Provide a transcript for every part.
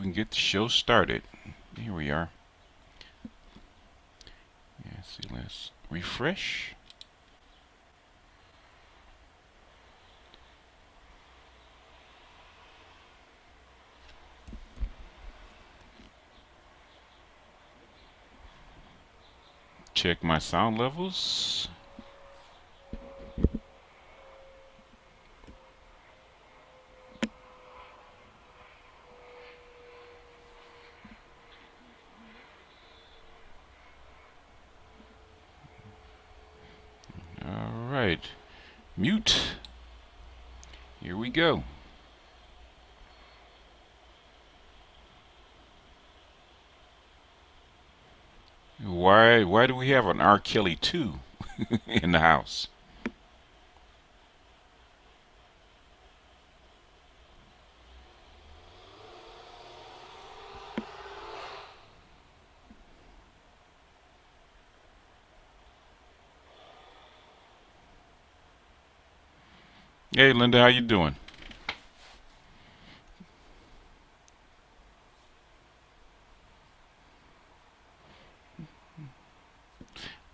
we can get the show started. Here we are. Yeah, see, let's refresh. Check my sound levels. All right. Mute. Here we go. Why do we have an R. Kelly 2 in the house? Hey, Linda, how you doing?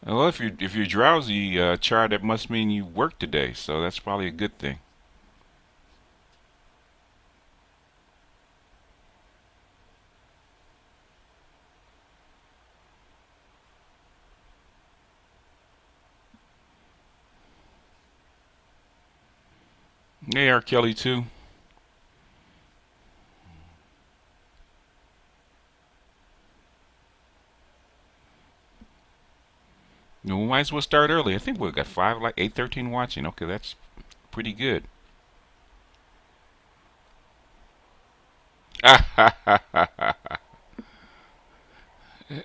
Well, if you're drowsy, Char, that must mean you worked today, so that's probably a good thing. Hey, R. Kelly too. We might as well start early. I think we've got five, like 8:13 watching. Okay, that's pretty good.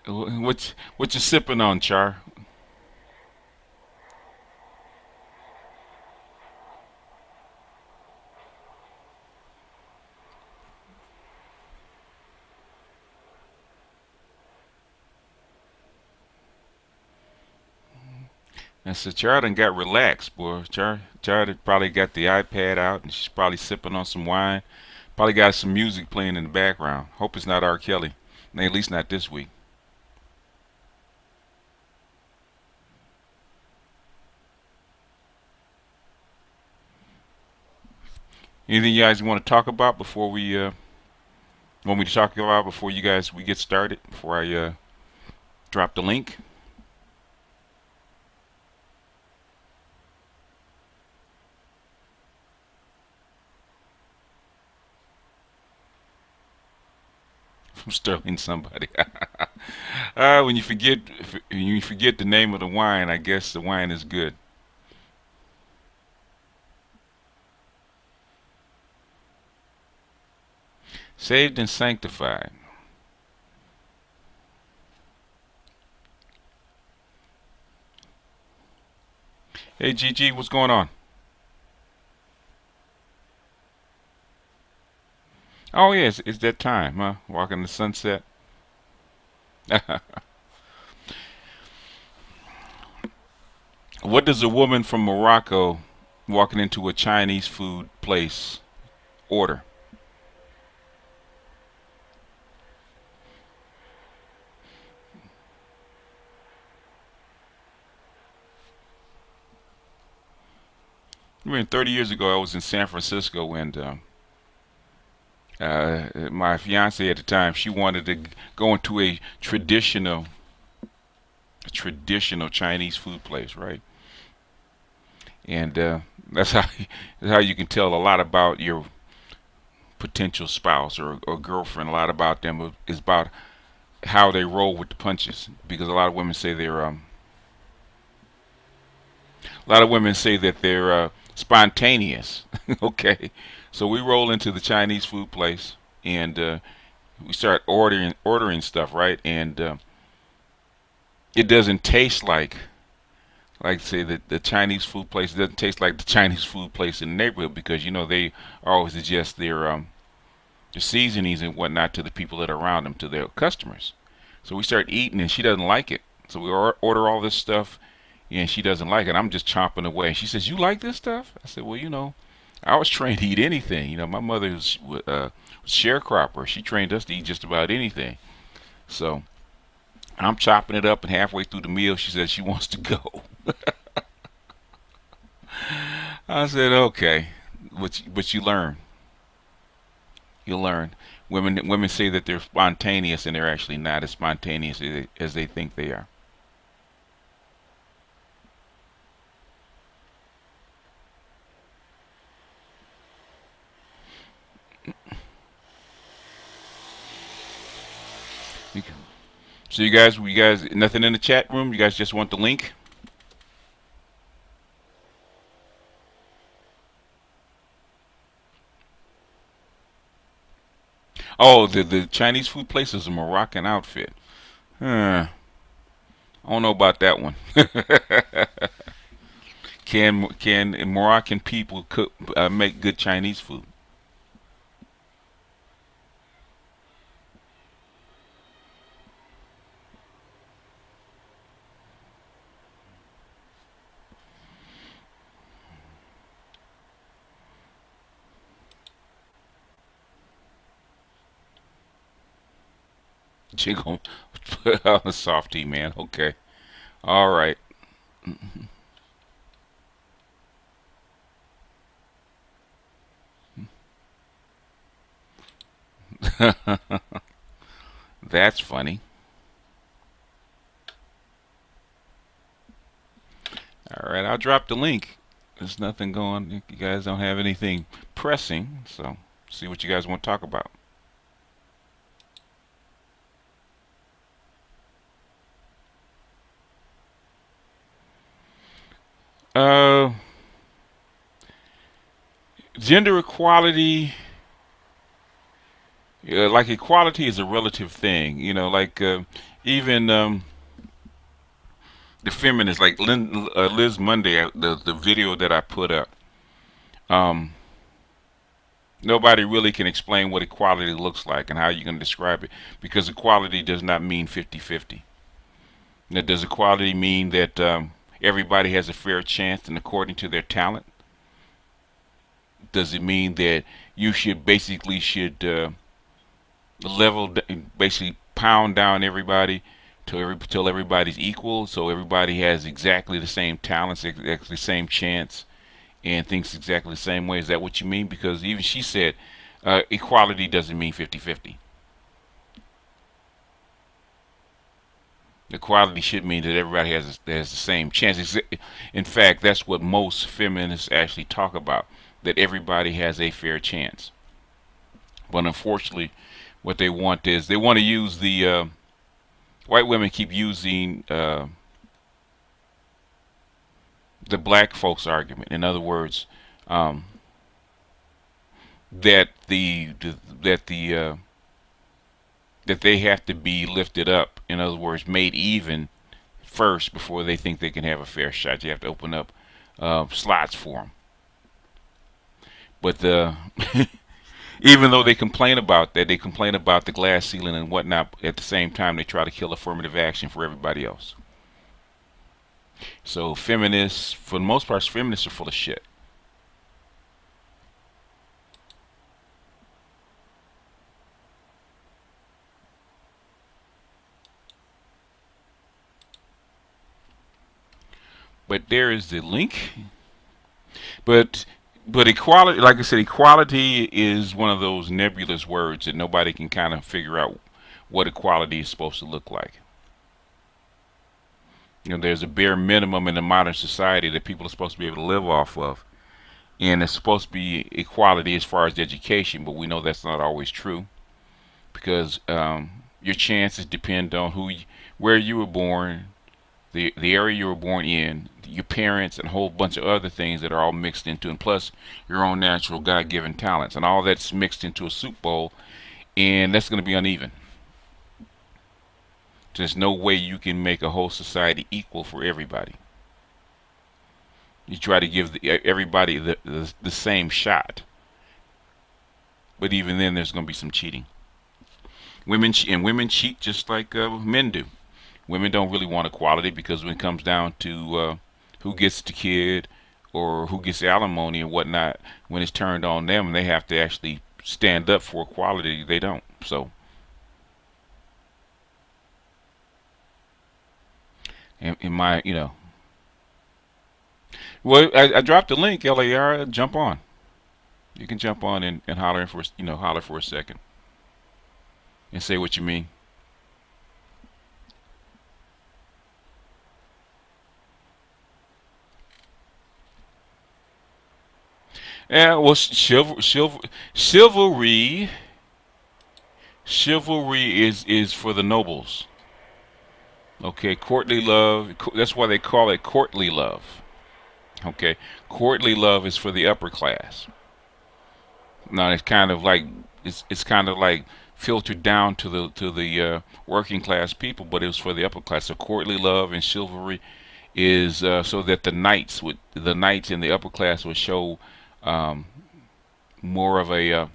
what you sipping on, Char? And so Char done got relaxed, boy. Char done probably got the iPad out and she's probably sipping on some wine. Probably got some music playing in the background. Hope it's not R. Kelly. At least not this week. Anything you guys want to talk about before we want me to talk about before you guys we get started? Before I drop the link from Sterling somebody. When you forget the name of the wine, I guess the wine is good. Saved and sanctified. Hey GG, what's going on? Oh yes, it's that time, huh? Walking the sunset. What does a woman from Morocco walking into a Chinese food place order? I mean, 30 years ago, I was in San Francisco, and my fiance at the time, she wanted to go into a traditional Chinese food place, right? And that's how that's how you can tell a lot about your potential spouse or girlfriend. A lot about them is about how they roll with the punches, because a lot of women say that they're spontaneous. Okay, so we roll into the Chinese food place and we start ordering stuff, right? And it doesn't taste like say that the Chinese food place doesn't taste like the Chinese food place in the neighborhood, because they always adjust their seasonings and whatnot to the people that are around them, to their customers. So we start eating and she doesn't like it. So we order all this stuff and she doesn't like it. I'm just chomping away. She says, "You like this stuff?" I said, "Well, I was trained to eat anything. You know, my mother was sharecropper. She trained us to eat just about anything. So I'm chopping it up, and halfway through the meal, she says she wants to go. I said, okay, but you learn. You learn. Women say that they're spontaneous, and they're actually not as spontaneous as they think they are. So you guys, nothing in the chat room. You guys just want the link. Oh, the Chinese food place is a Moroccan outfit. Huh. I don't know about that one. Can Moroccan people cook make good Chinese food? She gonna put on a softie, man. Okay, all right. That's funny. All right, I'll drop the link. There's nothing going. You guys don't have anything pressing, so see what you guys want to talk about. Uh, Gender equality, like equality is a relative thing. You know, like even the feminists, like Liz Monday, the video that I put up. Um, Nobody really can explain what equality looks like and how you can describe it because equality does not mean 50-50. Now, does equality mean that everybody has a fair chance and according to their talent? Does it mean that you should basically level, basically pound down everybody till everybody's equal, so everybody has exactly the same talents, exactly the same chance, and thinks exactly the same way? Is that what you mean? Because even she said equality doesn't mean 50-50. Equality should mean that everybody has the same chance. In fact, that's what most feminists actually talk about, that everybody has a fair chance. But unfortunately, what they want is they want to use the white women keep using the black folks argument. In other words, um, that that they have to be lifted up. In other words, made even first before they think they can have a fair shot. You have to open up slots for them. But even though they complain about that, they complain about the glass ceiling and whatnot. At the same time, they try to kill affirmative action for everybody else. So feminists, for the most part, feminists are full of shit. But there is the link. But equality, like I said, equality is one of those nebulous words that nobody can kind of figure out what equality is supposed to look like. You know, there's a bare minimum in a modern society that people are supposed to be able to live off of, and it's supposed to be equality as far as education. But we know that's not always true because your chances depend on where you were born, the area you were born in, your parents, and a whole bunch of other things that are all mixed into, and plus your own natural God-given talents, and all that's mixed into a soup bowl, and that's going to be uneven. There's no way you can make a whole society equal for everybody. You try to give everybody the same shot, but even then, there's going to be some cheating. Women cheat just like men do. Women don't really want equality because when it comes down to who gets the kid or who gets alimony and whatnot, when it's turned on them and they have to actually stand up for equality, they don't. So, in my, well, I dropped the link, LAR. Jump on. You can jump on and holler for holler for a second and say what you mean. Yeah, well, chivalry, chivalry is for the nobles. Okay, courtly love. That's why they call it courtly love. Okay, courtly love is for the upper class. Now it's kind of like filtered down to the working class people, but it was for the upper class. So courtly love and chivalry is so that the knights in the upper class would show um, more of a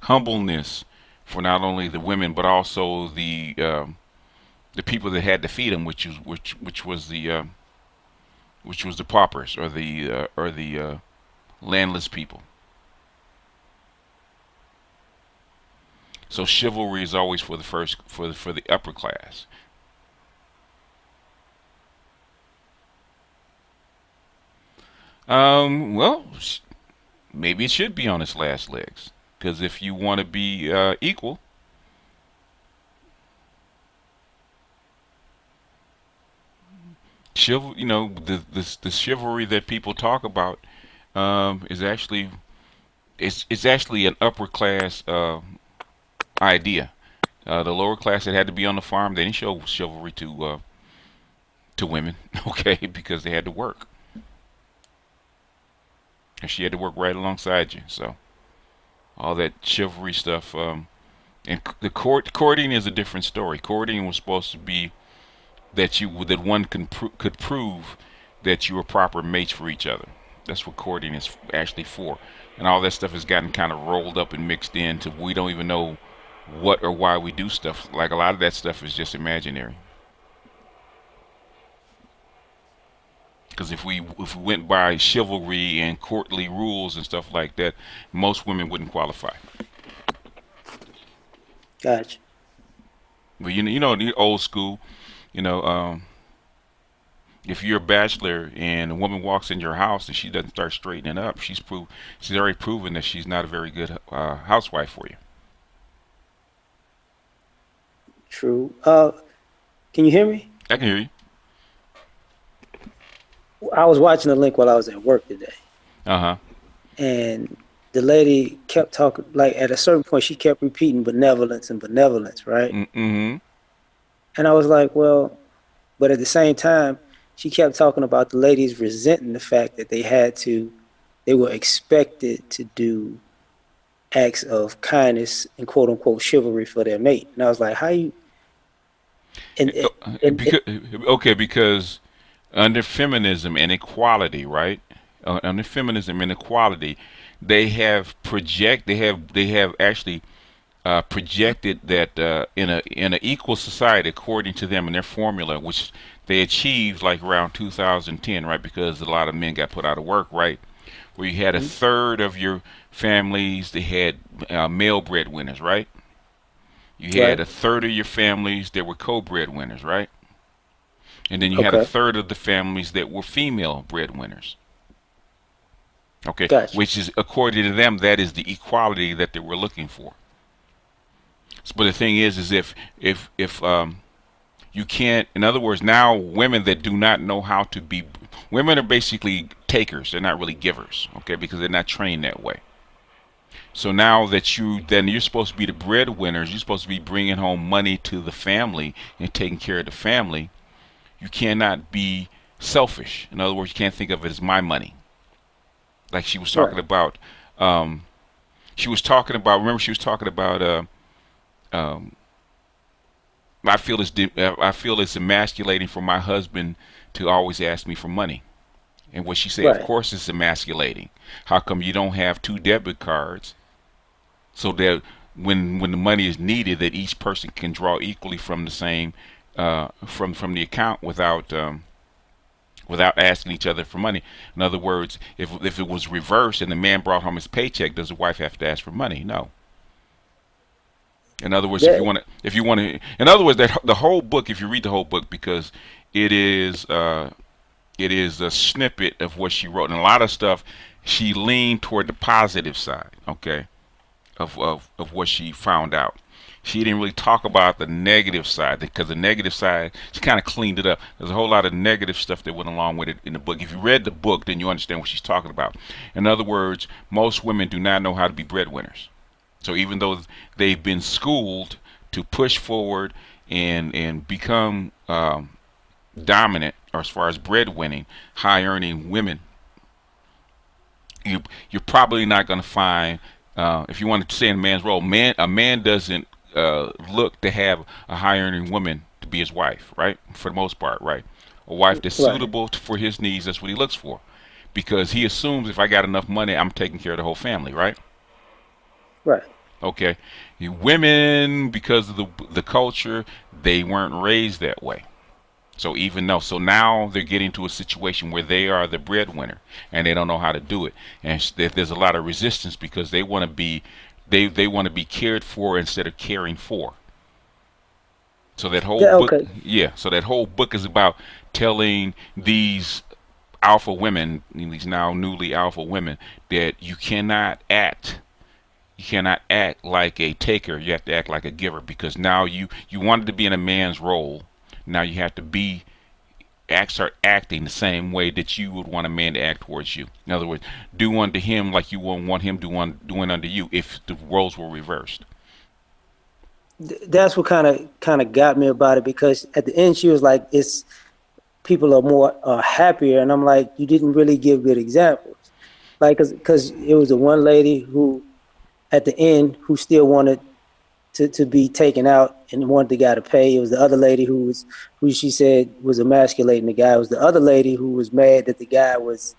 humbleness for not only the women but also the people that had to feed them, which was the paupers or the landless people. So chivalry is always for the first for the upper class. Well, maybe it should be on its last legs because if you want to be equal, the chivalry that people talk about is actually it's actually an upper class idea. The lower class that had to be on the farm, they didn't show chivalry to women, okay, because they had to work, and she had to work right alongside you. So all that chivalry stuff, and the courting is a different story. Courting was supposed to be that one could prove that you were proper mates for each other. That's what courting is actually for, and all that stuff has gotten kind of rolled up and mixed in to we don't even know what or why we do stuff. Like a lot of that stuff is just imaginary. Because if we went by chivalry and courtly rules and stuff like that, most women wouldn't qualify. Gotcha. But the old school, you know, um, if you're a bachelor and a woman walks in your house and she doesn't start straightening up, she's already proven that she's not a very good housewife for you. True. Can you hear me? I can hear you. I was watching the link while I was at work today, Uh huh. and the lady kept talking. Like at a certain point, she kept repeating benevolence and benevolence, right? Mm-hmm. And I was like, well, but at the same time, she kept talking about the ladies resenting the fact that they were expected to do acts of kindness and quote unquote chivalry for their mate. And I was like, how you and Because okay, because under feminism and equality, right? Under feminism and equality, they have actually projected that in an equal society, according to them and their formula, which they achieved like around 2010, right? Because a lot of men got put out of work, right? Where you had a third of your families they had male breadwinners, right? You had right, a third of your families that were co-breadwinners, right? And then you had a okay, third of the families that were female breadwinners. Okay, gotcha, which is according to them, that is the equality that they were looking for. But the thing is if you can't, in other words, now women that do not know how to be, women are basically takers. They're not really givers, okay, because they're not trained that way. So now that then you're supposed to be the breadwinners, you're supposed to be bringing home money to the family and taking care of the family. You cannot be selfish. In other words, you can't think of it as my money. Like she was talking right, about, um, remember she was talking about, um, I feel it's emasculating for my husband to always ask me for money. And what she said, of right, course, it's emasculating. How come you don't have two debit cards so that when the money is needed, that each person can draw equally from the same from the account without asking each other for money. In other words, if it was reversed and the man brought home his paycheck, does the wife have to ask for money? No. In other words, That if you want to, in other words, that the whole book, if you read the whole book, because it is uh, it is a snippet of what she wrote, and a lot of stuff she leaned toward the positive side, okay, of what she found out. She didn't really talk about the negative side because the negative side, she kind of cleaned it up. There's a whole lot of negative stuff that went along with it in the book. If you read the book, then you understand what she's talking about. In other words, most women do not know how to be breadwinners. So even though they've been schooled to push forward and become dominant, or as far as breadwinning, high earning women, you're probably not going to find, if you want to say in a man's role, a man doesn't look to have a high earning woman to be his wife, right? For the most part, right? A wife that's right, suitable for his needs. That's what he looks for, because he assumes if I got enough money, I'm taking care of the whole family, right? right. Okay, women, because of the culture, they weren't raised that way. So even though, so now they're getting to a situation where they are the breadwinner and they don't know how to do it, and there's a lot of resistance because they want to be, they want to be cared for instead of caring for. So that whole book, Okay. yeah. So that whole book is about telling these alpha women, these now newly alpha women, that you cannot act like a taker. You have to act like a giver, because now you wanted to be in a man's role. Now you have to start acting the same way that you would want a man to act towards you. In other words, do unto him like you would want him doing unto you if the roles were reversed. That's what kind of got me about it, because at the end she was like, "It's people are more happier," and I'm like, "You didn't really give good examples." Like, cause it was the one lady who at the end who still wanted to be taken out and wanted the guy to pay. It was the other lady who she said was emasculating the guy. It was the other lady who was mad that the guy was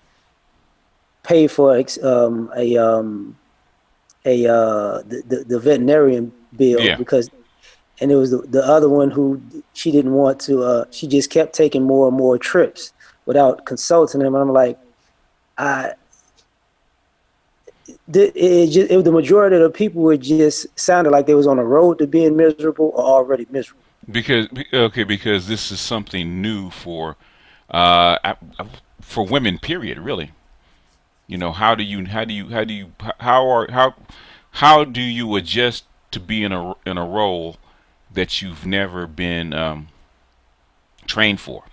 paid for the veterinarian bill, Yeah, because, and it was the other one who she didn't want to. She just kept taking more and more trips without consulting him. And I'm like, I the majority of the people were just sounded like they was on a road to being miserable or already miserable. because this is something new for women. Period. Really. How do you adjust to be in a role that you've never been trained for?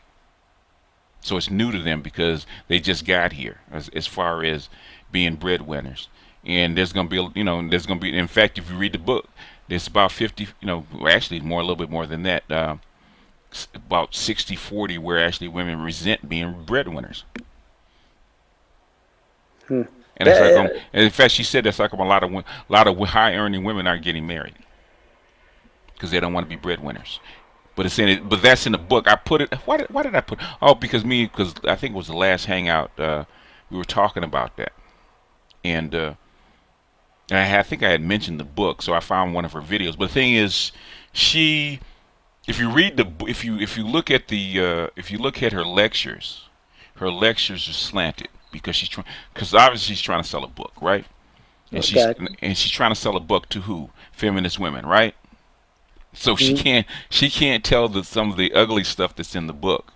So it's new to them because they just got here as far as being breadwinners. And there's gonna be, there's gonna be. In fact, if you read the book, there's about 50. Well, actually more, a little bit more than that. About 60-40, where actually women resent being breadwinners. Hmm. And that's like, That, and in fact, she said that's like a lot of high earning women aren't getting married because they don't want to be breadwinners. But it's in it. But that's in the book. I put it. Why did I put? Oh, because I think it was the last hangout. We were talking about that, and I think I had mentioned the book, so I found one of her videos. But the thing is, she, if you read the, if you look at if you look at her lectures are slanted because because obviously she's trying to sell a book, right? And okay. she's trying to sell a book to who? Feminist women, right? So Mhm. she can't tell some of the ugly stuff that's in the book.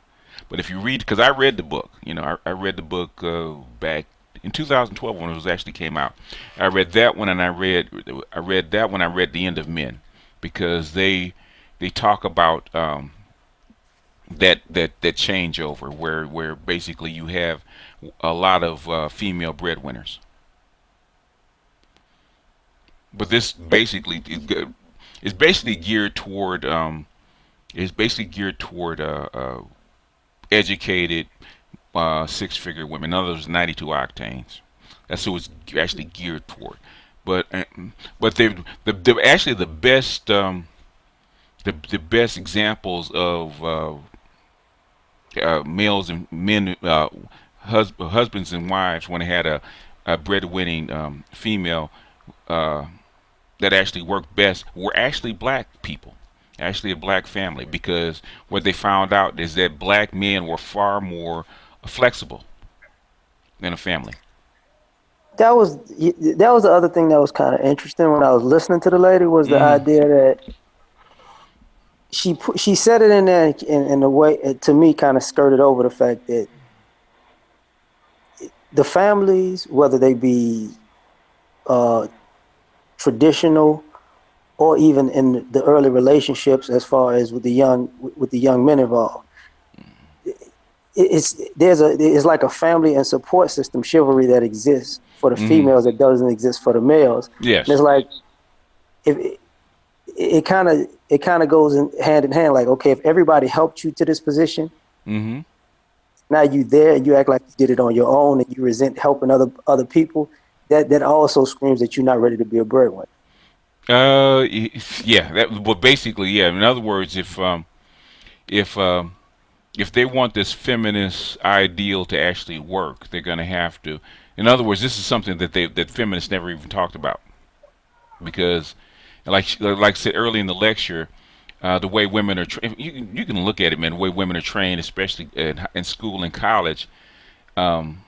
But if you read, because I read the book, I read the book back in 2012 when it was actually came out. I read that one, and I read that one. I read The End of Men, because they talk about that changeover where basically you have a lot of female breadwinners. But this basically is basically geared toward educated six-figure women. In other words, 92 octanes. That's who it's actually geared toward. But they've actually the best examples of males and men, husbands and wives, when they had a breadwinning female uh, that actually worked best, were actually black people, actually a black family, because what they found out is that black men were far more flexible in a family. That was the other thing that was kind of interesting when I was listening to the lady was the Hmm. idea that she said it in there in a way to me kind of skirted over the fact that the families, whether they be uh, traditional or even in the early relationships, as far as with the young men involved, it's like a family and support system chivalry that exists for the Hmm. females that doesn't exist for the males, and Yes. it's like if it kind of goes in hand. Like, okay, if everybody helped you to this position, Hmm. now you there and you act like you did it on your own and you resent helping other people. That also screams that you're not ready to be a breadwinner. Yeah. That. Well, basically, yeah. In other words, if if they want this feminist ideal to actually work, they're going to have to. In other words, this is something that feminists never even talked about because, like I said early in the lecture, the way women are you can look at it, man. The way women are trained, especially in school and college, um,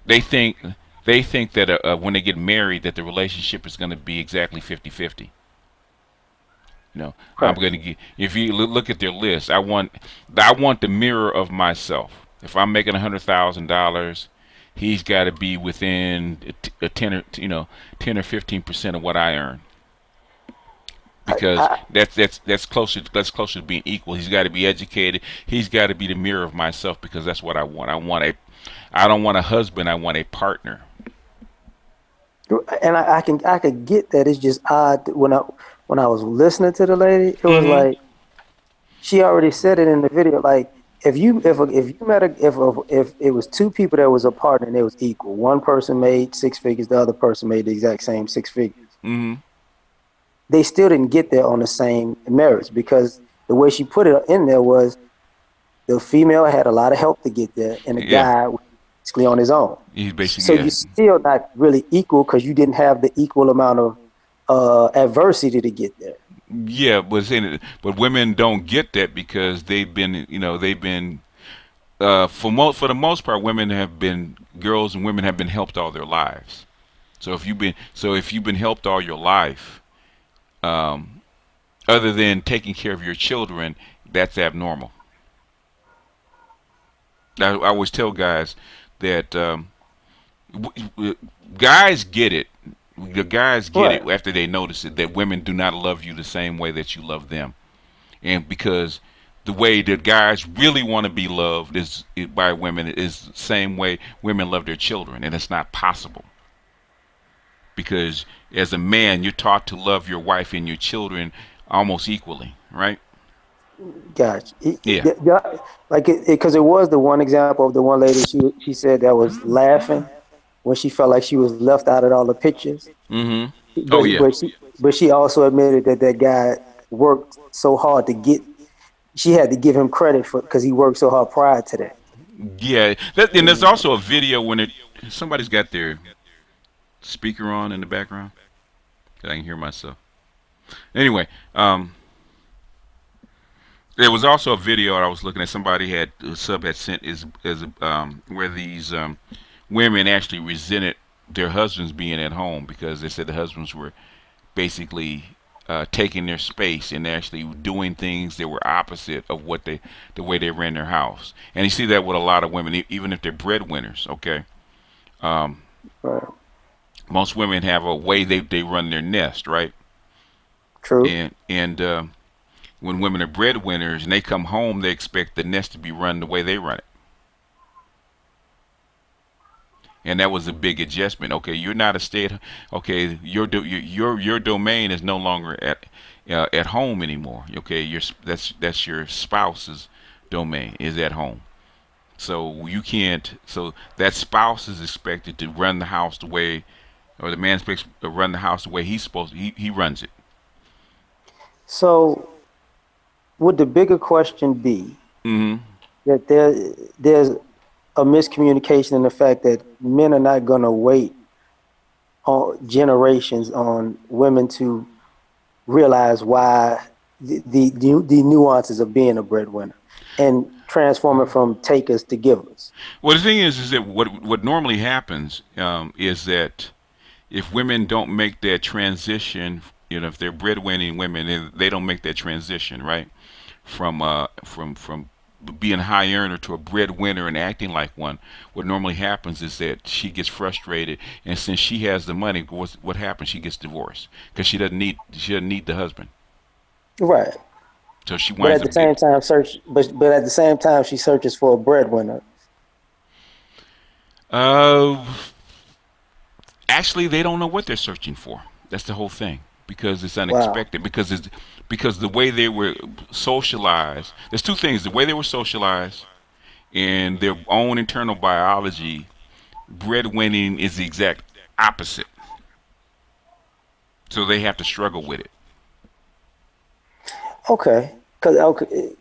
they think they think that when they get married, that the relationship is going to be exactly 50-50. I'm Right. going to get. If you look at their list, I want the mirror of myself. If I'm making $100,000, he's got to be within a 10 or 15% of what I earn, I, because I, that's closer to being equal. He's got to be educated. He's got to be the mirror of myself, because that's what I want. I don't want a husband. I want a partner. and I could get that. It's just odd when I was listening to the lady, it was Mm-hmm. like she already said it in the video. Like if you met if it was two people that was a partner and it was equal, one person made six figures, the other person made the exact same six figures. Mm-hmm. They still didn't get there on the same merits because the way she put it in there was the female had a lot of help to get there, and the Yeah. guy was basically on his own. He's So basically you're still not really equal because you didn't have the equal amount of adversity to get there. yeah, but women don't get that because they've been for the most part, women have been girls and women have been helped all their lives. So if you've been helped all your life, um, other than taking care of your children, that's abnormal. I always tell guys that guys get it. The guys get Right. it after they notice it, that women do not love you the same way that you love them, and because the way that guys really want to be loved by women is the same way women love their children, and it's not possible, because as a man you're taught to love your wife and your children almost equally, right? Gotcha. Yeah. Like because it was the one example of the one lady she said that was laughing when she felt like she was left out of all the pictures. Mm-hmm. Oh But yeah. but she but she also admitted that that guy worked so hard to get. She had to give him credit for because he worked so hard prior to that. Yeah. And there's also a video when somebody's got their speaker on in the background. I can hear myself. Anyway, there was also a video I was looking at. Somebody had a sub had sent is where these women actually resented their husbands being at home, because they said the husbands were basically taking their space and actually doing things that were opposite of the way they ran their house. And you see that with a lot of women, even if they're breadwinners. Okay, um, Right. most women have a way they run their nest, right? True. And when women are breadwinners and they come home, they expect the nest to be run the way they run it. And that was a big adjustment. Okay, you're not a state. Okay, your domain is no longer at home anymore. Okay, that's your spouse's domain is at home. So you can't. So that spouse is expected to run the house the way, or the man expects to run the house the way he's supposed to. He runs it. So would the bigger question be Mm-hmm. that there's a miscommunication in the fact that men are not going to wait on generations on women to realize why the nuances of being a breadwinner and transforming from takers to givers. Well, the thing is that what normally happens is that if women don't make that transition, if they're breadwinning women, they don't make that transition, right? From being a high earner to a breadwinner and acting like one. What normally happens is that she gets frustrated, and since she has the money, what happens? She gets divorced because she doesn't need the husband, Right. so she But winds at the up getting. same time, but at the same time, she searches for a breadwinner. Uh, Actually, they don't know what they're searching for. That's the whole thing because it's Wow. unexpected. Because the way they were socialized. There's two things: the way they were socialized and their own internal biology. Breadwinning is the exact opposite, so they have to struggle with it. Okay. Cause okay,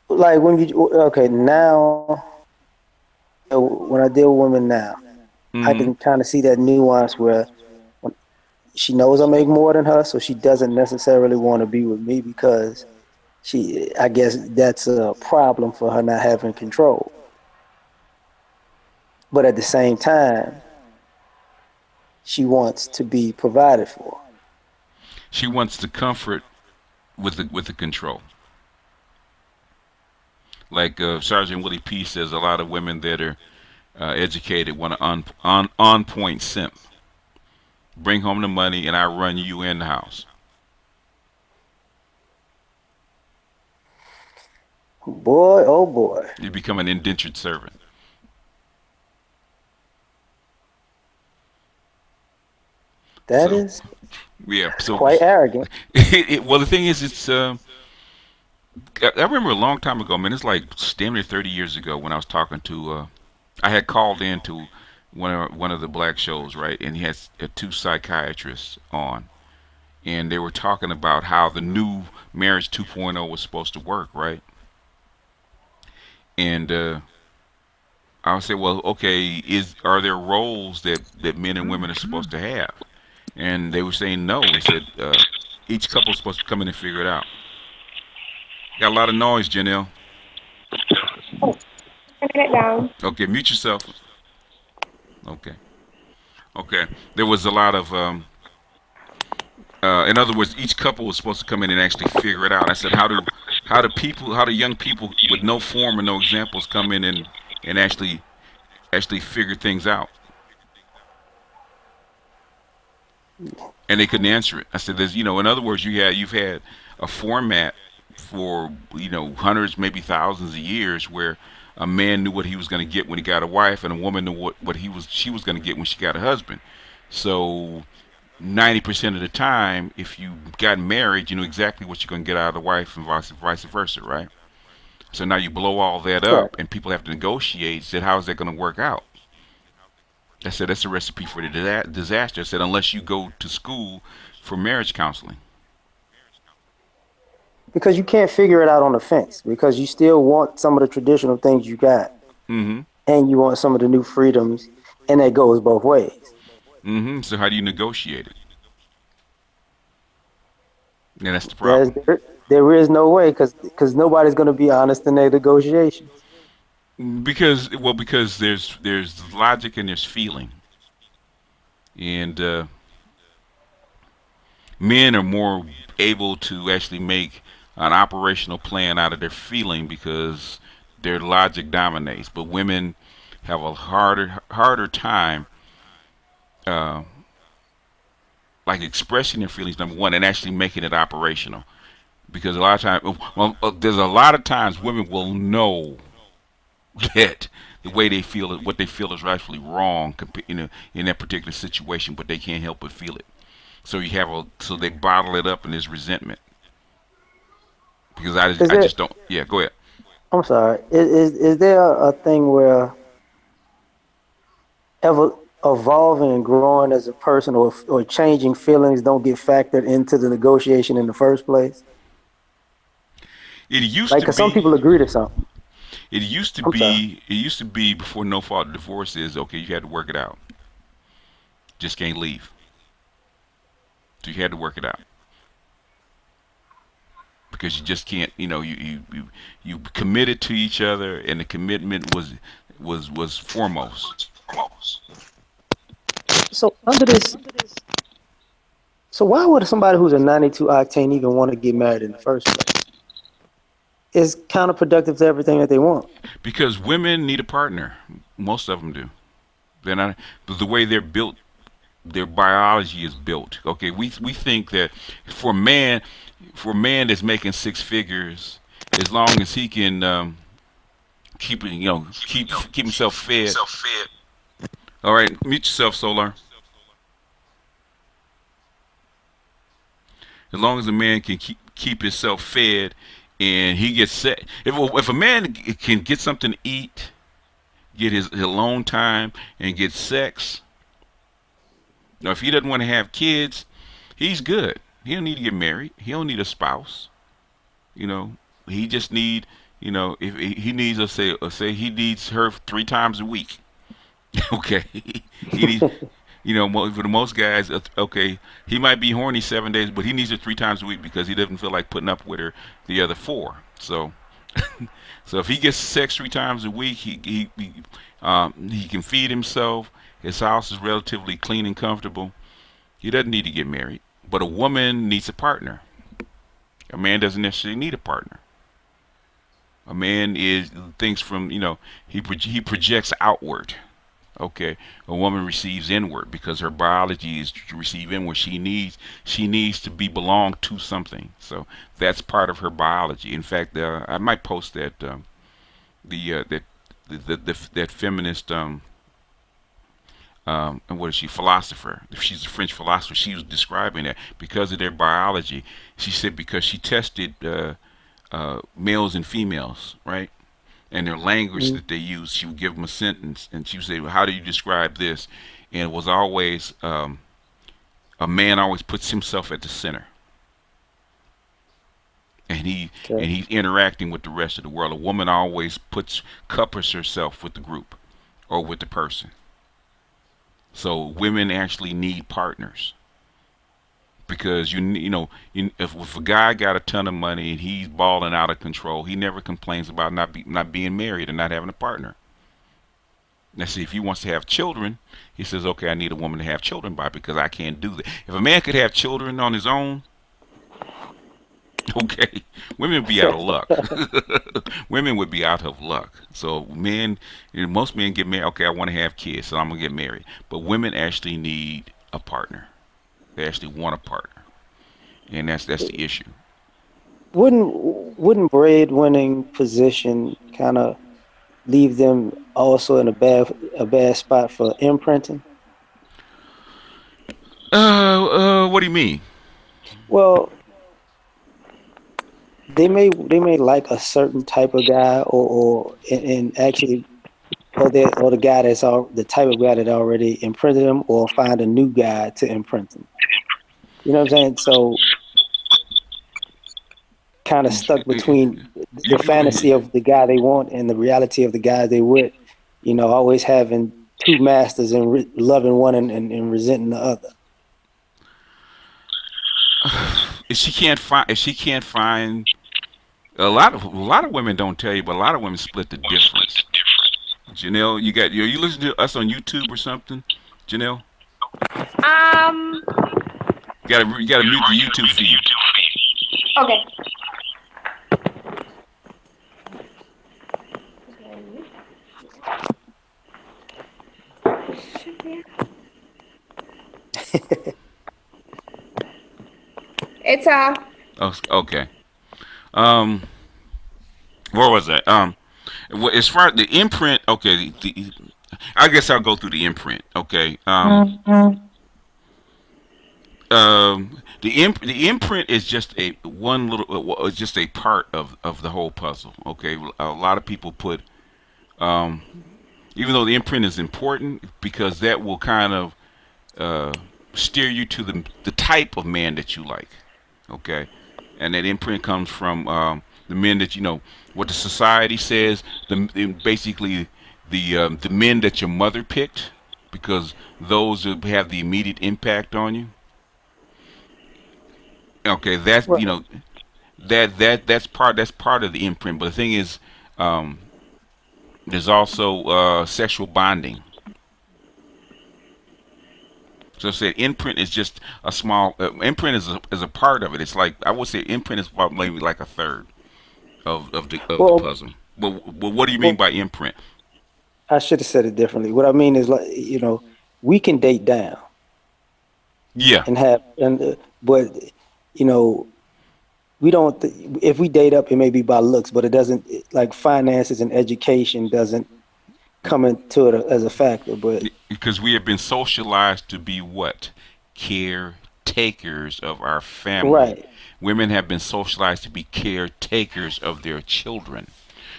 like when you okay now when I deal with women now, I Hmm. can kind of see that nuance where when she knows I make more than her, so she doesn't necessarily want to be with me because I guess that's a problem for her not having control. But at the same time, she wants to be provided for. She wants the comfort with the control. Like Sergeant Willie P says, a lot of women that are educated want to on point simp. Bring home the money and I run you in the house. Boy, oh boy, You become an indentured servant. that So is yeah. So quite arrogant. well, the thing is, it's. I remember a long time ago, man. It's like damn near 30 years ago when I was talking to. I had called in to one of the black shows, right? And he had two psychiatrists on, and they were talking about how the new marriage 2.0 was supposed to work, right? And I would say, well, okay, is are there roles that men and women are supposed to have? And they were saying no. They said each couple is supposed to come in and figure it out. Got a lot of noise, Janelle. Turning it down. Okay, mute yourself. Okay, okay. There was a lot of in other words, each couple was supposed to come in and actually figure it out. I said, how do young people with no form and no examples come in and actually figure things out? And they couldn't answer it. I said, in other words, you've had a format for hundreds, maybe thousands of years where a man knew what he was going to get when he got a wife, and a woman knew what she was going to get when she got a husband. So 90% of the time, if you got married, you know exactly what you're going to get out of the wife, and vice versa, right? So now you blow all that Right. up, and people have to negotiate. Said, how is that going to work out? I said, that's a recipe for the disaster. I said, unless you go to school for marriage counseling. Because you can't figure it out on the fence because you still want some of the traditional things you got Mm-hmm. and you want some of the new freedoms, and that goes both ways. Mm-hmm. So how do you negotiate it? And that's the There's problem. there is no way because nobody's going to be honest in their negotiations. Because there's logic and there's feeling, and men are more able to actually make an operational plan out of their feeling because their logic dominates. But women have a harder time, uh, like expressing their feelings. Number one, and actually making it operational. Because a lot of times, well, there's a lot of times women will know that the way they feel it, what they feel is rightfully wrong, in that particular situation, but they can't help but feel it. So they bottle it up, and there's resentment because Is I there? just don't. Yeah, go ahead. I'm sorry. Is there a thing where ever evolving and growing as a person or changing feelings don't get factored into the negotiation in the first place? It used Like, to cause some be. people agree to something. It used to I'm sorry. be. It used to be before no fault divorce is okay. You had to work it out. Just can't leave. So you had to work it out. because you just can't. You committed to each other, and the commitment was foremost. So under this, so why would somebody who's a 92 octane even want to get married in the first place? It's counterproductive to everything that they want. Because women need a partner. Most of them do. They're not the way they're built. Their biology is built. Okay, we think that for a man, that's making six figures, as long as he can keep himself fed. All right, mute yourself, Solar. As long as a man can keep himself fed, and he gets set. If a man can get something to eat, get his alone time, and get sex. Now, if he doesn't want to have kids, he's good. He don't need to get married. He don't need a spouse. You know, he just need. If he needs, say he needs her 3 times a week. Okay, he needs. For the most guys, okay, he might be horny 7 days, but he needs her 3 times a week because he doesn't feel like putting up with her the other 4. So, so if he gets sex 3 times a week, he can feed himself. His house is relatively clean and comfortable. He doesn't need to get married. But a woman needs a partner. A man doesn't necessarily need a partner. A man thinks from he projects outward. Okay, a woman receives inward because her biology is to receive inward. She needs to be belong to something. So that's part of her biology. In fact, I might post that that feminist and what is she, philosopher? If she's a French philosopher, she was describing that because of their biology. She said because she tested males and females, right? And their language Mm. that they use, she would give them a sentence, and she would say, well, "How do you describe this?" And it was always a man always puts himself at the center, and Okay. he's interacting with the rest of the world. A woman always couples herself with the group or with the person. So women actually need partners because if a guy got a ton of money and he's balling out of control, he never complains about not being married and not having a partner. Now, see, if he wants to have children, he says, "Okay, I need a woman to have children by because I can't do that." If a man could have children on his own, okay, women would be out of luck. Women would be out of luck. So men, most men get married. Okay, I want to have kids, so I'm gonna get married. But women actually need a partner. They actually want a partner, and that's the issue. Wouldn't breadwinning position kind of leave them also in a bad spot for imprinting? What do you mean? Well, they may like a certain type of guy, or and actually, or the guy that's all the type of guy that already imprinted them, or find a new guy to imprint them. You know what I'm saying? So kind of stuck between the fantasy of the guy they want and the reality of the guy they with. Always having two masters and loving one and resenting the other. If she can't find a lot of women don't tell you, but a lot of women split the difference. Janelle, you listen to us on YouTube or something? Janelle, Um. you gotta mute the YouTube feed. Okay. It's Oh, okay. Um, where was that? As far as the imprint, okay. I guess I'll go through the imprint. Okay. The imprint is just a one little, just a part of the whole puzzle. Okay. A lot of people put, um, even though the imprint is important because that will kind of uh, steer you to the type of man that you like. Okay, and that imprint comes from the men that what the society says. Basically the men that your mother picked because those who have the immediate impact on you. Okay, that's Well, that's part of the imprint. But the thing is, um, there's also sexual bonding. So I said imprint is just a small imprint is a part of it. It's like I would say imprint is about maybe like a third of the Well, puzzle. But what do you mean well, by imprint? I should have said it differently. What I mean is, like, we can date down Yeah. and have, but you know, we don't. If we date up, it may be by looks, but it doesn't, like finances and education doesn't come into it as a factor. But Because we have been socialized to be what? Caretakers of our family. right, Women have been socialized to be caretakers of their children.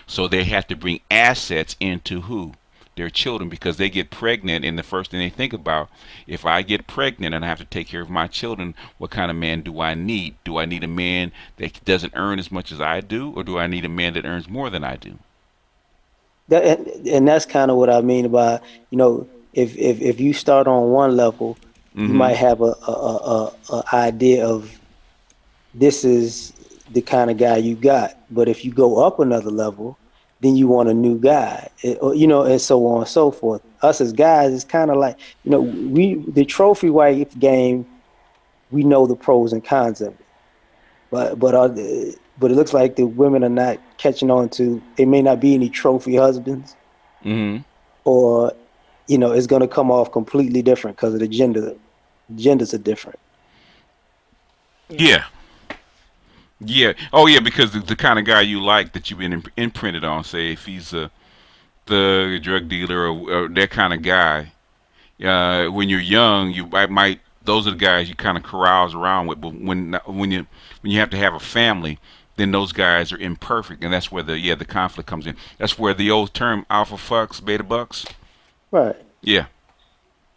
So they have to bring assets into who? Their children, because they get pregnant, and the first thing they think about, if I get pregnant and I have to take care of my children, what kind of man do I need? Do I need a man that doesn't earn as much as I do, or do I need a man that earns more than I do? and that's kind of what I mean by, if you start on one level, you Mm-hmm. might have a idea of this is the kind of guy you got. But if you go up another level, then you want a new guy, and so on and so forth. Us as guys, it's kind of like, the trophy wife game. We know the pros and cons of it, but it looks like the women are not catching on to. There may not be any trophy husbands, Mm-hmm. or it's going to come off completely different because of the gender. Genders are different. Yeah. Yeah. Oh, yeah. Because the kind of guy you like that you've been imprinted on, say, if he's a thug, a drug dealer, or that kind of guy, when you're young, you might those are the guys you kind of carouse around with. But when you have to have a family, then those guys are imperfect, and that's where the conflict comes in. That's where the old term alpha fucks, beta bucks. Right. Yeah,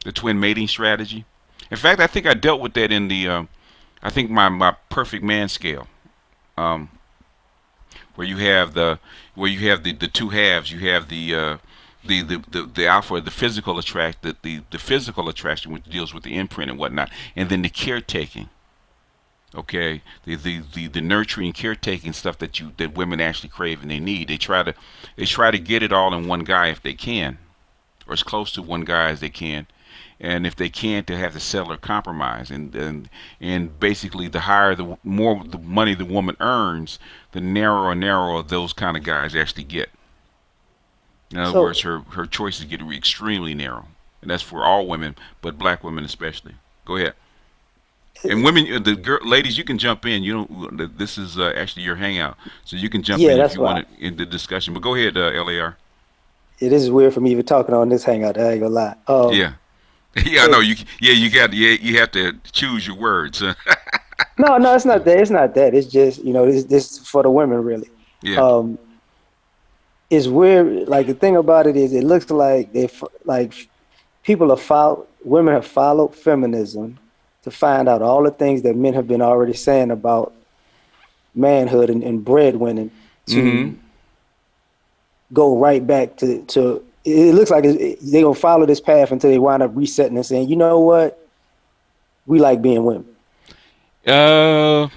the twin mating strategy. In fact, I think I dealt with that in the I think my perfect man scale. Um, where you have the two halves. You have the alpha, the physical the physical attraction, which deals with the imprint and whatnot, and then the caretaking. Okay, the nurturing, caretaking stuff that women actually crave and they need. They try to get it all in one guy if they can, or as close to one guy as they can. And if they can't, they have to settle or compromise. And basically, the higher, the more the money the woman earns, the narrower and narrower those kind of guys actually get. In other So words, her choices get extremely narrow, and that's for all women, but black women especially. Go ahead. And women, ladies, you can jump in. You don't. This is actually your hangout, so you can jump yeah, in if that's you why want to in the discussion. But go ahead, LAR. it is weird for me even talking on this hangout. I ain't gonna lie. Yeah, yeah, I know. So You have to choose your words. no, it's not that. It's not that. It's just, this for the women really. Yeah. Um, it's weird. Like, the thing about it is, it looks like like people have followed, women have followed feminism to find out all the things that men have been already saying about manhood and breadwinning, Mm-hmm. to go right back to. It looks like they're gonna follow this path until they wind up resetting and saying, you know what, we like being women. Uh,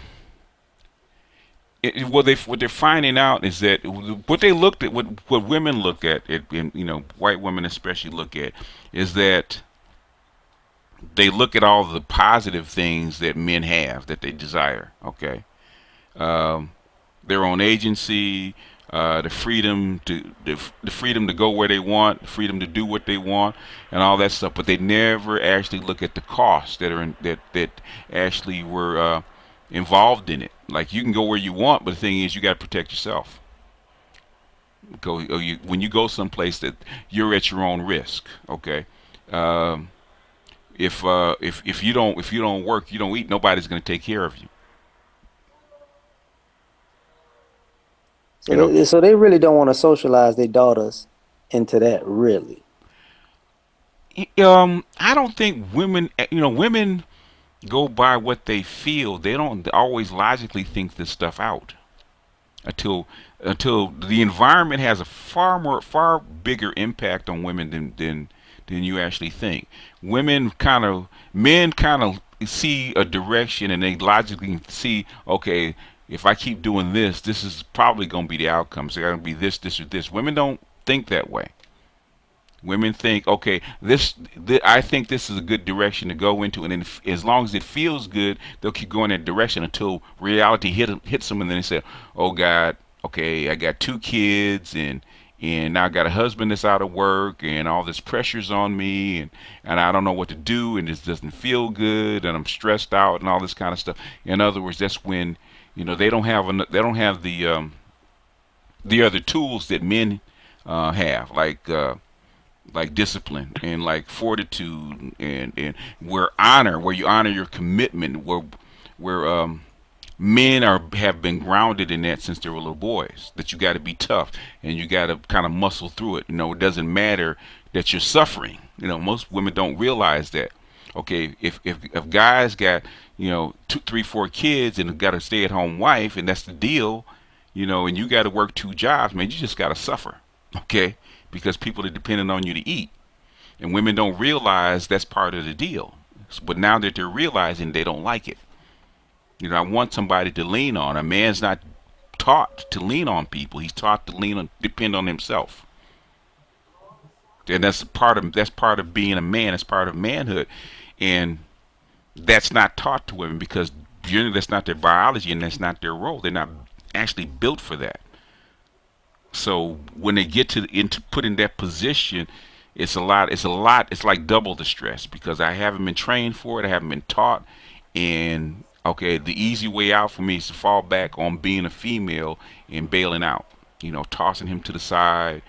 what they're finding out is that what they looked at, what women look at, and white women especially look at, is that they look at all the positive things that men have that they desire. Okay, um, their own agency, the freedom to go where they want, the freedom to do what they want, and all that stuff. But they never actually look at the costs that actually were involved in it. Like, you can go where you want, but the thing is, you got to protect yourself. When you go someplace that you're at your own risk. Okay. Um, if you don't work, you don't eat. Nobody's going to take care of you. You So know. they really don't want to socialize their daughters into that, really. I don't think women go by what they feel. They don't always logically think this stuff out until the environment has a far bigger impact on women than you actually think. Men kind of see a direction, and they logically see, okay, if I keep doing this, this is probably going to be the outcome. It's going to be this, this, or this. Women don't think that way. Women think, okay, I think this is a good direction to go into, and then as long as it feels good, they'll keep going that direction until reality hits them, and then they say, "Oh God, okay, I got 2 kids, and now I got a husband that's out of work, and all this pressure's on me, and I don't know what to do, and this doesn't feel good, and I'm stressed out, and all this kind of stuff." In other words, that's when they don't have the other tools that men have, like discipline and like fortitude and where you honor your commitment, where men have been grounded in that since they were little boys, that you got to be tough and you got to kind of muscle through it. It doesn't matter that you're suffering. Most women don't realize that. Okay, if guys got 2, 3, 4 kids and got a stay-at-home wife, and that's the deal, and you got to work 2 jobs, man, you just got to suffer. Okay, because people are depending on you to eat. And women don't realize that's part of the deal. But now that they're realizing, they don't like it. I want somebody to lean on. A man's not taught to lean on people. He's taught to depend on himself. And that's part of being a man. It's part of manhood. And that's not taught to women because generally that's not their biology and that's not their role. They're not actually built for that. So when they get into put in that position, it's like double the stress because I haven't been trained for it. I haven't been taught. And okay, the easy way out for me is to fall back on being a female and bailing out, tossing him to the side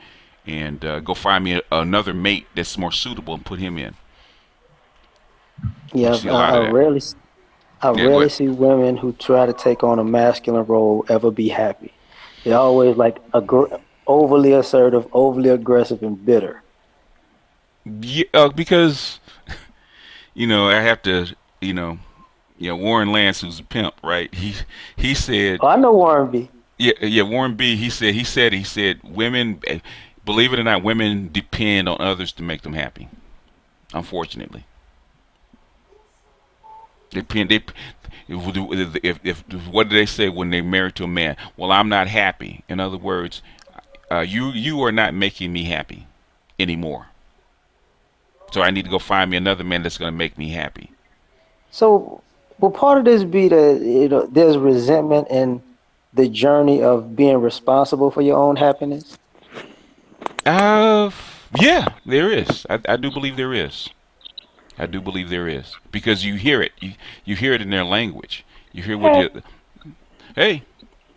and go find me another mate that's more suitable and put him in. Yeah, I rarely see women who try to take on a masculine role ever be happy. They're always like overly assertive, overly aggressive, and bitter. Yeah, because I have to, Warren Lance, who's a pimp, right? He said, Oh, I know Warren B. Yeah, Warren B. He said, women, believe it or not, women depend on others to make them happy. Unfortunately, if what do they say when they're married to a man? Well, I'm not happy. In other words, you are not making me happy anymore. So I need to go find me another man that's going to make me happy. So, will part of this be that there's resentment in the journey of being responsible for your own happiness? Yeah, there is. I do believe there is. I do believe there is because you hear it. You hear it in their language. You hear what you. Hey.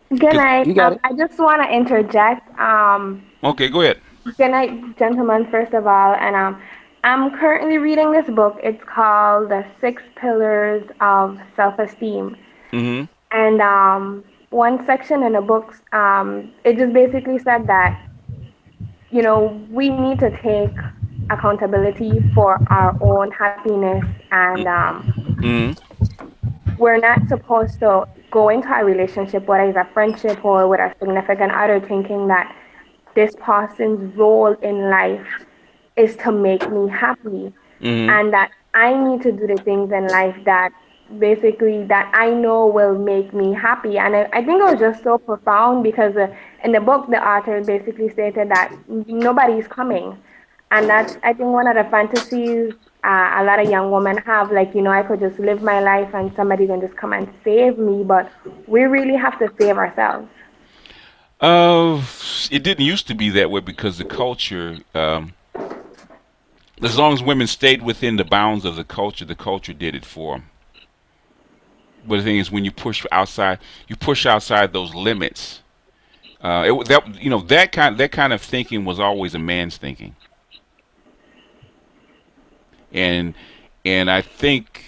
Good night. You got it. I just want to interject. Okay, go ahead. Good night, gentlemen. First of all, and I'm currently reading this book. It's called The 6 Pillars of Self-Esteem. Mm-hmm. And one section in the book, it just basically said that, we need to take accountability for our own happiness. And we're not supposed to go into a relationship, whether it's a friendship or with a significant other, thinking that this person's role in life is to make me happy, and that I need to do the things in life that I know will make me happy. And I think it was just so profound because in the book, the author basically stated that nobody's coming. And that's, I think, one of the fantasies a lot of young women have, I could just live my life and somebody can just come and save me, but we really have to save ourselves. It didn't used to be that way because the culture, as long as women stayed within the bounds of the culture did it for them. But the thing is, when you push outside those limits. That kind of thinking was always a man's thinking. And I think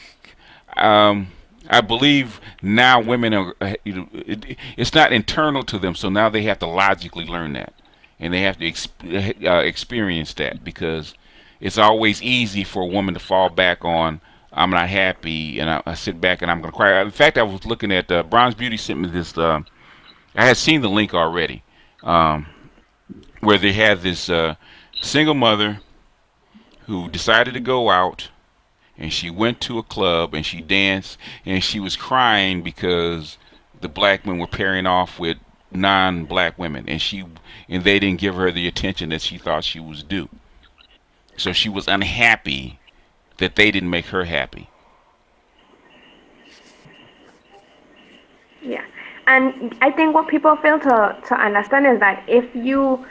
I believe now women are it's not internal to them, so now they have to logically learn that, and they have to experience that because it's always easy for a woman to fall back on I'm not happy and I sit back and I'm gonna cry. In fact, I was looking at Bronze Beauty sent me this. I had seen the link already, where they had this single mother who decided to go out, and she went to a club and she danced and she was crying because the black men were pairing off with non-black women, and they didn't give her the attention that she thought she was due. So she was unhappy that they didn't make her happy. Yeah. And I think what people fail to understand is that if you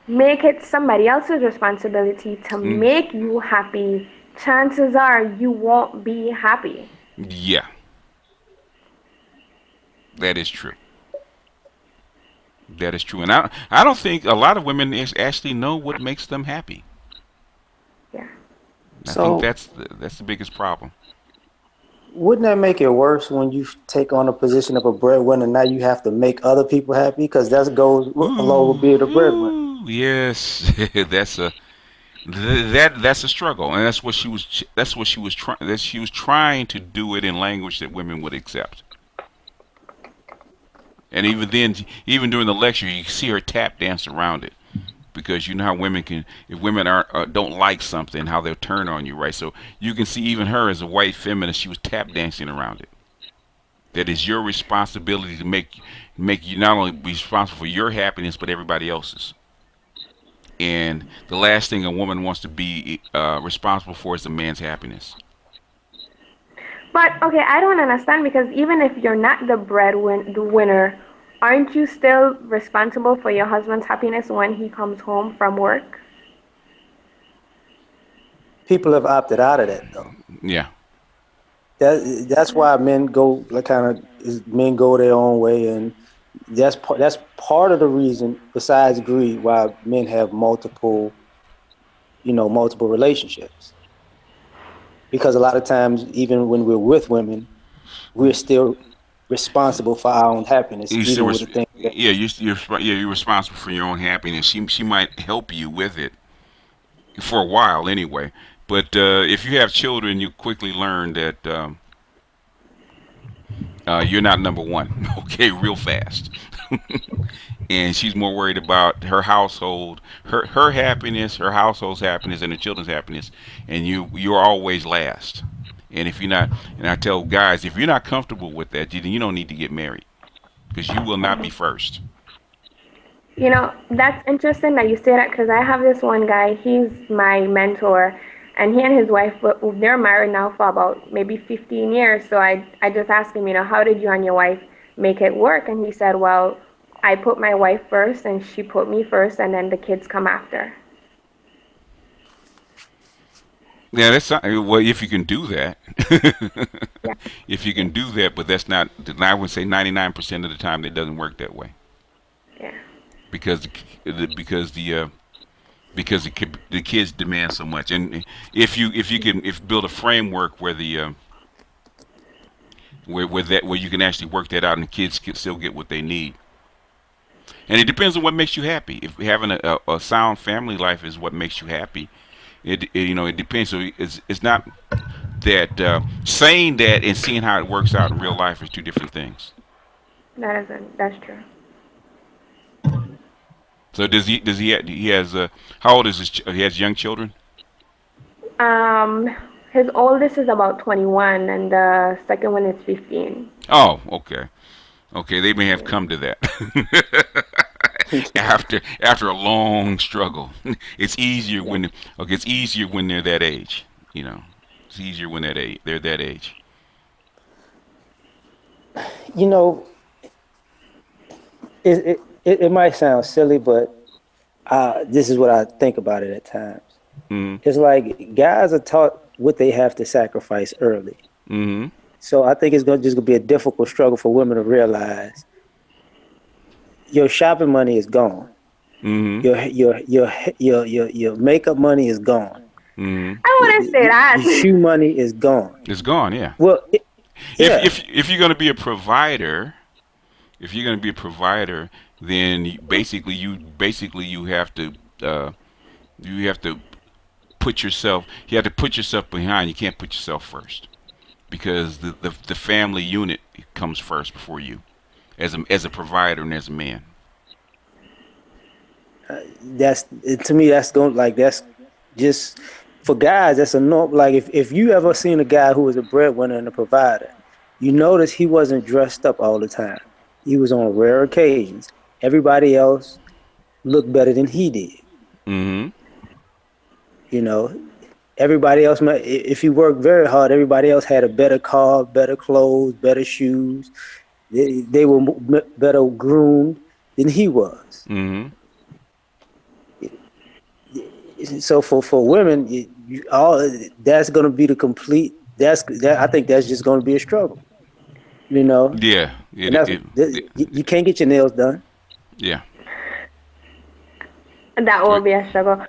make it somebody else's responsibility to Mm. make you happy, chances are you won't be happy. Yeah, that is true. That is true, and I don't think a lot of women actually know what makes them happy. Yeah. I think So that's the biggest problem. wouldn't that make it worse when you take on a position of a breadwinner? Now you have to make other people happy because that goes along with Ooh, being a breadwinner. ooh, yes, that's a struggle, and that's what she was trying. That she was trying to do it in language that women would accept. And even then, even during the lecture, you see her tap dance around it because you know how women can, if women aren't don't like something, how they'll turn on you, right? So you can see even her as a white feminist, she was tap dancing around it. That is your responsibility to make you not only be responsible for your happiness but everybody else's. And the last thing a woman wants to be responsible for is a man's happiness. But okay, I don't understand because even if you're not the winner, aren't you still responsible for your husband's happiness when he comes home from work? People have opted out of that though. Yeah. That's why men go like men go their own way, and that's part of the reason. Besides greed, why men have multiple relationships. Because a lot of times, even when we're with women, we're still responsible for our own happiness, You still, even with the things that yeah, you're responsible for your own happiness. She might help you with it for a while anyway. But if you have children, you quickly learn that you're not number one. Okay, real fast. And she's more worried about her household, her happiness, her household's happiness, and the children's happiness. And you're always last. And if you're not, and I tell guys, if you're not comfortable with that, then you don't need to get married because you will not be first. You know, that's interesting that you say that because I have this one guy, he's my mentor, and he and his wife, they're married now for about maybe 15 years. So I just asked him, how did you and your wife make it work? And he said, well, I put my wife first and she put me first, and then the kids come after. Yeah, that's not, well, if you can do that, Yeah. if you can do that, but that's not. I would say 99% of the time it doesn't work that way Yeah. because because the kids demand so much. And if you can build a framework where the where you can actually work that out and the kids can still get what they need. And it depends on what makes you happy. If having a sound family life is what makes you happy, it depends. So it's not that saying that and seeing how it works out in real life is two different things. That's true. So he has how old is he has young children? Um, his oldest is about 21, and the second one is 15. Oh, okay. Okay, they may have come to that after a long struggle. It's easier yeah. when it's easier when they're that age. You know, it's easier when they're that age. You know, it might sound silly, but this is what I think about it at times. Mm-hmm. It's like guys are taught what they have to sacrifice early. Mm-hmm. So I think it's gonna be a difficult struggle for women to realize your shopping money is gone. Mm-hmm. Your makeup money is gone. Mm-hmm. I wouldn't say Your that. shoe money is gone. It's gone. Yeah. Well, yeah, If you're gonna be a provider, if you're gonna be a provider, then you have to uh, you have to put yourself behind. You can't put yourself first because the family unit comes first before you as a provider and as a man. that's to me. That's just for guys. That's a norm. Like if you ever seen a guy who was a breadwinner and a provider, You notice he wasn't dressed up all the time. He was on rare occasions. Everybody else looked better than he did. Mm-hmm. You know, everybody else, if you worked very hard, everybody else had a better car, better clothes, better shoes. They were better groomed than he was. Mm-hmm. So for women, all that's going to be the complete. I think that's just going to be a struggle. You know, Yeah. and that's you can't get your nails done. Yeah. That will be a struggle.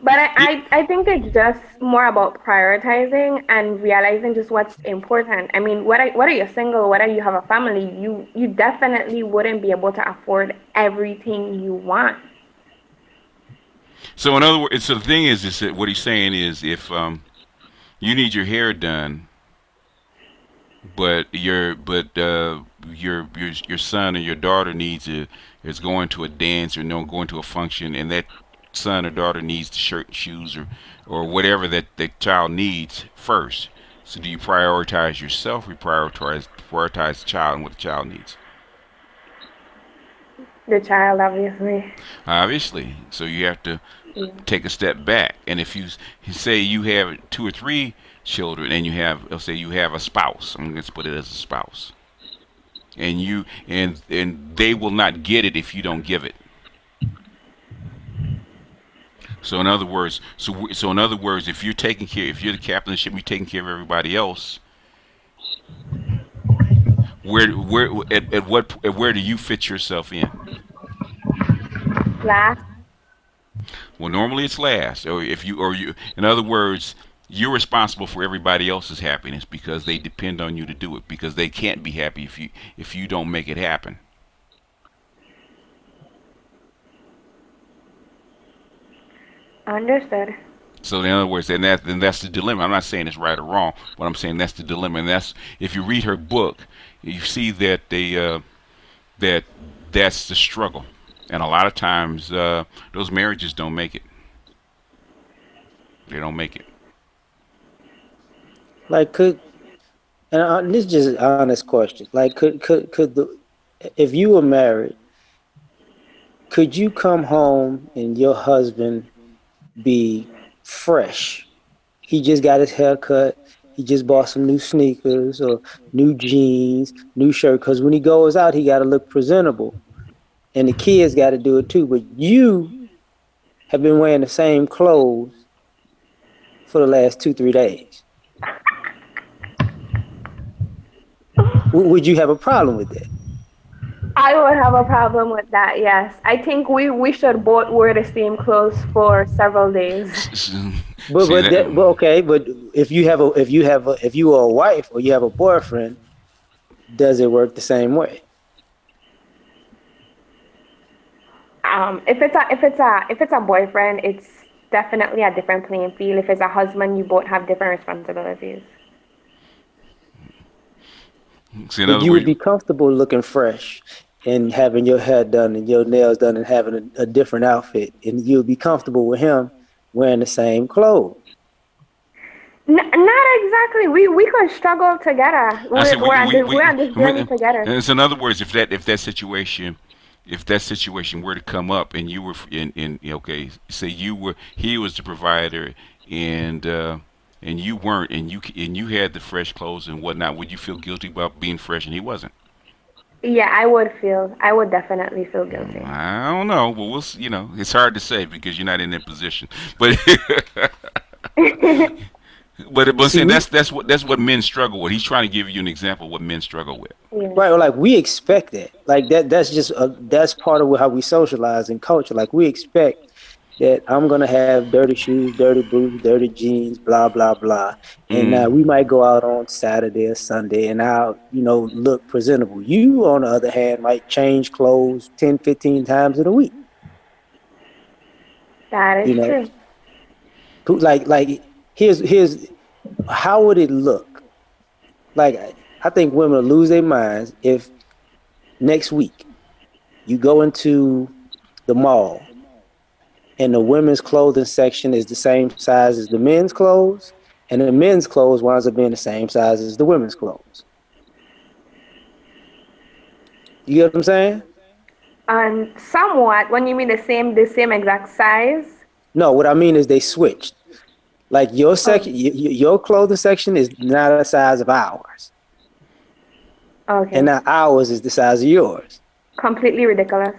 But I think it's just more about prioritizing and realizing just what's important. I mean, whether you're single, whether you have a family, you definitely wouldn't be able to afford everything you want. So in other words, so the thing is that what he's saying is if you need your hair done, but your son or your daughter is going to a dance or going to a function, and that son or daughter needs the shirt and shoes or whatever that the child needs first. So do you prioritize yourself or prioritize the child and what the child needs? The child, obviously. Obviously. So you have to Yeah. take a step back. And if you say you have 2 or 3 children and let's say you have a spouse, I'm going to put it as a spouse, and they will not get it if you don't give it. So in other words, if you're taking care, if you're the captain of the ship, you're taking care of everybody else. Where do you fit yourself in? Last. Well, normally it's last, or if you. In other words, you're responsible for everybody else's happiness because they depend on you to do it because they can't be happy if you don't make it happen. Understood. So in other words, then that's the dilemma. I'm not saying it's right or wrong, but I'm saying that's the dilemma, and that's if you read her book, you see that that's the struggle, and a lot of times those marriages don't make it. They don't make it. Like this is just an honest question. Like if you were married, could you come home and your husband be fresh? He just got his hair cut. He just bought some new sneakers or new jeans, new shirt. Because when he goes out, he got to look presentable, and the kids got to do it too. But you have been wearing the same clothes for the last 2-3 days. Would you have a problem with that? I would have a problem with that, yes. I think we should both wear the same clothes for several days. But okay, but if you are a wife or you have a boyfriend, does it work the same way? If it's a boyfriend, it's definitely a different playing field. If it's a husband, you both have different responsibilities. But you would be comfortable looking fresh and having your hair done and your nails done and having a different outfit, and you'll be comfortable with him wearing the same clothes. Not exactly. We could struggle together. We're on this journey together. And so in other words, if that situation were to come up and you were say he was the provider and you weren't, and you had the fresh clothes and whatnot, would you feel guilty about being fresh and he wasn't? Yeah, I would definitely feel guilty. I don't know. Well, it's hard to say because you're not in that position. But but saying that's what men struggle with. He's trying to give you an example of what men struggle with. Yeah. Right, well, like we expect that. Like that's just that's part of how we socialize in culture. Like we expect that I'm gonna have dirty shoes, dirty boots, dirty jeans, blah blah blah, and we might go out on Saturday or Sunday, and I'll look presentable. You, on the other hand, might change clothes 10, 15 times in a week. That is true. Like here's how would it look? Like I think women will lose their minds if next week you go into the mall and the women's clothing section is the same size as the men's clothes, and the men's clothes winds up being the same size as the women's clothes. You get what I'm saying? And somewhat, when you mean the same exact size. No, what I mean is they switched. Like your Oh, section, your clothing section is not the size of ours, and okay. now ours is the size of yours. Completely ridiculous.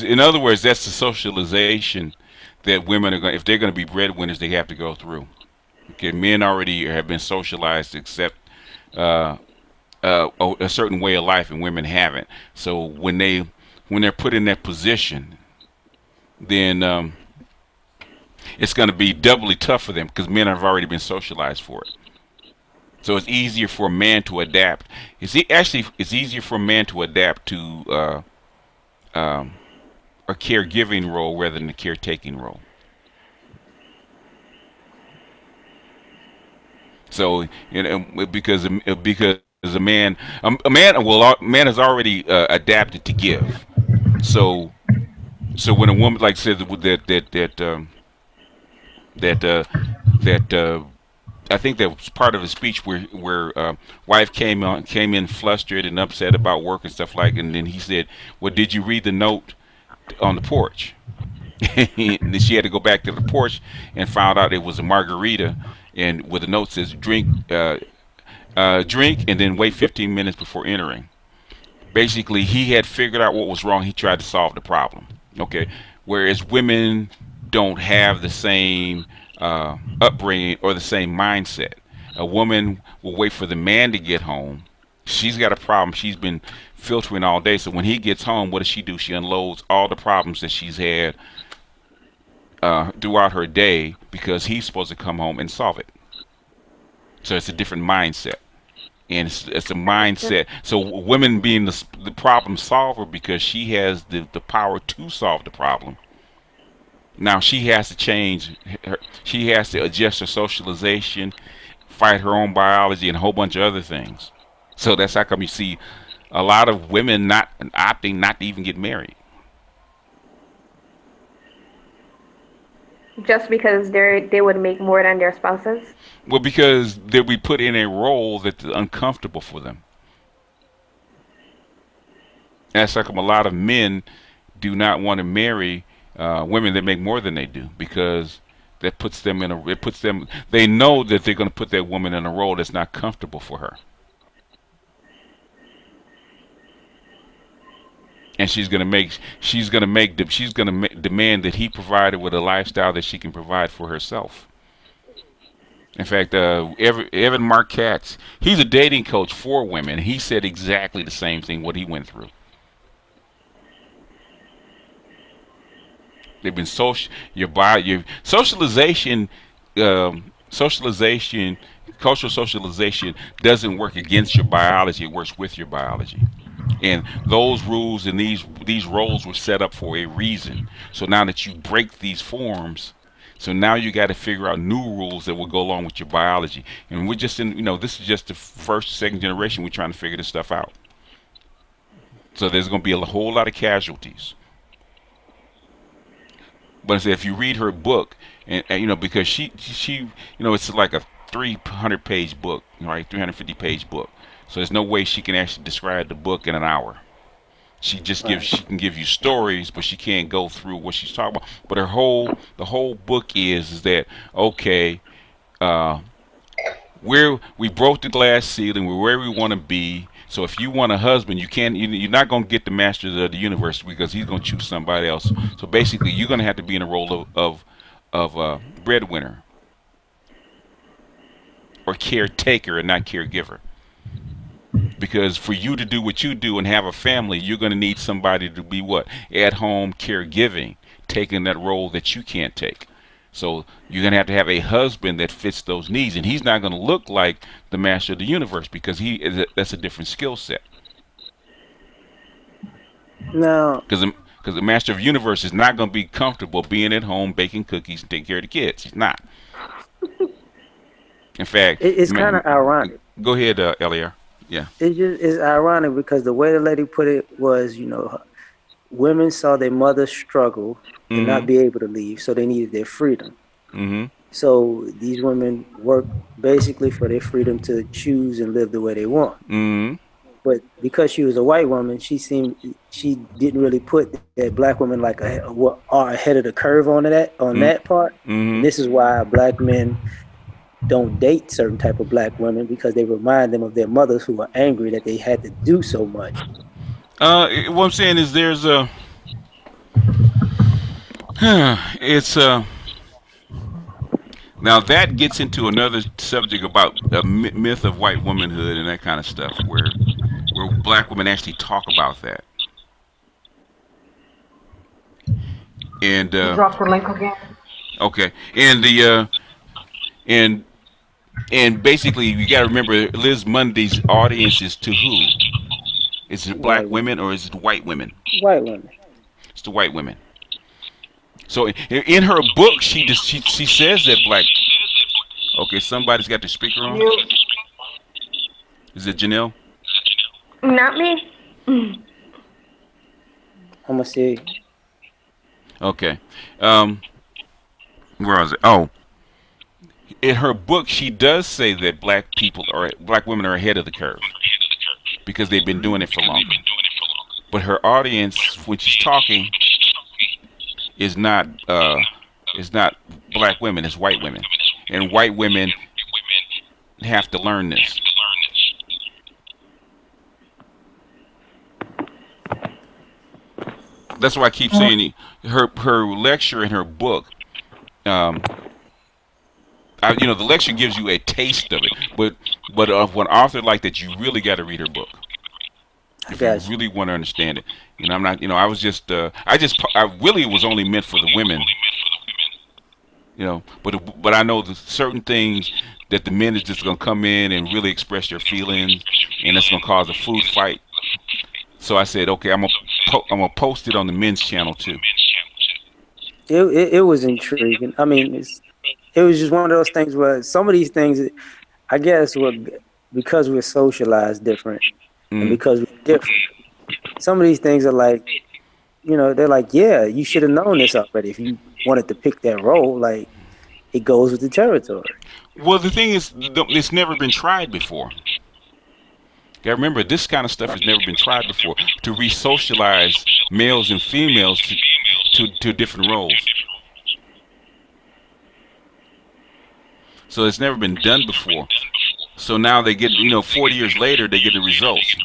In other words, that's the socialization that women are going. If they're going to be breadwinners, they have to go through. Okay, men already have been socialized to accept uh, a certain way of life, and women haven't. So when they're put in that position, then it's going to be doubly tough for them because men have already been socialized for it. So it's easier for a man to adapt. It's easier for a man to adapt to um, a caregiving role rather than a caretaking role. So because a man has already adapted to give. So when a woman, like said that that I think that was part of the speech where wife came in flustered and upset about work and stuff like, and then he said, "Well, did you read the note on the porch?" And then she had to go back to the porch and found out it was a margarita, and with the note says, drink and then wait 15 minutes before entering. Basically, he had figured out what was wrong. He tried to solve the problem. Okay, whereas women don't have the same upbringing or the same mindset. A woman will wait for the man to get home. She's got a problem. She's been filtering all day. So when he gets home, what does she do? She unloads all the problems that she's had throughout her day because he's supposed to come home and solve it. So it's a different mindset. And it's a mindset. So women being the problem solver because she has the power to solve the problem. Now she has to change. She has to adjust her socialization, fight her own biology, and a whole bunch of other things. So that's how come you see a lot of women not opting not to even get married. Just because they would make more than their spouses. Well, because they'll be put in a role that's uncomfortable for them. That's how come a lot of men do not want to marry women that make more than they do because that puts them in a it puts them they know that they're going to put that woman in a role that's not comfortable for her, and she's going to demand that he provided with a lifestyle that she can provide for herself. In fact, Evan Marquette, he's a dating coach for women. He said exactly the same thing what he went through. They've been your socialization, socialization, cultural socialization doesn't work against your biology. It works with your biology. And those rules and these roles were set up for a reason. So now that you break these forms, so now you got to figure out new rules that will go along with your biology. And we're just this is just the first, second generation. We're trying to figure this stuff out. So there's going to be a whole lot of casualties. But I said, if you read her book, and because she it's like a 300-page book, right? 350-page book. So there's no way she can actually describe the book in an hour. Right. She can give you stories, but she can't go through what she's talking about. But the whole book is that okay, uh, we broke the glass ceiling. We're where we want to be. So if you want a husband, you're not going to get the master of the universe because he's going to choose somebody else. So basically, you're going to have to be in a role of breadwinner or caretaker and not caregiver. Because for you to do what you do and have a family, you're going to need somebody to be what? At home caregiving, taking that role that you can't take. So you're going to have a husband that fits those needs, and he's not going to look like the master of the universe because that's a different skill set. Now, Because the master of the universe is not going to be comfortable being at home baking cookies and taking care of the kids. He's not. In fact, it's kind of ironic. go ahead, Eliar. Yeah. It's ironic because the way the lady put it was, women saw their mother struggle and not Mm-hmm. be able to leave, so they needed their freedom. Mm-hmm. So these women work basically for their freedom to choose and live the way they want. Mm-hmm. But because she was a white woman, she didn't really put that black women like are ahead of the curve on that part. And Mm-hmm. this is why black men don't date certain type of black women, because they remind them of their mothers who were angry that they had to do so much. What I'm saying is there's a it's now that gets into another subject about a myth of white womanhood and that kind of stuff, where black women actually talk about that. And Drop the link again. okay, and the and and basically you got to remember Liz Mundy's audience is to who? Is it black White women, women or is it white women? white women. It's the white women. So in her book, she says that black. Okay, somebody's got the speaker on. Mute. Is it Janelle? Not me. I'm gonna say Okay. Where was it? Oh, in her book, she does say that black women are ahead of the curve because they've been doing it for longer. But her audience, when she's talking, is not black women. It's white women, and white women have to learn this. That's why I keep saying her lecture in her book. The lecture gives you a taste of it, but of an author like that, you really got to read her book I if you got you. really want to understand it. I'm not. I was just. I really was only meant for the women. But I know there's certain things that the men is just gonna come in and really express their feelings, and that's gonna cause a food fight. So I said, okay, I'm gonna post it on the men's channel too. It was intriguing. I mean, it was just one of those things where some of these things, I guess, because we're socialized different and Mm. because we're different. Some of these things are like, they're like, yeah, you should have known this already if you wanted to pick that role. Like, it goes with the territory. Well, the thing is, it's never been tried before. Yeah, remember, this kind of stuff has never been tried before to re-socialize males and females to different roles. So it's never been done before. So now they get, 40 years later, they get the results.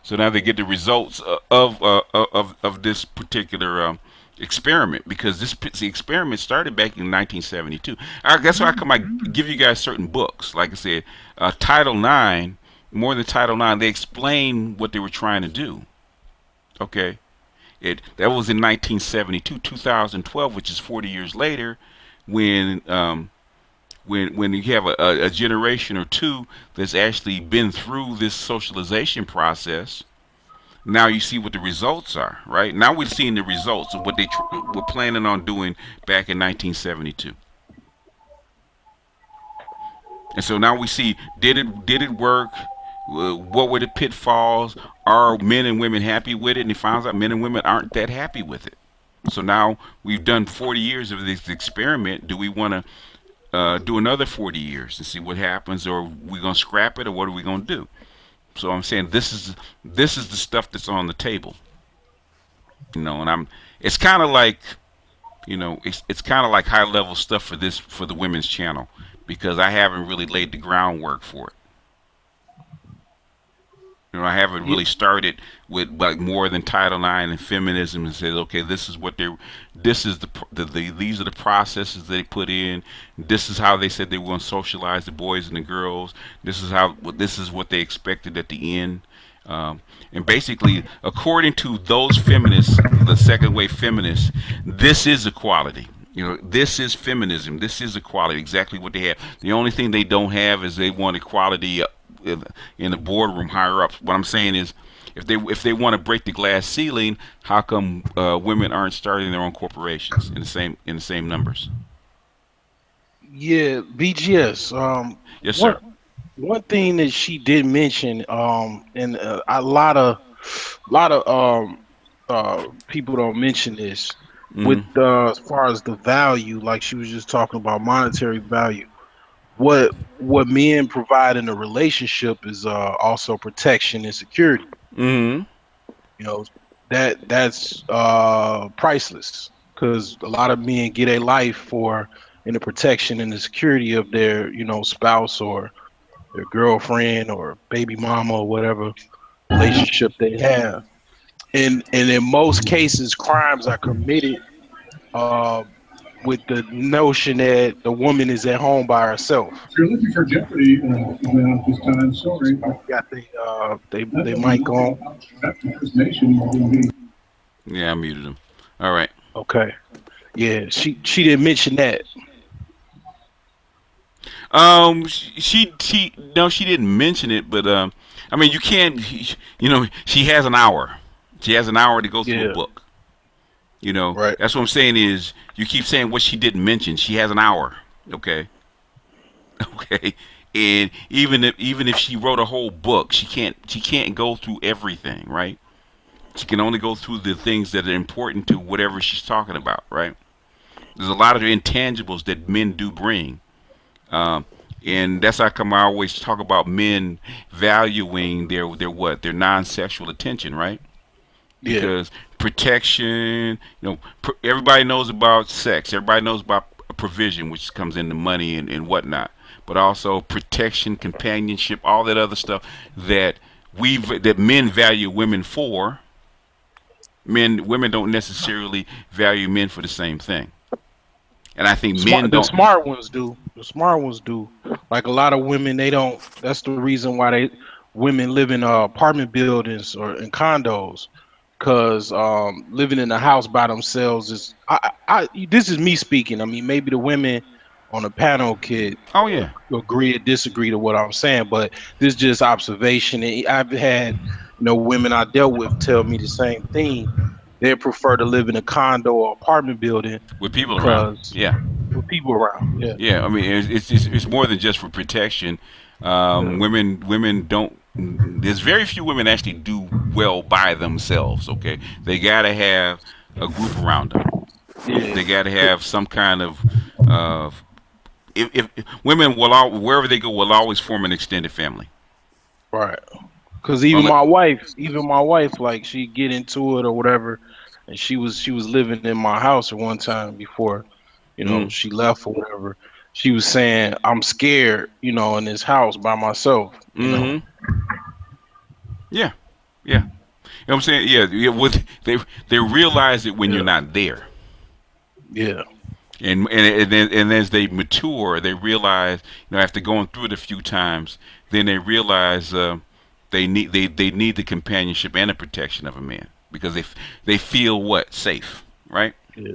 So now they get the results of this particular experiment, because the experiment started back in 1972. That's why I give you guys certain books. Like I said, Title IX, more than Title IX, they explain what they were trying to do. Okay, that was in 1972, 2012, which is 40 years later, when you have a generation or two that's actually been through this socialization process. Now you see what the results are, right? Now we're seeing the results of what they were planning on doing back in 1972. And so now we see, did it work? What were the pitfalls? Are men and women happy with it? And it finds out men and women aren't that happy with it. So now we've done 40 years of this experiment. Do we want to do another 40 years and see what happens, or are we going to scrap it, or what are we going to do? So I'm saying this is the stuff that's on the table, and it's kind of like, it's kind of like high level stuff for the women's channel, because I haven't really laid the groundwork for it. I haven't really started with like more than Title IX and feminism and said, okay, these are the processes they put in. This is how they said they were going to socialize the boys and the girls. This is what they expected at the end. And basically, according to those feminists, the second wave feminists, this is equality. This is feminism. This is equality. Exactly what they have. The only thing they don't have is they want equality in the boardroom higher up. What I'm saying is, if they want to break the glass ceiling, how come women aren't starting their own corporations in the same numbers? Yeah, BGS. Yes, sir. One thing that she did mention, and a lot of people don't mention this. with Mm-hmm. as far as the value, like she was just talking about monetary value. What men provide in a relationship is also protection and security. Mm-hmm. You know, that's priceless because a lot of men get a life for in the protection and the security of their spouse or their girlfriend or baby mama or whatever relationship they have. And in most cases, crimes are committed uh, with the notion that the woman is at home by herself. If you're looking for Jeopardy at this time, sorry, Got that they doesn't mic work on. after First Nation. We're going to be Yeah, I muted him. All right. Okay. Yeah, she didn't mention that. She no, she didn't mention it, but I mean, you can't. You know, she has an hour. She has an hour to go through a Yeah, book. You know, right. that's what I'm saying is you keep saying what she didn't mention. She has an hour. Okay. Okay. And even if she wrote a whole book, she can't go through everything, right? She can only go through the things that are important to whatever she's talking about, right? There's a lot of intangibles that men do bring. Um, and that's how come I always talk about men valuing their what their non-sexual attention, right? Yeah, Because protection, everybody knows about sex, everybody knows about provision, which comes into money and whatnot, but also protection, companionship, all that other stuff that that men value women for. Women don't necessarily value men for the same thing, and I think men the don't. smart ones do. The smart ones do. Like a lot of women, they don't. That's the reason why women live in apartment buildings or in condos, because living in a house by themselves is. This is me speaking. I mean, maybe the women on the panel could Oh yeah. agree or disagree to what I'm saying, but this is just observation. And I've had, women I dealt with tell me the same thing. They prefer to live in a condo or apartment building With people around. because Yeah, with people around. Yeah, yeah. I mean, it's more than just for protection. yeah, Women don't. There's very few women actually do well by themselves. Okay, they gotta have a group around them. yeah. They gotta have some kind of. Uh, if women wherever they go will always form an extended family. Right. Because Unless, even my wife, like she get into it or whatever, and she was living in my house at one time before, mm, she left or whatever. She was saying, "I'm scared, in this house by myself." mm-hmm. Yeah, yeah. You know what I'm saying? Yeah, yeah. They realize it when you're Yeah, not there. yeah, And as they mature, they realize, after going through it a few times, then they realize they need the companionship and the protection of a man because they feel what safe, right? yeah.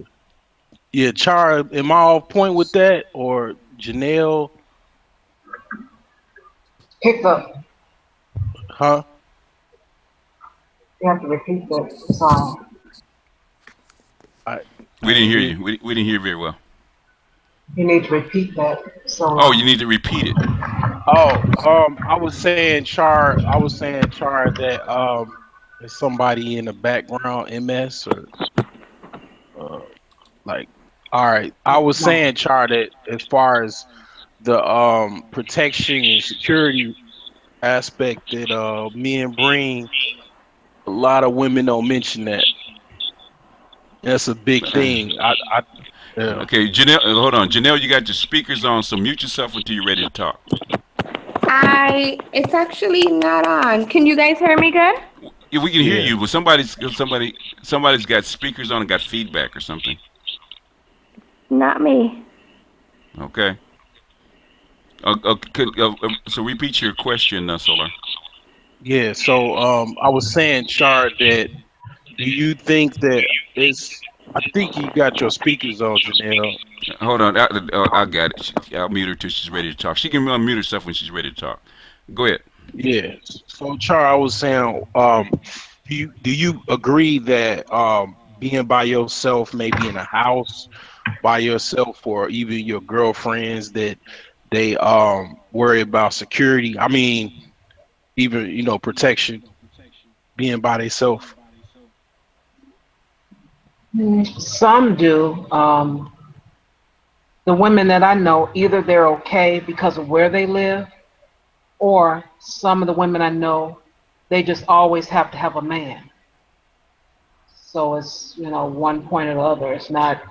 Yeah, Char, am I off point with that or Janelle? Pick up. Huh? You have to repeat that song. I We I didn't ain't hear hear. you. We didn't hear very well. You need to repeat that Oh, you song. need to repeat it. Oh, I was saying Char that there's somebody in the background, MS or uh, like. All right, I was No. saying Char that as far as the protection and security aspect that men bring, a lot of women don't mention that. That's a big thing. Yeah. Okay, Janelle, hold on. Janelle, you got your speakers on, so mute yourself until you're ready to talk. It's actually not on. Can you guys hear me good? Yeah, we can hear Yeah. you, but somebody's got speakers on and got feedback or something. Not me. Okay. So repeat your question, Solar. Yeah, so I was saying, Char, that do you think that it's? I think you got your speakers on, Janelle. Hold on, I got it. I'll mute her till she's ready to talk. She can unmute herself when she's ready to talk. Go ahead. Yeah. So, Char, I was saying, do you agree that being by yourself, maybe in a house by yourself, or even your girlfriends, that they worry about security? I mean, even protection, being by themselves. Some do. The women that I know, either they're okay because of where they live, or some of the women I know, they just always have to have a man. So it's, one point or the other. It's not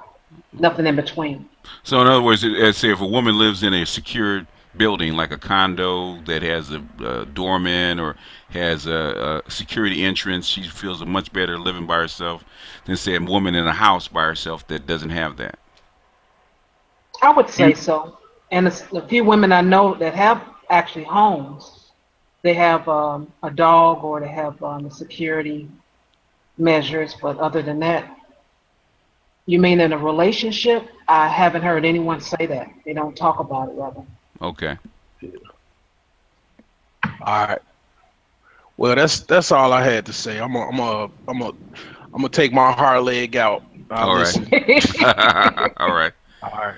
nothing in between. So in other words, let's say if a woman lives in a secured building like a condo that has a doorman or has a security entrance, she feels much better living by herself than say a woman in a house by herself that doesn't have that. I would say so. And a few women I know that have actually homes, they have a dog or they have security measures. But other than that, you mean in a relationship? I haven't heard anyone say that. They don't talk about it, rather. Okay. All right. Well, that's all I had to say. I'm gonna take my hard leg out. All right. Listen. All right. All right. All right.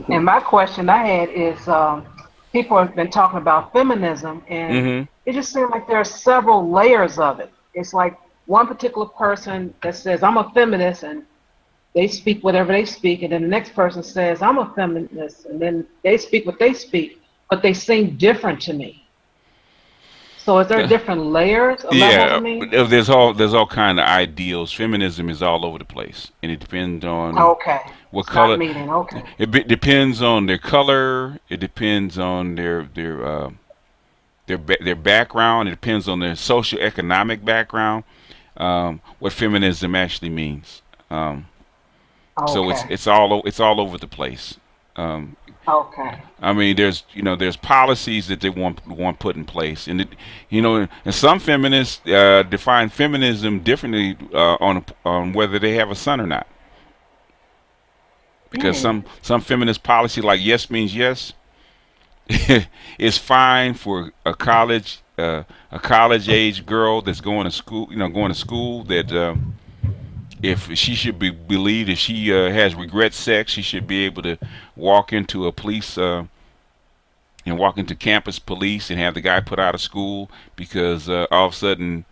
And my question I had is, people have been talking about feminism, and it just seems like there are several layers of it. It's like one particular person that says, I'm a feminist, and they speak whatever they speak, and then the next person says, I'm a feminist, and then they speak what they speak, but they seem different to me. So is there different layers or levels of me? There's all kind of ideals. Feminism is all over the place, and it depends on what it's color. Not meeting. Okay. Depends on their color. It depends on their background. It depends on their socioeconomic background. What feminism actually means. So it's all over the place. Okay. I mean, there's policies that they want put in place, and and some feminists define feminism differently on whether they have a son or not. Because some feminist policy, like yes means yes, is fine for a college age girl that's going to school, that if she should be believed, if she has regret sex, she should be able to walk into a police and walk into campus police and have the guy put out of school because all of a sudden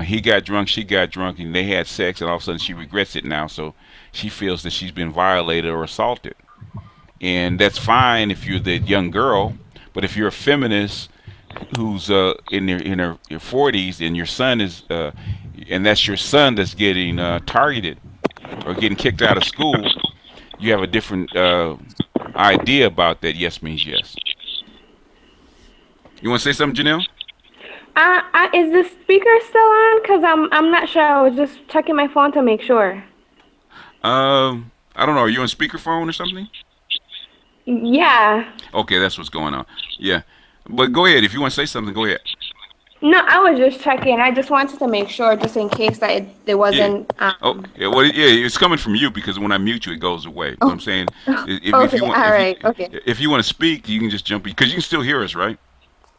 he got drunk, she got drunk, and they had sex, and all of a sudden she regrets it now, so she feels that she's been violated or assaulted. And that's fine if you're the young girl, but if you're a feminist who's in her 40s and your son is and that's your son that's getting targeted or getting kicked out of school, you have a different idea about that. Yes means yes. You want to say something, Janelle? Is the speaker still on? Cause I'm not sure. I was just checking my phone to make sure. I don't know. Are you on speakerphone or something? Yeah. Okay, that's what's going on. Yeah, but go ahead. If you want to say something, go ahead. No, I was just checking. I just wanted to make sure, just in case that it wasn't. Yeah. Well, yeah, it's coming from you because when I mute you, it goes away. Oh. What I'm saying, Okay, all right, okay. If you want to speak, you can just jump in because you can still hear us, right?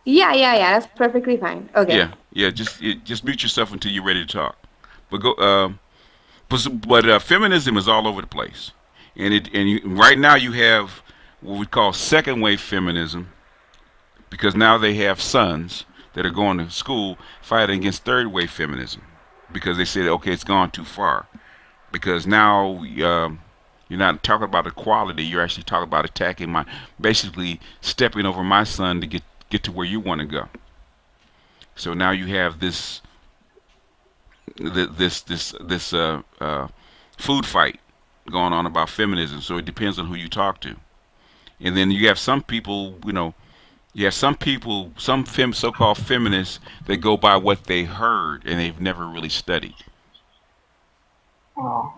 Yeah. That's perfectly fine. Okay. Yeah. Just mute yourself until you're ready to talk. But but feminism is all over the place, and right now you have what we call second wave feminism because now they have sons that are going to school fighting against third wave feminism because they said, okay, it's gone too far. Because now you're not talking about equality, you're actually talking about basically stepping over my son to get to where you want to go. So now you have this food fight going on about feminism. So it depends on who you talk to. And then you have some people, some so-called feminists that go by what they heard and they've never really studied. Oh,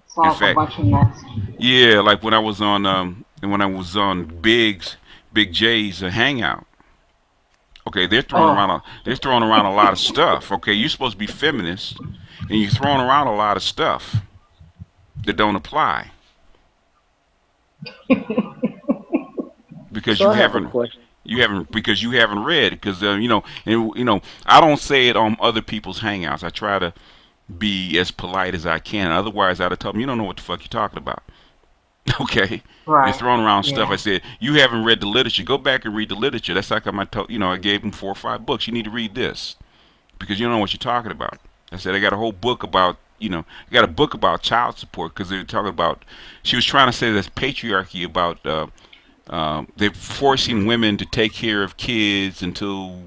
it's like a bunch of mess. Yeah, like when I was on Big J's Hangout. Okay, they're throwing around a lot of stuff. Okay, you're supposed to be feminist, and you're throwing around a lot of stuff that don't apply. Because you haven't read because I don't say it on other people's hangouts. I try to be as polite as I can. Otherwise, I'd have told them you don't know what the fuck you're talking about. Okay, right. You're throwing around stuff. I said you haven't read the literature. Go back and read the literature. That's like I gave them 4 or 5 books. You need to read this because you don't know what you're talking about. I said I got a whole book about, I got a book about child support because they're talking about. She was trying to say that's patriarchy about they're forcing women to take care of kids until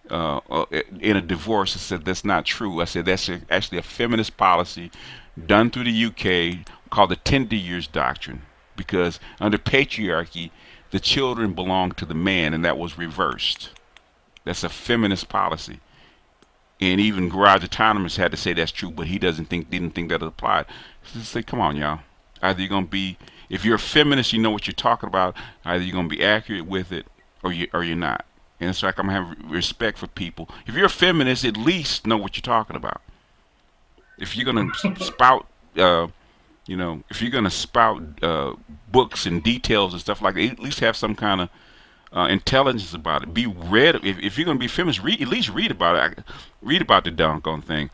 in a divorce. I said that's not true. I said that's actually a feminist policy done through the UK called the tender years doctrine, because under patriarchy the children belong to the man, and that was reversed. That's a feminist policy. And even Garage Autonomous had to say that's true, but he didn't think that applied. So say, come on, y'all. Either you're gonna be, if you're a feminist, you know what you're talking about. Either you're gonna be accurate with it, or you're not. And it's like I'm gonna have respect for people. If you're a feminist, at least know what you're talking about. If you're gonna spout, if you're gonna spout books and details and stuff like that, at least have some kind of intelligence about it. Be read. If you're gonna be feminist, at least read about it. Read about the doggone thing.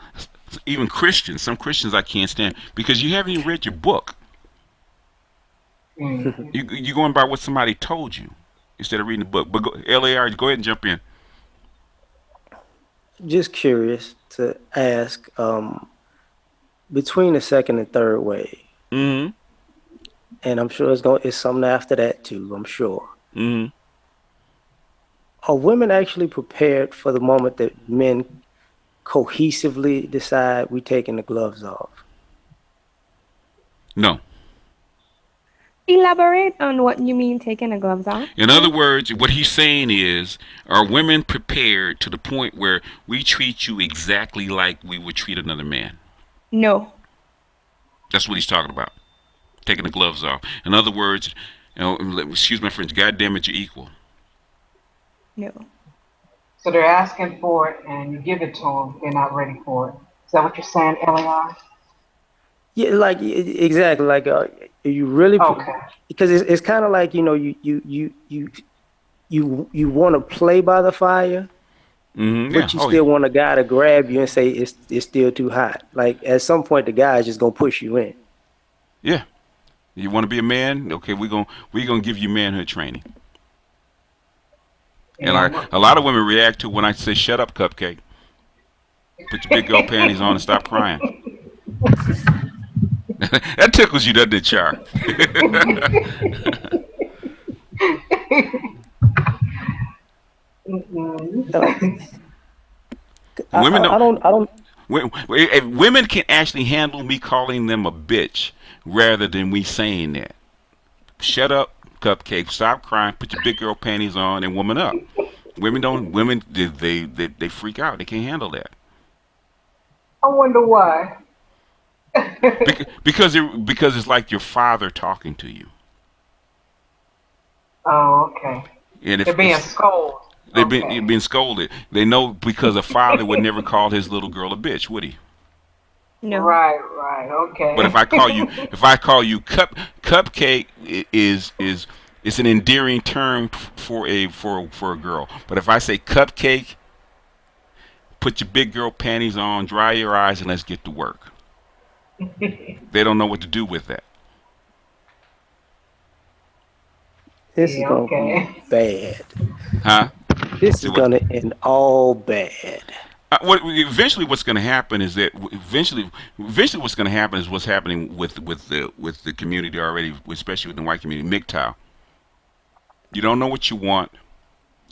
Even Christians, some Christians I can't stand because you haven't even read your book. You're going by what somebody told you instead of reading the book. But LAR, go ahead and jump in. Just curious to ask, between the second and third wave, and I'm sure it's something after that too. I'm sure. Are women actually prepared for the moment that men cohesively decide we taking the gloves off? No. Elaborate on what you mean taking the gloves off. In other words, what he's saying is, are women prepared to the point where we treat you exactly like we would treat another man? No. That's what he's talking about. Taking the gloves off. In other words, excuse my French, God damn it, you're equal. No. So they're asking for it, and you give it to them. They're not ready for it. Is that what you're saying, LAR? Yeah, like exactly. Like, are you really? Okay. Because it's kind of like you want to play by the fire, but you still want a guy to grab you and say it's still too hot. Like at some point, the guy is just gonna push you in. Yeah. You want to be a man? Okay, we're gonna give you manhood training. And a lot of women react to when I say, shut up, cupcake. Put your big girl panties on and stop crying. That tickles you, doesn't it, Char? Women can actually handle me calling them a bitch rather than we saying that. Shut up, cupcake, stop crying, put your big girl panties on and woman up. Women they freak out. They can't handle that. I wonder why. because it's like your father talking to you. Oh, okay. And they're being scolded. They're being scolded. They know because a father would never call his little girl a bitch, would he? No. Right, okay. But if I call you cupcake is an endearing term for a girl. But if I say cupcake, put your big girl panties on, dry your eyes, and let's get to work. They don't know what to do with that. This is gonna be bad. Huh? This is gonna end all bad. Eventually, what's going to happen is that eventually what's going to happen is what's happening with the community already, especially with the white community. MGTOW. You don't know what you want.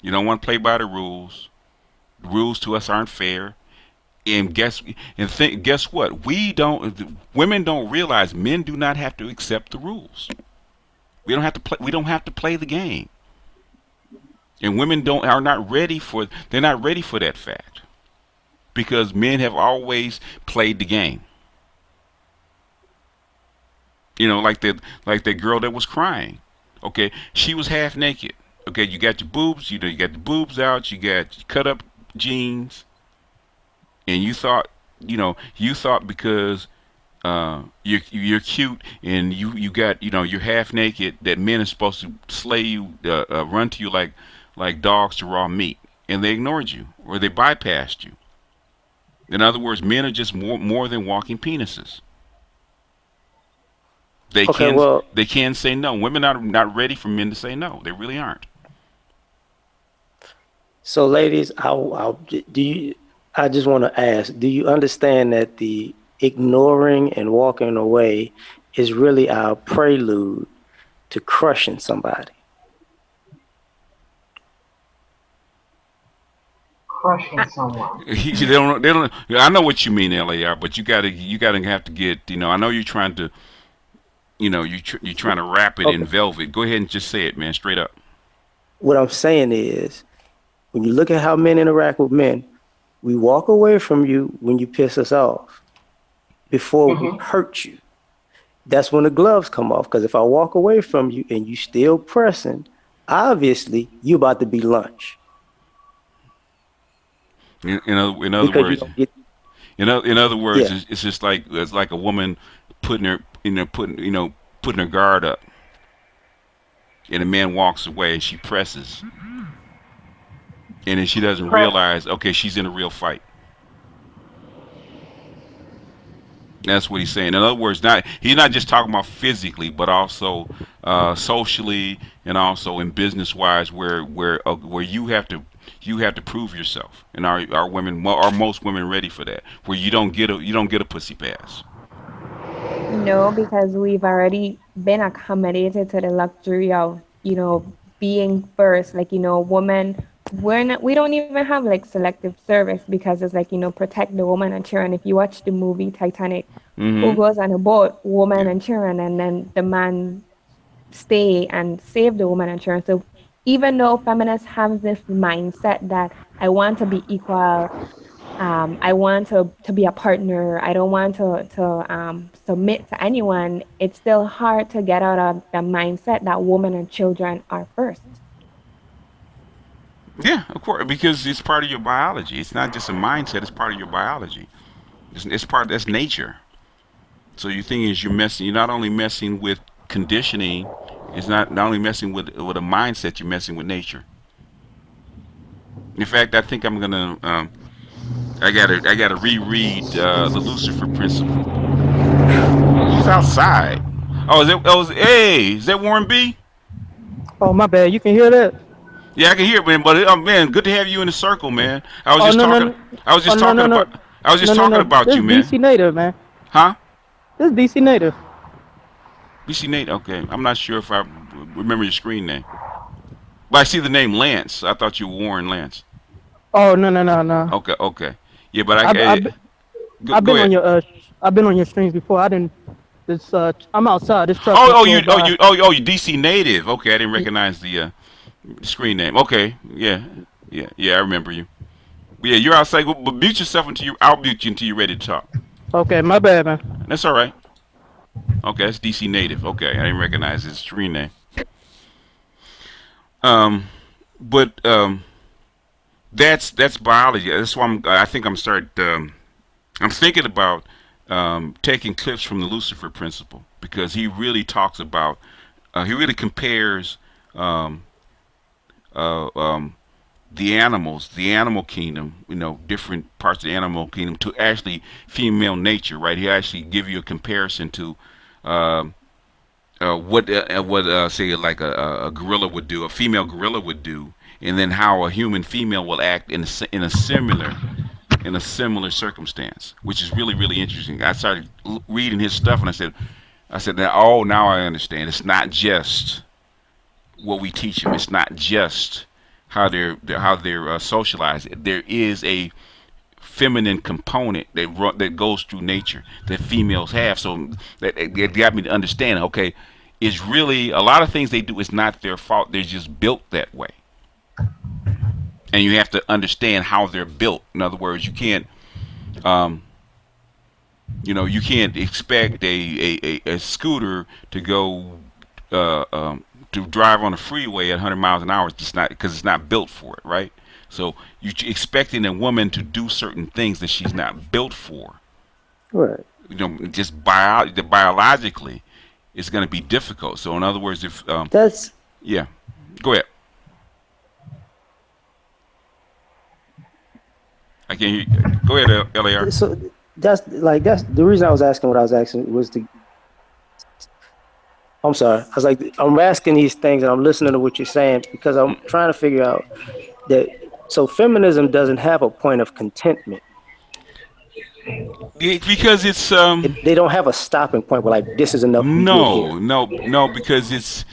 You don't want to play by the rules. The rules to us aren't fair. And guess what? Women don't realize men do not have to accept the rules. We don't have to play. We don't have to play the game. And women are not ready for. They're not ready for that fact, because men have always played the game. You know, like that girl that was crying. Okay, she was half naked. Okay, you got your boobs. You got the boobs out. You got cut up jeans. And you thought because you're cute and you got you're half naked that men are supposed to slay you, run to you like dogs to raw meat, and they ignored you or they bypassed you. In other words, men are just more than walking penises. They can say no. Women are not ready for men to say no. They really aren't. So, ladies, I just want to ask, do you understand that the ignoring and walking away is really our prelude to crushing somebody? Crushing someone. They don't. They don't. I know what you mean, LAR, but you gotta have to get. I know you're trying to. You're trying to wrap it in Okay. velvet. Go ahead and just say it, man, straight up. What I'm saying is, when you look at how men interact with men, we walk away from you when you piss us off before we hurt you. That's when the gloves come off. Because if I walk away from you and you still pressing, obviously you about to be lunch In other because you words, don't get. in other words, Yeah, it's just like it's like a woman putting her putting her guard up, and a man walks away and she presses, and then she doesn't Press. realize, okay, she's in a real fight. That's what he's saying. In other words, he's not just talking about physically, but also socially and also in business wise, where you have to prove yourself. And our women are most women ready for that? Where you don't get a pussy pass. No, because we've already been accommodated to the luxury of, being first. Like, women, we don't even have like selective service because it's like, protect the woman and children. If you watch the movie Titanic, who Mm-hmm. goes on a boat, woman Yeah. and children, and then the man stay and save the woman and children. So even though feminists have this mindset that I want to be equal, I want to be a partner. I don't want to submit to anyone. It's still hard to get out of the mindset that women and children are first. Yeah, of course, because it's part of your biology. It's not just a mindset; it's part of your biology. It's part that's nature. So your thing is you're messing. You're not only messing with conditioning. It's not only messing with a mindset. You're messing with nature. In fact, I think I'm gonna. I gotta reread the Lucifer Principle. Who's outside? Oh, hey, is that Warren B? Oh, my bad. You can hear that? Yeah, I can hear it, man. But man, good to have you in the circle, man. I was Oh, just no, no, talking. no. I was Oh, just no, talking no, no. about. I was just No, no, talking no. about This you, is man. DC Native, man. Huh? This is DC Native. BC Nate. Okay, I'm not sure if I remember your screen name, but I see the name Lance. I thought you were Warren Lance. Oh, no, no, no, no. Okay, okay. Yeah, but I've, I've, go, I've go been on ahead. your I've been on your streams before. I didn't. This I'm outside. This truck Oh, just drove by. you DC native. Okay, I didn't recognize the screen name. Okay, yeah, yeah, I remember you. Yeah, you're outside. But mute yourself until I'll mute you until you're ready to talk. Okay, my bad, man. That's all right. Okay, that's DC native. Okay, I didn't recognize his screen name. Um, but that's biology. That's why I think I'm thinking about taking clips from the Lucifer Principle because he really talks about. He really compares um, uh, um, the animals, the animal kingdom, different parts of the animal kingdom to actually female nature, right? He actually give you a comparison to um what say like a gorilla would do, a female gorilla would do, and then how a human female will act in a similar circumstance, which is really really interesting. I started reading his stuff and I said now I understand. It's not just what we teach them. It's not just how they're socialized. There is a feminine component that goes through nature that females have. So that got me to understand. Okay, it's really a lot of things they do. It's not their fault. They're just built that way, and you have to understand how they're built. In other words, um, you can't expect a scooter to go to drive on a freeway at 100 miles an hour. It's just not because it's not built for it, right? So you're expecting a woman to do certain things that she's not built for. right. Just biologically, it's going to be difficult. So in other words, if That's yeah, go ahead. I can't hear you. Go ahead, LAR. so. That's the reason I was asking what I was asking was to. I'm sorry. I was like, I'm asking these things and I'm listening to what you're saying because I'm trying to figure out that So feminism doesn't have a point of contentment. Because it's They don't have a stopping point where like this is enough. We good here. no, because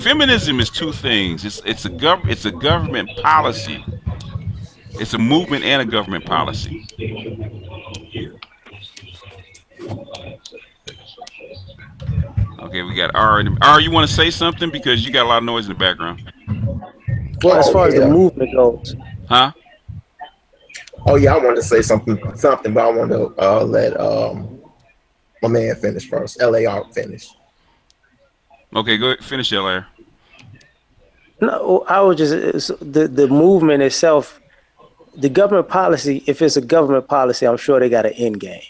feminism is two things. It's a government policy. It's a movement and a government policy. Okay, we got R. R, you want to say something because you got a lot of noise in the background, Well, as far as the movement goes, huh? Oh yeah, I wanted to say something, but I want to let my man finish first. LAR finish. Okay, go ahead, finish LR. no, I was just the movement itself. The government policy, if it's a government policy, I'm sure they got an end game.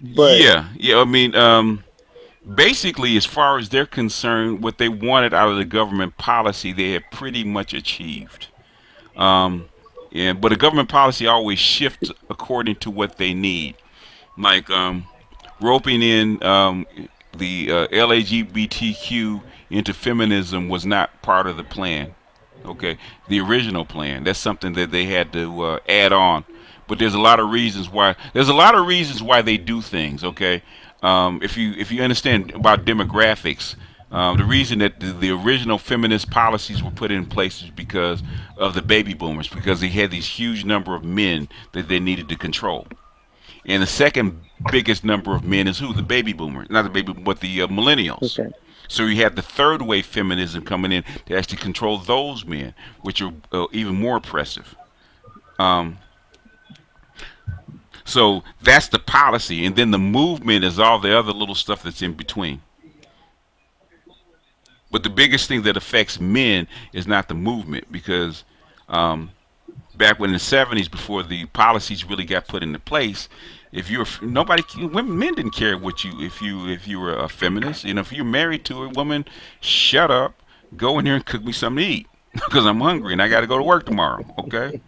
But Yeah. I mean, basically, as far as they're concerned, what they wanted out of the government policy, they have pretty much achieved. But a government policy always shifts according to what they need. Like roping in the LGBTQ into feminism was not part of the plan. Okay, the original plan. That's something that they had to add on. But there's a lot of reasons why. There's a lot of reasons why they do things. Okay, if you understand about demographics, the reason that the original feminist policies were put in place is because of the baby boomers, because they had these huge number of men that they needed to control. And the second biggest number of men is who? The baby boomers, not the baby, but the millennials. okay. So you had the third wave feminism coming in to actually control those men, which are even more oppressive. So that's the policy, and then the movement is all the other little stuff that's in between. But the biggest thing that affects men is not the movement, because back when in the 70s, before the policies really got put into place, if you're men didn't care what you if you were a feminist. You know, if you're married to a woman, shut up, go in here and cook me something to eat because I'm hungry and I got to go to work tomorrow. Okay.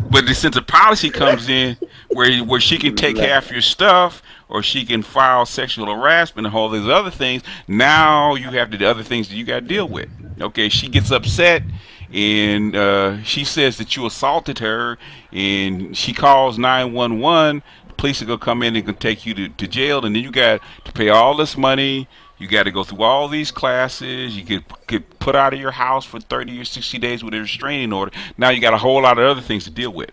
But since the policy comes in where she can take half your stuff, or she can file sexual harassment and all these other things, now you have the other things that you got to deal with. Okay, she gets upset and she says that you assaulted her, and she calls 911. The police are gonna come in and gonna take you to jail, and then you got to pay all this money. You got to go through all these classes. You get put out of your house for 30 or 60 days with a restraining order. Now you got a whole lot of other things to deal with.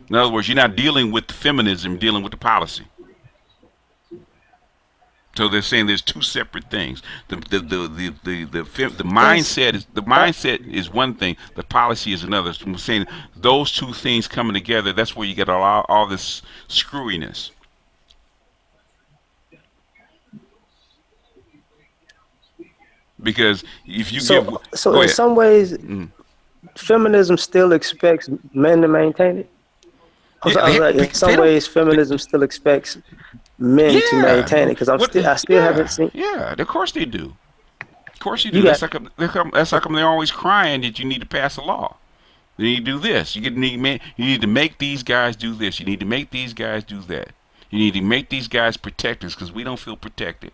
In other words, you're not dealing with the feminism, you're dealing with the policy. So they're saying there's two separate things. The mindset is one thing. The policy is another. So I'm saying those two things coming together. That's where you get all this screwiness. Because if you so in some ways, feminism still expects men to maintain it. In some ways, feminism still expects men to maintain it, because I still haven't seen. Yeah, of course they do. Of course you do. That's how come they're always crying that you need to pass a law. You need to do this. You need to make these guys do this. You need to make these guys do that. You need to make these guys protectors because we don't feel protected.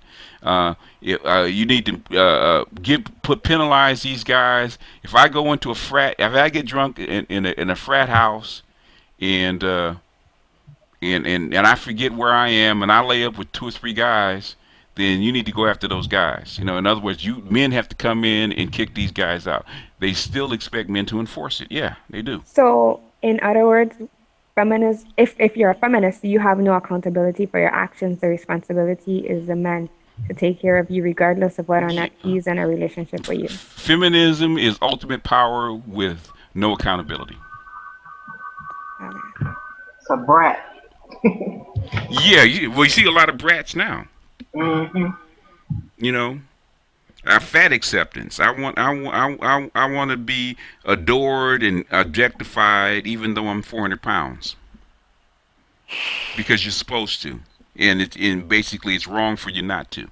You need to penalize these guys. If I go into a frat, if I get drunk in a frat house, and I forget where I am, and I lay up with 2 or 3 guys, then you need to go after those guys. You know, in other words, men have to come in and kick these guys out. They still expect men to enforce it. Yeah, they do. So, in other words, if you're a feminist, you have no accountability for your actions. The responsibility is the man to take care of you, regardless of whether or not he's in a relationship with you. Feminism is ultimate power with no accountability. It's a brat. Yeah, you see a lot of brats now. Mm-hmm. You know, fat acceptance. I want to be adored and objectified, even though I'm 400 pounds, because you're supposed to, and basically it's wrong for you not to.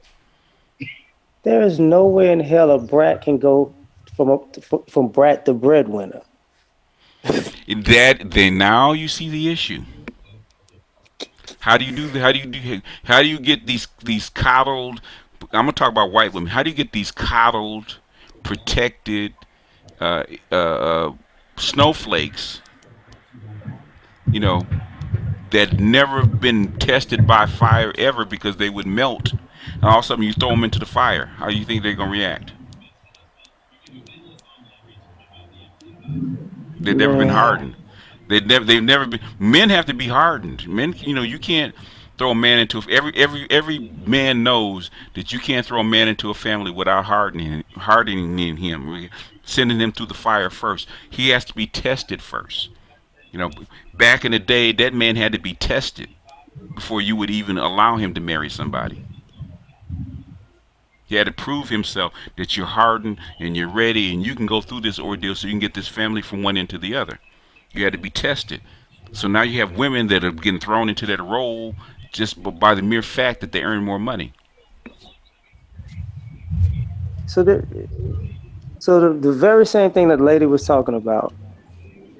There is no way in hell a brat can go from brat to breadwinner. Then now you see the issue. How do you get these coddled I'm gonna talk about white women. How do you get these coddled, protected uh, uh, uh, snowflakes? You know, that never been tested by fire ever because they would melt, and all of a sudden you throw them into the fire. How do you think they're gonna react? They've never been Man, hardened. They've never been. Men have to be hardened. Men, you know, you can't throw a man into every man knows that you can't throw a man into a family without hardening him, sending him through the fire first. He has to be tested first. You know, back in the day, that man had to be tested before you would even allow him to marry somebody. He had to prove himself that you're hardened and you're ready and you can go through this ordeal so you can get this family from one end to the other. You had to be tested. So now you have women that are getting thrown into that role just by the mere fact that they earn more money. so the very same thing that the lady was talking about,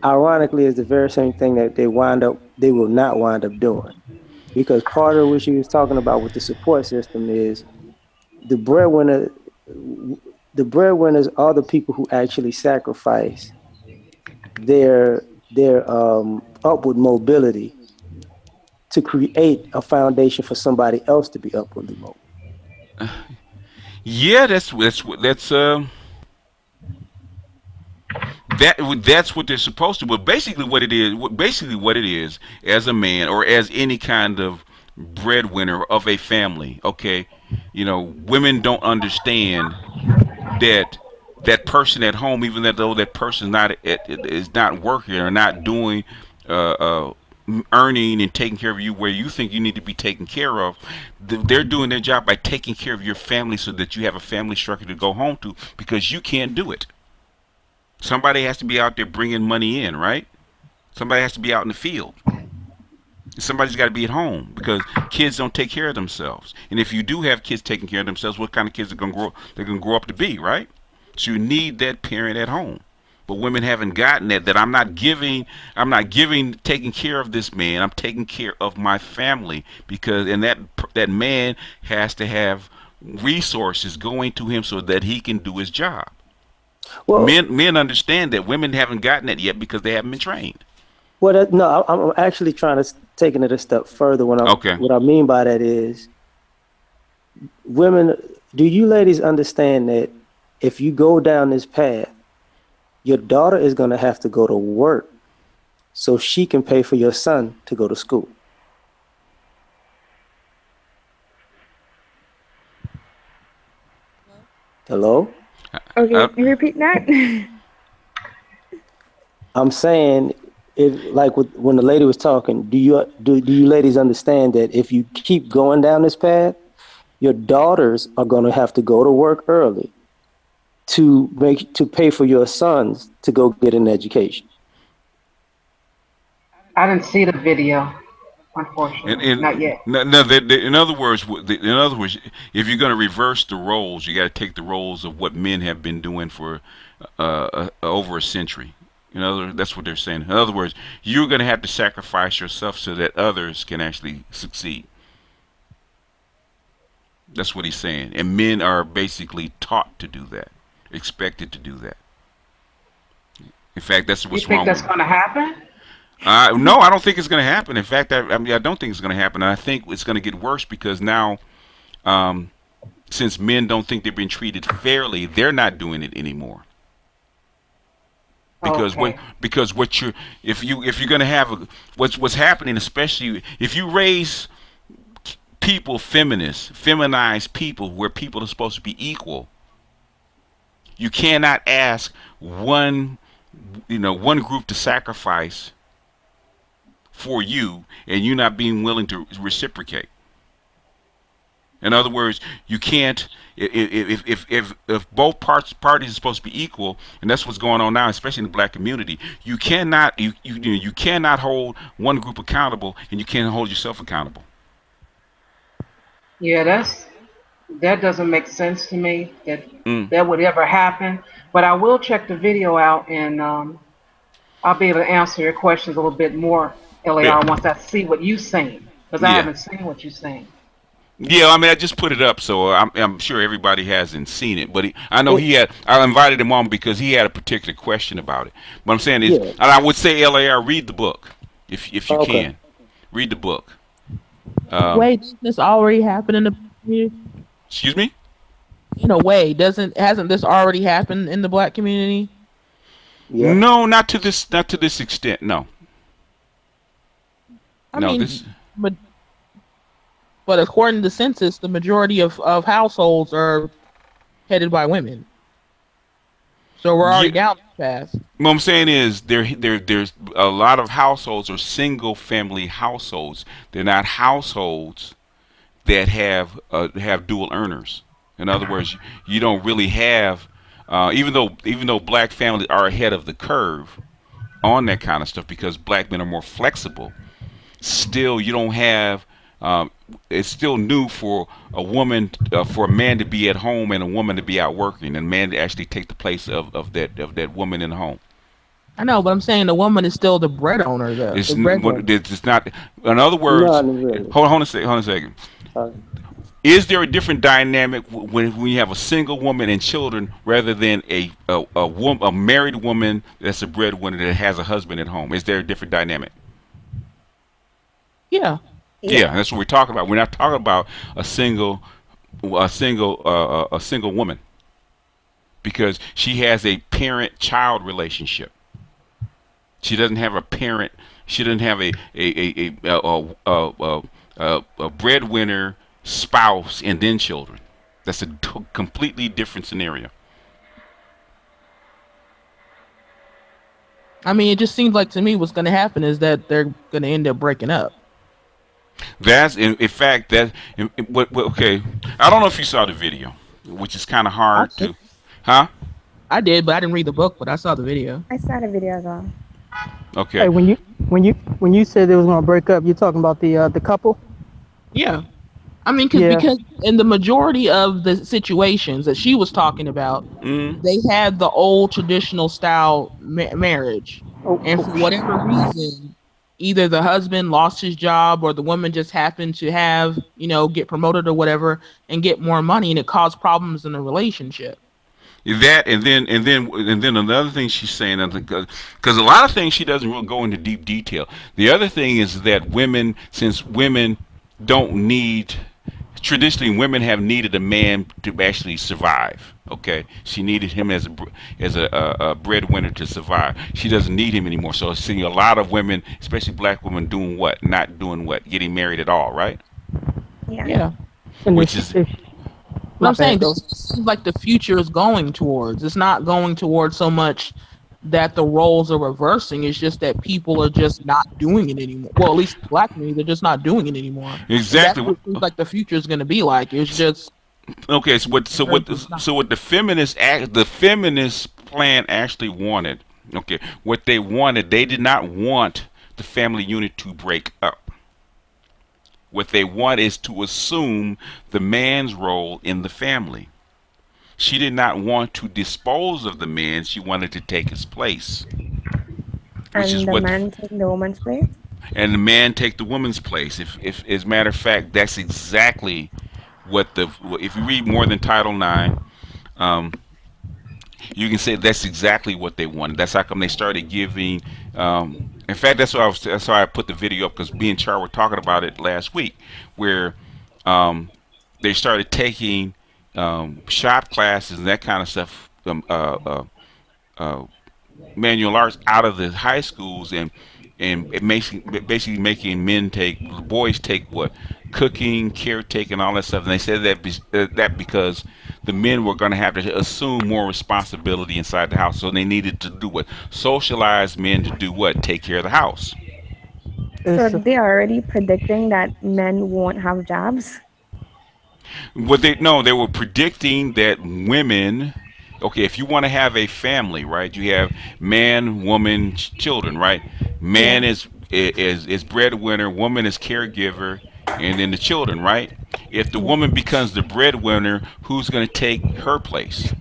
ironically, is the very same thing that they will not wind up doing. Because part of what she was talking about with the support system is the breadwinner. The breadwinners are the people who actually sacrifice their upward mobility to create a foundation for somebody else to be upwardly mobile. Yeah, that's that's what they're supposed to. But basically, what it is, as a man or as any kind of breadwinner of a family, okay, you know, women don't understand that that person at home, even though that person is not working or not doing, uh, uh, earning and taking care of you where you think you need to be taken care of, they're doing their job by taking care of your family so that you have a family structure to go home to because you can't do it. Somebody has to be out there bringing money in, right? Somebody has to be out in the field. Somebody's got to be at home because kids don't take care of themselves. And if you do have kids taking care of themselves, what kind of kids are going to grow? They're going to grow up to be, right? So you need that parent at home. But women haven't gotten that I'm not giving taking care of this man. I'm taking care of my family because and that man has to have resources going to him so that he can do his job. Well, Men understand that. Women haven't gotten that yet because they haven't been trained. well, no, I'm actually trying to take it a step further. Okay. What I mean by that is, women, do you ladies understand that if you go down this path, your daughter is going to have to go to work so she can pay for your son to go to school? Hello? Okay, can you repeat that? I'm saying, when the lady was talking, do you ladies understand that if you keep going down this path, your daughters are going to have to go to work early to pay for your sons to go get an education? I didn't see the video, unfortunately. Not yet. No, in other words, if you're going to reverse the roles, you got to take the roles of what men have been doing for over a century. That's what they're saying. In other words, you're going to have to sacrifice yourself so that others can actually succeed. That's what he's saying. And men are basically taught to do that, expected to do that. In fact, that's what's wrong. You think that's going to happen? No, I don't think it's going to happen. In fact, I don't think it's going to happen. And I think it's going to get worse because now, since men don't think they're being treated fairly, they're not doing it anymore. Because if you're going to have what's happening, especially if you raise people feminized people where people are supposed to be equal, you cannot ask one group to sacrifice for you and you not being willing to reciprocate. In other words, you can't, if both parties are supposed to be equal, and that's what's going on now, especially in the black community, you cannot hold one group accountable and you can't hold yourself accountable. Yeah, that doesn't make sense to me that would ever happen. But I will check the video out and I'll be able to answer your questions a little bit more, LAR, once I see what you're saying, because I haven't seen what you're saying. Yeah, I mean, I just put it up, so I'm sure everybody hasn't seen it. But I know he had. I invited him on because he had a particular question about it. What I'm saying is, Yeah. and I would say, LAR, read the book if you Okay. can, read the book. Wait, doesn't this already happen in the community? Excuse me. In a way, hasn't this already happened in the black community? Yeah. No, not to this extent. No. I mean, but according to the census, the majority of households are headed by women. So we're already down this path. What I'm saying is there's a lot of households are single family households. They're not households that have dual earners. In other words, you don't really have even though black families are ahead of the curve on that kind of stuff because black men are more flexible. Still, you don't have. It's still new for a woman, for a man to be at home and a woman to be out working, and a man to actually take the place of that woman in the home. I know, but I'm saying the woman is still the bread owner, though. It's not. In other words, hold on a second. Is there a different dynamic when you have a single woman and children rather than a married woman that's a breadwinner that has a husband at home? Is there a different dynamic? Yeah. Yeah, that's what we're talking about. We're not talking about a single woman because she has a parent-child relationship. She doesn't have a parent. She doesn't have a breadwinner, spouse, and then children. That's a completely different scenario. I mean, it just seems like to me what's going to happen is that they're going to end up breaking up. That's in fact that okay. I don't know if you saw the video, which is kind of hard to, huh? I did, but I didn't read the book, but I saw the video. I saw the video as well. Okay. Hey, when you said they was gonna break up, you talking about the couple? Yeah. I mean, because in the majority of the situations that she was talking about, they had the old traditional style marriage, and for whatever reason, either the husband lost his job or the woman just happened to have, get promoted or whatever and get more money, and it caused problems in the relationship. That and then another thing she's saying, because a lot of things she doesn't really go into deep detail. The other thing is that since women don't need, traditionally women have needed a man to actually survive. Okay, she needed him as a breadwinner to survive. She doesn't need him anymore. So seeing a lot of women, especially black women, doing what? Not doing what? Getting married at all, right? Yeah. Which is. What I'm saying, though, it seems like the future is going towards. It's not going towards so much that the roles are reversing. It's just that people are just not doing it anymore. Well, at least black community, they're just not doing it anymore. Exactly. That's what it seems like the future is going to be like. It's just. Okay, so what the feminist plan actually wanted, okay, what they wanted, they did not want the family unit to break up. What they want is to assume the man's role in the family. She did not want to dispose of the man, she wanted to take his place. And the man take the woman's place? And the man take the woman's place. If as a matter of fact, that's exactly what if you read more than Title IX, you can say that's exactly what they wanted. That's how come they started giving. In fact, that's why I put the video up, because me and Char were talking about it last week, where they started taking shop classes and that kind of stuff, manual arts out of the high schools, and basically making boys take what? Cooking, caretaking, all that stuff. And they said that because the men were going to have to assume more responsibility inside the house, so they needed to do what? Socialize men to do what? Take care of the house. So they're already predicting that men won't have jobs? They were predicting that women. Okay, if you want to have a family, right? You have man, woman, children, right? Man is breadwinner, woman is caregiver, and then the children, right? If the woman becomes the breadwinner, who's going to take her place?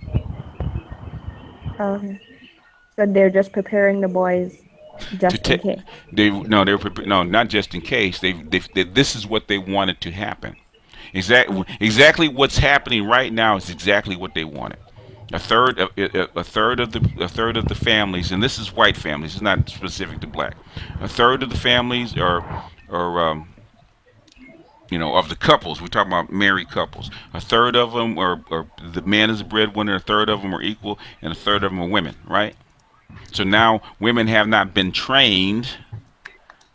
So they're just preparing the boys just in case. No, not just in case. This is what they wanted to happen. Exactly what's happening right now is exactly what they wanted. A third of the families, and this is white families. It's not specific to black. A third of the families of the couples. We're talking about married couples. A third of them are the man is a breadwinner. A third of them are equal, and a third of them are women. Right. So now women have not been trained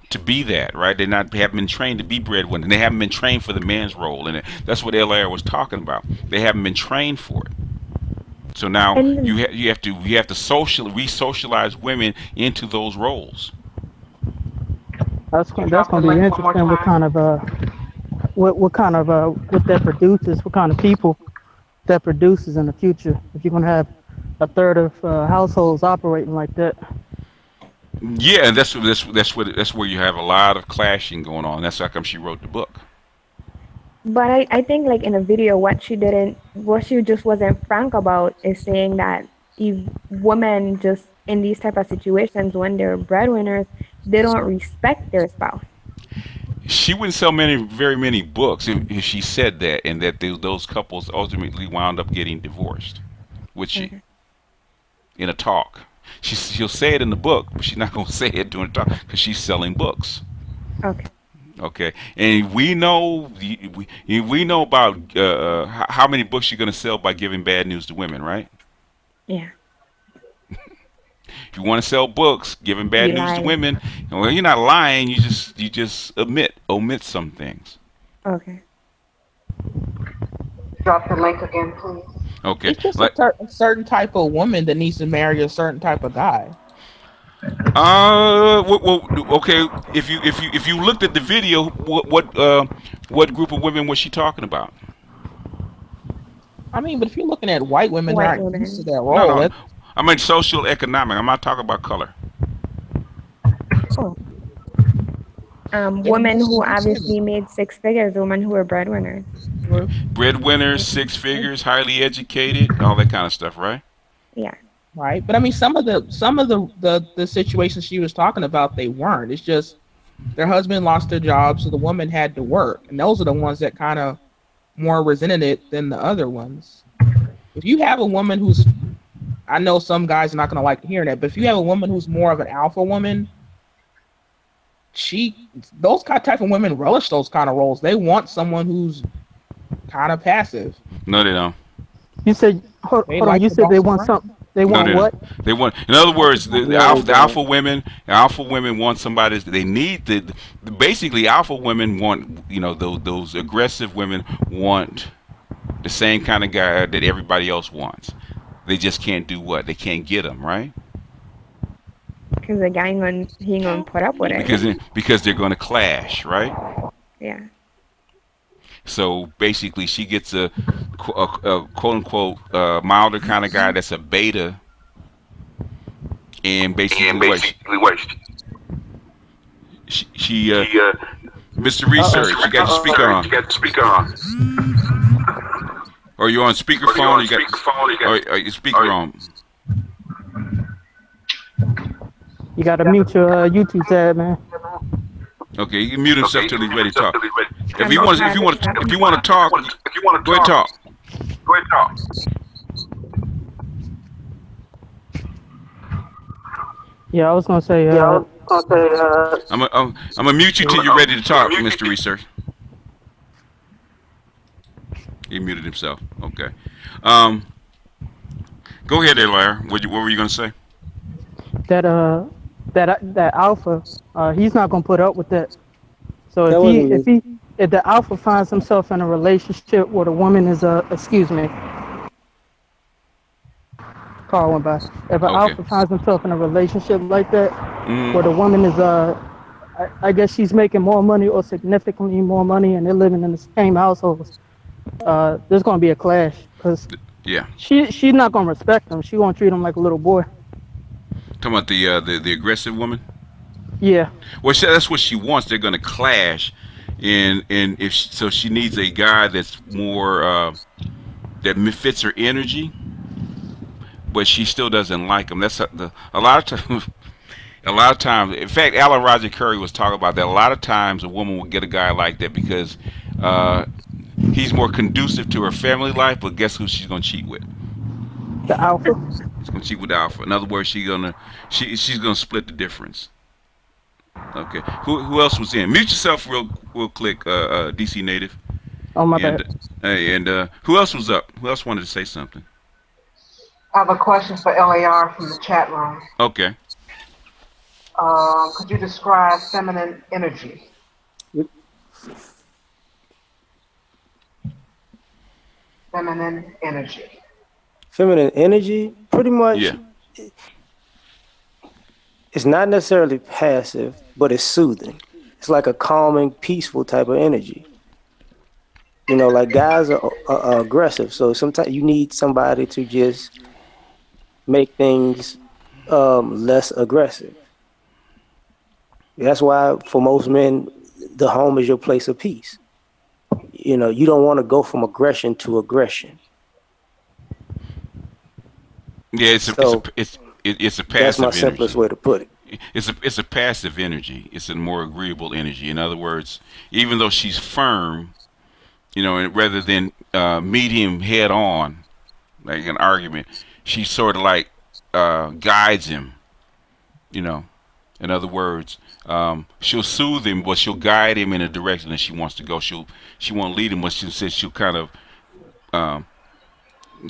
to be that, right? They haven't been trained to be breadwinner. They haven't been trained for the man's role in it. That's what L.A. was talking about. They haven't been trained for it. So now you have to re-socialize women into those roles. That's gonna be interesting. What that produces, what kind of people that produces in the future. If you're gonna have a third of households operating like that. Yeah, and that's where you have a lot of clashing going on. That's how come she wrote the book. But I think like in a video, what she just wasn't frank about is saying that if women just in these type of situations when they're breadwinners, they don't respect their spouse. She wouldn't sell very many books if she said that, and that those couples ultimately wound up getting divorced. Would she? In a talk. She'll say it in the book, but she's not going to say it during the talk because she's selling books. Okay. Okay, and we know about how many books you're going to sell by giving bad news to women, right? Yeah. If you want to sell books, giving bad news to women, well, you're not lying. You just omit some things. Okay. Drop the link again, please. Okay. It's just a certain type of woman that needs to marry a certain type of guy. Well, okay. If you looked at the video, what group of women was she talking about? I mean, but if you're looking at white women, they're not used to that role. No. I mean social economic. I'm not talking about color. Oh. Women who obviously made six figures, women who were breadwinners. Breadwinners, six figures, highly educated, all that kind of stuff, right? Yeah. Right, but I mean, some of the situations she was talking about, they weren't. It's just their husband lost their job, so the woman had to work, and those are the ones that kind of more resented it than the other ones. If you have a woman who's, I know some guys are not going to like hearing that, but if you have a woman who's more of an alpha woman, those type of women relish those kind of roles. They want someone who's kind of passive. No, they don't. You said, hold on. You said they want something. They want what? They want, in other words, the alpha women want somebody. They need basically alpha women want, those aggressive women want the same kind of guy that everybody else wants. They just can't do what? They can't get them, right? Because the guy he gonna put up with it. Because they're going to clash, right? Yeah. So basically, she gets a quote unquote milder kind of guy that's a beta, and basically what she Mr. Research, you got your speaker on. Or you're on speakerphone. Or your speaker on. You gotta mute your YouTube tab, man. Okay, you can mute himself till he's ready to talk. If you want to talk, go ahead talk. Yeah, I was gonna say. I'm gonna mute you till you're ready to talk, Mr. Research. He muted himself. Okay. Go ahead, there, Larry. What were you gonna say? That alpha, he's not gonna put up with that. So if the alpha finds himself in a relationship where the woman is excuse me, Carl went by. If an alpha finds himself in a relationship like that, where the woman is I guess she's making more money or significantly more money, and they're living in the same household, there's gonna be a clash because she's not gonna respect him. She gonna treat him like a little boy. Talking about the aggressive woman. Yeah. Well, that's what she wants. They're going to clash, and so she needs a guy that's more that fits her energy, but she still doesn't like him. That's a lot of times. In fact, Alan Roger Curry was talking about that. A lot of times, a woman will get a guy like that because he's more conducive to her family life, but guess who she's gonna cheat with? The alpha. She's gonna cheat with the alpha. In other words, she's gonna split the difference. Okay. Who else was in? Mute yourself real quick, DC Native. Oh my bad. And who else was up? Who else wanted to say something? I have a question for LAR from the chat room. Okay. Could you describe feminine energy? Feminine energy. Feminine energy, pretty much. Yeah. It's not necessarily passive, but it's soothing. It's like a calming, peaceful type of energy. You know, like guys are aggressive, so sometimes you need somebody to just make things less aggressive. That's why for most men, the home is your place of peace. You know, you don't want to go from aggression to aggression. Yeah, it's a passive. That's my simplest way to put it. It's a passive energy. It's a more agreeable energy. In other words, even though she's firm, you know, and rather than meet him head on, like an argument, she sort of like guides him. You know, in other words, she'll soothe him, but she'll guide him in a direction that she wants to go. She won't lead him, but she'll kind of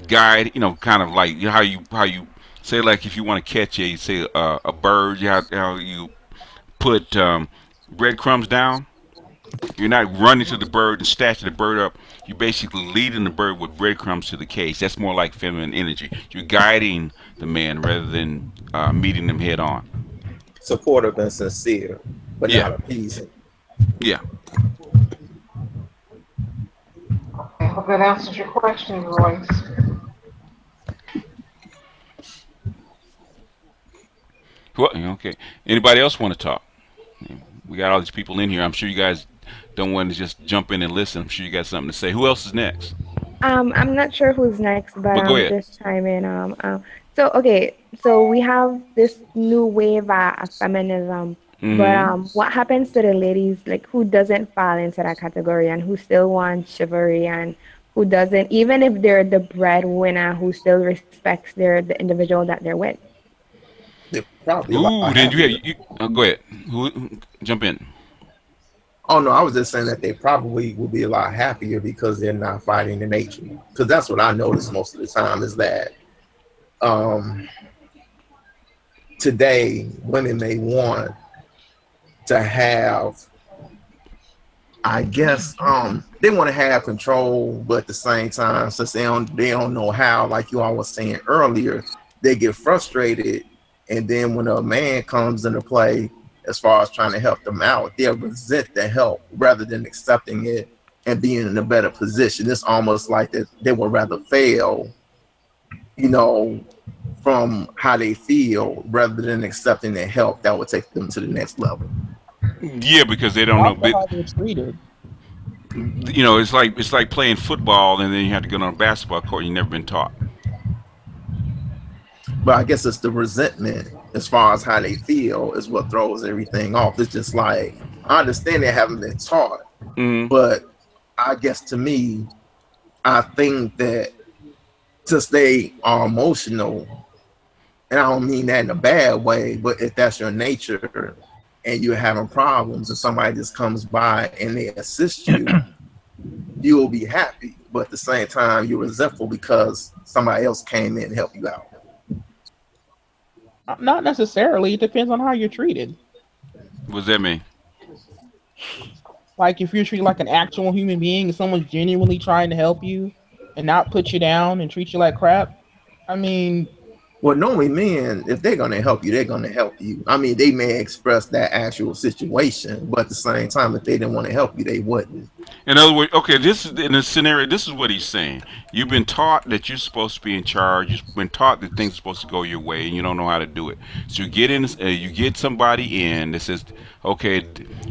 guide. You know, kind of like how you say, like if you want to catch a bird, how you put breadcrumbs down. You're not running to the bird and snatching the bird up. You're basically leading the bird with breadcrumbs to the cage. That's more like feminine energy. You're guiding the man rather than meeting them head on. Supportive and sincere, but not appeasing. Yeah. I hope that answers your question, Royce. Well, okay. Anybody else want to talk? We got all these people in here. I'm sure you guys don't want to just jump in and listen. I'm sure you got something to say. Who else is next? I'm not sure who's next, but go ahead. Just chime in. So we have this new wave of feminism, but what happens to the ladies like who doesn't fall into that category and who still want chivalry and who doesn't, even if they're the breadwinner, who still respects the individual that they're with? Ooh, then you go ahead. Jump in. Oh no, I was just saying that they probably will be a lot happier because they're not fighting the nature. Because that's what I notice most of the time is that today women may want to have, I guess, they want to have control, but at the same time, since they don't know how, like you all was saying earlier, they get frustrated, and then when a man comes into play, as far as trying to help them out, they'll resent the help rather than accepting it and being in a better position. It's almost like that they would rather fail, you know, from how they feel rather than accepting the help that would take them to the next level. Yeah, because they don't know how they're treated. You know, it's like playing football and then you have to go on a basketball court. You've never been taught. But I guess it's the resentment as far as how they feel is what throws everything off. It's just like, I understand they haven't been taught, but I guess to me, I think that since they are emotional, and I don't mean that in a bad way, but if that's your nature and you're having problems and somebody just comes by and they assist you, you will be happy. But at the same time, you're resentful because somebody else came in and helped you out. Not necessarily. It depends on how you're treated. What does that mean? Like if you're treated like an actual human being and someone's genuinely trying to help you and not put you down and treat you like crap, I mean... Well, normally men, if they're going to help you, they're going to help you. I mean, they may express that actual situation, but at the same time, if they didn't want to help you, they wouldn't. In other words, okay, this is in a scenario, this is what he's saying. You've been taught that you're supposed to be in charge. You've been taught that things are supposed to go your way, and you don't know how to do it. So you get somebody in that says, okay,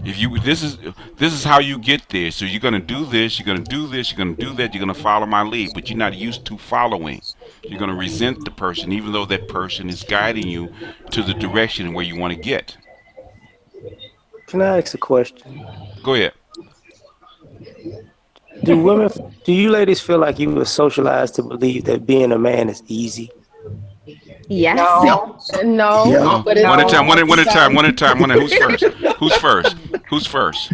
if you this is how you get there. So you're going to do this, you're going to do this, you're going to do that, you're going to follow my lead, but you're not used to following. You're going to resent the person, even though that person is guiding you to the direction where you want to get. Can I ask a question? Go ahead. Do you ladies feel like you were socialized to believe that being a man is easy? Yes. No. Yeah. But it's One at a time. One at a time. One at a time. Who's first? Who's first? Who's first?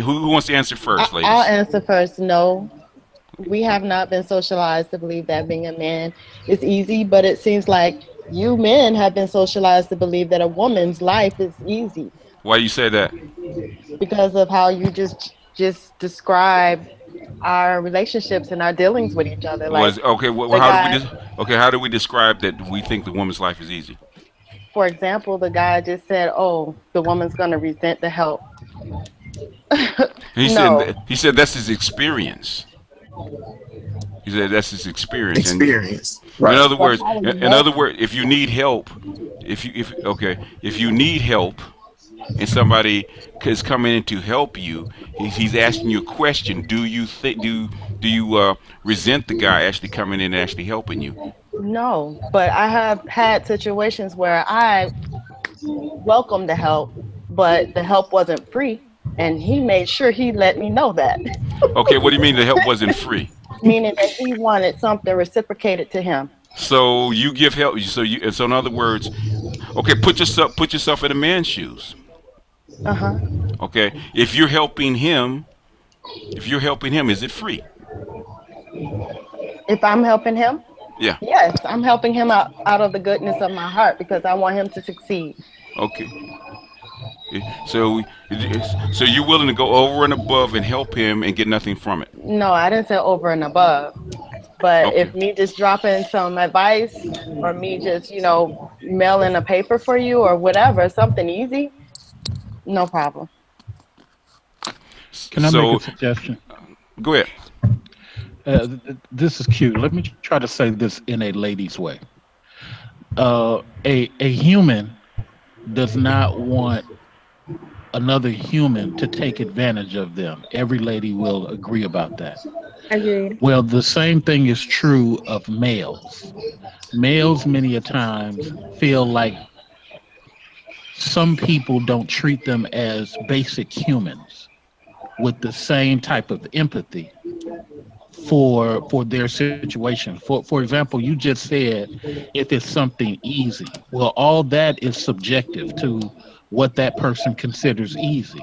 Who wants to answer first, ladies? I'll answer first. No, we have not been socialized to believe that being a man is easy, but it seems like you men have been socialized to believe that a woman's life is easy. Why you say that? Because of how you just describe our relationships and our dealings with each other. Like, okay, well, how do we describe that we think the woman's life is easy? For example, the guy just said, "Oh, the woman's gonna resent the help." He said that's his experience. He said that's his experience. Right. In other words, if you need help, if you need help, and somebody is coming in to help you, he's asking you a question. Do you resent the guy actually coming in and actually helping you? No, but I have had situations where I welcomed the help, but the help wasn't free, and he made sure he let me know that. Okay, what do you mean the help wasn't free? Meaning that he wanted something reciprocated to him. So you give help. So in other words, okay, put yourself in a man's shoes. Okay, if you're helping him, is it free? If I'm helping him? Yeah. Yes, I'm helping him out of the goodness of my heart because I want him to succeed. Okay. So you're willing to go over and above and help him and get nothing from it? No, I didn't say over and above. But okay. If me just dropping some advice or me just, mailing a paper for you or whatever, something easy, no problem. Can I make a suggestion? Go ahead. This is cute. Let me try to say this in a lady's way. A human does not want another human to take advantage of them. Every lady will agree about that. Agreed. Well, the same thing is true of males. Males many a times feel like some people don't treat them as basic humans with the same type of empathy for their situation. For example, you just said if it's something easy. Well, all that is subjective to what that person considers easy.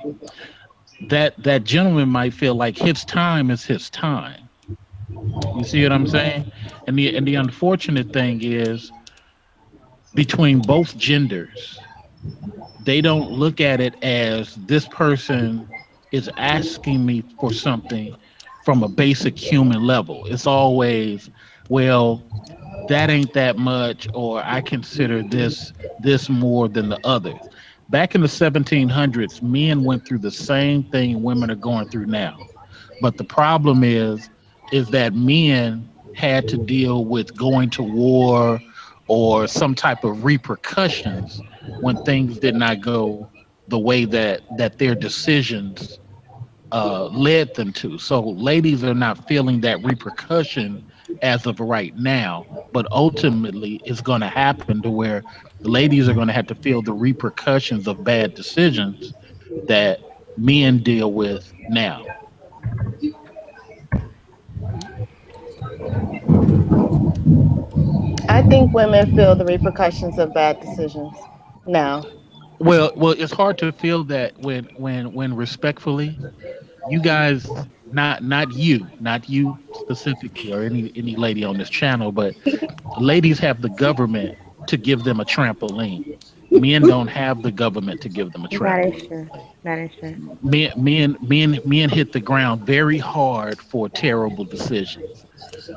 That gentleman might feel like his time is his time. You see what I'm saying? And the unfortunate thing is between both genders, they don't look at it as this person is asking me for something from a basic human level. It's always, well, that ain't that much, or I consider this more than the others. Back in the 1700s, men went through the same thing women are going through now. But the problem is that men had to deal with going to war or some type of repercussions when things did not go the way that their decisions led them to. So ladies are not feeling that repercussion as of right now, but ultimately it's going to happen to where ladies are going to have to feel the repercussions of bad decisions that men deal with now. I think women feel the repercussions of bad decisions now. Well, it's hard to feel that when respectfully, you guys, not you specifically or any lady on this channel, but ladies have the government to give them a trampoline. Men don't have the government to give them a trampoline. That is true. Men hit the ground very hard for terrible decisions.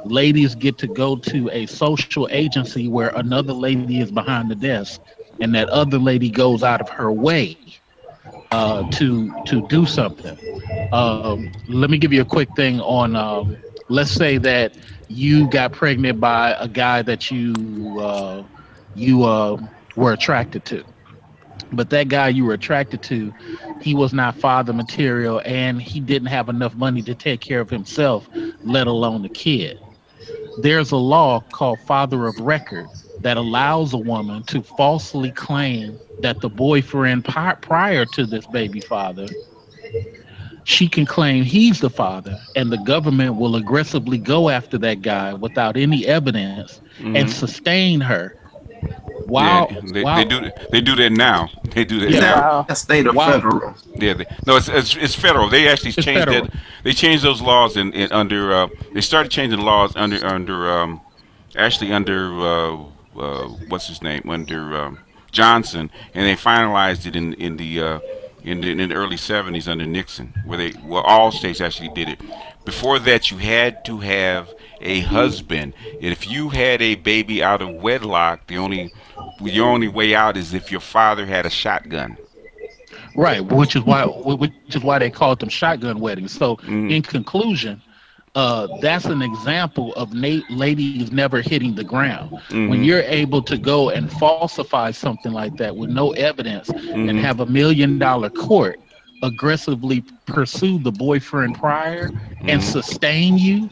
Ladies get to go to a social agency where another lady is behind the desk, and that other lady goes out of her way to do something. Let me give you a quick thing on. Let's say that you got pregnant by a guy that you were attracted to, but that guy you were attracted to, he was not father material, and he didn't have enough money to take care of himself, let alone the kid. There's a law called father of record that allows a woman to falsely claim that the boyfriend prior to this baby father she can claim he's the father, and the government will aggressively go after that guy without any evidence and sustain her. Wow, they do that now. They do that now. Wow. That's state or federal. Yeah, it's federal. They actually changed that. They changed those laws under. They started changing laws under what's his name, under Johnson, and they finalized it in the early 70s under Nixon, where all states actually did it. Before that, you had to have a husband. If you had a baby out of wedlock, your only way out is if your father had a shotgun. Right, which is why they called them shotgun weddings. So, in conclusion, that's an example of ladies never hitting the ground. When you're able to go and falsify something like that with no evidence and have $1 million court aggressively pursue the boyfriend prior and sustain you,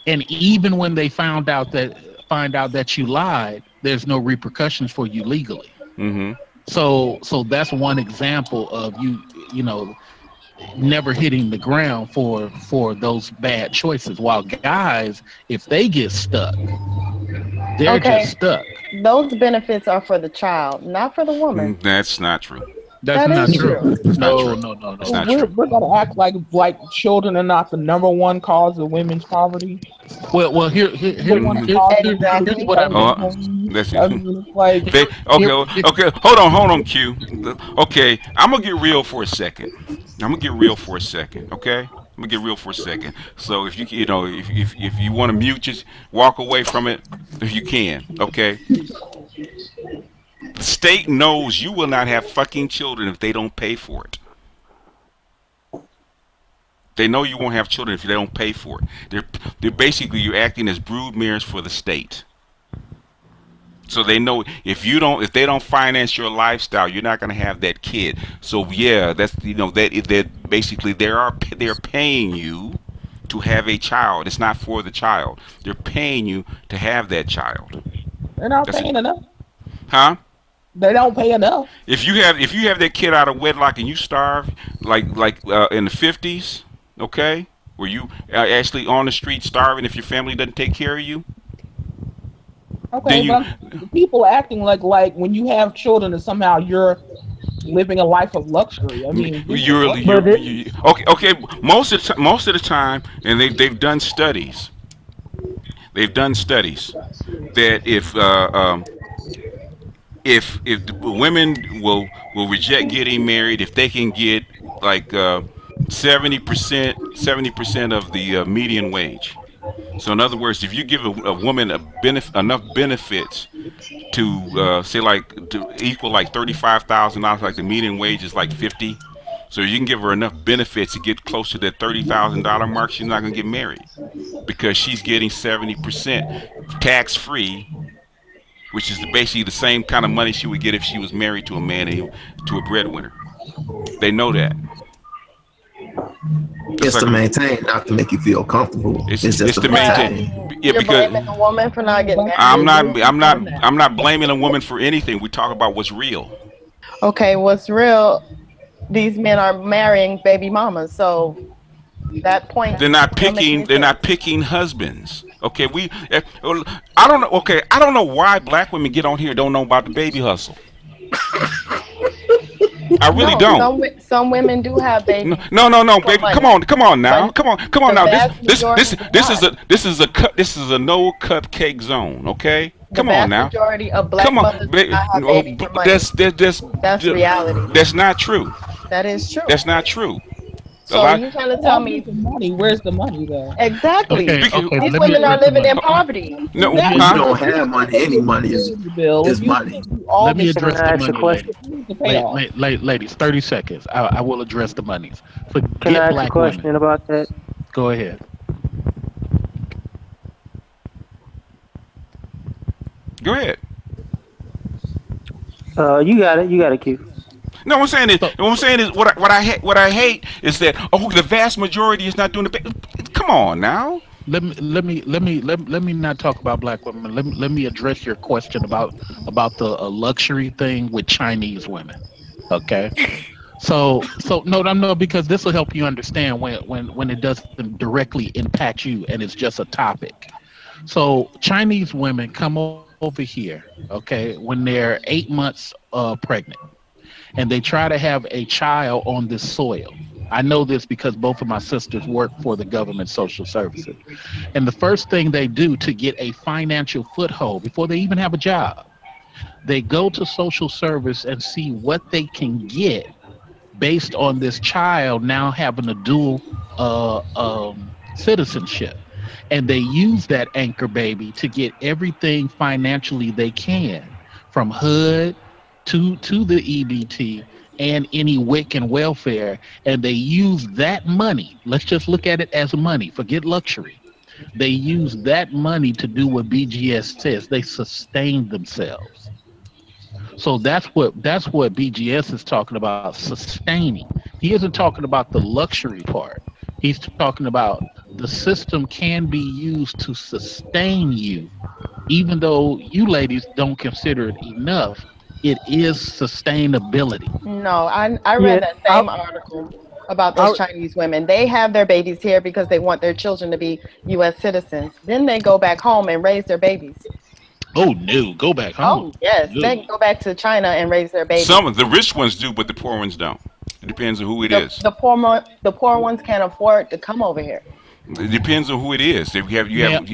and even when they find out that you lied, there's no repercussions for you legally. So that's one example of you know never hitting the ground for those bad choices. While guys, if they get stuck, they're just stuck. Those benefits are for the child, not for the woman. That's not true. That's not true. It's not true. No. It's not true. We're gonna act like children are not the number 1 cause of women's poverty. Well, here's what I mean. Okay. Hold on, Q. Okay, I'm gonna get real for a second. Okay. I'm gonna get real for a second. So if if you want to mute, just walk away from it if you can. Okay. The state knows you will not have fucking children if they don't pay for it. They know you won't have children if they don't pay for it. They're basically, you're acting as broodmares for the state. So they know if they don't finance your lifestyle, you're not going to have that kid. So yeah, that's that basically they're paying you to have a child. It's not for the child. They're paying you to have that child. They're not paying enough. Huh? They don't pay enough. If you have that kid out of wedlock and you starve like in the 50s, okay, where you are actually on the street starving if your family doesn't take care of you. Okay, but people acting like when you have children and somehow you're living a life of luxury. I mean, okay. Most of the time, and they've done studies. They've done studies that if the women will reject getting married if they can get like 70% of the median wage. So in other words, if you give a woman enough benefits to say to equal like $35,000, like the median wage is like 50. So you can give her enough benefits to get close to that $30,000 mark, she's not gonna get married because she's getting 70% tax free, which is basically the same kind of money she would get if she was married to a man to a breadwinner. They know that. It's to maintain, not to make you feel comfortable. It's just to maintain. Yeah, you're blaming a woman for not getting married. I'm not blaming a woman for anything. We talk about what's real. Okay, what's real? These men are marrying baby mamas, so that point. They're not picking husbands. Okay, I don't know. Okay, I don't know why black women get on here and don't know about the baby hustle. I really don't. Some women do have babies. No, baby. Come on now. Come on now. This is a no cupcake zone. Okay. Come on now. Majority of black mothers do not have babies for money. That's reality. That's not true. That is true. That's not true. So you're trying to tell me money? Where's the money though? Exactly. These women are living in poverty. No, you don't have money. Any money is money. Let me address the money, ladies. 30 seconds. I will address the monies. Can I ask a question about that? Go ahead. Go ahead. You got it, Q. No, what I'm saying is what I hate is that the vast majority is not doing the. Come on now. Let me not talk about black women. Let me address your question about the luxury thing with Chinese women. Okay. So no, because this will help you understand when it doesn't directly impact you and it's just a topic. So Chinese women come over here, okay, when they're 8 months pregnant, and they try to have a child on this soil. I know this because both of my sisters work for the government social services. And the first thing they do to get a financial foothold before they even have a job, they go to social service and see what they can get based on this child now having a dual citizenship. And they use that anchor baby to get everything financially they can, from HUD to the EBT and any WIC and welfare. And they use that money. Let's just look at it as money. Forget luxury. They use that money to do what BGS says. They sustain themselves. So that's what BGS is talking about, sustaining. He isn't talking about the luxury part. He's talking about the system can be used to sustain you, even though you ladies don't consider it enough. It is sustainability. No, I read that same article about those Chinese women. They have their babies here because they want their children to be U.S. citizens. Then they go back home and raise their babies. Oh no, go back home. Oh yes, no. They can go back to China and raise their babies. Some of the rich ones do, but the poor ones don't. It depends on who it is. The poor ones can't afford to come over here. It depends on who it is.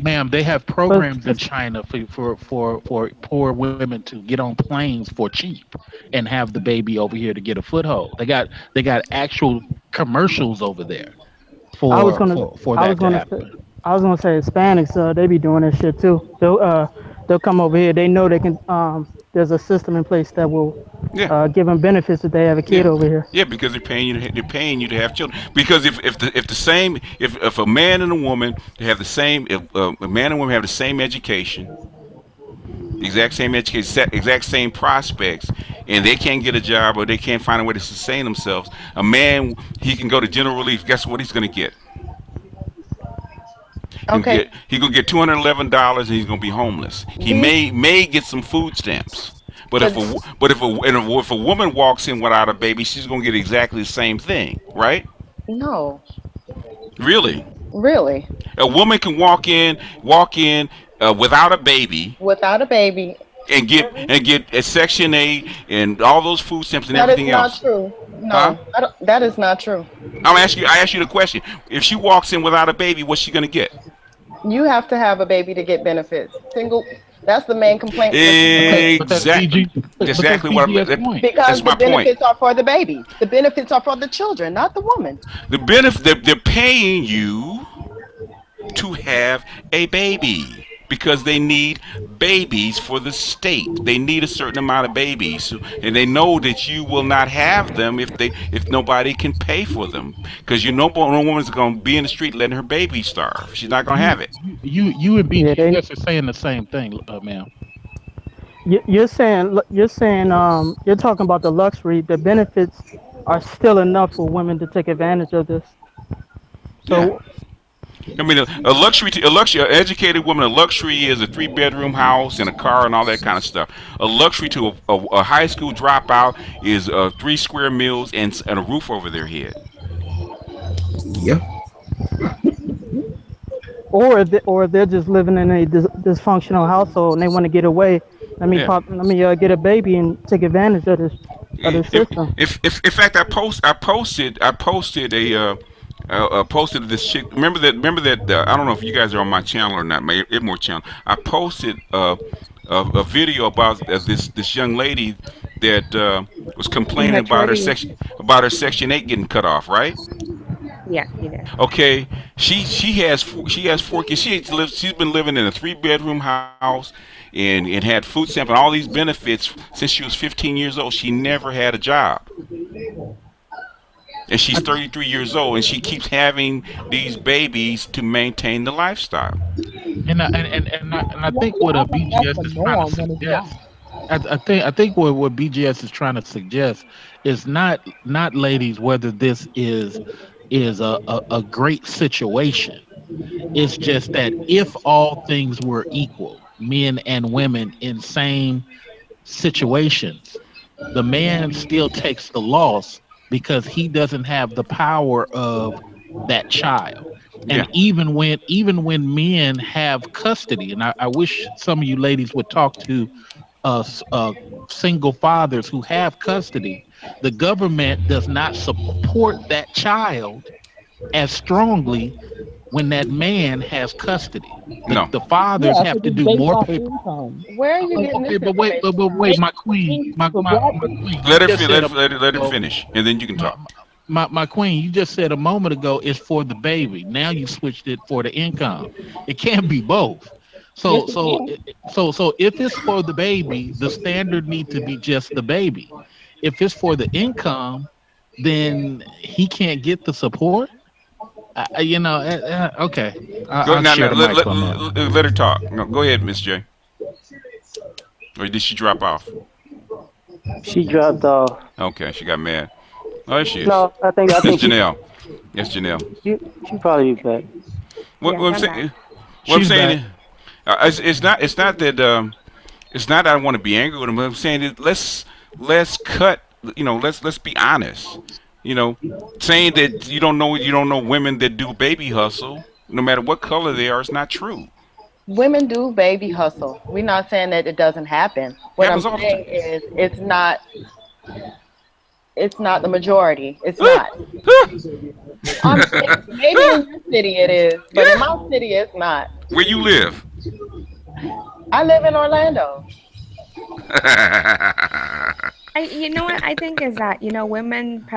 Ma'am, they have programs in China for poor women to get on planes for cheap and have the baby over here to get a foothold. They got actual commercials over there for that to happen. I was gonna say Hispanics, they be doing that shit too. They'll come over here. They know they can. There's a system in place that will give them benefits if they have a kid over here. Yeah, because they're paying you to have children. Because if a man and a woman have the same, if a man and woman have the same education, exact same prospects, and they can't get a job or they can't find a way to sustain themselves, a man, he can go to general relief. Guess what he's going to get? Okay. He's gonna get $211 and he's gonna be homeless. He may get some food stamps, but if a woman walks in without a baby, she's gonna get exactly the same thing, right? No. Really? Really? A woman can walk in without a baby. Without a baby. And get a Section 8 and all those food stamps and everything else. That is not true. No, that is not true. I ask you the question. If she walks in without a baby, what's she gonna get? You have to have a baby to get benefits. That's the main complaint. Exactly. Exactly what I'm saying. Because the benefits are for the baby. The benefits are for the children, not the woman. They're paying you to have a baby because they need babies for the state. They need a certain amount of babies, and they know that you will not have them if nobody can pay for them. Because no woman's going to be in the street letting her baby starve. She's not going to have it. You and BGS are saying the same thing, ma'am. You're talking about the luxury. The benefits are still enough for women to take advantage of this. So. Yeah. I mean, an educated woman, a luxury is a 3-bedroom house and a car and all that kind of stuff. A luxury to a high school dropout is 3 square meals and a roof over their head. Yeah. Or they're just living in a dysfunctional household and they want to get away. Let me get a baby and take advantage of this system. In fact, I posted this chick. Remember that I don't know if you guys are on my channel or not, my Idmore channel. I posted a video about this young lady that was complaining about her Section 8 getting cut off, right? Yeah, you did. Okay, she has 4 kids. She's been living in a 3-bedroom house and had food stamps and all these benefits since she was 15 years old. She never had a job. And she's 33 years old, and she keeps having these babies to maintain the lifestyle. And I think what BGS is trying to suggest. I think what BGS is trying to suggest is not ladies whether this is a great situation. It's just that if all things were equal, men and women in same situations, the man still takes the loss because he doesn't have the power of that child. And even when men have custody, and I wish some of you ladies would talk to single fathers who have custody, the government does not support that child as strongly when that man has custody. The fathers have to do more paper. Where are you getting this? But wait, my queen, my queen. Let her finish, and then you can talk. My queen, you just said a moment ago it's for the baby. Now you switched it for the income. It can't be both. So if it's for the baby, the standard needs to be just the baby. If it's for the income, then he can't get the support. Okay. Let her talk. No, go ahead, Miss J. Or did she drop off? She dropped off. Okay, she got mad. Oh, there she is. No, I think Janelle. Yes, Janelle. She probably be back. What I'm saying? It's not that it's not that I want to be angry with him. I'm saying that let's cut. Let's be honest. Saying that you don't know women that do baby hustle, no matter what color they are, it's not true. Women do baby hustle. We're not saying that it doesn't happen. What I'm saying is it's not the majority. It's not. I'm saying maybe in your city it is, but in my city it's not. Where you live? I live in Orlando. You know what I think is that, women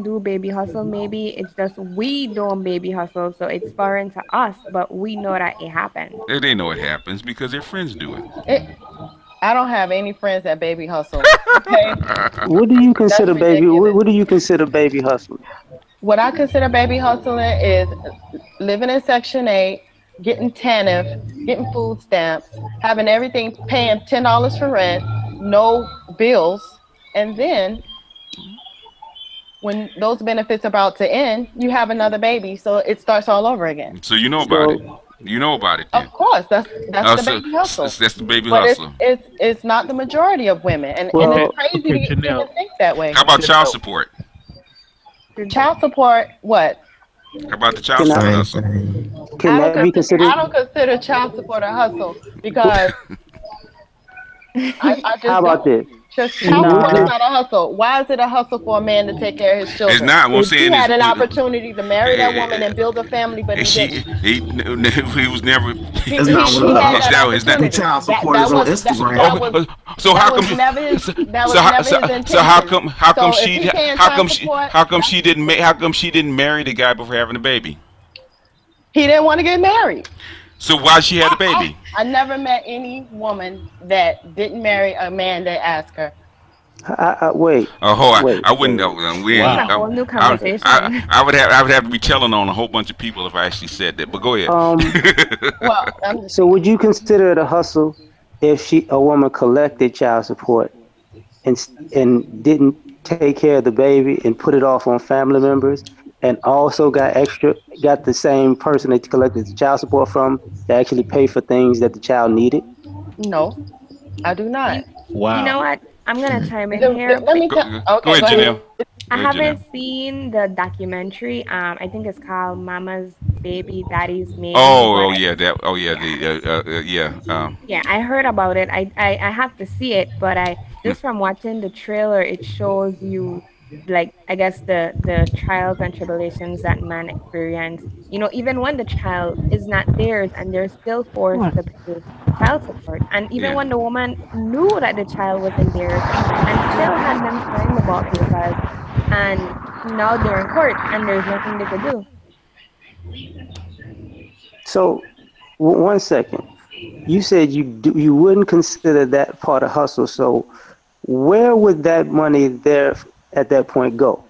do baby hustle. Maybe it's just we don't baby hustle, so it's foreign to us, but we know that it happens. They know it happens because their friends do it. I don't have any friends that baby hustle. Okay? What do you consider baby? What do you consider baby hustling? What I consider baby hustling is living in Section 8, getting TANF, getting food stamps, having everything, paying $10 for rent, no bills, and then when those benefits are about to end, you have another baby, so it starts all over again. So you know about it. You know about it. Then. Of course, that's the baby hustle. That's the baby hustle. It's not the majority of women, and it's crazy to even think that way. How about child support? Child support, what? How about the child support hustle? Can that be considered? I don't consider child support a hustle because I just How about this? Child support is not a hustle. Why is it a hustle for a man to take care of his children? It's not. He had an opportunity to marry that woman and build a family, but he didn't. He was never. It's not what it's not. The child support is on Instagram. So how come? How come she didn't marry the guy before having a baby? He didn't want to get married. So why she had a baby? I never met any woman that didn't marry a man that asked her. Wait. I wouldn't know. That's a whole new conversation. I would have to be telling on a whole bunch of people if I actually said that. But go ahead. So would you consider it a hustle if a woman collected child support and didn't take care of the baby and put it off on family members, and also got the same person that collected the child support from to actually pay for things that the child needed? No, I do not. Wow. You know what? I'm gonna chime in here. Go ahead, Janelle. I haven't seen the documentary. I think it's called Mama's Baby, Daddy's Maybe. Yeah, I heard about it. I have to see it, but just from watching the trailer, it shows you, like, I guess the trials and tribulations that man experience. Even when the child is not theirs and they're still forced to pay child support, and even when the woman knew that the child wasn't theirs and still had them sign the ball papers, and now they're in court and there's nothing they could do. So, 1 second. You said you wouldn't consider that part of hustle. So, where would that money there at that point go?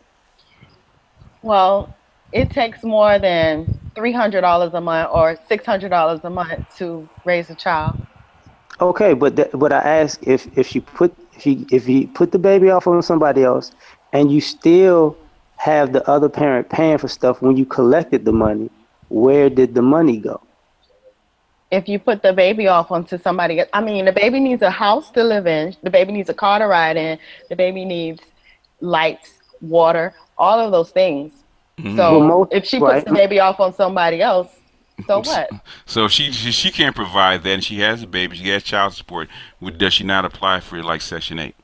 Well, it takes more than $300 a month or $600 a month to raise a child. Okay, but I ask if you put the baby off on somebody else and you still have the other parent paying for stuff when you collected the money, where did the money go? If you put the baby off onto somebody else, the baby needs a house to live in, the baby needs a car to ride in, the baby needs lights, water, all of those things. Mhm. So Well, if she puts the baby off on somebody else, so what? So she can't provide that, and she has a baby. She has child support. Does she not apply for like Section 8?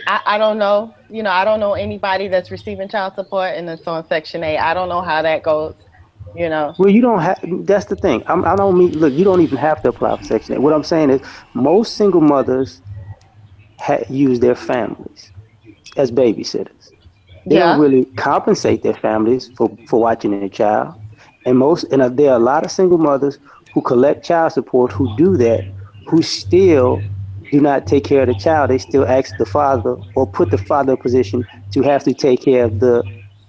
I don't know. You know, I don't know anybody that's receiving child support and it's on Section 8. I don't know how that goes. You know. well, you don't have. That's the thing. I don't mean. Look, you don't even have to apply for Section 8. What I'm saying is, most single mothers use their families as babysitters. They don't really compensate their families for watching their child. And there are a lot of single mothers who collect child support who do that, who still do not take care of the child. They still ask the father or put the father in a position to have to take care of the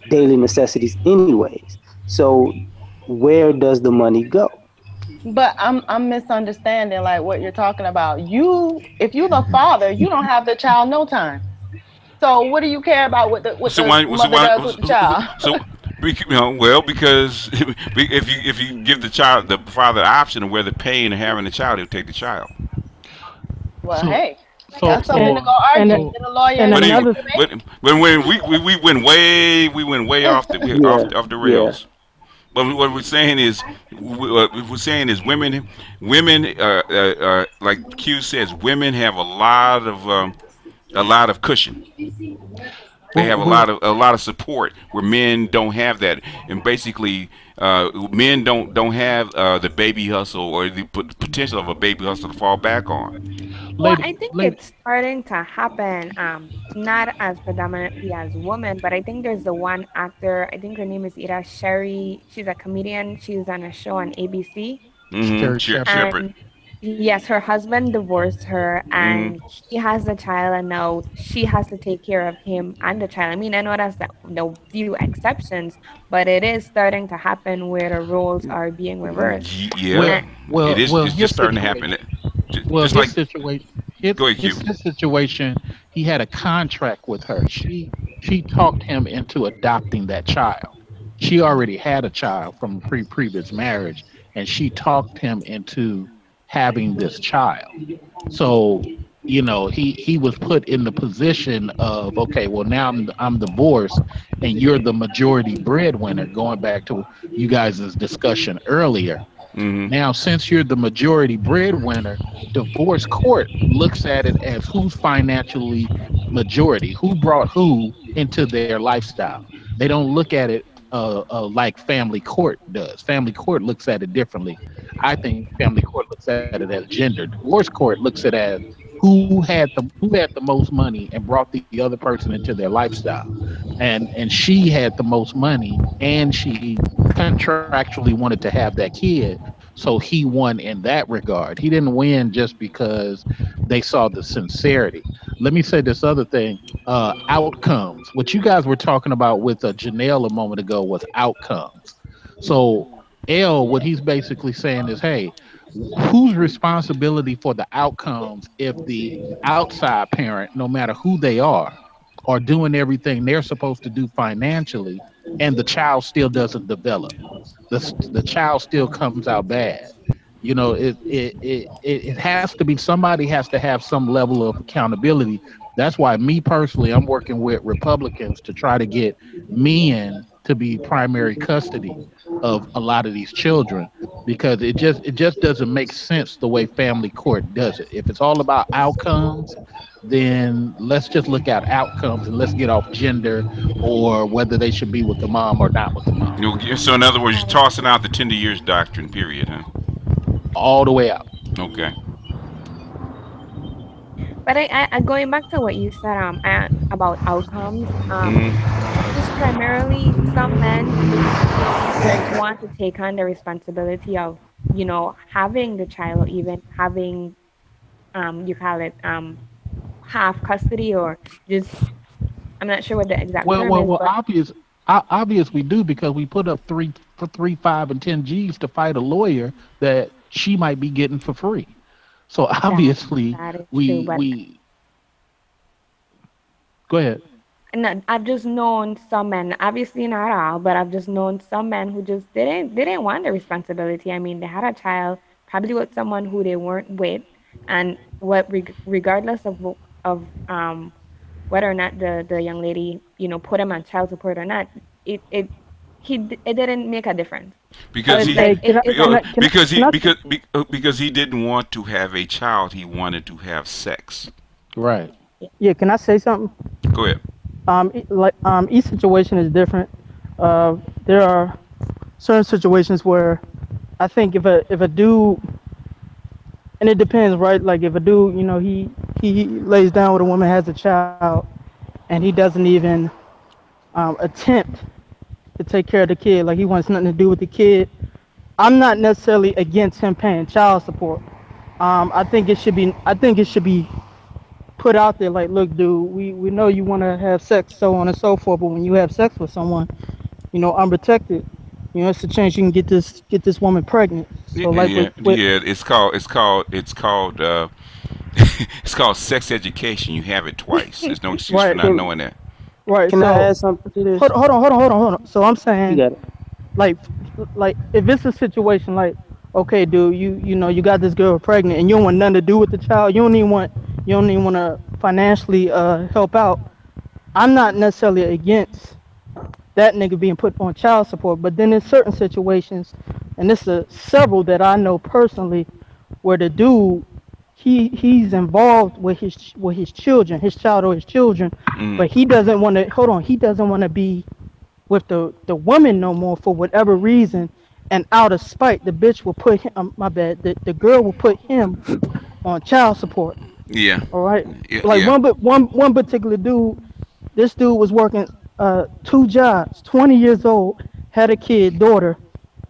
daily necessities anyways. So where does the money go? But I'm misunderstanding like what you're talking about. If you're the father, you don't have the child no time. So what do you care about what the mother does with the child? So because if you give the father the option of whether paying or having the child, he'll take the child. Well, hey, that's something to go argue. Get a lawyer. But when we went way off the rails. But what we're saying is, women, like Q says, women have a lot of cushion. They have a lot of support where men don't have that, and basically, men don't have the baby hustle or the potential of a baby hustle to fall back on. Well, I think it's starting to happen, not as predominantly as women, but I think there's the one actor, I think her name is Ira Sherry. She's a comedian. She's on a show on ABC. Shepherd. Yes, her husband divorced her and he has the child, and now she has to take care of him and the child. I mean, I know that's the few exceptions, but it is starting to happen where the roles are being reversed. Yeah, it's just starting to happen. His situation, he had a contract with her. She talked him into adopting that child. She already had a child from previous marriage, and she talked him into having this child. So, you know, he was put in the position of, okay, well, now I'm divorced and you're the majority breadwinner, going back to you guys' discussion earlier. Now, since you're the majority breadwinner, divorce court looks at it as who's financially majority, who brought who into their lifestyle. They don't look at it like family court does. Family court looks at it differently. I think family court looks at it as gender. Divorce court looks at it as who had the most money and brought the other person into their lifestyle. And she had the most money and she contractually wanted to have that kid. So he won in that regard. He didn't win just because they saw the sincerity. Let me say this other thing, outcomes. What you guys were talking about with Janelle a moment ago was outcomes. So L, what he's basically saying is, hey, whose responsibility for the outcomes if the outside parent, no matter who they are doing everything they're supposed to do financially, and the child still doesn't develop? The child still comes out bad. You know, it has to be, somebody has to have some level of accountability. That's why me personally, I'm working with Republicans to try to get men to be primary custody of a lot of these children, because it just doesn't make sense the way family court does it. If it's all about outcomes, then let's just look at outcomes and let's get off gender or whether they should be with the mom or not with the mom. So in other words, you're tossing out the tender years doctrine, period, huh? All the way out. Okay. But I going back to what you said about outcomes, just primarily some men don't want to take on the responsibility of, you know, having the child or even having you call it half custody, or just, I'm not sure what the exact term is. Well, obvious we do, because we put up 3, 5, and 10 G's to fight a lawyer that she might be getting for free. So obviously we go ahead. And I've just known some men, obviously not all, but I've just known some men who just didn't want the responsibility. I mean, they had a child probably with someone who they weren't with, and regardless of whether or not the young lady, put him on child support or not, it didn't make a difference. Because because he didn't want to have a child, he wanted to have sex. Right. Yeah, can I say something? Go ahead. Each situation is different. There are certain situations where I think if a dude, and it depends, right? Like if a dude, he lays down with a woman, has a child, and he doesn't even attempt to take care of the kid, like he wants nothing to do with the kid. I'm not necessarily against him paying child support. I think it should be put out there, like, look, dude, we know you want to have sex, so on and so forth, but when you have sex with someone, unprotected, it's a chance you can get this woman pregnant. So like it's called it's called sex education. You have it twice. There's no excuse for not knowing that. Right. Can I add something to this? Hold on. So I'm saying, like if it's a situation like, okay, dude, you got this girl pregnant and you don't want nothing to do with the child. You don't even want to financially help out. I'm not necessarily against that nigga being put on child support, but then in certain situations, and this is several that I know personally, where the dude he's involved with his children, his child or his children, but he doesn't want to. He doesn't want to be with the woman no more for whatever reason, and out of spite, the bitch will put him. My bad. The girl will put him on child support. Yeah. All right. One particular dude. This dude was working 2 jobs, 20 years old, had a kid, daughter,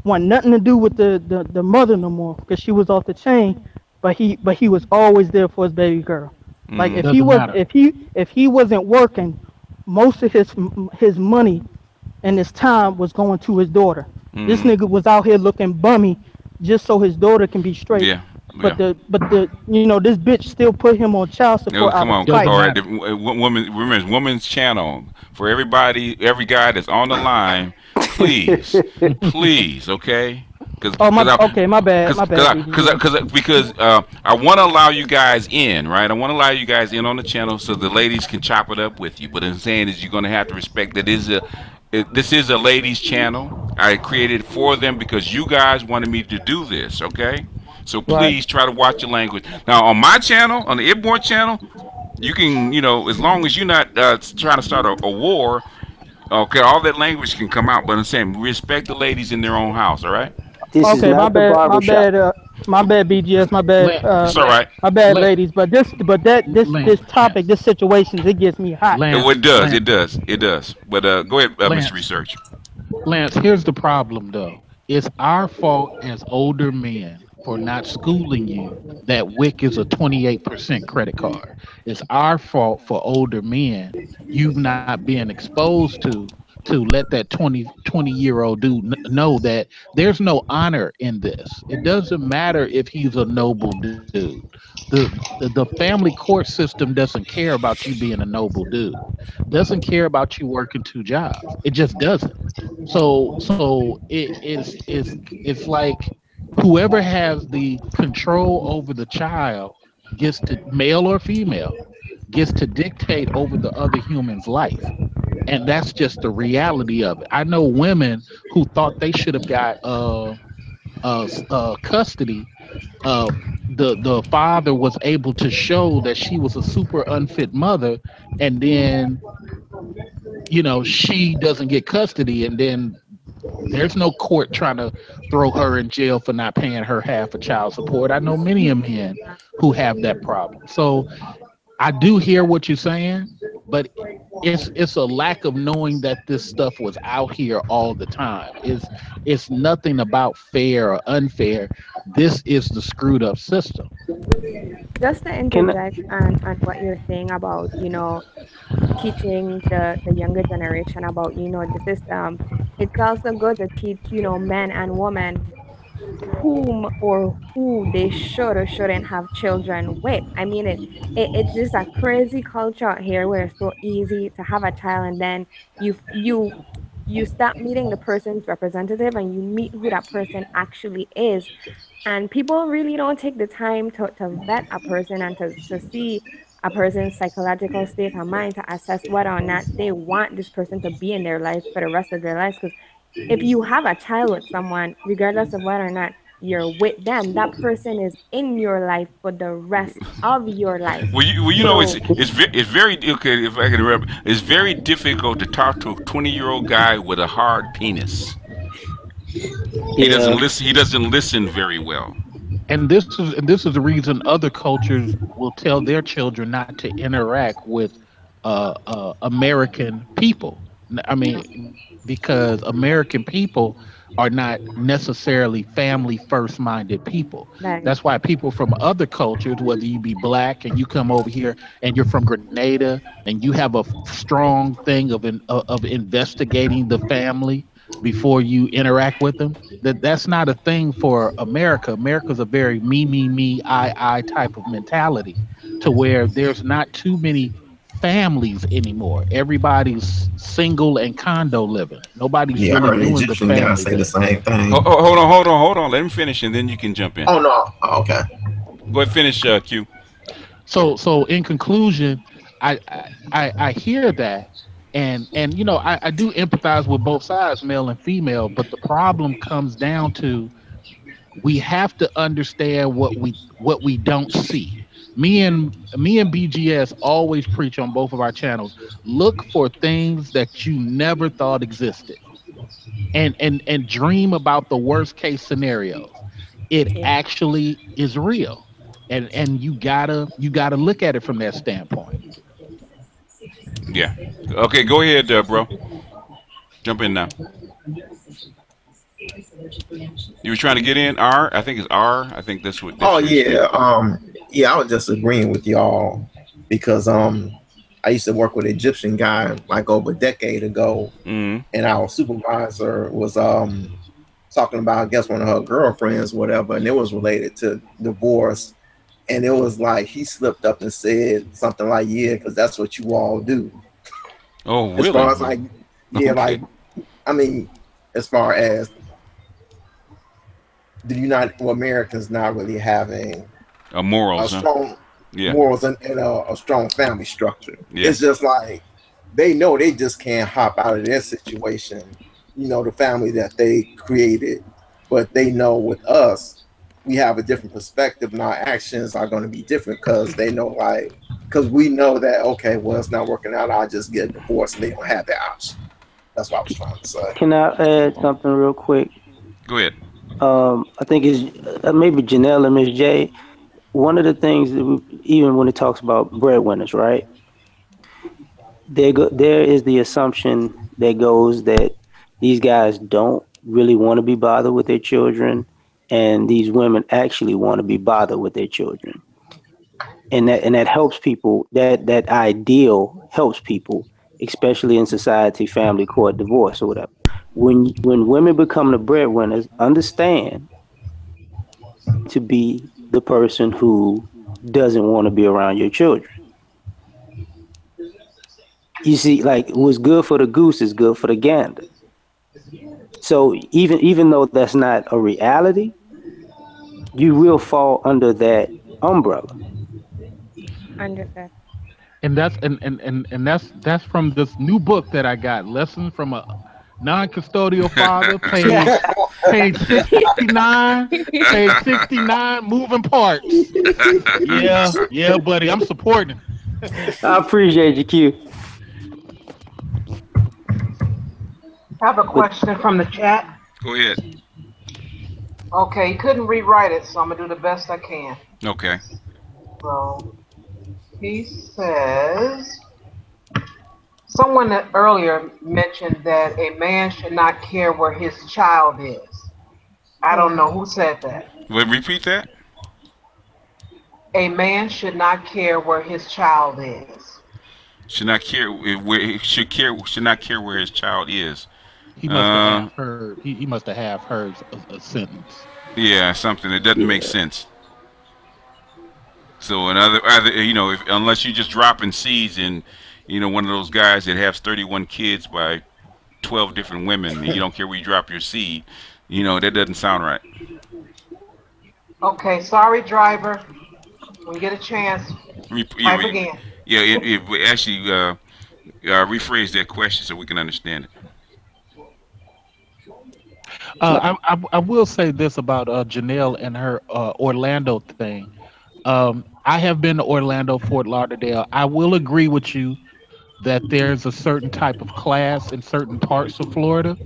want nothing to do with the mother no more because she was off the chain. But he was always there for his baby girl. Like if he wasn't working, most of his money and his time was going to his daughter. This nigga was out here looking bummy just so his daughter can be straight. Yeah. But this bitch still put him on child support. Come on, all right. Women's channel for everybody, every guy that's on the line. Please, okay. My bad. Because I want to allow you guys in, right? I want to allow you guys in on the channel so the ladies can chop it up with you. But I'm saying is you're going to have to respect that this is a ladies' channel. I created it for them because you guys wanted me to do this, okay? So please try to watch your language. Now on my channel, on the Ibborn channel, you can, as long as you're not trying to start a war, okay, all that language can come out. But I'm saying respect the ladies in their own house, all right? My bad, BGS, my bad. It's all right. My bad, ladies. But this topic, this situation, it gets me hot. It does. But go ahead, Mr. Research. Lance, here's the problem, though. It's our fault as older men for not schooling you that WIC is a 28% credit card. It's our fault for older men you've not been exposed to let that 20-year-old dude know that there's no honor in this. It doesn't matter if he's a noble dude. The family court system doesn't care about you being a noble dude. Doesn't care about you working 2 jobs. It just doesn't. So it's like whoever has the control over the child gets to, male or female, gets to dictate over the other human's life. And that's just the reality of it. I know women who thought they should have got custody. The father was able to show that she was a super unfit mother, and then she doesn't get custody, and then there's no court trying to throw her in jail for not paying her half of child support. I know many men who have that problem. So I do hear what you're saying, but it's a lack of knowing that this stuff was out here all the time. It's nothing about fair or unfair. This is the screwed up system. Just to interject on what you're saying about, teaching the younger generation about, the system, it's also good to teach, men and women whom or who they should or shouldn't have children with. I mean, it's just a crazy culture out here where it's so easy to have a child, and then you start meeting the person's representative and you meet who that person actually is, and people really don't take the time to vet a person and to see a person's psychological state of mind to assess whether or not they want this person to be in their life for the rest of their lives. Because if you have a child with someone, regardless of whether or not you're with them, that person is in your life for the rest of your life. Well, you know, it's very okay. If I can remember, it's very difficult to talk to a 20-year-old guy with a hard penis. He doesn't listen. He doesn't listen very well. And this is the reason other cultures will tell their children not to interact with American people. I mean, because American people are not necessarily family first minded people. Right. That's why people from other cultures, whether you be black and you come over here and you're from Grenada and you have a strong thing of investigating the family before you interact with them, that's not a thing for America. America's a very me, I type of mentality, to where there's not too many families anymore. Everybody's single and condo living. Nobody's really doing the family. Say the same thing. Hold on. Let him finish, and then you can jump in. Oh no. Oh, okay. Go ahead, finish, Q. So in conclusion, I hear that, and you know, I do empathize with both sides, male and female. But the problem comes down to, we have to understand what we don't see. Me and BGS always preach on both of our channels. Look for things that you never thought existed, and dream about the worst case scenarios. It actually is real, and you gotta look at it from that standpoint. Yeah. Okay, go ahead, bro. Jump in now. You were trying to get in, R? I think it's R. I think that's what. Yeah, I was just agreeing with y'all because I used to work with an Egyptian guy like over a decade ago, and our supervisor was talking about, I guess, one of her girlfriends, whatever, and it was related to divorce, and it was like he slipped up and said something like, "Yeah, because that's what you all do." Oh, really? As far as like, yeah, Okay. like, I mean, as far as Americans not really having morals, a strong morals and a strong family structure. Yeah. It's just like they know they just can't hop out of their situation, you know, the family that they created. But they know with us, we have a different perspective, and our actions are going to be different because they know, like, because we know that, okay, well, it's not working out, I'll just get a divorce, and they don't have that option. That's what I was trying to say. Can I add something real quick? Go ahead. I think it's maybe Janelle and Miss J. One of the things that even when it talks about breadwinners, right? There is the assumption that goes that these guys don't really want to be bothered with their children, and these women actually want to be bothered with their children, and that helps people. That ideal helps people, especially in society, family, court, divorce, or whatever. When women become the breadwinners, understand to be the person who doesn't want to be around your children. You see, like, what's good for the goose is good for the gander. So even though that's not a reality, you will fall under that umbrella. Understand. And that's from this new book that I got, Lessons from a Non-Custodial Father, page 69, moving parts. Yeah, buddy, I'm supporting. I appreciate you, Q. I have a question from the chat. Go ahead. Okay, he couldn't rewrite it, so I'm gonna do the best I can. Okay. So he says, someone that earlier mentioned that a man should not care where his child is. I don't know who said that. Will you repeat that? A man should not care where his child is. Should not care where should not care where his child is. He must have heard. He must have heard a sentence. Yeah, something that doesn't make sense. So either you know, unless you're just dropping seeds in, you know, one of those guys that has 31 kids by 12 different women, and you don't care where you drop your seed, you know, that doesn't sound right. Okay, sorry, driver. When you get a chance, Yeah, type again. yeah, it actually rephrase that question so we can understand it. I will say this about Janelle and her Orlando thing. I have been to Orlando, Fort Lauderdale. I will agree with you that there's a certain type of class in certain parts of Florida.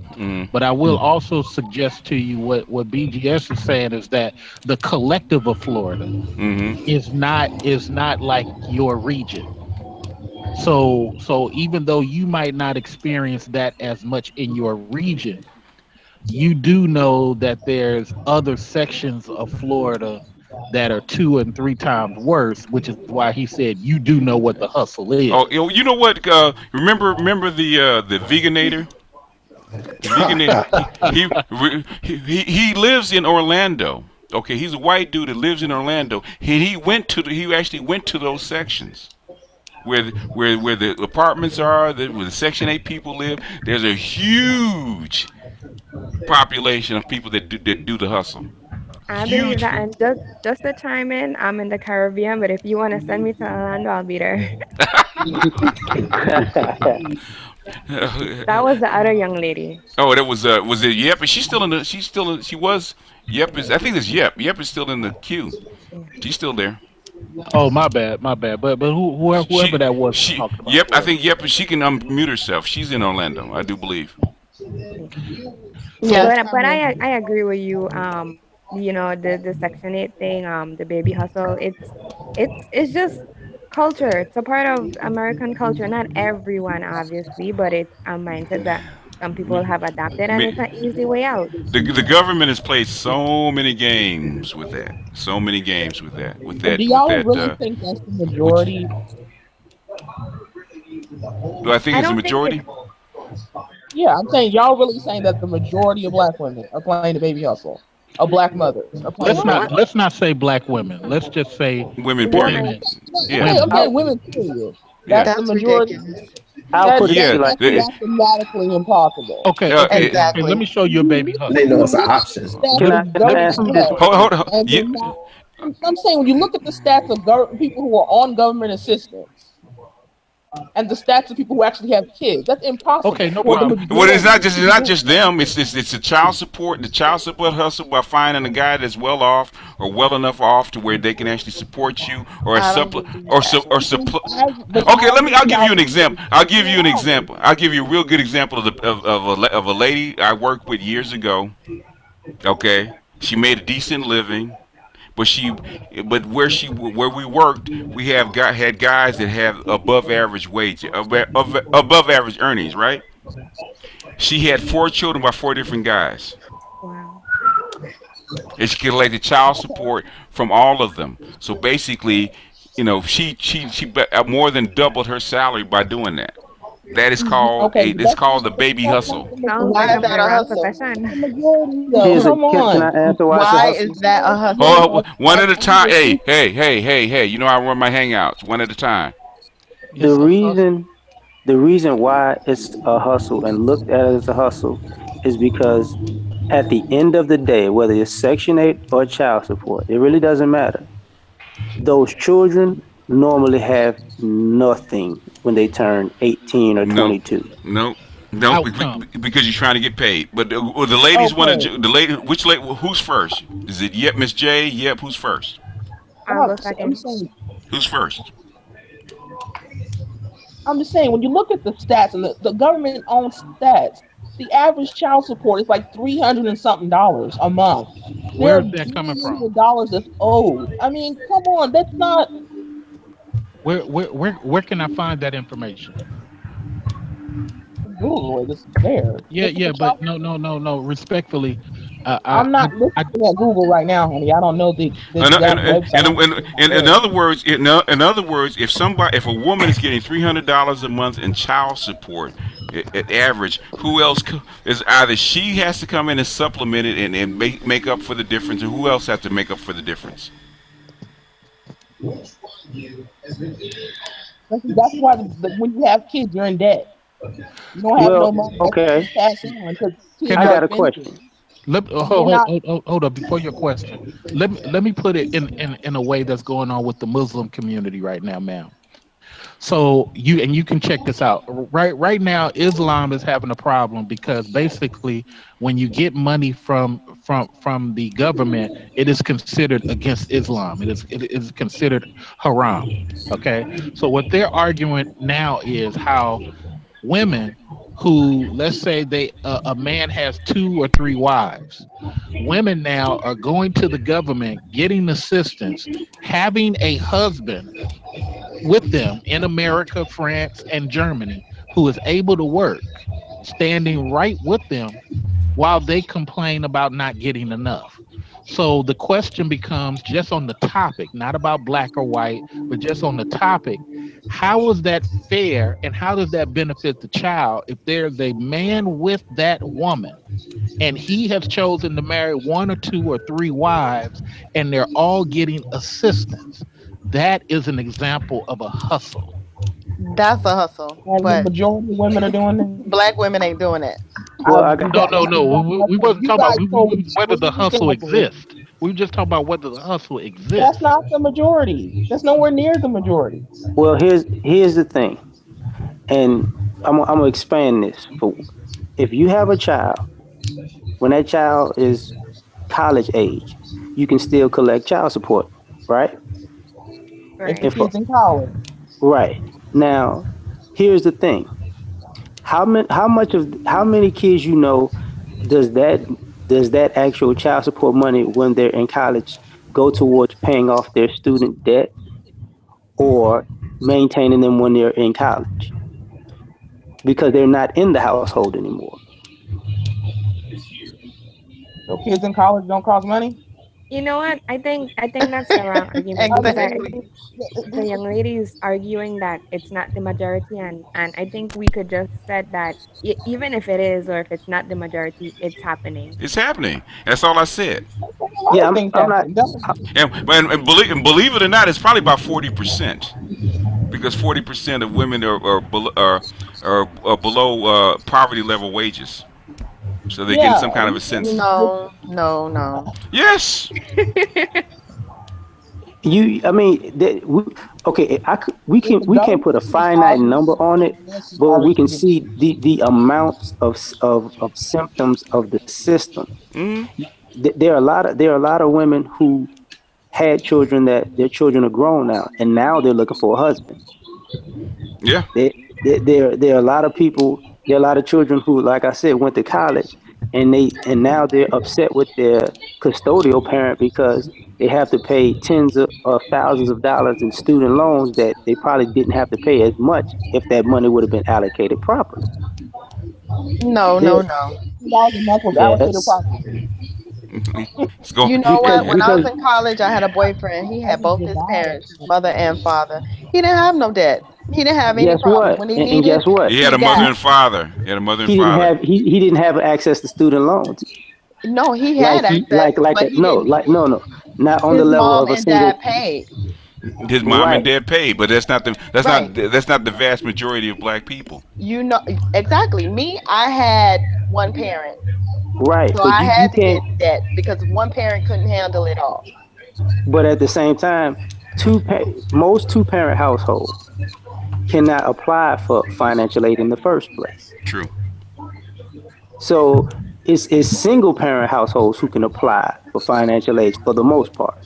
But I will also suggest to you what BGS is saying is that the collective of Florida is not like your region. So even though you might not experience that as much in your region, you do know that there's other sections of Florida that are 2 and 3 times worse, which is why he said you do know what the hustle is. Oh, you know what? Remember the Veganator? The Veganator. He lives in Orlando. Okay, he's a white dude that lives in Orlando. He actually went to those sections where the apartments are, where the Section 8 people live. There's a huge population of people that do the hustle. I believe that, and just to chime in, I'm in the Caribbean, but if you want to send me to Orlando, I'll be there. That was the other young lady. Oh, that was it Yep? But she was Yep is, I think it's Yep. Yep is still in the queue. She's still there. Oh, my bad. But whoever that was talking about. Yep, I think Yep. She can unmute herself. She's in Orlando, I do believe. Yeah, but I agree with you. You know, the Section 8 thing, the baby hustle. It's just culture. It's a part of American culture. Not everyone, obviously, but it's a mindset that some people have adopted, and it's an easy way out. The government has played so many games with that. So many games with that. Do y'all really think that's the majority? Do I think it's the majority? Yeah, I'm saying y'all really saying that the majority of black women are playing the baby hustle. Of black mothers. Let's not say black women. Let's just say women. Period. Yeah, okay, women. Period. That's the majority. I'll put it like that's mathematically impossible. Okay, exactly. Let me show you a baby hustle. They know it's an option. Hold on. Yeah. I'm saying when you look at the stats of people who are on government assistance and the stats of people who actually have kids, that's impossible. Okay, no problem. Well, it's not just them. It's the child support. The child support hustle by finding a guy that's well off or well enough off to where they can actually support you or support. Okay, I'll give you an example. I'll give you a real good example of a lady I worked with years ago. Okay, she made a decent living. But where we worked, we had guys that have above average wage, above average earnings, right? She had 4 children by 4 different guys. Wow. And she collected child support from all of them. So basically, you know, she more than doubled her salary by doing that. That is called it's called the baby hustle. Why is that a hustle? Come on. Can I answer why is that a hustle? Oh, one at a time. Hey. You know I run my hangouts one at a time. The reason why it's a hustle and looked at it as a hustle is because at the end of the day, whether it's Section 8 or child support, it really doesn't matter. Those children normally have nothing when they turn 18 or 22. No, because you're trying to get paid. But the ladies want to. Which lady? Who's first? Is it Yep, Miss J? Yep, who's first? Who's first? I'm just saying when you look at the stats and the government owns stats, the average child support is like $300 and something a month. Where's that coming from? Dollars that's owed. I mean, come on, that's not. Where can I find that information? Google it. It's there. Yeah, but no. Respectfully, I'm not looking at Google right now, honey. I don't know the in other words, if a woman is getting $300 a month in child support at average, who else is either she has to come in and supplement it and make up for the difference, or who else has to make up for the difference? That's why when you have kids, you're in debt. You don't have no money. Okay. I got a question. Hold up before your question. Let me put it in a way that's going on with the Muslim community right now, ma'am. So you can check this out. Right now, Islam is having a problem because basically, when you get money from the government, it is considered against Islam. It is considered haram. Okay, so what they're arguing now is how women who, let's say a man has 2 or 3 wives, women now are going to the government, getting assistance, having a husband with them in America, France, and Germany who is able to work, standing right with them while they complain about not getting enough. So the question becomes, just on the topic, not about black or white, but just on the topic, how is that fair and how does that benefit the child if there's a man with that woman and he has chosen to marry 1 or 2 or 3 wives and they're all getting assistance? That is an example of a hustle. That's a hustle. But the majority of women are doing that. Black women ain't doing it. Well, no. We wasn't talking about whether the hustle exists. We were just talking about whether the hustle exists. That's not the majority. That's nowhere near the majority. Well, here's the thing, and I'm gonna expand this. If you have a child, when that child is college age, you can still collect child support, right? If the kid's in college. Right. Now, here's the thing. How many kids you know does that actual child support money when they're in college go towards paying off their student debt or maintaining them when they're in college? Because they're not in the household anymore. So kids in college don't cost money? You know what? I think that's the wrong argument. Exactly. The young lady is arguing that it's not the majority, and I think we could just said that even if it is or if it's not the majority, it's happening. It's happening. That's all I said. Yeah, I'm not. And believe it or not, it's probably about 40%, because 40% of women are below poverty level wages. So they get some kind of a sense. No. Yes. We can't put a finite number on it, but we can see the amounts of symptoms of the system. There are a lot of women who had children that their children are grown now, and now they're looking for a husband. Yeah. There are a lot of people. There are a lot of children who, like I said, went to college, and now they're upset with their custodial parent because they have to pay tens of thousands of dollars in student loans that they probably didn't have to pay as much if that money would have been allocated properly. No. You know what? When I was in college, I had a boyfriend. He had both his parents, mother and father. He didn't have no debt. He didn't have any problem. When he needed, guess what? He had a mother and father. He didn't have access to student loans. No, he had access. No. Not on the level of a single. His mom and dad paid. His mom and dad paid, but that's not the vast majority of black people. You know exactly. Me, I had one parent. Right. So I had to get debt because one parent couldn't handle it all. But at the same time, most two-parent households cannot apply for financial aid in the first place. True. So it's single-parent households who can apply for financial aid for the most part.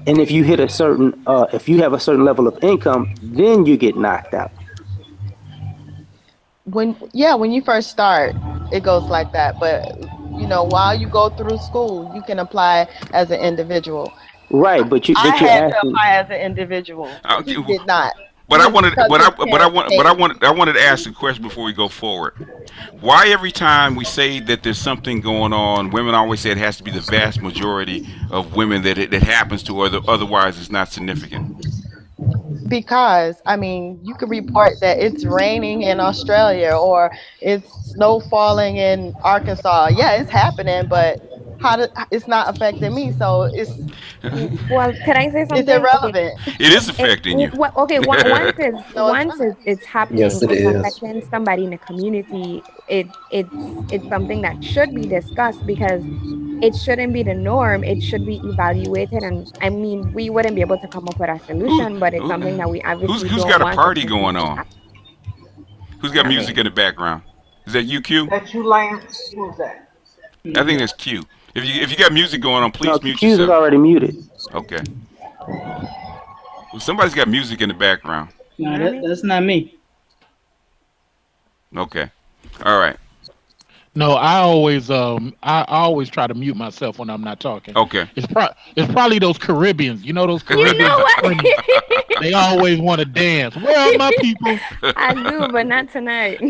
And if you hit if you have a certain level of income, then you get knocked out. When you first start, it goes like that. But while you go through school, you can apply as an individual. Right, but you had to apply as an individual. You did not. But I wanted to ask a question before we go forward. Why every time we say that there's something going on, women always say it has to be the vast majority of women that it happens to, or otherwise it's not significant? Because you could report that it's raining in Australia or it's snow falling in Arkansas. Yeah, it's happening, but it's not affecting me, so it's well, could I say something? It's irrelevant. It is affecting you. Okay, once it's happening, Yes, it it's is. affecting somebody in the community. It's something that should be discussed because it shouldn't be the norm. It should be evaluated, and I mean, we wouldn't be able to come up with a solution, but it's something that we obviously who's don't got want a party to going on? Who's got music in the background? Is that you, Q? That you, Lance? Who's that? I think that's Q. If you got music going on, please mute Q's yourself. is already muted. Okay. Well, somebody's got music in the background. No, that's not me. Okay. All right. No, I always try to mute myself when I'm not talking. Okay. It's probably those Caribbeans. You know those Caribbeans? You know what? They always want to dance. Where are my people? I do, but not tonight.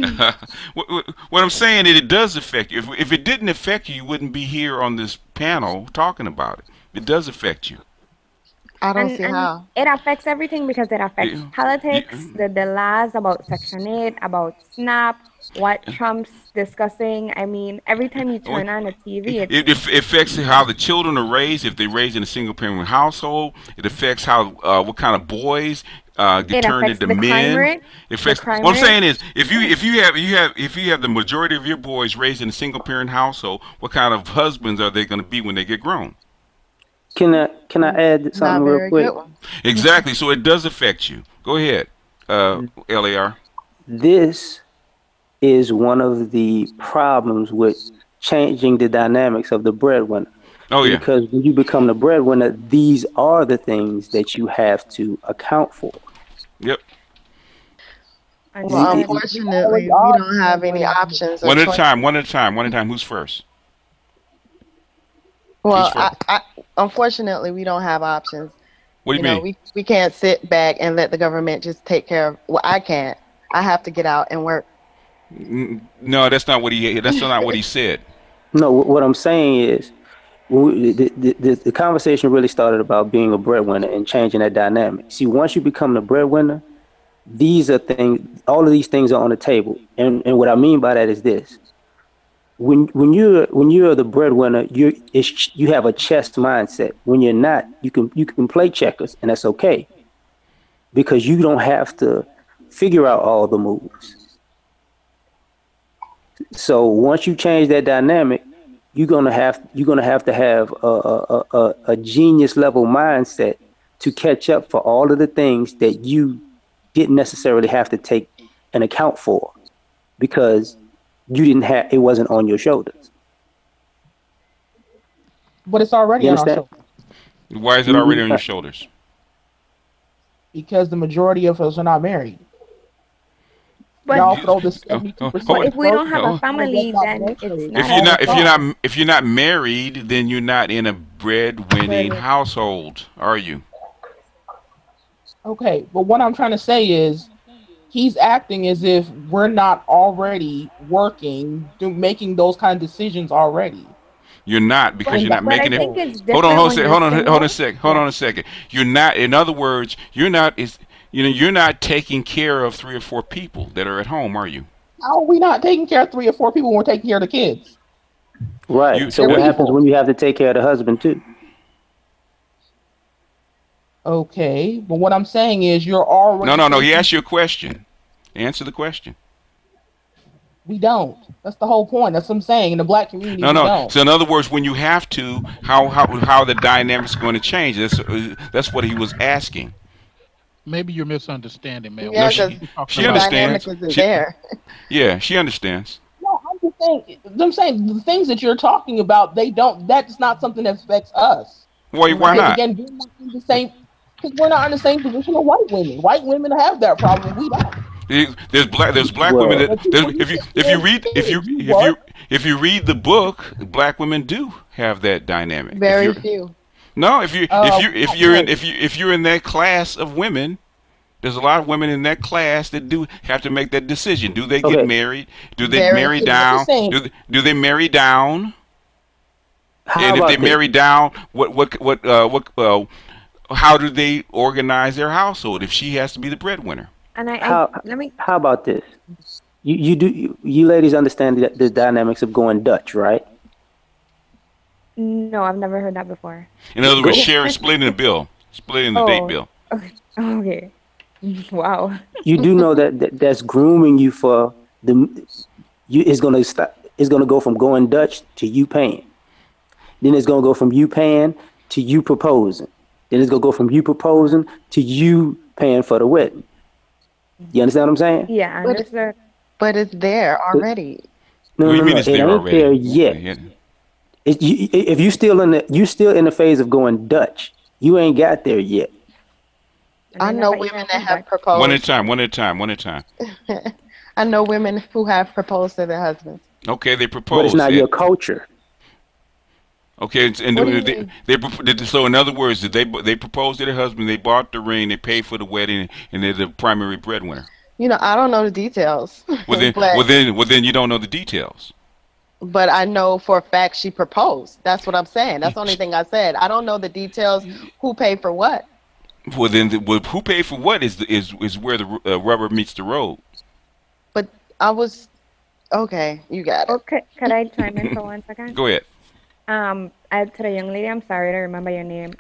What I'm saying is it does affect you. If it didn't affect you, you wouldn't be here on this panel talking about it. It does affect you. I don't see how. It affects everything because it affects politics, the laws about Section 8, about SNAP, what Trump's discussing. I mean, every time you turn on the TV, it affects how the children are raised. If they're raised in a single-parent household, it affects how what kind of boys get turned into men. It affects. What I'm saying is, if you have the majority of your boys raised in a single-parent household, what kind of husbands are they going to be when they get grown? Can I add something real quick? Exactly. So it does affect you. Go ahead, LAR. This is one of the problems with changing the dynamics of the breadwinner. Oh yeah. Because when you become the breadwinner, these are the things that you have to account for. Yep. Well, unfortunately, we don't have any options. One at a time. Who's first? Well, unfortunately, we don't have options. What do you mean? We can't sit back and let the government just take care of. Well, I can't. I have to get out and work. No, that's not what he said. No, what I'm saying is, the conversation really started about being a breadwinner and changing that dynamic. See, once you become the breadwinner, these are things. All of these things are on the table, and what I mean by that is this. When you're the breadwinner, you have a chess mindset. When you're not, you can play checkers, and that's okay, because you don't have to figure out all the moves. So once you change that dynamic, you're gonna have to have a genius level mindset to catch up for all of the things that you didn't necessarily have to take an account for, because it wasn't on your shoulders. But it's already on our shoulders. Why is it already on your shoulders? Because the majority of us are not married. But y'all throw this 72%. If we don't have a family, then it's if you're not married, then you're not in a breadwinning household, are you? Okay, but what I'm trying to say is, he's acting as if we're not already working, making those kind of decisions already. You're not, because you're not making it. Hold on a second. You're not. In other words, you're not. You're not taking care of 3 or 4 people that are at home, are you? How are we not taking care of 3 or 4 people when we're taking care of the kids? Right. So what happens when you have to take care of the husband too? Okay, but what I'm saying is you're already... No. He asked you a question. Answer the question. We don't. That's the whole point. That's what I'm saying. In the black community, we don't. So in other words, when you have to, how the dynamics going to change? That's what he was asking. Maybe you're misunderstanding, man. Yeah, no, she understands. Yeah, she understands. No, I'm saying the things that you're talking about, that's not something that affects us. Why not? Again, we're not in the same, because we're not in the same position of white women. White women have that problem. We don't. There's black women that if you read the book, black women do have that dynamic. Very few. No, if you're in that class of women, there's a lot of women in that class that do have to make that decision. Do they get married? Do they marry down? Do they marry down? And if they marry down, how do they organize their household if she has to be the breadwinner? And how about this? You ladies understand the dynamics of going Dutch, right? No, I've never heard that before. In other words, splitting the bill, splitting the date bill. Okay. Wow. You do know that's grooming you for it's gonna stop. It's gonna go from going Dutch to you paying. Then it's gonna go from you paying to you proposing. Then it's gonna go from you proposing to you paying for the wedding. You understand what I'm saying? Yeah, I understand. But it's there already. No, it ain't there yet. If you still in the phase of going Dutch, you ain't got there yet. I know women that have proposed. One at a time. I know women who have proposed to their husbands. Okay, they proposed. But it's not your culture. Okay, and so in other words, did they proposed to their husband? They bought the ring, they paid for the wedding, and they're the primary breadwinner. I don't know the details. Well, then you don't know the details. But I know for a fact she proposed. That's what I'm saying. That's the only thing I said. I don't know the details. Who paid for what? Well, then, who paid for what is where the rubber meets the road. But I was okay. You got it. Okay, could I chime in for 1 second? Go ahead. To the young lady, I'm sorry to remember your name.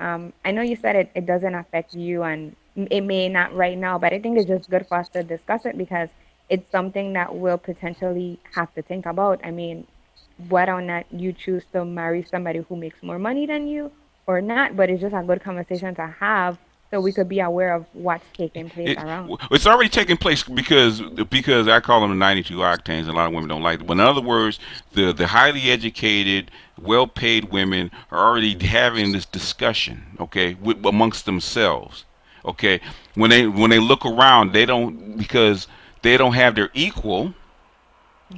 I know you said it doesn't affect you, and it may not right now, but I think it's just good for us to discuss it because it's something that we'll potentially have to think about. I mean, whether or not you choose to marry somebody who makes more money than you or not, but it's just a good conversation to have so we could be aware of what's taking place around. It's already taking place because I call them the 92 octanes. A lot of women don't like it. But in other words, the highly educated, well-paid women are already having this discussion, okay, amongst themselves. Okay, when they look around, because they don't have their equal.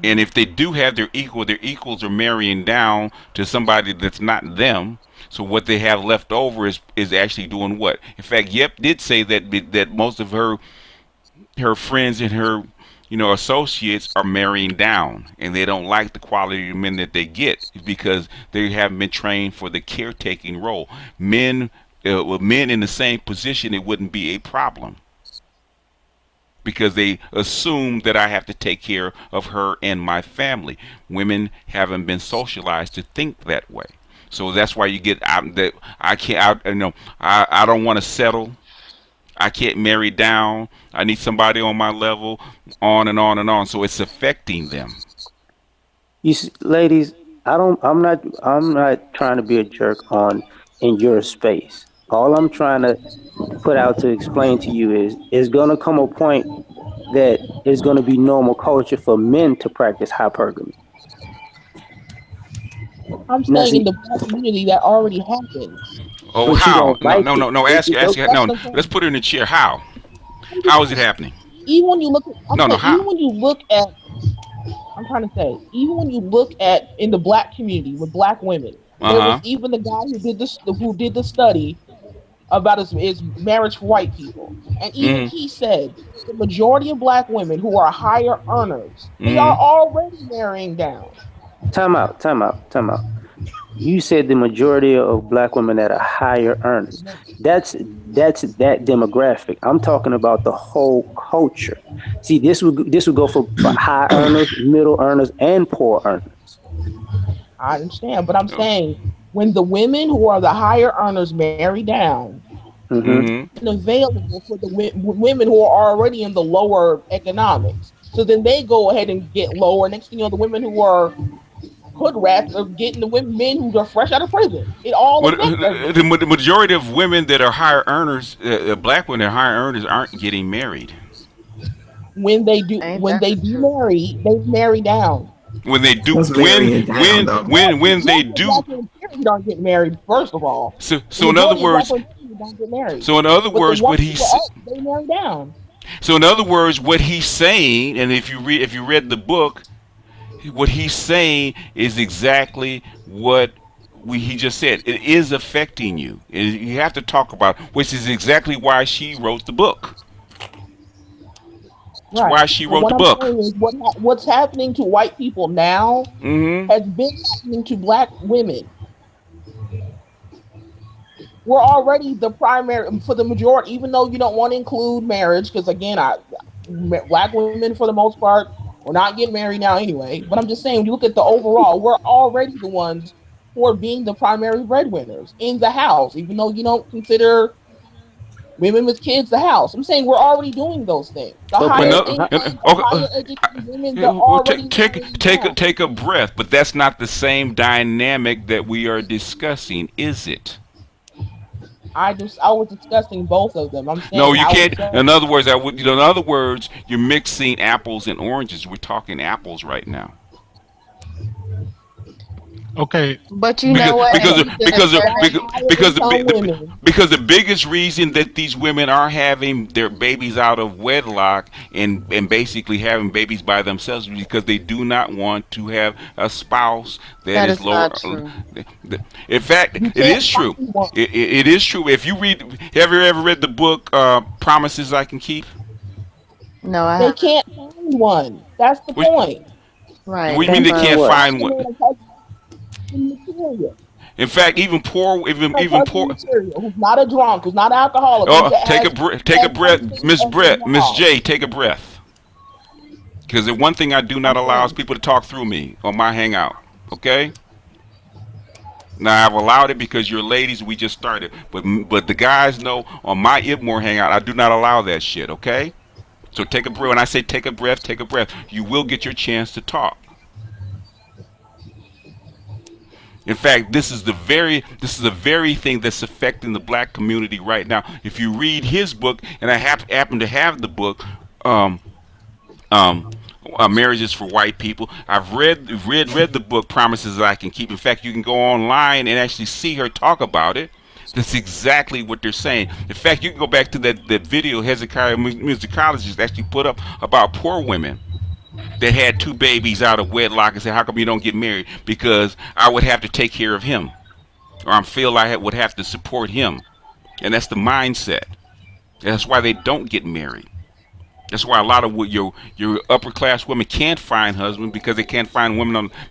And if they do have their equals are marrying down to somebody that's not them. So what they have left over is actually doing what? In fact, Yep did say that most of her friends and her associates are marrying down, and they don't like the quality of men that they get because they haven't been trained for the caretaking role. Men with men in the same position, it wouldn't be a problem. Because they assume that I have to take care of her and my family. Women haven't been socialized to think that way, so that's why you get that I can't. I don't want to settle. I can't marry down. I need somebody on my level. On and on and on. So it's affecting them. You see, ladies, I'm not trying to be a jerk in your space. All I'm trying to put out to explain to you is going to come a point that it's going to be normal culture for men to practice hypergamy. I'm saying in the black community that already happens. Oh, but how? No. Ask. No, let's put her in the chair. How? How is it happening? Even when you look at, even when you look at, I'm trying to say, even when you look at in the black community with black women, there was even the guy who did the study about his marriage for white people, and even he said the majority of black women who are higher earners, they are already marrying down. Time out. You said the majority of black women that are higher earners. That's that demographic. I'm talking about the whole culture. See, this would go for high earners, middle earners, and poor earners. I understand, but I'm saying when the women who are the higher earners marry down, and available for the women who are already in the lower economics. So then they go ahead and get lower. Next thing you know, the women who are hood rats are getting the men who are fresh out of prison. It all the majority of women that are higher earners, black women that are higher earners, aren't getting married. When they do marry, they marry down. When they do, when they do, don't get married. First of all, so in other words, what he said, they marry down. So in other words, what he's saying, and if you read the book, what he's saying is exactly what he just said. It is affecting you. You have to talk about, which is exactly why she wrote the book. That's why she wrote the book. Is what's happening to white people now has been happening to black women. We're already the primary for the majority, even though you don't want to include marriage, because again, black women for the most part, we're not getting married now anyway. But I'm just saying, when you look at the overall, we're already the ones for being the primary breadwinners in the house, even though you don't consider women with kids the house. I'm saying we're already doing those things. The higher income, the higher educated women, they're already take a breath, but that's not the same dynamic that we are discussing, is it? I was discussing both of them. I'm saying no, you can't. In other words, you're mixing apples and oranges. We're talking apples right now. Okay, but you know what? Because the biggest reason that these women are having their babies out of wedlock and basically having babies by themselves is because they do not want to have a spouse that is lower. Not true. In fact, it is true. It is true. If you read, have you ever read the book Promises I Can Keep? No, they can't find one. That's the point. Right. What do you mean they can't find one? In fact, even poor, who's not a drunk, who's not an alcoholic. Take a breath, Miss J. Take a breath. Because the one thing I do not allow is people to talk through me on my hangout. Okay. Now I've allowed it because you're ladies. We just started, but the guys know on my Ibmore hangout I do not allow that shit. Okay. So take a breath. When I say take a breath, you will get your chance to talk. In fact, this is the very thing that's affecting the black community right now. If you read his book, and I happen to have the book, Marriages for White People. I've read the book Promises I Can Keep. In fact, you can go online and actually see her talk about it. That's exactly what they're saying. In fact, you can go back to that video Hezekiah musicologist actually put up about poor women that had 2 babies out of wedlock and said, how come you don't get married? Because I would have to take care of him, or I feel I would have to support him. And that's the mindset. That's why they don't get married. That's why a lot of your upper class women can't find husbands, because they can't find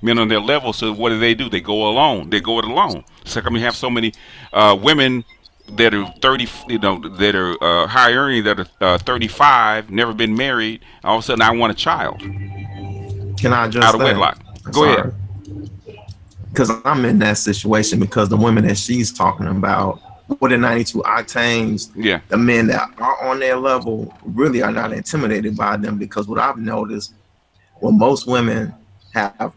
men on their level. So what do? They go alone. They go it alone. So come you have so many women that are 30, that are high earning, that are 35, never been married. All of a sudden, I want a child. Can I just out of wedlock? Go ahead. Because I'm in that situation, because the women that she's talking about, with the 92 octanes, yeah, the men that are on their level really are not intimidated by them, because what I've noticed, when most women have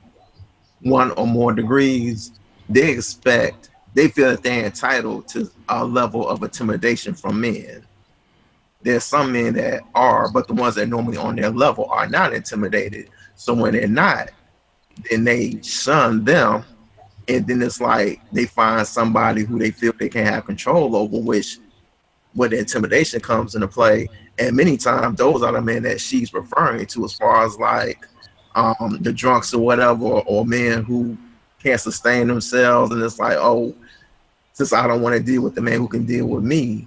1 or more degrees, they feel that they're entitled to a level of intimidation from men. There's some men that are, but the ones that are normally on their level are not intimidated. So when they're not, then they shun them. And then it's like they find somebody who they feel they can have control over, which where the intimidation comes into play. And many times those are the men that she's referring to, as far as like the drunks or whatever, or men who can't sustain themselves. And it's like, oh, since I don't want to deal with the man who can deal with me,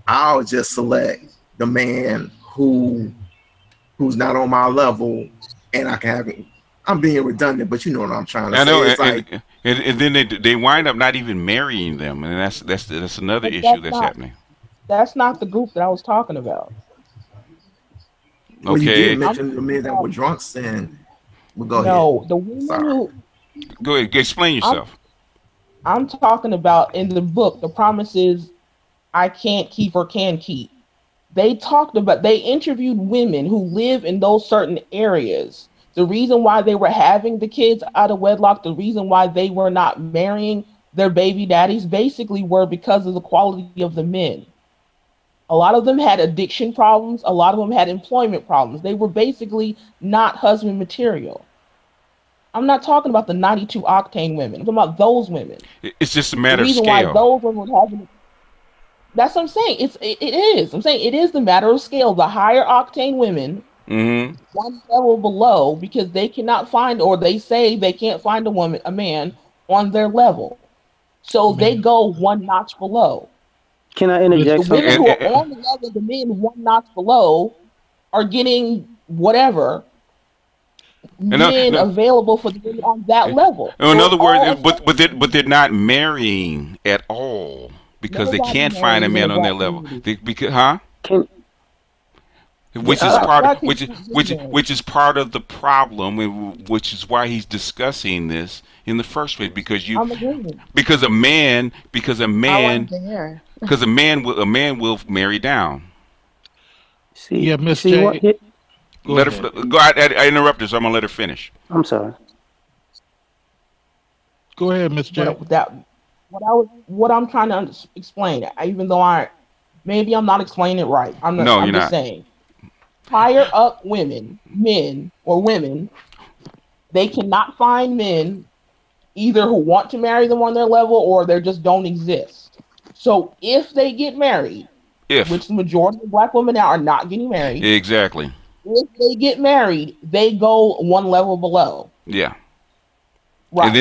I'll just select the man who's not on my level, and I can have it. I'm being redundant, but you know what I'm trying to say. Know, it's and then they wind up not even marrying them, and that's another issue that's happening. That's not the group that I was talking about. Well, you did mention the men that were drunks, and we'll go ahead. No, the women who. Go ahead, explain yourself. I'm talking about in the book, The Promises I Can't Keep or Can Keep. They interviewed women who live in those certain areas. The reason why they were having the kids out of wedlock, the reason why they were not marrying their baby daddies, basically were because of the quality of the men. A lot of them had addiction problems. A lot of them had employment problems. They were basically not husband material. I'm not talking about the 92 octane women. I'm talking about those women. It's just a matter of scale. The reason why those women were having. That's what I'm saying. It is. I'm saying it is the matter of scale. The higher octane women, one level below, because they cannot find, or they say they can't find a man on their level. So they go one notch below. Can I interject? The women who are on the level of the men one notch below are getting whatever men available for the men on that level. In other words, but they're not marrying at all because they can't find a man on their level. which is part of, which is part of the problem, which is why he's discussing this in the first place, because a man will marry down. See, yeah, Miss see J. what? Let her go. I interrupted her, so I'm gonna let her finish. I'm sorry. Go ahead, Miss J. What I'm trying to explain, even though maybe I'm not explaining it right. I'm just saying, higher up men or women, they cannot find men either who want to marry them on their level or they just don't exist. So if they get married, which the majority of black women now are not getting married. Exactly. If they get married, they go one level below. Yeah. Right.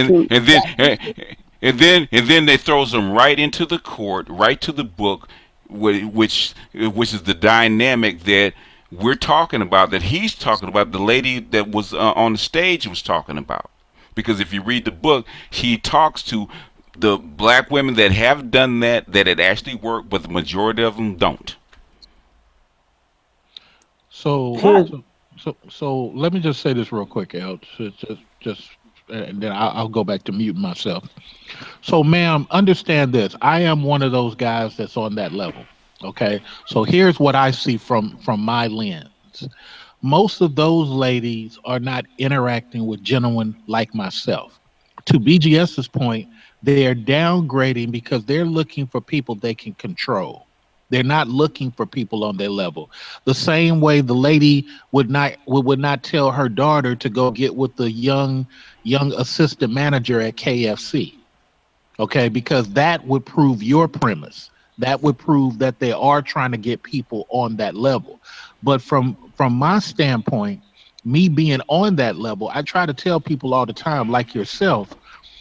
And then they throws them right into the court, right to the book, which is the dynamic that we're talking about, that he's talking about, the lady that was on the stage was talking about. Because if you read the book, he talks to the black women that have done that it actually worked, but the majority of them don't. So let me just say this real quick, Al. Just and then I'll go back to mute myself. So, ma'am, understand this. I am one of those guys that's on that level. Okay. So here's what I see from my lens. Most of those ladies are not interacting with gentlemen like myself. To BGS's point, they are downgrading because they're looking for people they can control. They're not looking for people on their level. The same way the lady would not tell her daughter to go get with the young assistant manager at KFC. Okay, because that would prove your premise. That would prove that they are trying to get people on that level. But from my standpoint, me being on that level, I try to tell people all the time, like yourself,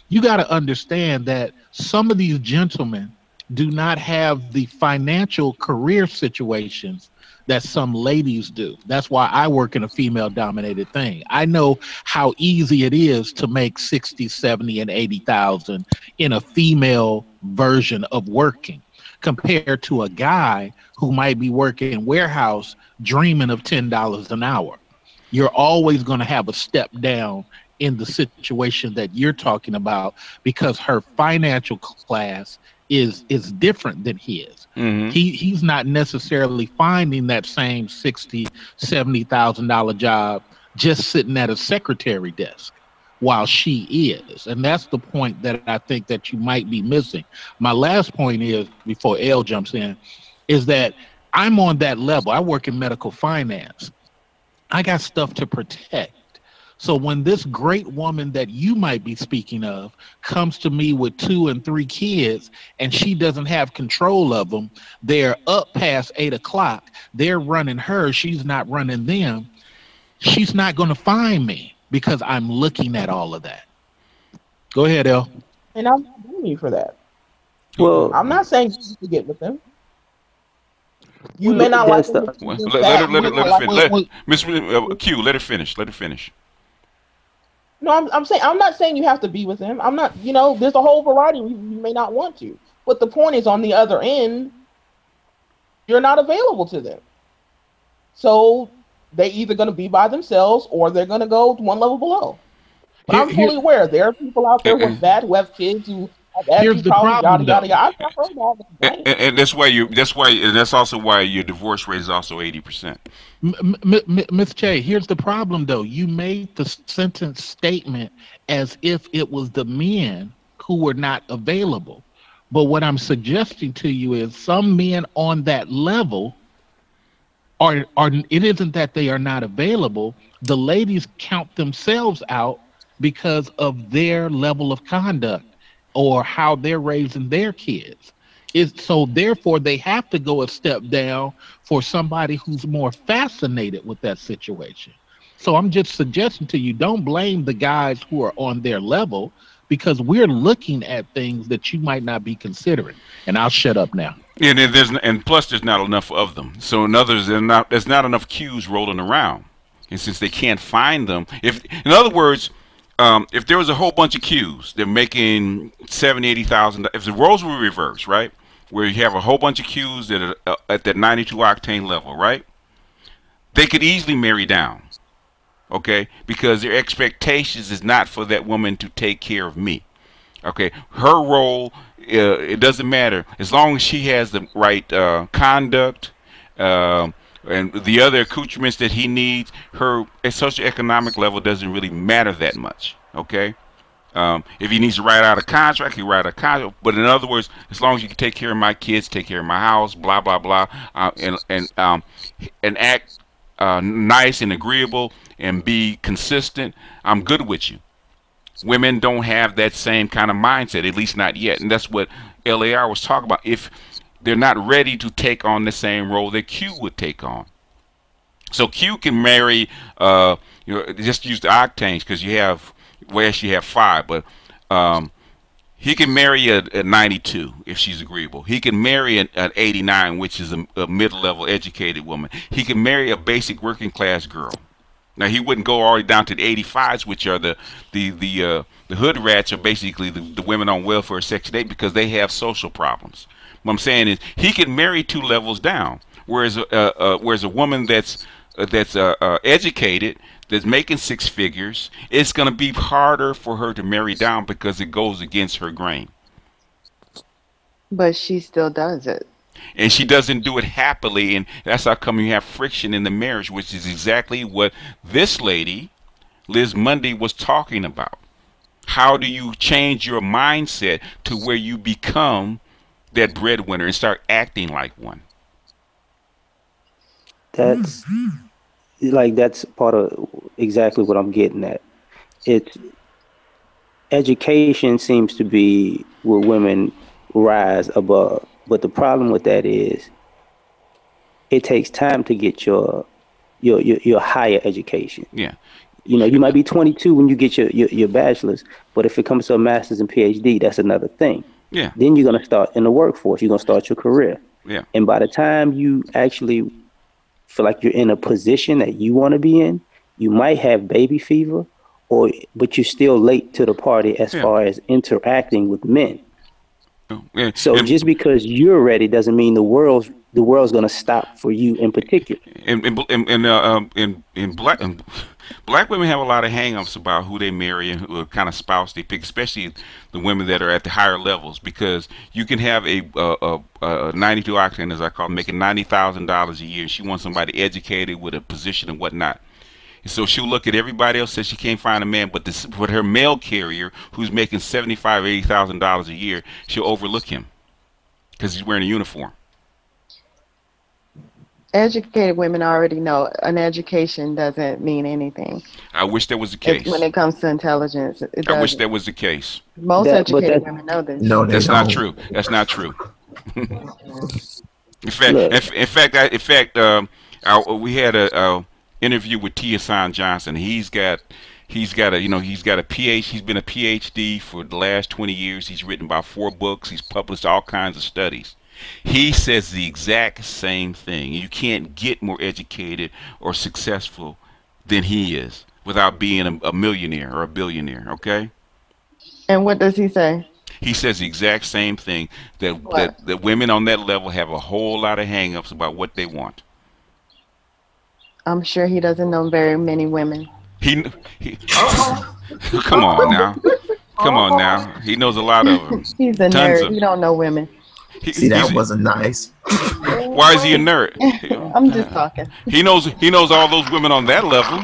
you got to understand that some of these gentlemen do not have the financial career situations that some ladies do. That's why I work in a female-dominated thing. I know how easy it is to make 60, 70, and 80,000 in a female version of working, compared to a guy who might be working in warehouse dreaming of $10 an hour. You're always going to have a step down in the situation that you're talking about because her financial class is different than his. Mm-hmm. He's not necessarily finding that same $60,000, $70,000 job just sitting at a secretary desk while she is. And that's the point that I think that you might be missing. My last point is, before L jumps in, is that I'm on that level. I work in medical finance. I got stuff to protect. So when this great woman that you might be speaking of comes to me with 2 and 3 kids and she doesn't have control of them, they're up past 8 o'clock, they're running her, she's not running them, she's not going to find me because I'm looking at all of that. Go ahead, El. And I'm not blaming you for that. Well, I'm not saying you need to get with them. You may not like them. Let her finish. Miss Q, let her finish. Let her finish. No, I'm not saying you have to be with him. I'm not, there's a whole variety of reasons you may not want to. But the point is, on the other end, you're not available to them. So they're either going to be by themselves or they're going to go one level below. But I'm fully aware there are people out there with that who have kids who have here's the problem, yada, yada. I've heard all that. And that's also why your divorce rate is also 80%. Miss Che, here's the problem though. You made the sentence statement as if it was the men who were not available. But what I'm suggesting to you is some men on that level are it isn't that they are not available. The ladies count themselves out because of their level of conduct or how they're raising their kids. So therefore they have to go a step down for somebody who's more fascinated with that situation. So I'm just suggesting to you, don't blame the guys who are on their level because we're looking at things that you might not be considering. And I'll shut up now. And plus there's not enough of them. So in others, there's not enough cues rolling around. And since they can't find them, in other words, if there was a whole bunch of cues, they're making $70,000, $80,000. If the roles were reversed, right, where you have a whole bunch of cues that are at that 92 octane level, right, they could easily marry down. Okay, because their expectations is not for that woman to take care of me. Okay, her role, it doesn't matter as long as she has the right conduct and the other accoutrements that he needs. Her socioeconomic level doesn't really matter that much. Okay, if he needs to write out a contract, he write a contract. But in other words, as long as you can take care of my kids, take care of my house, blah blah blah, and act nice and agreeable and be consistent, I'm good with you. Women don't have that same kind of mindset, at least not yet. And that's what LAR was talking about. If they're not ready to take on the same role that Q would take on. So Q can marry, just use the octanes because you have, well, actually you have 5, but he can marry a 92 if she's agreeable. He can marry an 89, which is a mid-level educated woman. He can marry a basic working class girl. Now he wouldn't go all the way down to the 85s, which are the hood rats, are basically the women on welfare Section 8 because they have social problems. What I'm saying is he can marry 2 levels down, whereas a woman that's educated, that's making 6 figures, it's going to be harder for her to marry down because it goes against her grain. But she still does it. And she doesn't do it happily, and that's how come you have friction in the marriage, which is exactly what this lady, Liz Mundy, was talking about. How do you change your mindset to where you become that breadwinner and start acting like one? That's that's part of exactly what I'm getting at. It's education seems to be where women rise above. But the problem with that is it takes time to get your higher education. Yeah. You might be 22 when you get your bachelor's, but if it comes to a master's and PhD, that's another thing. Yeah. Then you're going to start in the workforce. You're going to start your career. Yeah. And by the time you actually feel like you're in a position that you want to be in, you might have baby fever, but you're still late to the party as far as interacting with men. So just because you're ready doesn't mean the world's going to stop for you in particular. In black women have a lot of hang-ups about who they marry and what kind of spouse they pick, especially the women that are at the higher levels, because you can have a 92 octane, as I call it, making $90,000 a year. She wants somebody educated with a position and whatnot. So she'll look at everybody else, says she can't find a man, but her male carrier, who's making $75,000, $80,000 a year, she'll overlook him because he's wearing a uniform. Educated women already know an education doesn't mean anything. I wish that was the case. When it comes to intelligence, I wish that was the case. Most educated women know this. No, that's not true. That's not true. In fact, we had a interview with Tia San Johnson. He's got a PhD. He's been a PhD for the last 20 years. He's written about 4 books. He's published all kinds of studies. He says the exact same thing. You can't get more educated or successful than he is without being a millionaire or a billionaire. Okay. And what does he say? He says the exact same thing, that women on that level have a whole lot of hang-ups about what they want. I'm sure he doesn't know very many women. Come on now. Come on now. He knows a lot of them. He's a nerd. He don't know women. See, that wasn't nice. Why is he a nerd? I'm just talking. He knows all those women on that level.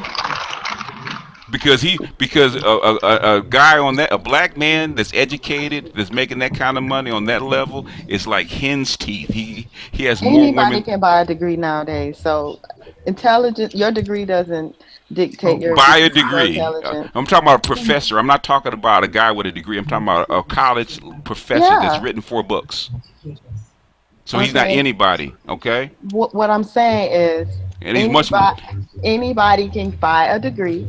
Because a guy on that, a black man that's educated, that's making that kind of money on that level, is like hen's teeth. He has more women. Anybody can buy a degree nowadays. So intelligence, your degree doesn't dictate your buy a degree. I'm talking about a professor. I'm not talking about a guy with a degree. I'm talking about a college professor that's written 4 books. So he's not anybody, okay? What I'm saying is, and he's anybody can buy a degree,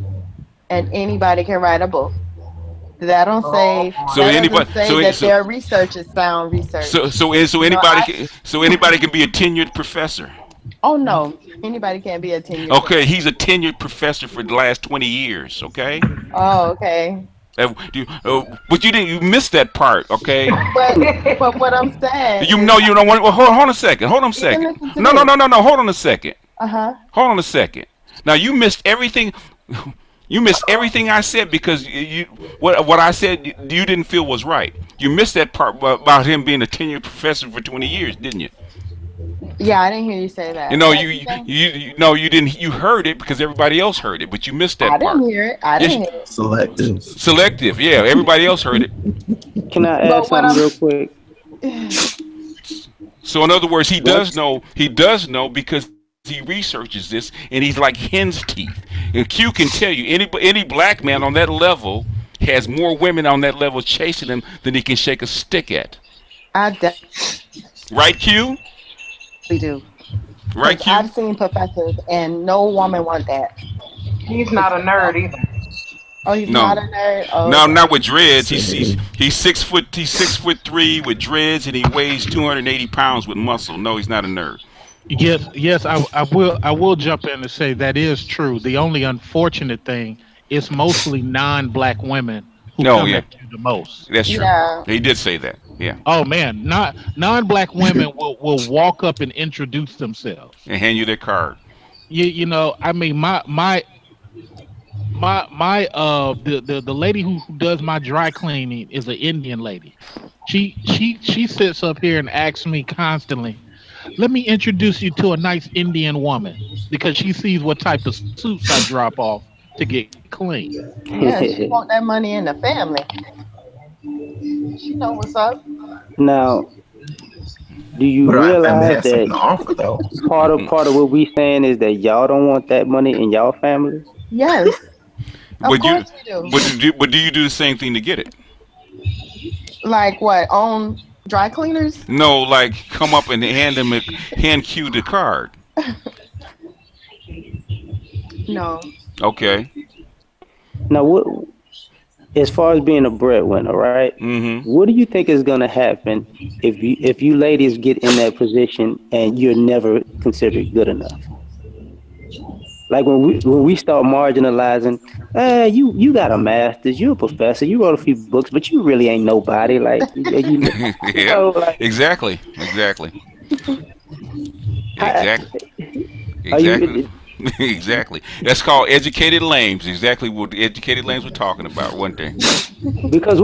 and anybody can write a book. That don't say that their research is sound research. So anybody can be a tenured professor. Oh no, anybody can be a tenured. Okay, he's a tenured professor for the last 20 years. Okay. Oh, okay. But you missed that part, okay? But what I'm saying. You don't want. Well, hold on a second. No. Hold on a second. Hold on a second. Now you missed everything. You missed everything I said because what I said you didn't feel was right. You missed that part about him being a tenured professor for 20 years, didn't you? Yeah, I didn't hear you say that. You know, you didn't. You heard it because everybody else heard it, but you missed that part. I didn't hear it. I didn't hear it. Selective. Yeah. Everybody else heard it. Can I add something real quick? So in other words, he does know. He does know because he researches this, and he's like hen's teeth. And Q can tell you any black man on that level has more women on that level chasing him than he can shake a stick at. Right, Q? We do. Right, Q? I've seen professors, and no woman want that. He's not a nerd either. Oh, he's not a nerd. Oh, no, not with dreads. He's 6 foot. He's 6'3" with dreads, and he weighs 280 pounds with muscle. No, he's not a nerd. Yes, I will jump in and say that is true. The only unfortunate thing is mostly non-black women who come at you the most. That's true. Yeah. He did say that. Yeah. Oh man, non-black women will walk up and introduce themselves and hand you their card. You know, I mean, the lady who does my dry cleaning is an Indian lady. She sits up here and asks me constantly, let me introduce you to a nice Indian woman, because she sees what type of suits I drop off to get clean. Yeah, she want that money in the family. She know what's up. Now, do you realize that part of what we saying is that y'all don't want that money in y'all family? Yes. Of course we do. But do you do the same thing to get it? Like what? On dry cleaners? No, like come up and hand Q the card. No. Okay. Now, what? As far as being a breadwinner, right? Mm-hmm. What do you think is going to happen if you ladies get in that position and you're never considered good enough? Like when we start marginalizing, you got a master's, you're a professor, you wrote a few books, but you really ain't nobody. Like, Exactly. Exactly. That's called educated lames. Exactly what the educated lames were talking about one day. Because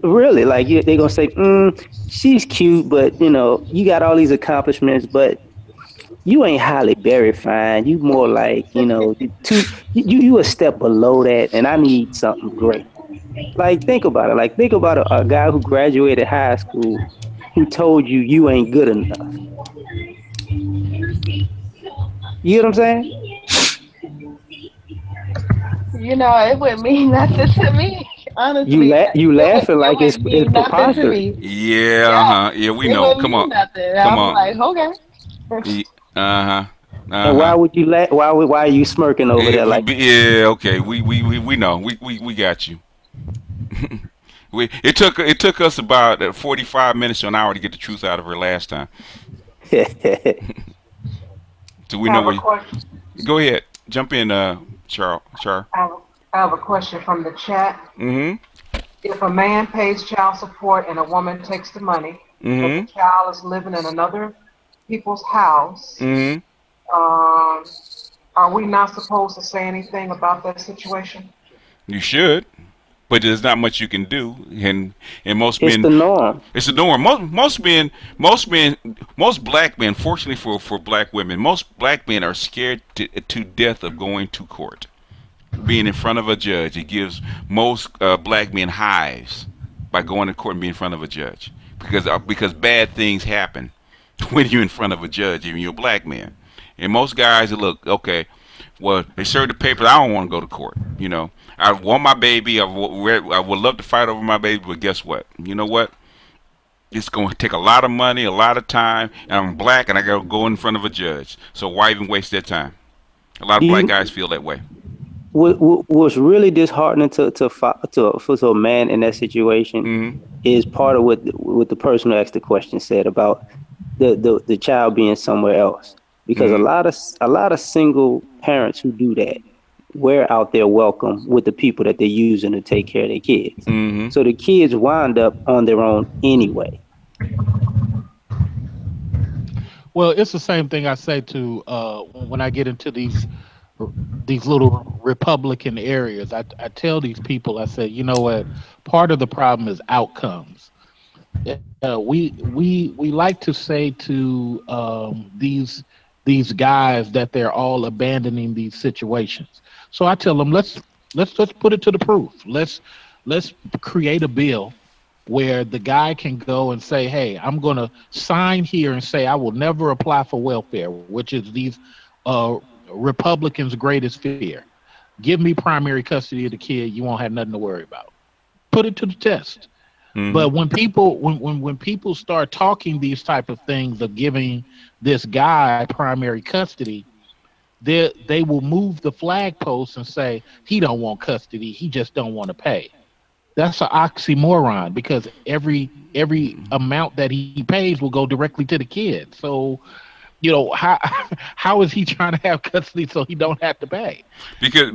really, like they're gonna say, she's cute, but you got all these accomplishments, but you ain't Halle Berry fine. You more like you a step below that, and I need something great. Like think about it. Like think about a guy who graduated high school who told you ain't good enough. You know what I'm saying? It wouldn't mean nothing to me, honestly. You laughing like it's preposterous. Yeah, we know. Come on. Come on. Like, okay. And why would you laugh? Why are you smirking over there? Like, okay. We know. We got you. It took us about 45 minutes to an hour to get the truth out of her last time. So we know where. Go ahead, jump in, Char. I have a question from the chat. Mm-hmm. If a man pays child support and a woman takes the money, but the child is living in another people's house, are we not supposed to say anything about that situation? You should. But there's not much you can do, and most men. It's the norm. It's the norm. Most black men, fortunately for black women, most black men are scared to death of going to court, being in front of a judge. It gives most black men hives by going to court and being in front of a judge, because bad things happen when you're in front of a judge, even you're a black man. And most guys look, okay, well, they serve the papers. I don't want to go to court. I want my baby. I would love to fight over my baby, but guess what? You know what? It's going to take a lot of money, a lot of time, and I'm black, and I got to go in front of a judge. So why even waste that time? A lot of black guys feel that way. What's really disheartening to a man in that situation is part of what the person who asked the question said about the child being somewhere else. Because a lot of single parents who do that wear out their welcome with the people that they're using to take care of their kids. So the kids wind up on their own anyway. Well, it's the same thing I say to when I get into these little Republican areas. I tell these people, I say, you know what? Part of the problem is outcomes. We like to say to these guys that they're all abandoning these situations. So I tell them, let's put it to the proof. Let's create a bill where the guy can go and say, hey, I'm going to sign here and say I will never apply for welfare, which is these Republicans' greatest fear. Give me primary custody of the kid. You won't have nothing to worry about. Put it to the test. Mm-hmm. But when people start talking these type of things of giving this guy primary custody, they will move the flag post and say he don't want custody. He just don't want to pay. That's an oxymoron because every amount that he pays will go directly to the kid. So, you know, how is he trying to have custody so he don't have to pay? Because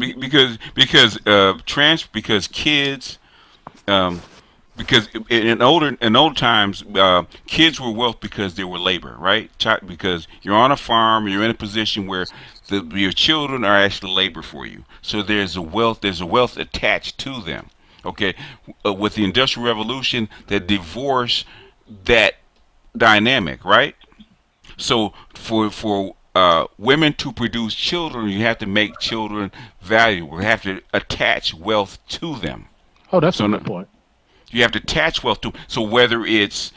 kids, because in old times, kids were wealth because they were labor, right? Because you're on a farm, you're in a position where your children are actually labor for you. So there's a wealth attached to them. Okay, with the Industrial Revolution, that divorce that dynamic, right? So for women to produce children, you have to make children valuable. You have to attach wealth to them. Oh, that's a good point. You have to attach wealth to. So whether it's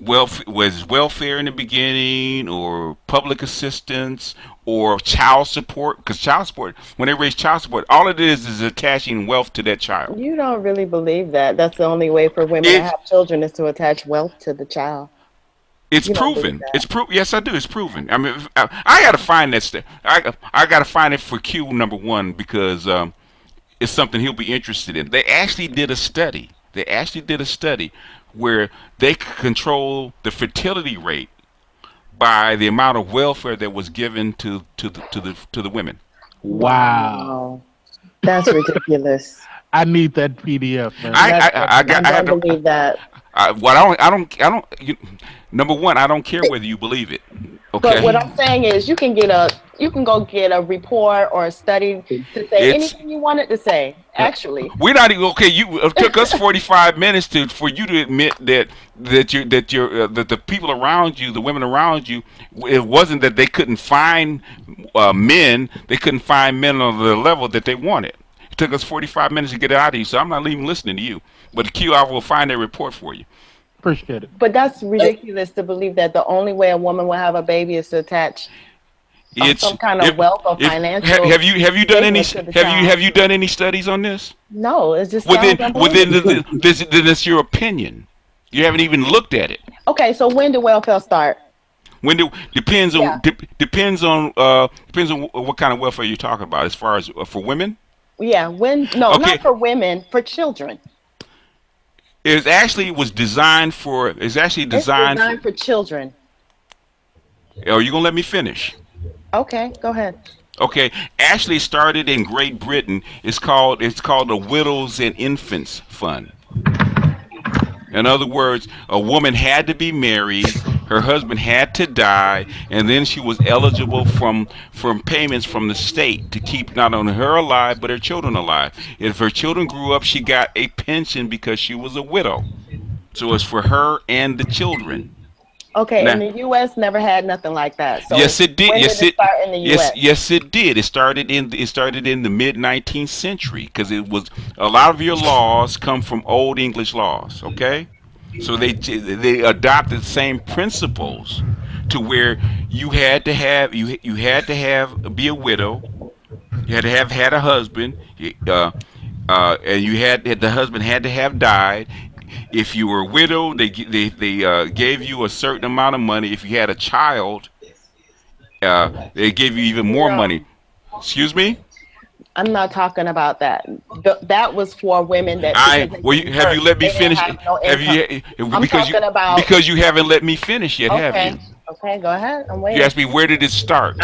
welfare in the beginning, or public assistance, or child support, because child support, when they raise child support, all it is attaching wealth to that child. You don't really believe that. That's the only way for women to have children is to attach wealth to the child. It's proven. It's proven. Yes, I do. It's proven. I mean, I got to find that. I got to find it for Q number one because it's something he'll be interested in. They actually did a study. Where they could control the fertility rate by the amount of welfare that was given to the women. Wow, that's ridiculous. I need that PDF, man. I don't believe that. Number one, I don't care whether you believe it. Okay. But what I'm saying is, you can go get a report or a study to say anything you wanted to say. Actually, we're not even okay. It took us 45 minutes for you to admit that the people around you, the women around you, it wasn't that they couldn't find men. They couldn't find men on the level that they wanted. It took us 45 minutes to get it out of you. So I'm not even listening to you. But Q, I will find that report for you. Appreciate it. But that's ridiculous to believe that the only way a woman will have a baby is to attach some kind of wealth or financial. Have you done any studies on this? No, it's just then it's your opinion. You haven't even looked at it. Okay, so when do welfare start? Depends on what kind of welfare you're talking about. As far as for women. Yeah, not for women, for children. It's designed for children. Are you gonna let me finish? Okay, go ahead. Okay, actually started in Great Britain. It's called the Widows and Infants Fund. In other words, a woman had to be married, her husband had to die, and then she was eligible from payments from the state to keep not only her alive but her children alive. If her children grew up, she got a pension because she was a widow. So it's for her and the children. Okay, and the U.S. never had nothing like that. So yes, it did. When did it start in the U.S.? Yes, it did. It started in the mid 19th century because it was a lot of your laws come from Old English laws. Okay, so they adopted the same principles to where you had to be a widow, you had to have had a husband, and the husband had to have died. If you were a widow, they gave you a certain amount of money. If you had a child, they gave you even more money. Excuse me? I'm not talking about that. That was for women that. Have you let me finish? Because you haven't let me finish yet, have you? Okay, go ahead. I'm waiting. You asked me where did it start,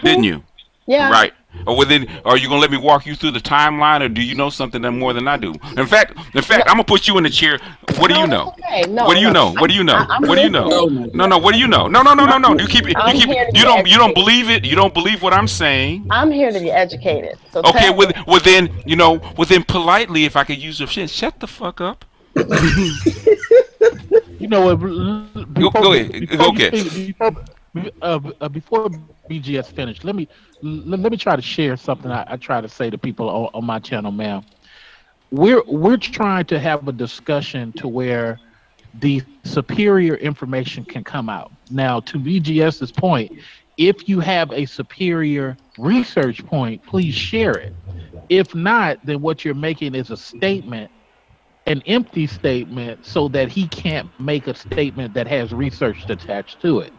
didn't you? Yeah. Right. Or within, are you gonna let me walk you through the timeline, or do you know something that more than I do? In fact, I'm gonna put you in the chair. What do you know? Okay. No, what do you know? What do you know? What do you know? No. What do you know? No. You keep it. You don't believe it. You don't believe what I'm saying. I'm here to be educated. So okay. Within politely, if I could use your shit, shut the fuck up. You know what? Go ahead. Okay. Before BGS finished, let me try to share something I try to say to people on my channel, ma'am. We're trying to have a discussion to where the superior information can come out. Now, to BGS's point, if you have a superior research point, please share it. If not, then what you're making is a statement, an empty statement, so that he can't make a statement that has research attached to it.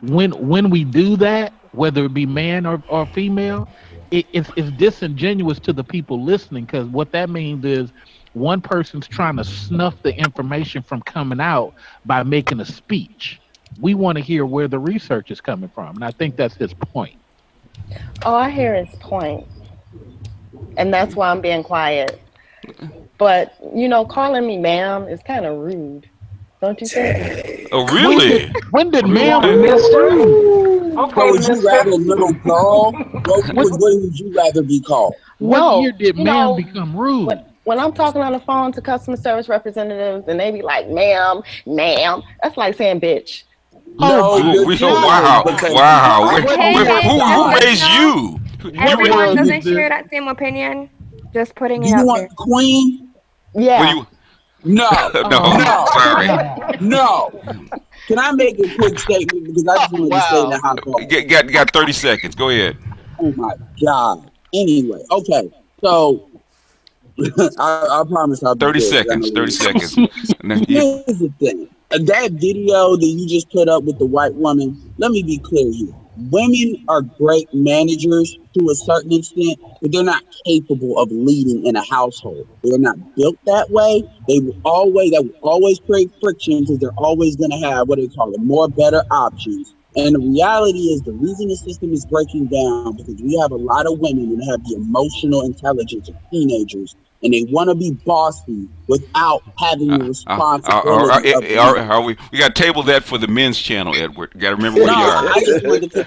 When we do that, whether it be man or female, it's disingenuous to the people listening, because what that means is one person's trying to snuff the information from coming out by making a speech. We want to hear where the research is coming from, and I think that's his point. Oh, I hear his point, and that's why I'm being quiet. But, you know, calling me ma'am is kind of rude. Don't you think? Oh, really? When did ma'am? Okay, so would you rather little girl? What would you rather be called? What year did ma'am become rude? When I'm talking on the phone to customer service representatives and they be like, ma'am, that's like saying bitch. No, wow. Who raised you? Everyone doesn't share that same opinion. Just putting it out there. You want the queen? Yeah. No. Sorry. No. Can I make a quick statement, because I just wanted to say that how cool. Got 30 seconds. Go ahead. Oh my God. Anyway, okay. So I promise I'll be 30 seconds. 30 seconds. Here's the thing. That video that you just put up with the white woman, let me be clear here. Women are great managers to a certain extent, but they're not capable of leading in a household. They're not built that way. That will always create friction, because they're always going to have what they call more better options. And the reality is, the reason the system is breaking down because we have a lot of women that have the emotional intelligence of teenagers, and they want to be bossy without having the responsibility. We got to table that for the men's channel, Edward. You got to remember where you are.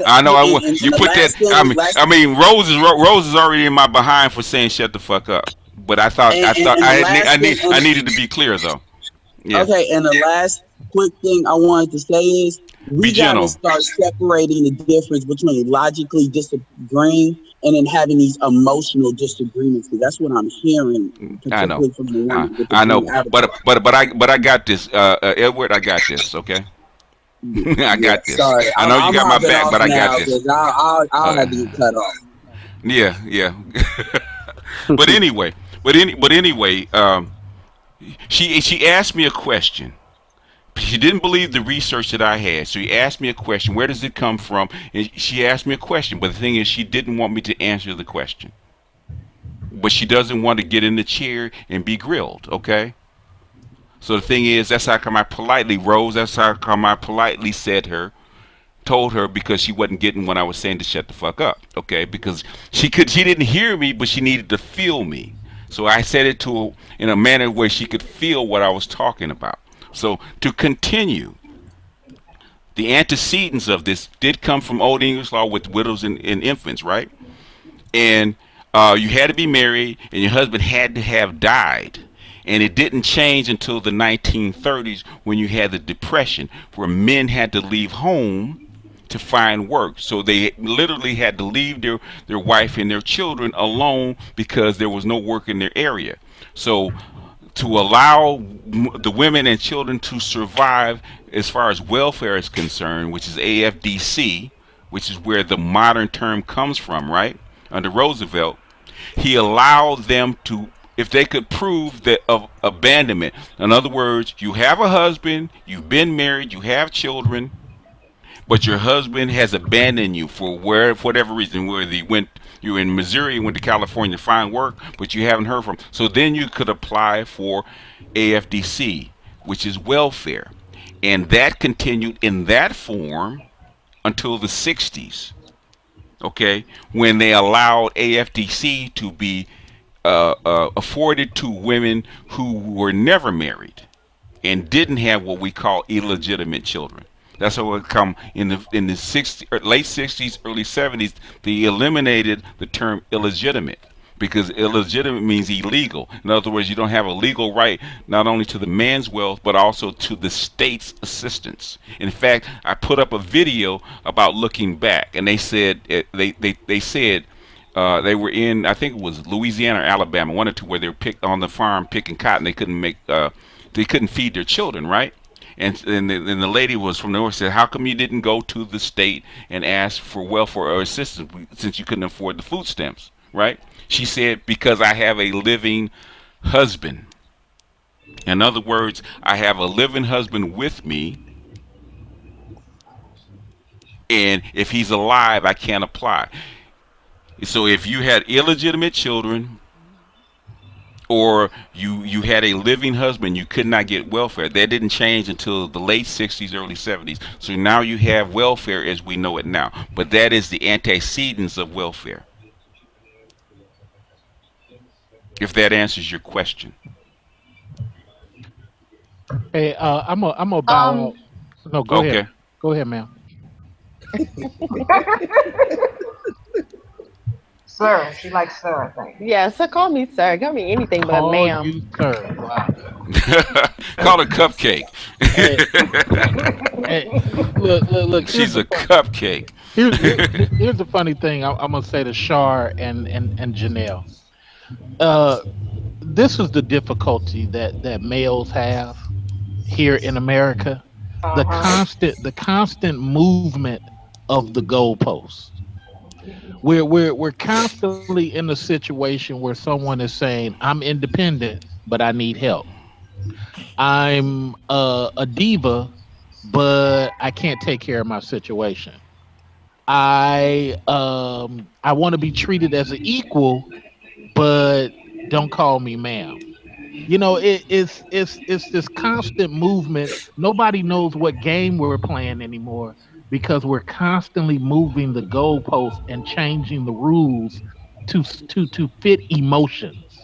I know. You put that. I mean, Rose is already in my behind for saying shut the fuck up. But I needed to be clear though. Yeah. Okay, and the last quick thing I wanted to say is we got to start separating the difference between logically disagreeing and then having these emotional disagreements, because that's what I'm hearing. I know. From the I know. But I got this, Edward. I got this. Okay. I got this. Sorry, I know you got my back, but I got this. I'll have to get cut off. Yeah. But anyway, she asked me a question. She didn't believe the research that I had, so she asked me a question. Where does it come from? And she asked me a question, but the thing is, she didn't want me to answer the question. But she doesn't want to get in the chair and be grilled, okay? So the thing is, that's how come I politely, Rose, that's how come I politely told her, because she wasn't getting what I was saying to shut the fuck up, okay? Because she didn't hear me, but she needed to feel me. So I said it to her in a manner where she could feel what I was talking about. So to continue, the antecedents of this did come from Old English law with widows and infants, right? And you had to be married, and your husband had to have died. And it didn't change until the 1930s, when you had the Depression, where men had to leave home to find work. So they literally had to leave their wife and their children alone because there was no work in their area. So to allow the women and children to survive as far as welfare is concerned, which is AFDC, which is where the modern term comes from, right? Under Roosevelt, he allowed them to, if they could prove that of abandonment. In other words, you have a husband, you've been married, you have children, but your husband has abandoned you for whatever reason, whether you're in Missouri, went to California to find work, but you haven't heard from. So then you could apply for AFDC, which is welfare. And that continued in that form until the 60s. okay, when they allowed AFDC to be afforded to women who were never married and didn't have what we call illegitimate children. That's how it come in the late 60s, early 70s. They eliminated the term illegitimate because illegitimate means illegal. In other words, you don't have a legal right not only to the man's wealth but also to the state's assistance. In fact, I put up a video about looking back, and they said they said they were in, I think it was Louisiana or Alabama, one or two, where they were on the farm picking cotton. They couldn't feed their children, right? And the lady was from the north, said, how come you didn't go to the state and ask for welfare or assistance since you couldn't afford the food stamps, right? She said, because I have a living husband. In other words, I have a living husband with me, and if he's alive, I can't apply. So if you had illegitimate children, or you had a living husband, you could not get welfare. That didn't change until the late 60s, early 70s. So now you have welfare as we know it now. But that is the antecedents of welfare. If that answers your question. Hey, I'm a bow. No, go ahead. Go ahead, ma'am. Sir, she likes sir, I think. Yeah, so call me sir. Call me anything but ma'am. Call you sir. Wow. Call her Cupcake. Hey, look. She's a cupcake. Here's the funny thing. I'm gonna say to Shar and Janelle. This is the difficulty that males have here in America. The constant movement of the goalposts. We're constantly in a situation where someone is saying, I'm independent, but I need help. I'm a diva, but I can't take care of my situation. I want to be treated as an equal, but don't call me ma'am. You know, it's this constant movement. Nobody knows what game we're playing anymore, because we're constantly moving the goalposts and changing the rules to fit emotions.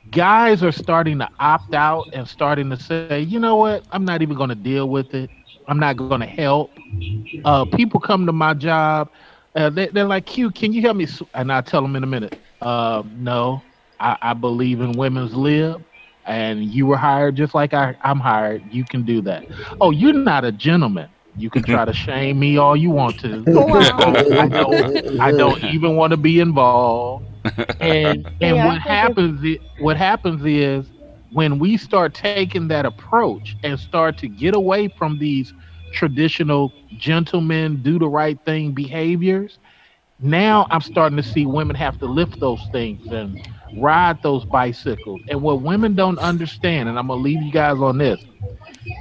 Guys are starting to opt out and starting to say, you know what, I'm not even going to deal with it. I'm not going to help. People come to my job, they're like, Q, can you help me? And I tell them in a minute, no, I believe in women's lib, and you were hired just like I'm hired. You can do that. Oh, you're not a gentleman. You can try to shame me all you want to. I don't even want to be involved. And what happens is when we start taking that approach and start to get away from these traditional gentlemen do the right thing behaviors, now I'm starting to see women have to lift those things and ride those bicycles. And what women don't understand, and I'm gonna leave you guys on this,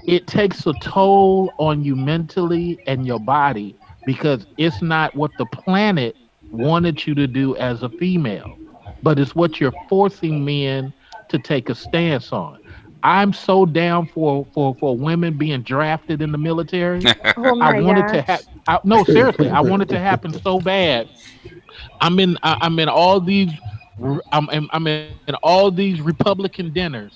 it takes a toll on you mentally and your body, because it's not what the planet wanted you to do as a female, but it's what you're forcing men to take a stance on. I'm so down for women being drafted in the military. Oh I want it to gosh. happen. No, seriously, I want it to happen so bad. I'm in all these Republican dinners,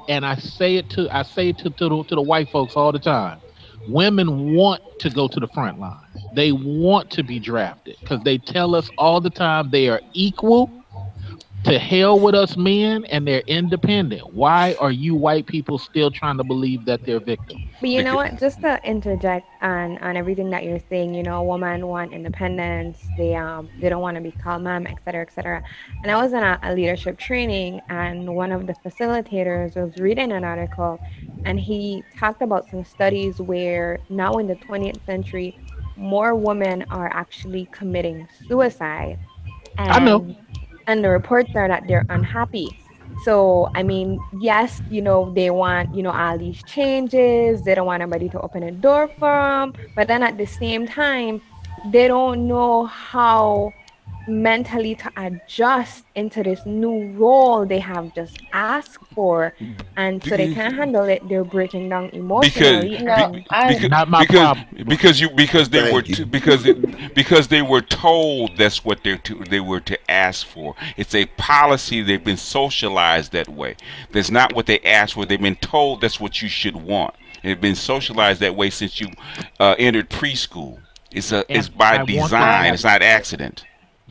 and I say it to the white folks all the time. Women want to go to the front line. They want to be drafted because they tell us all the time they are equal. To hell with us men, and they're independent. Why are you white people still trying to believe that they're victims? But you know what? Just to interject on everything that you're saying, you know, women want independence. They don't want to be called mom, et cetera, et cetera. And I was in a leadership training, and one of the facilitators was reading an article, and he talked about some studies where now in the 20th century, more women are actually committing suicide. And I know. And the reports are that they're unhappy. So, I mean, yes, you know, they want, you know, all these changes. They don't want anybody to open a door for them. But then at the same time, they don't know how mentally to adjust into this new role they have just asked for, and so they can't handle it. They're breaking down emotionally. Because they were told that's what they were to ask for. It's a policy. They've been socialized that way. That's not what they asked for. They've been told that's what you should want. They've been socialized that way since you entered preschool. It's by design. It's not accident.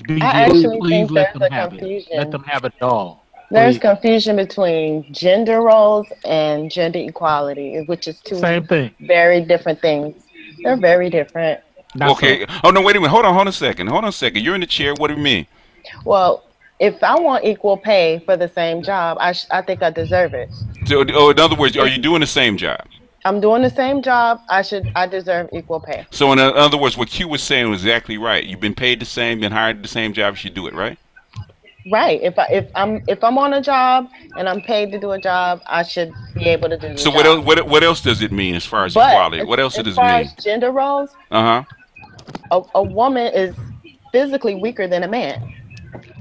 I actually think there's a confusion. Let them have it all. There's confusion between gender roles and gender equality, which is two very different things. They're very different. Okay. Oh no! Wait a minute. Hold on a second. You're in the chair. What do you mean? Well, if I want equal pay for the same job, I think I deserve it. So, in other words, are you doing the same job? I'm doing the same job. I deserve equal pay. So in other words, what Q was saying was exactly right. You've been paid the same, been hired the same job. You should do it, right? Right. If I'm on a job and I'm paid to do a job, I should be able to do the job. So what else does it mean as far as equality? What else does it mean? As gender roles. A woman is physically weaker than a man.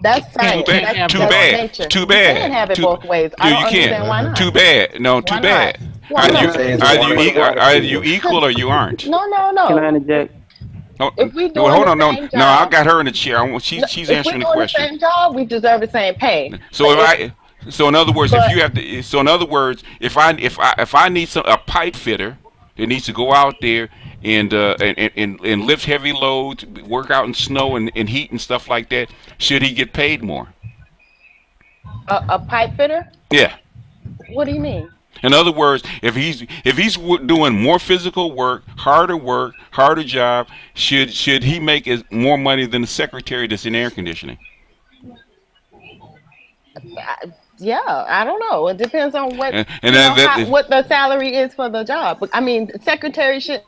That's science. Too bad. You can't have it both ways. I don't understand why not. Too bad. No, too bad. Either you equal or you aren't. No. Can I interject? If we do hold on, no, I got her in the chair. She's answering the question. If we do the same job, we deserve the same pay. So in other words, if I need a pipe fitter that needs to go out there and lift heavy loads, work out in snow and heat and stuff like that, should he get paid more? A pipe fitter? Yeah. What do you mean? In other words, if he's doing more physical work, harder job, should he make more money than the secretary that's in air conditioning? Yeah, I don't know. It depends on what what the salary is for the job. I mean, the secretary should.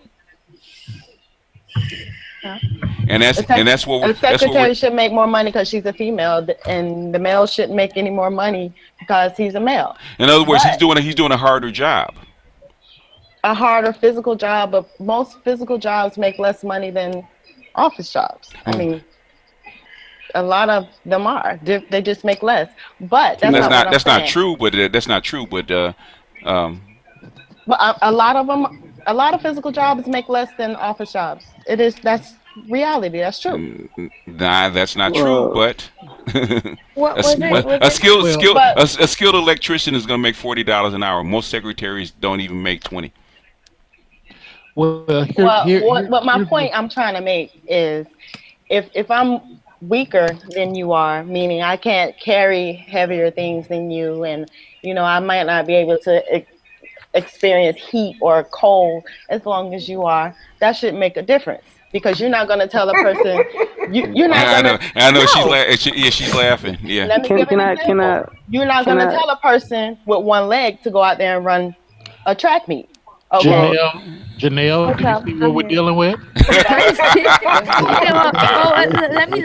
And that's what a secretary should make more money because she's a female, and the male shouldn't make any more money because he's a male. In other words, he's doing a harder job. A harder physical job, but most physical jobs make less money than office jobs. I mean, a lot of them are. They just make less. But that's not true. But that's not true. But a lot of physical jobs make less than office jobs. That's reality. That's true. Nah, that's not true. But a skilled electrician is going to make $40 an hour. Most secretaries don't even make 20. But my point I'm trying to make is, if I'm weaker than you are, meaning I can't carry heavier things than you, and I might not be able to experience heat or cold as long as you are, that should make a difference. Because you're not going to tell a person. You're not. I know. No. She's laughing. Yeah. Let me give an example. You're not going to tell a person with one leg to go out there and run a track meet. Okay. Janelle, do you see what we're dealing with?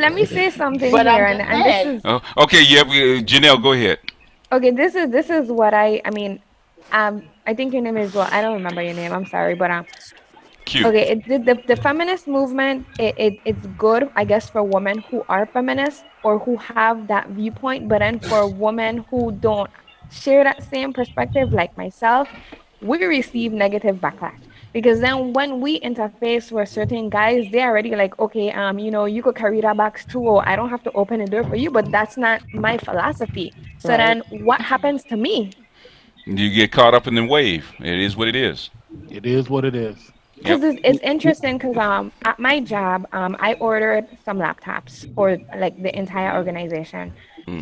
Let me say something here, and this is. Okay. Yeah. Janelle, go ahead. Okay. This is what I mean. I think your name is I don't remember your name. I'm sorry, but Cute. Okay, the feminist movement, it's good, I guess, for women who are feminists or who have that viewpoint. But then for women who don't share that same perspective, like myself, we receive negative backlash. Because then when we interface with certain guys, they're already like, okay, you could carry that box too, or I don't have to open the door for you, but that's not my philosophy. So then what happens to me? You get caught up in the wave. It is what it is. It is what it is. Because it's interesting because at my job, I ordered some laptops for like the entire organization.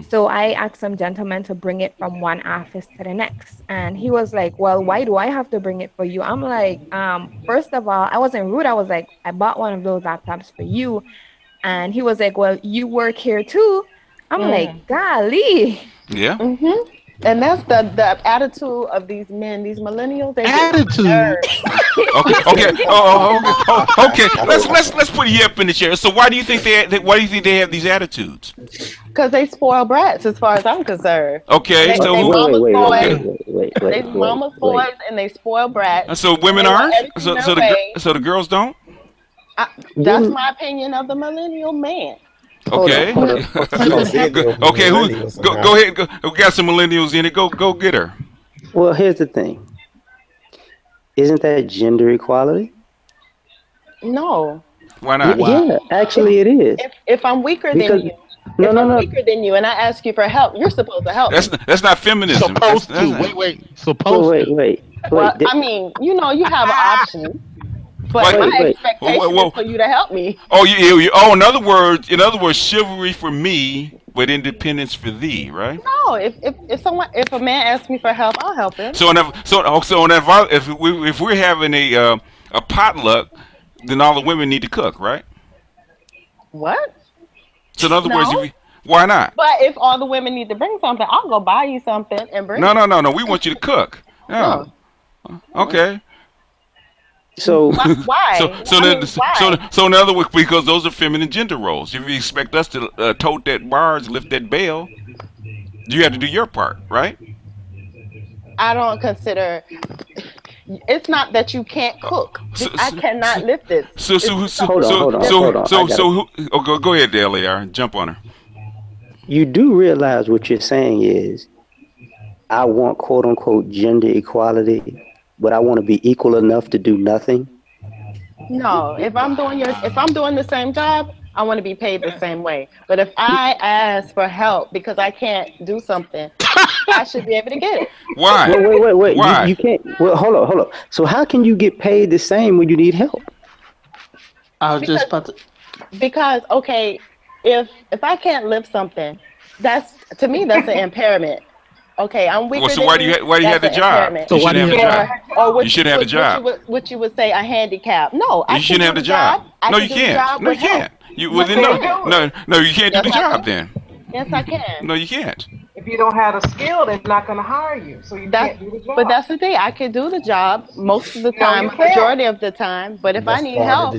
So I asked some gentleman to bring it from one office to the next. And he was like, well, why do I have to bring it for you? I'm like, first of all, I wasn't rude. I was like, I bought one of those laptops for you. And he was like, well, you work here too. I'm like, golly. Yeah. Mm-hmm. And that's the attitude of these men, these millennials. Attitude. Okay. Let's put you up in the chair. So why do you think they have these attitudes? Because they spoil brats, as far as I'm concerned. Okay. They mama's boys and they spoil brats. So women aren't. So the girls don't. That's my opinion of the millennial man. Okay. Okay. Go ahead. Go. We got some millennials in it. Go get her. Well, here's the thing. Isn't that gender equality? No. Why not? Yeah, actually it is. If I'm weaker than you, weaker than you, and I ask you for help, you're supposed to help. That's not feminism. Supposed to. Wait. Supposed to. Wait. Well, I mean, you have an option, but my expectation is for you to help me. Oh, in other words, chivalry for me, but independence for thee, right? No, if a man asks me for help, I'll help him. If we're having a potluck, then all the women need to cook, right? What? So in other words, why not? But if all the women need to bring something, I'll go buy you something and bring. No. We want you to cook. Yeah. Okay. So why? So in other words, because those are feminine gender roles. If you expect us to tote that barge, lift that bale, you have to do your part, right? I don't consider. It's not that you can't cook. I cannot lift this. Hold on. Go ahead, LAR. Jump on her. You do realize what you're saying is, I want quote unquote gender equality, but I want to be equal enough to do nothing. No, if I'm doing the same job, I want to be paid the same way. But if I ask for help because I can't do something, I should be able to get it. Why? Wait. Why? You can't. Well, hold on. So how can you get paid the same when you need help? Because okay, if I can't lift something, that's an impairment. Okay, I'm weaker. Well, so why do you have the job? So why do you have the job? Or you shouldn't have the job. What you would say a handicap? No, you shouldn't have the job. No, you can't. No, you can't. No, you can't do the job then. Yes, I can. No, you can't. If you don't have a skill, they're not going to hire you. So you can't do the job. But that's the thing. I can do the job most of the time, majority of the time. But if I need help,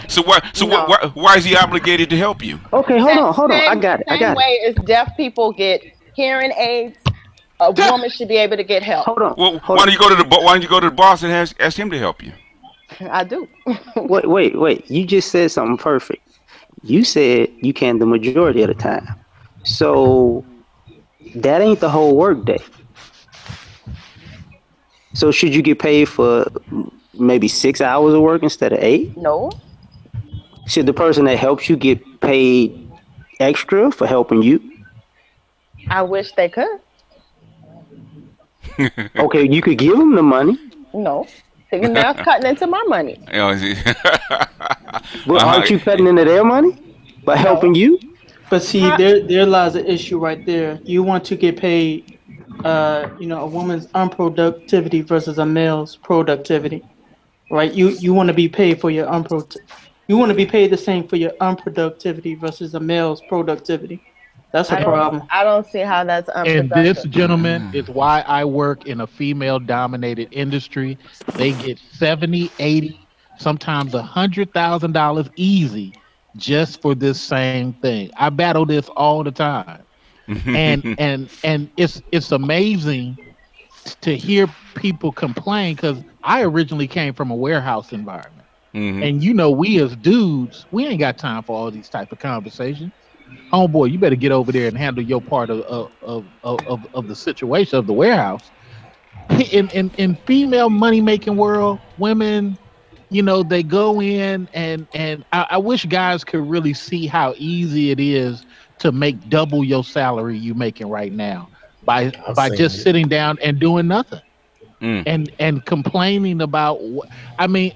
so why is he obligated to help you? Okay, hold on. I got it. Same way as deaf people get hearing aids, a woman should be able to get help. Hold on. Well, why don't you go to the boss and ask him to help you? I do. Wait. You just said something perfect. You said you can the majority of the time. So that ain't the whole work day. So should you get paid for maybe 6 hours of work instead of 8? No. Should the person that helps you get paid extra for helping you? I wish they could. Okay, you could give them the money. No. They're now cutting into my money. Well, aren't you cutting into their money by helping you? But see, there lies an issue right there. You want to get paid, a woman's unproductivity versus a male's productivity, right? You want to be paid for your you want to be paid the same for your unproductivity versus a male's productivity. That's a problem. I don't see how that's unproductive. And this, gentlemen, is why I work in a female-dominated industry. They get $70,000, $80,000, sometimes $100,000 easy just for this same thing. I battle this all the time, and it's amazing to hear people complain because I originally came from a warehouse environment, and we as dudes, we ain't got time for all these type of conversations. Homeboy, you better get over there and handle your part of the situation of the warehouse. In female money making world, women, they go in and I wish guys could really see how easy it is to make double your salary you making right now by just sitting down and doing nothing and complaining about. I mean,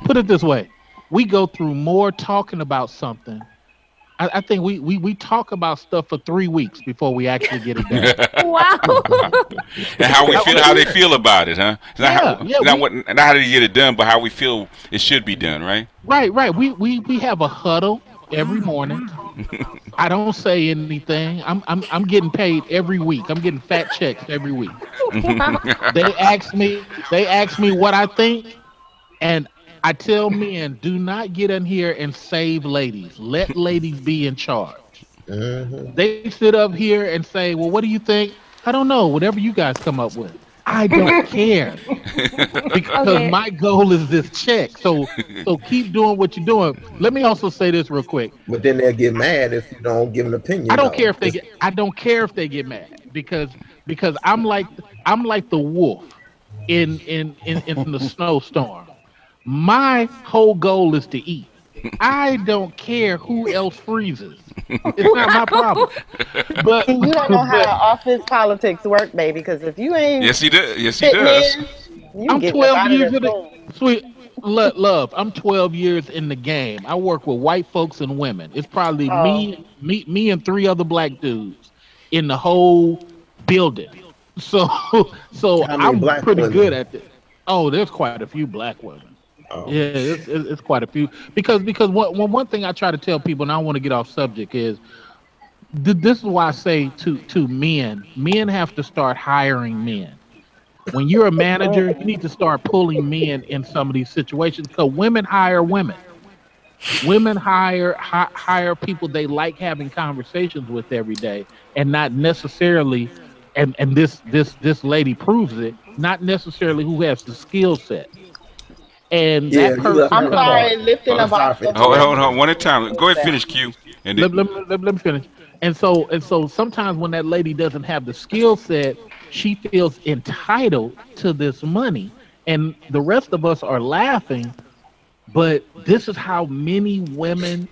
put it this way: we go through more talking about something. I think we talk about stuff for 3 weeks before we actually get it done. Wow. And how they feel about it, huh? Not how they get it done, but how we feel it should be done, right? Right. We have a huddle every morning. I don't say anything. I'm getting paid every week. I'm getting fat checks every week. They ask me what I think, and I tell men, do not get in here and save ladies. Let ladies be in charge. They sit up here and say, well, what do you think? I don't know. Whatever you guys come up with. I don't care because my goal is this check. So keep doing what you're doing. Let me also say this real quick. But then they'll get mad if you don't give an opinion. I don't care if they get. I don't care if they get mad because I'm like the wolf in the snowstorm. My whole goal is to eat. I don't care who else freezes. It's not my problem. But you don't know how office politics work, baby. Because if you ain't, yes, he does. Yes, he does. I'm 12 years in the sweet love. I'm 12 years in the game. I work with white folks and women. It's probably me and 3 other black dudes in the whole building. So I'm pretty good at this. Oh, there's quite a few black women. Oh. Yeah, it's quite a few because one thing I try to tell people, and I want to get off subject, is this is why I say to men have to start hiring men. When you're a manager, you need to start pulling men in some of these situations because women hire women. Women hire people they like having conversations with every day, and not necessarily. And this lady proves it. Not necessarily who has the skill set. And that person. I'm sorry, lifting up. Hold on, one at a time. Go ahead, finish, Q. And let me finish. And so sometimes when that lady doesn't have the skill set, she feels entitled to this money, and the rest of us are laughing. But this is how many women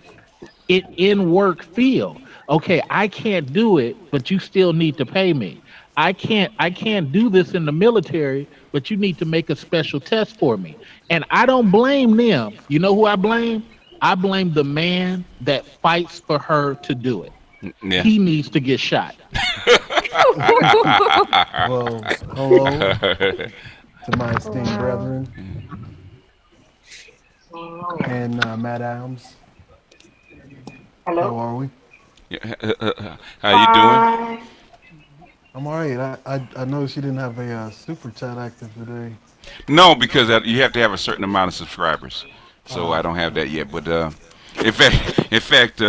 in work feel. Okay, I can't do it, but you still need to pay me. I can't do this in the military, but you need to make a special test for me. And I don't blame them. You know who I blame? I blame the man that fights for her to do it. Yeah. He needs to get shot. Well, hello to my esteemed brethren and Matt Adams. Hello. How are we? How you doing? I'm all right. I noticed you didn't have a super chat active today. No, because you have to have a certain amount of subscribers, so I don't have that yet. But in fact,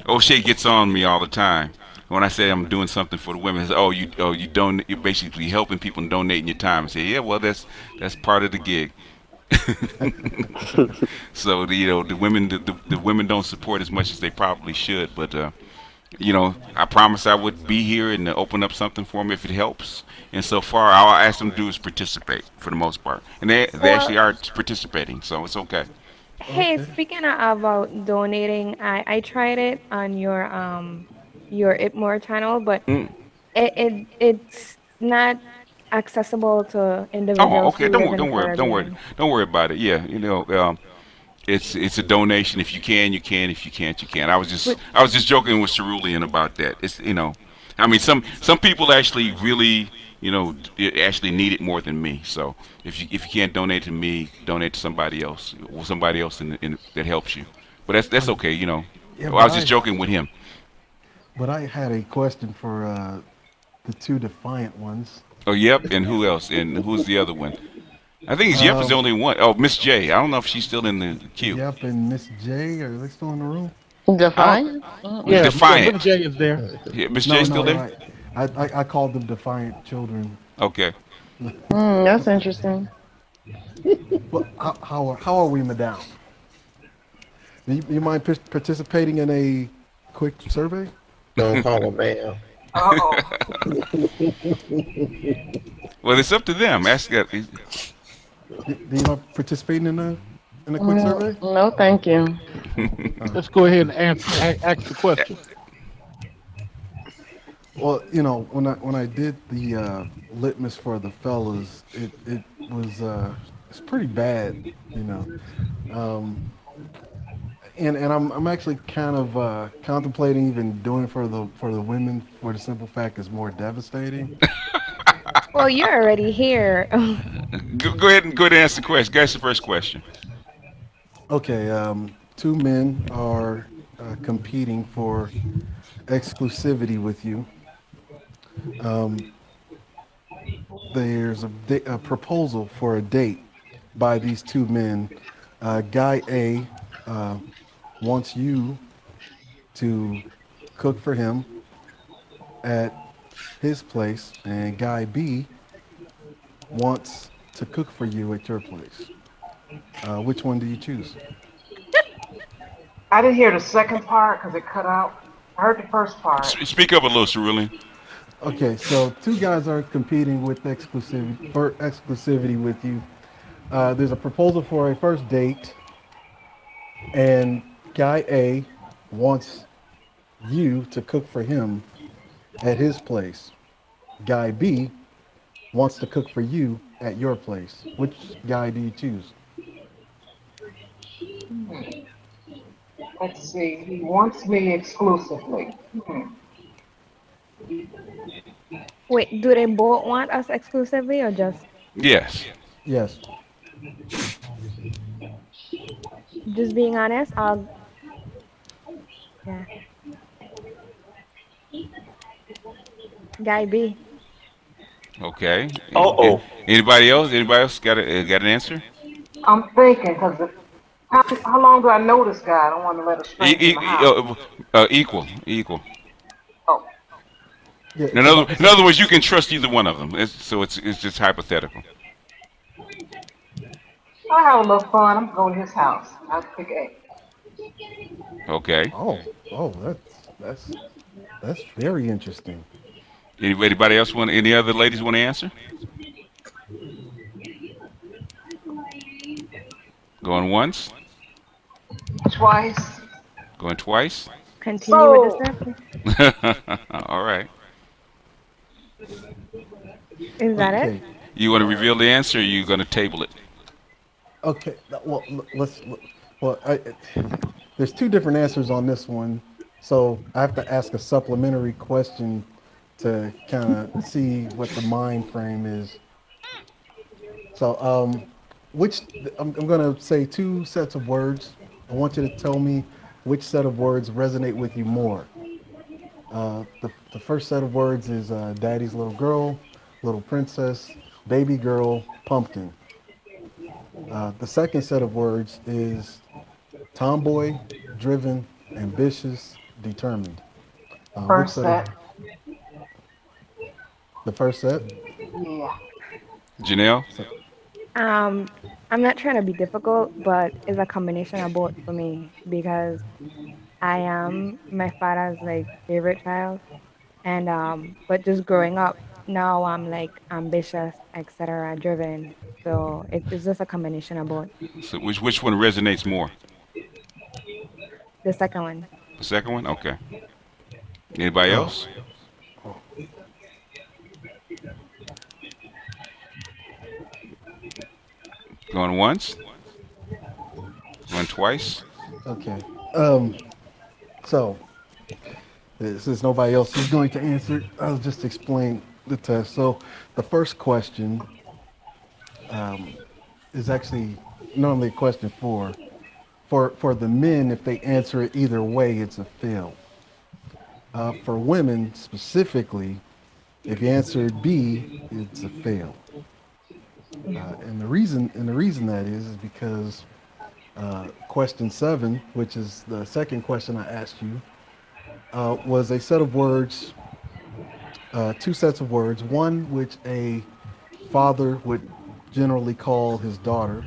O'Shea gets on me all the time when I say I'm doing something for the women. He says, you're basically helping people and donating your time. I say, yeah, well, that's part of the gig. So the women don't support as much as they probably should, but I promised I would be here and open up something for them if it helps. And so far, all I ask them to do is participate for the most part, and they actually are participating, so it's okay. Hey, speaking about donating, I tried it on your IPMOR channel, but it's not accessible to individuals. Oh, okay. Don't worry about it. Yeah, it's a donation. If you can, you can. If you can't, you can't. I was just joking with Cerulean about that. It's I mean, some people actually really actually need it more than me. So if you can't donate to me, donate to somebody else, or somebody else that helps you. But that's okay. Yeah, I was just joking with him. But I had a question for the 2 defiant ones. Oh, Yep, and who else? And who's the other one? I think Yep is the only one. Oh, Miss J. I don't know if she's still in the queue. Yep and Miss J, are they still in the room? Defiant? Yeah, Defiant. Miss J is there. Yeah, Miss J still there? I called them defiant children. Okay. That's interesting. Well, how are we, madame? You mind participating in a quick survey? Don't call them ma'am. Well, it's up to them. Ask that. Do you mind participating in a quick survey? No, thank you. Let's go ahead and ask the question. Well, when I did the litmus for the fellas, it was it's pretty bad, and I'm actually kind of contemplating even doing for the women, for the simple fact it's more devastating. Well, you're already here. Go ahead and answer the question. Guys, the first question. Okay, 2 men are competing for exclusivity with you. There's a proposal for a date by these 2 men. Guy A wants you to cook for him at his place, and Guy B wants to cook for you at your place. Which one do you choose? I didn't hear the second part because it cut out. I heard the first part. Speak up a little, Cerulean. Okay, so two guys are competing with exclusivity with you. There's a proposal for a first date, and guy A wants you to cook for him at his place. Guy B wants to cook for you at your place. Which guy do you choose? Let's see. He wants me exclusively. Wait, do they both want us exclusively or just? Yes. Yes. Just being honest, yeah. Guy B. Okay. Uh-oh. Anybody else? Anybody else got an answer? I'm thinking because how long do I know this guy? I don't want to let a stranger in my house. Equal. Oh. Yeah, In other words, you can trust either one of them. It's just hypothetical. I have a little fun. I'm going to his house. I'll pick A. Okay. Oh, that's very interesting. Anybody else want? Any other ladies want to answer? Going once. Twice. Going twice. Continue with the circle. All right. Is that it? You want to reveal the answer, or you going to table it? Okay. Well, there's two different answers on this one, so I have to ask a supplementary question to kind of see what the mind frame is. So, I'm going to say two sets of words. I want you to tell me which set of words resonate with you more. The first set of words is daddy's little girl, little princess, baby girl, pumpkin. The second set of words is tomboy, driven, ambitious, determined. First set. The first set? Yeah. Janelle? I'm not trying to be difficult, but it's a combination of both for me because I am my father's favorite child, and but just growing up now I'm ambitious, etc., driven. So it's just a combination of both. So which one resonates more? The second one. The second one? Okay. Anybody else? Going once? Going twice? Okay. So, since nobody else is going to answer, I'll just explain the test. So, the first question is actually normally a question for the men. If they answer it either way, it's a fail. For women specifically, if you answered B, it's a fail. And the reason that is because question 7, which is the second question I asked you, was a set of words, two sets of words. One which a father would generally call his daughter,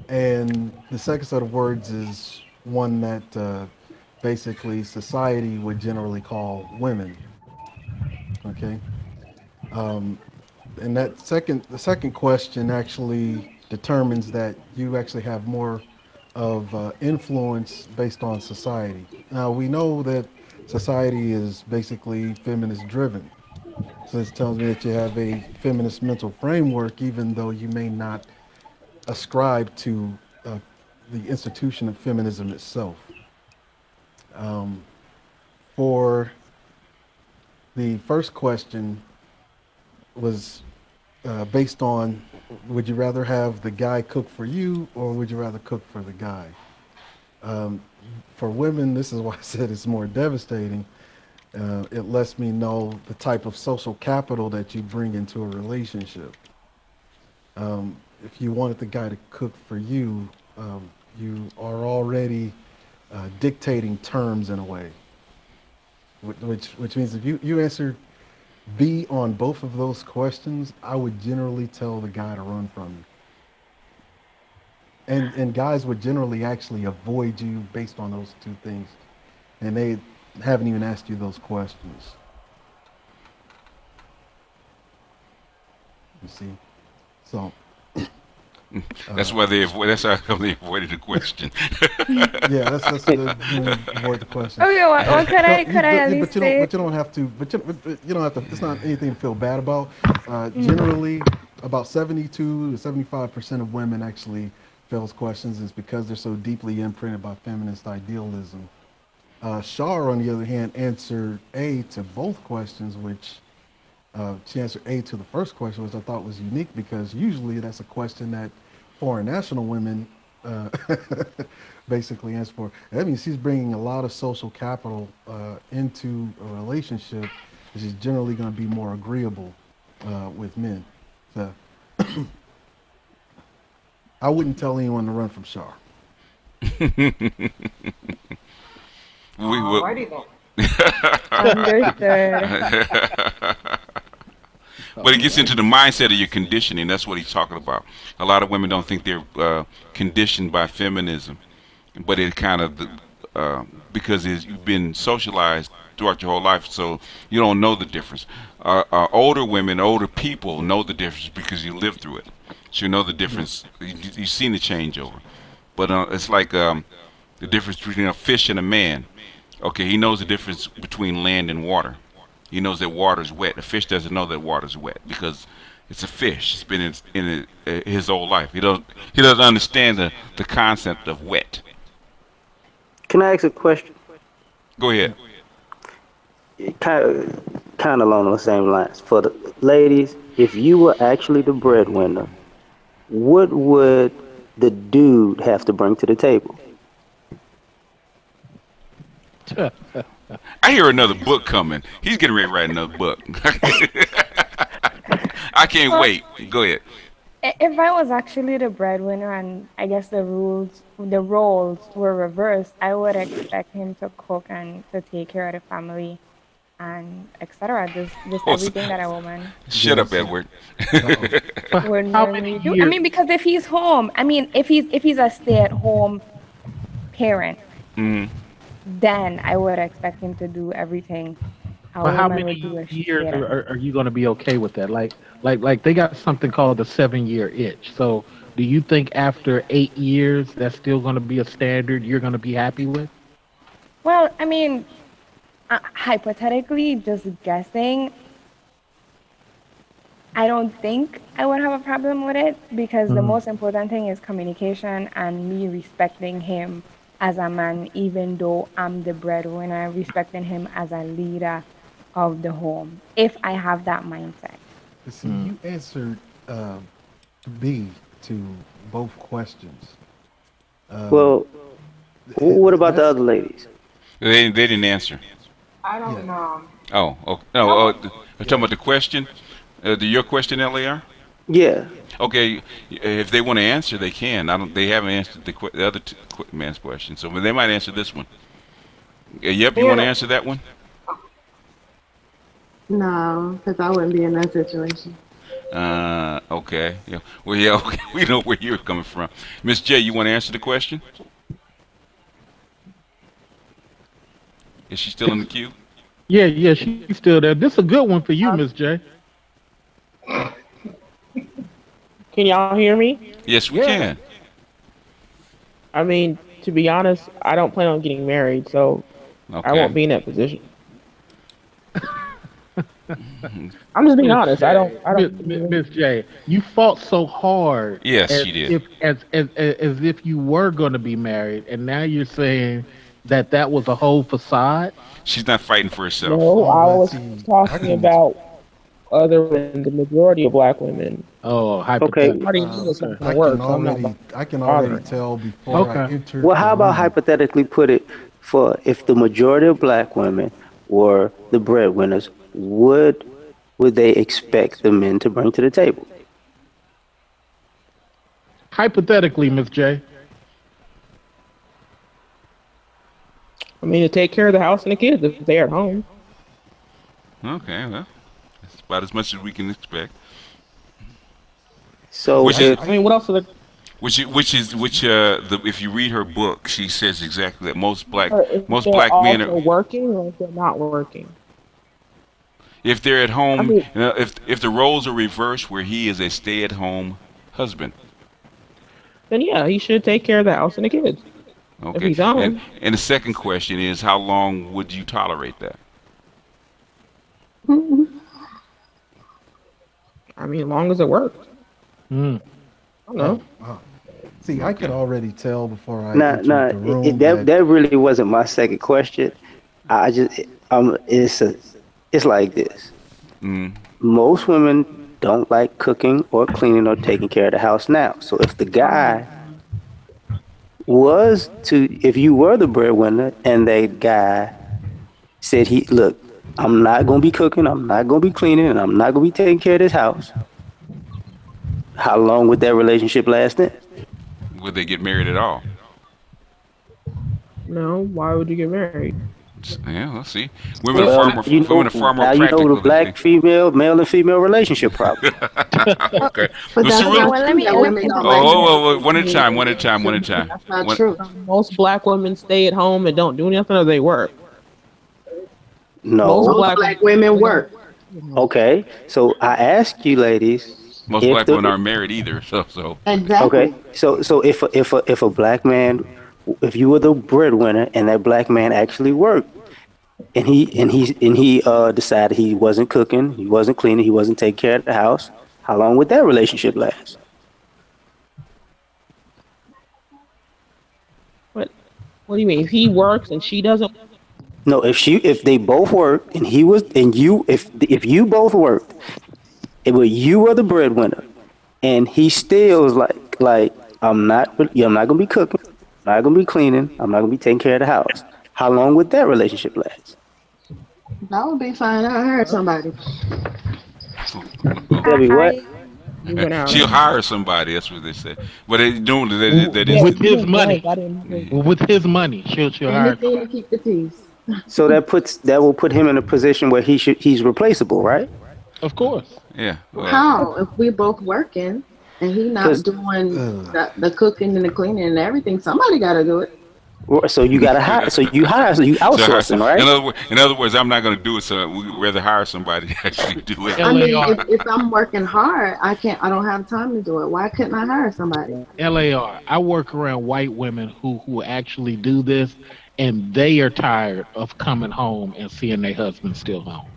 and the second set of words is one that basically society would generally call women. Okay. And the second question actually determines that you actually have more of influence based on society. Now we know that society is basically feminist driven. So this tells me that you have a feminist mental framework, even though you may not ascribe to the institution of feminism itself. For the first question was based on, would you rather have the guy cook for you or would you rather cook for the guy? For women, this is why I said it's more devastating. It lets me know the type of social capital that you bring into a relationship. If you wanted the guy to cook for you, you are already dictating terms in a way, which means if you answer B, on both of those questions, I would generally tell the guy to run from you. And guys would generally actually avoid you based on those two things. And they haven't even asked you those questions. You see? So that's why that's how come they avoided the question. Yeah, that's avoid the question. Okay, what could I at least say? But you don't have to. But you don't have to. It's not anything to feel bad about. Generally, about 72 to 75% of women actually fails questions is because they're so deeply imprinted by feminist idealism. Shar, on the other hand, answered A to both questions, which she answered A to the first question, which I thought was unique because usually that's a question that foreign national women basically answer for. That means she's bringing a lot of social capital into a relationship, which is generally going to be more agreeable with men. So I wouldn't tell anyone to run from Shar. We will. But it gets into the mindset of your conditioning. That's what he's talking about. A lot of women don't think they're conditioned by feminism, but it kind of because you've been socialized throughout your whole life, so you don't know the difference. Older women, older people know the difference because you live through it. So you know the difference. You've seen the changeover. But it's like the difference between a fish and a man. Okay, he knows the difference between land and water. He knows that water's wet. A fish doesn't know that water's wet because it's a fish. It's been in his whole life. He doesn't understand the concept of wet. Can I ask a question? Go ahead. Kind of along the same lines. For the ladies, if you were actually the breadwinner, what would the dude have to bring to the table? I hear another book coming. He's getting ready to write another book. I can't wait. Go ahead. If I was actually the breadwinner and I guess the roles were reversed, I would expect him to cook and to take care of the family and etc. Just everything that a woman. Shut up, Edward. would normally do. I mean, because if he's home, I mean, if he's a stay-at-home parent. Mm-hmm. Then I would expect him to do everything. But how many years are you going to be okay with that? Like they got something called the 7-year itch. So do you think after 8 years that's still going to be a standard you're going to be happy with? Well, I mean, hypothetically, just guessing, I don't think I would have a problem with it because the most important thing is communication and me respecting him as a man, even though I'm the breadwinner, respecting him as a leader of the home, if I have that mindset. See, you answered B to both questions. Well, what about the other ladies? They didn't answer. I don't know. Oh, no. You're talking about the question? Your question, LAR? Yeah. Okay, if they want to answer, they can. They haven't answered the other man's question, so they might answer this one. Yep, you want to answer that one? No, because I wouldn't be in that situation. Okay. Yeah. Well, yeah. Okay. We know where you're coming from. Miss J, you want to answer the question? Is she still in the queue? Yeah, she's still there. This is a good one for you, Miss J. Can y'all hear me? Yes, we can. I mean, to be honest, I don't plan on getting married, so I won't be in that position. I'm just being honest. I don't. Miss J, you fought so hard. Yes, she did. As if you were going to be married, and now you're saying that was a whole facade. She's not fighting for herself. No, I was talking about other than the majority of black women. Oh, okay. I can already tell before I enter. Well, how about hypothetically put it for if the majority of black women were the breadwinners, would they expect the men to bring to the table? Hypothetically, Miss J. I mean, to take care of the house and the kids if they're at home. Okay, well, That's about as much as we can expect. So, what else are if you read her book, she says exactly that most black men are working, or if they're not working. If they're at home, if the roles are reversed, where he is a stay-at-home husband, then yeah, he should take care of the house and the kids. Okay. If he's home. And the second question is, how long would you tolerate that? I mean, as long as it works. I don't know. See, I could already tell before I entered the room that really wasn't my second question. I just it's like this. Most women don't like cooking or cleaning or taking care of the house now. So if the guy if you were the breadwinner and that guy said look, I'm not gonna be cooking, I'm not gonna be cleaning, and I'm not gonna be taking care of this house, how long would that relationship last then? Would they get married at all? No. Why would you get married? Yeah, let's see. Women are far more practical. Now you know the male and female relationship problem. Okay. Let me one at a time. That's not true. Most black women stay at home and don't do nothing, or they work. No. Most black women work. Okay, so I ask you, ladies. Most black women aren't married either, so. Exactly. Okay, so if a black man, if you were the breadwinner and that black man actually worked, and he decided he wasn't cooking, he wasn't cleaning, he wasn't taking care of the house, how long would that relationship last? What do you mean? If he works and she doesn't? No, if they both worked and if you both worked, you were the breadwinner, and he still is like I'm not gonna be cooking, I'm not gonna be cleaning, I'm not gonna be taking care of the house. How long would that relationship last? That would be fine. I heard somebody. Debbie, what? She'll hire somebody. That's what they say. But they doing with his money. With his money, she'll hire. Anything to keep the peace. So that will put him in a position where he's replaceable, right? Of course. Yeah. Well, how if we both working and he not doing the cooking and the cleaning and everything? Somebody got to do it. So you got to hire. So you outsourcing, right? In other words, I'm not going to do it. So we'd rather hire somebody to actually do it. I mean, if I'm working hard, I don't have time to do it. Why couldn't I hire somebody? LAR. I work around white women who actually do this, and they are tired of coming home and seeing their husband still home.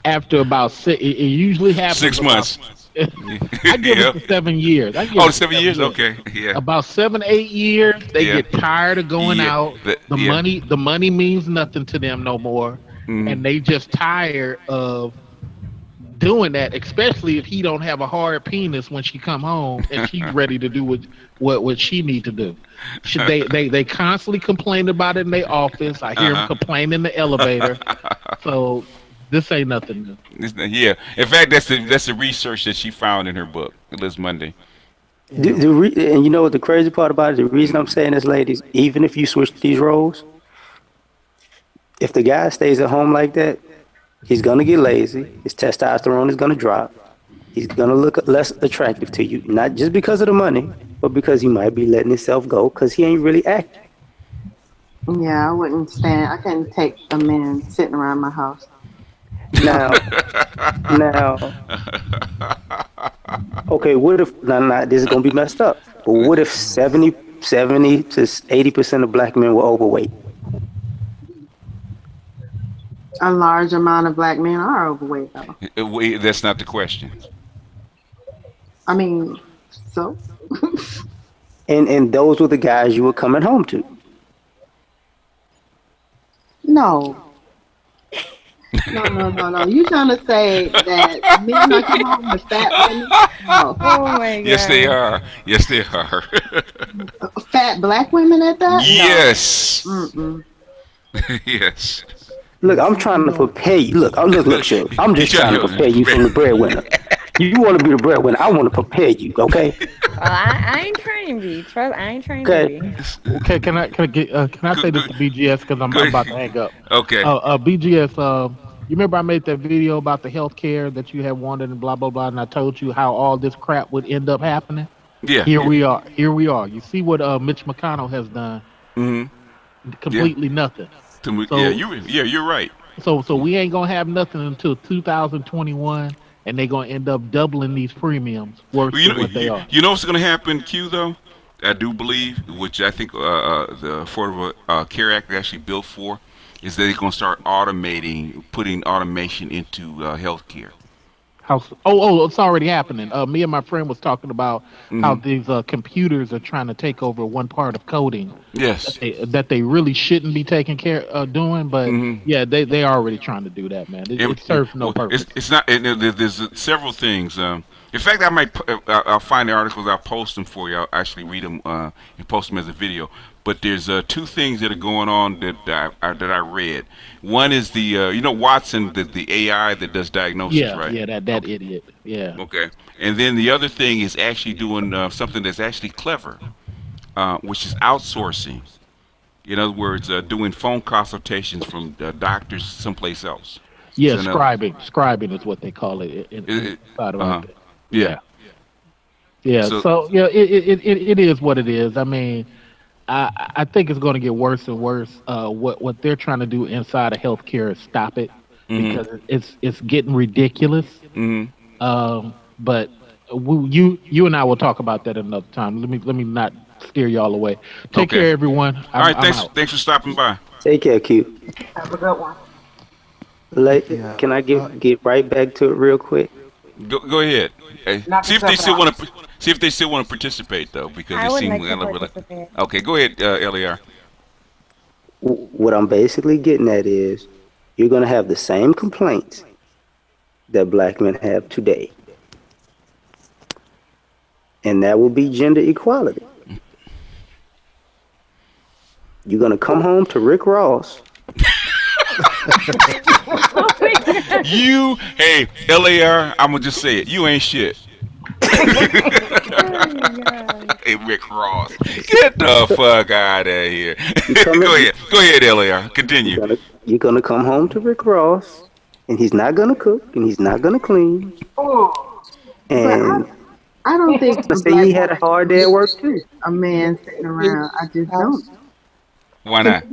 After about it usually happens 6 months. I give it 7 years. 7 years? Okay. Yeah. About 7, 8 years, they get tired of going out. The money means nothing to them no more. And they just tired of doing that, especially if he don't have a hard penis when she come home and she's ready to do what she need to do. They constantly complain about it in their office. I hear them complain in the elevator. So this ain't nothing new. Yeah. In fact, that's the research that she found in her book, Liz Monday. And you know what the crazy part about it? The reason I'm saying this, ladies, even if you switch these roles, if the guy stays at home like that, he's gonna get lazy. His testosterone is gonna drop. He's gonna look less attractive to you, not just because of the money, but because he might be letting himself go because he ain't really acting. Yeah, I couldn't take a man sitting around my house. Now, okay, what if, now this is going to be messed up, but what if 70 to 80% of black men were overweight? A large amount of black men are overweight, though. That's not the question. I mean, so? and those were the guys you were coming home to? No. No. You trying to say that men are coming home with fat women? No. Oh my God. Yes, they are. Yes, they are. Fat black women at that? Yes. No. Yes. Look, I'm trying to prepare you. Look, Shirley. I'm just trying to prepare you from the breadwinner. You want to be the breadwinner. I want to prepare you, okay? Well, I ain't trying to be. Trust, I ain't trying to be. Okay, can I say this to BGS because I'm about to hang up? Okay. BGS, You remember I made that video about the health care that you had wanted and blah blah blah, and I told you how all this crap would end up happening. Yeah. Here we are. Here we are. You see what Mitch McConnell has done? Completely nothing. You're right. So we ain't gonna have nothing until 2021, and they're gonna end up doubling these premiums worse than what they are. You know what's gonna happen, Q, though? I do believe, which I think the Affordable Care Act actually built for, is that they're gonna start putting automation into healthcare. It's already happening. Me and my friend was talking about how these computers are trying to take over one part of coding. Yes. That they really shouldn't be taking care of doing, but yeah, they are already trying to do that, man. It serves no purpose. It's not. There's several things. In fact, I'll find the articles. I'll post them for you. I'll actually read them and post them as a video. But there's two things that are going on that I read. One is the Watson, the AI that does diagnosis, right? Yeah, that idiot. Yeah. Okay. And then the other thing is actually doing something that's actually clever, which is outsourcing. In other words, doing phone consultations from doctors someplace else. Yeah, scribing is what they call it. Yeah. Yeah. So it is what it is. I mean, I think it's going to get worse and worse. What they're trying to do inside of healthcare is stop it because it's getting ridiculous. But you and I will talk about that another time. Let me not steer y'all away. Take care, everyone. All right, thanks for stopping by. Take care, Q. Have a good one. Can I get right back to it real quick? Go ahead. Hey, see if they still want to participate though, because they seem really. Okay, go ahead, LAR. What I'm basically getting at is, you're gonna have the same complaints that black men have today, and that will be gender equality. You're gonna come home to Rick Ross. Hey, LAR, I'm gonna just say it. You ain't shit. Hey, Rick Ross, get the fuck out of here. Go ahead, LAR. Continue. You're gonna come home to Rick Ross, and he's not gonna cook, and he's not gonna clean. And I don't think he had a hard day at work too. A man sitting around. I just don't. Why not?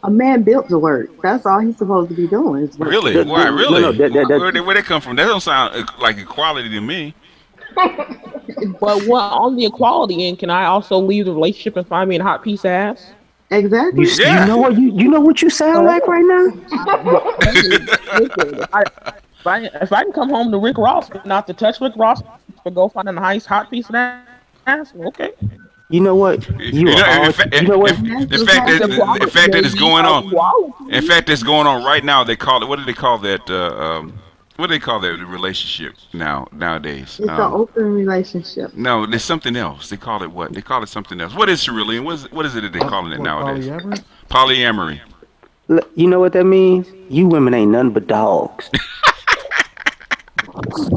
A man built to work. That's all he's supposed to be doing. Is work. Really? Why? Really? No, where they come from? That don't sound like equality to me. But on the equality end, can I also leave the relationship and find me a hot piece of ass? Exactly. You know what you know what you sound like right now? If I can come home to Rick Ross, not to touch Rick Ross, but go find a nice hot piece of ass, okay. You know what? In fact, that it's going on. In fact, it's going on right now. They call it. What do they call that? What do they call that relationship nowadays? It's an open relationship. No, there's something else. They call it what? They call it something else. What is Cerulean? What is it that they calling it nowadays? Polyamory. You know what that means? You women ain't nothing but dogs.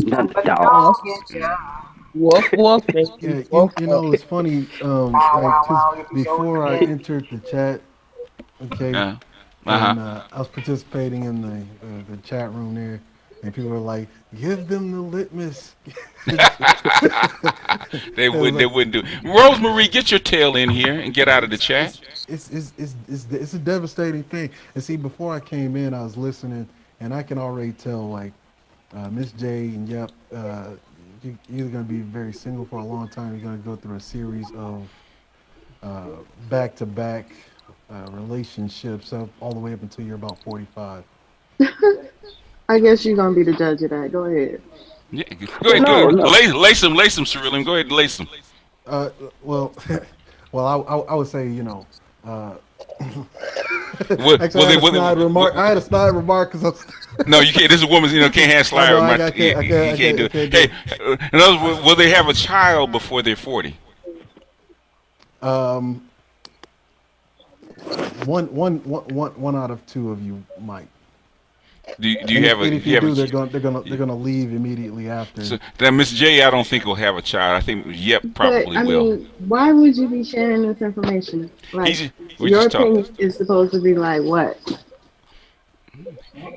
Nothing but dogs. Woof, woof. You know, it's funny. Before I entered the chat, okay, and, I was participating in the chat room there, and people were like, "Give them the litmus." They wouldn't do. Rosemary, get your tail in here and get out of the chat. It's a devastating thing. And see, before I came in, I was listening, and I can already tell, like, Miss J and Yep. You're either going to be very single for a long time. You're going to go through a series of back-to-back relationships all the way up until you're about 45. I guess you're going to be the judge of that. Go ahead. Yeah, go ahead. No. Lace them, Cerulean. Go ahead and lace them. Well, I would say, you know. Actually, I had a snide remark because no, you can't. This is a woman's, can't have slide remarks. You can't do it. Hey, in other words, will they have a child before they're 40? One out of two of you might. Do you have a? If you do, they're gonna leave immediately after. So that Miss J, I don't think will have a child. I think Yep probably will. Why would you be sharing this information? Like, your opinion is supposed to be like what?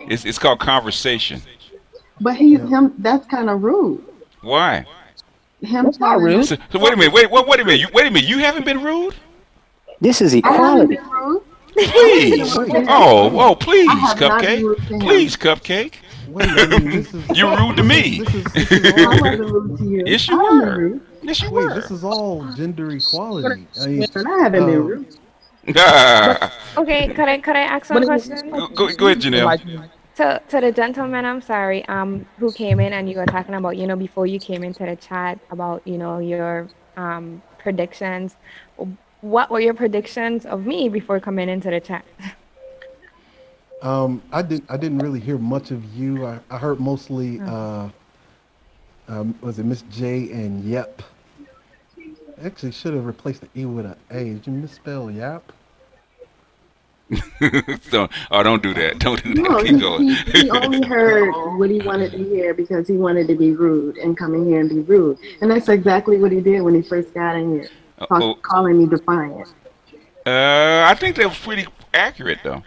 It's called conversation. But him. That's kind of rude. Why? Him not rude. So wait a minute. Wait a minute. Wait a minute. You haven't been rude? This is equality. Please. Oh, please, Cupcake. Please, Cupcake. Wait, I mean, this is, you're rude to me. I wasn't rude to you. Yes, you were. Yes, you were. Wait, this is all gender equality. I mean, I haven't been rude. Okay, could I ask one question? Go ahead, Janelle. To the gentleman, I'm sorry, who came in and you were talking about, before you came into the chat about, your predictions. What were your predictions of me before coming into the chat? I didn't really hear much of you. I heard mostly was it Miss J and Yep. Actually should have replaced the E with an A. Did you misspell Yap? Don't do that. Don't do that. No, Keep going. He only heard what he wanted to hear because he wanted to be rude and come in here and be rude. And that's exactly what he did when he first got in here, calling me defiant. I think that was pretty accurate, though.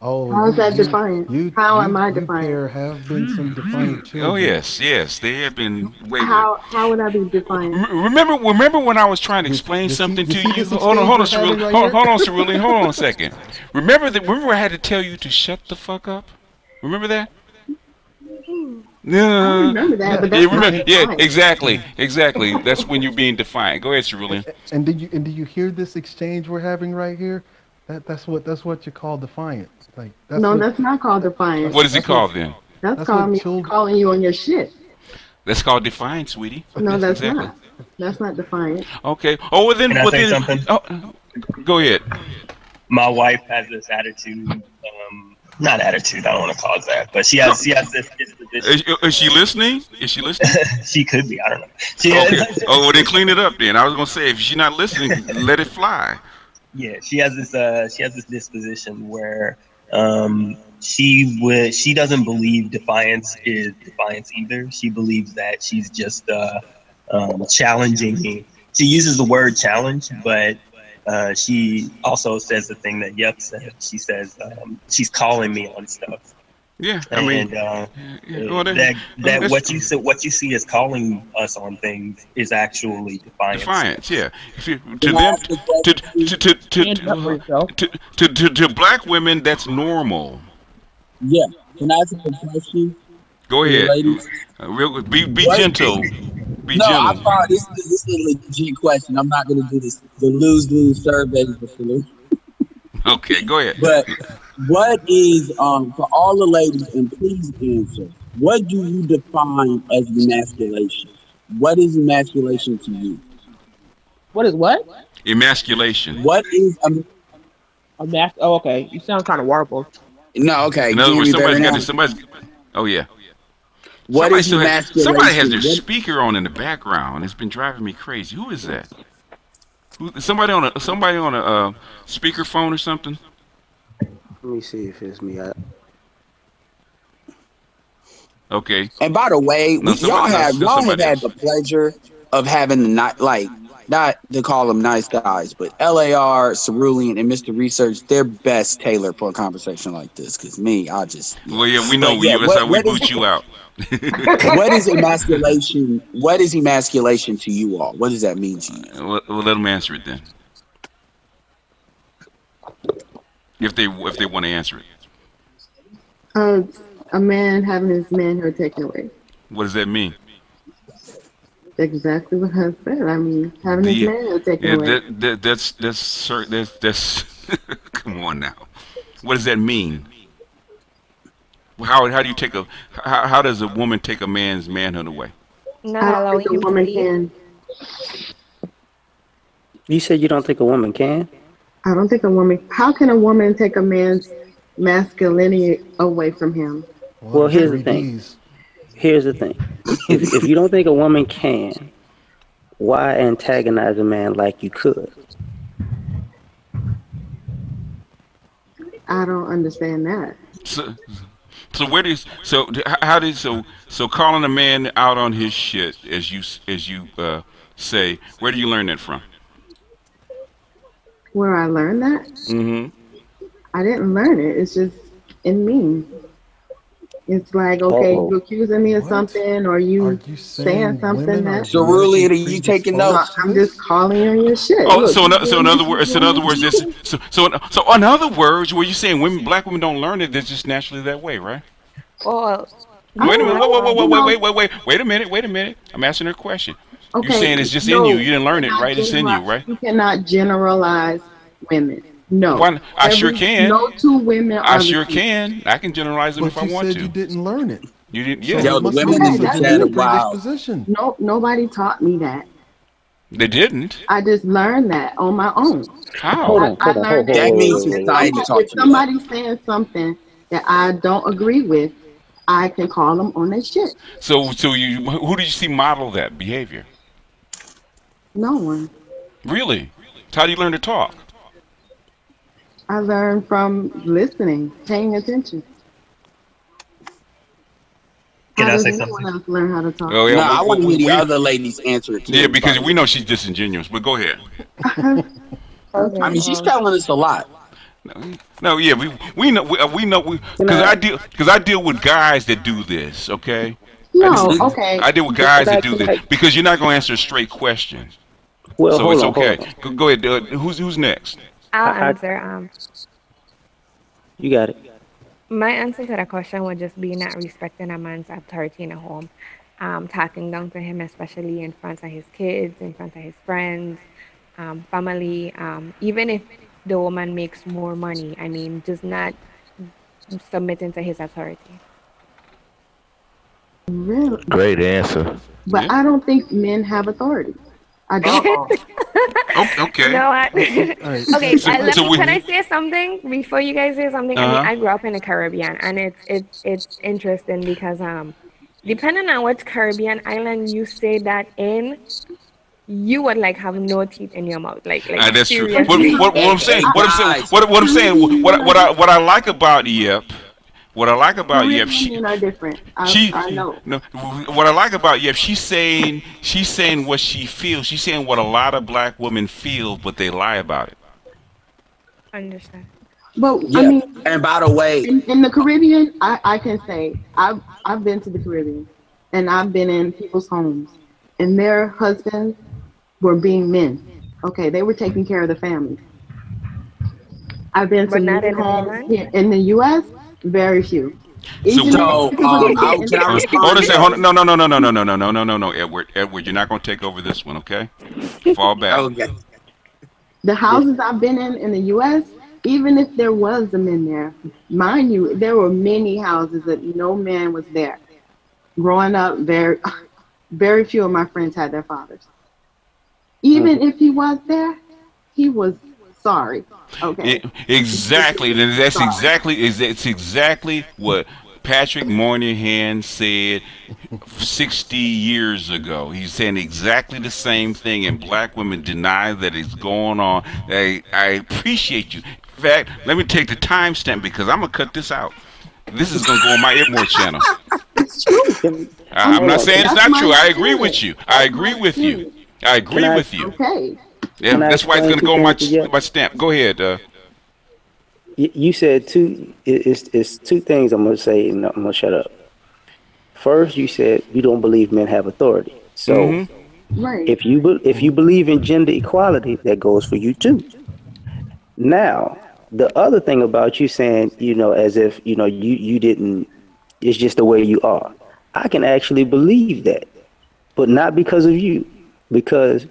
Oh, how is that defiant? How am I defiant? There have been some defiant children. Oh yes, they have been. How would I be defiant? Remember when I was trying to explain something to you? Hold on, Cerulli. Hold on a second. Remember I had to tell you to shut the fuck up. Remember that? No. I remember that, but that's exactly. That's when you're being defiant. Go ahead, Cerulli. And did you hear this exchange we're having right here? That's what you call defiant. Like that's not called defiance. What is it called then? That's calling you on your shit. That's called defiance, sweetie. No, that's not. That's not defiant. Okay. Oh, well then. Can I say something? Oh, go ahead. My wife has this attitude. Not attitude. I don't want to call it that, but she has this disposition. Is she listening? She could be. I don't know. Okay. Oh, well then clean it up then. I was gonna say if she's not listening, let it fly. Yeah, she has this disposition where she doesn't believe defiance is defiance either. She believes that she's just challenging me. She uses the word challenge, but she also says the thing that Yep said. She says she's calling me on stuff. Yeah, I mean, what you see as calling us on things is actually defiance. Defiance, yeah. To black women, that's normal. Yeah. Can I ask a question? Go ahead. Be gentle. Be gentle. I thought this is a legit question. I'm not going to do this. The lose-lose survey for solution. Okay, go ahead. But what is for all the ladies, and please answer, what do you define as emasculation? What is emasculation to you? What is what? Emasculation. What is oh, okay. You sound kind of warbled. No, okay. In other words, somebody's. Oh yeah. What is emasculation? Somebody has their speaker on in the background. It's been driving me crazy. Who is that? Somebody on a speakerphone or something? Let me see if it's me. Okay. And by the way, y'all have had the pleasure of having not to call them nice guys, but LAR, Cerulean, and Mr. Research, they're best tailored for a conversation like this. Because me, I just. Well, yeah, we know you. That's how we boot you out. What is emasculation? What is emasculation to you all? What does that mean to you? Well, let them answer it then. If they want to answer it. A man having his manhood taken away. What does that mean? Exactly what I said. I mean, having his manhood taken away. That's come on now. What does that mean? How do you take how does a woman take a man's manhood away? Not allowing a woman can. You said you don't think a woman can? I don't think a woman. How can a woman take a man's masculinity away from him? Well, here's the thing. If you don't think a woman can, why antagonize a man like you could? I don't understand that. So calling a man out on his shit, as you say, where do you learn that from? Where I learned that? Mm-hmm. I didn't learn it. It's just and mean. It's like, okay, you accusing me of something, or you saying something that. So, really, are you taking notes? I'm just calling on your shit. Oh, Look, so in other words, so in other words, were you saying black women don't learn it? They're just naturally that way, right? Well, wait a minute, wait a minute. I'm asking her a question. Okay, You're saying it's just in you. You didn't learn it, right? It's in you, right? You cannot generalize women. No. I sure can. No two women are I sure can. I can generalize them if I want to. You didn't learn it. You didn't. So Yeah. the women is that wow. No, nobody taught me that. They didn't. I just learned that on my own. How? Hold on. That means society taught you. If somebody's saying something that I don't agree with, I can call them on their shit. So who did you see model that behavior? No one. Really? How do you learn to talk? I learned from listening, paying attention. Can I say something? something? Else learn how to talk? Oh, yeah, I want to hear the other ladies answer it too. Yeah, because we know she's disingenuous. But go ahead. I mean, she's telling us a lot. No, yeah, we know because I deal with guys that do this. Okay. Okay. I deal with guys that do this because you're not going to answer a straight question. Well, so it's okay. Go ahead. Who's next? I'll answer. You got it. My answer to that question would just be not respecting a man's authority in a home, talking down to him, especially in front of his kids, in front of his friends, family. Even if the woman makes more money, I mean, just not submitting to his authority. Really? Great answer. But I don't think men have authority. I don't. Okay. No, okay. Can I say something before you guys say something? I mean, I grew up in the Caribbean, and it's interesting because depending on which Caribbean island you say that in, you would like have no teeth in your mouth. Like that's true. seriously. What I'm saying, what I like about Yep. What I like about Yep, women are different. I know. No, what I like about Yep, she's saying what she feels. She's saying what a lot of black women feel, but they lie about it. Understand. But yeah. I mean, and by the way, in the Caribbean, I can say I've been to the Caribbean, and I've been in people's homes, and their husbands were being men. Okay, they were taking care of the family. I've been to many homes here in the U.S. Very few. No, Edward, you're not going to take over this one, okay? Fall back. Okay. The houses I've been in the U.S., even if there was a man there, mind you, there were many houses that no man was there. Growing up, very few of my friends had their fathers. Even if he was there, he was sorry. Okay. Exactly. It's exactly what Patrick Moynihan said 60 years ago. He's saying exactly the same thing, and black women deny that it's going on. I appreciate you. In fact, let me take the timestamp because I'm gonna cut this out. This is gonna go on my Edmore channel. It's true. I'm not saying it's not true. I agree with you. I agree with you. Okay. Yeah, that's why it's gonna go on my stamp. Go ahead. You said two. It's two things I'm gonna say, and I'm gonna shut up. First, you said you don't believe men have authority. So, right. if you believe in gender equality, that goes for you too. Now, the other thing about you saying, as if you didn't. It's just the way you are. I can actually believe that, but not because of you, because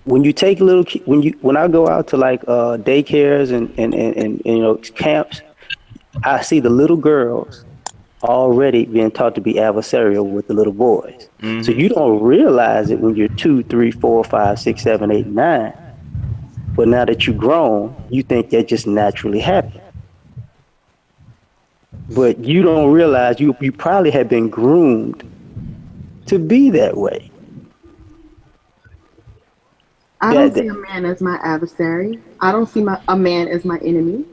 when you take when I go out to like daycares and camps, I see the little girls already being taught to be adversarial with the little boys. So you don't realize it when you're 2, 3, 4, 5, 6, 7, 8, 9. But now that you're grown, you think that just naturally happened. But you don't realize you probably have been groomed to be that way. I don't see a man as my adversary. I don't see a man as my enemy.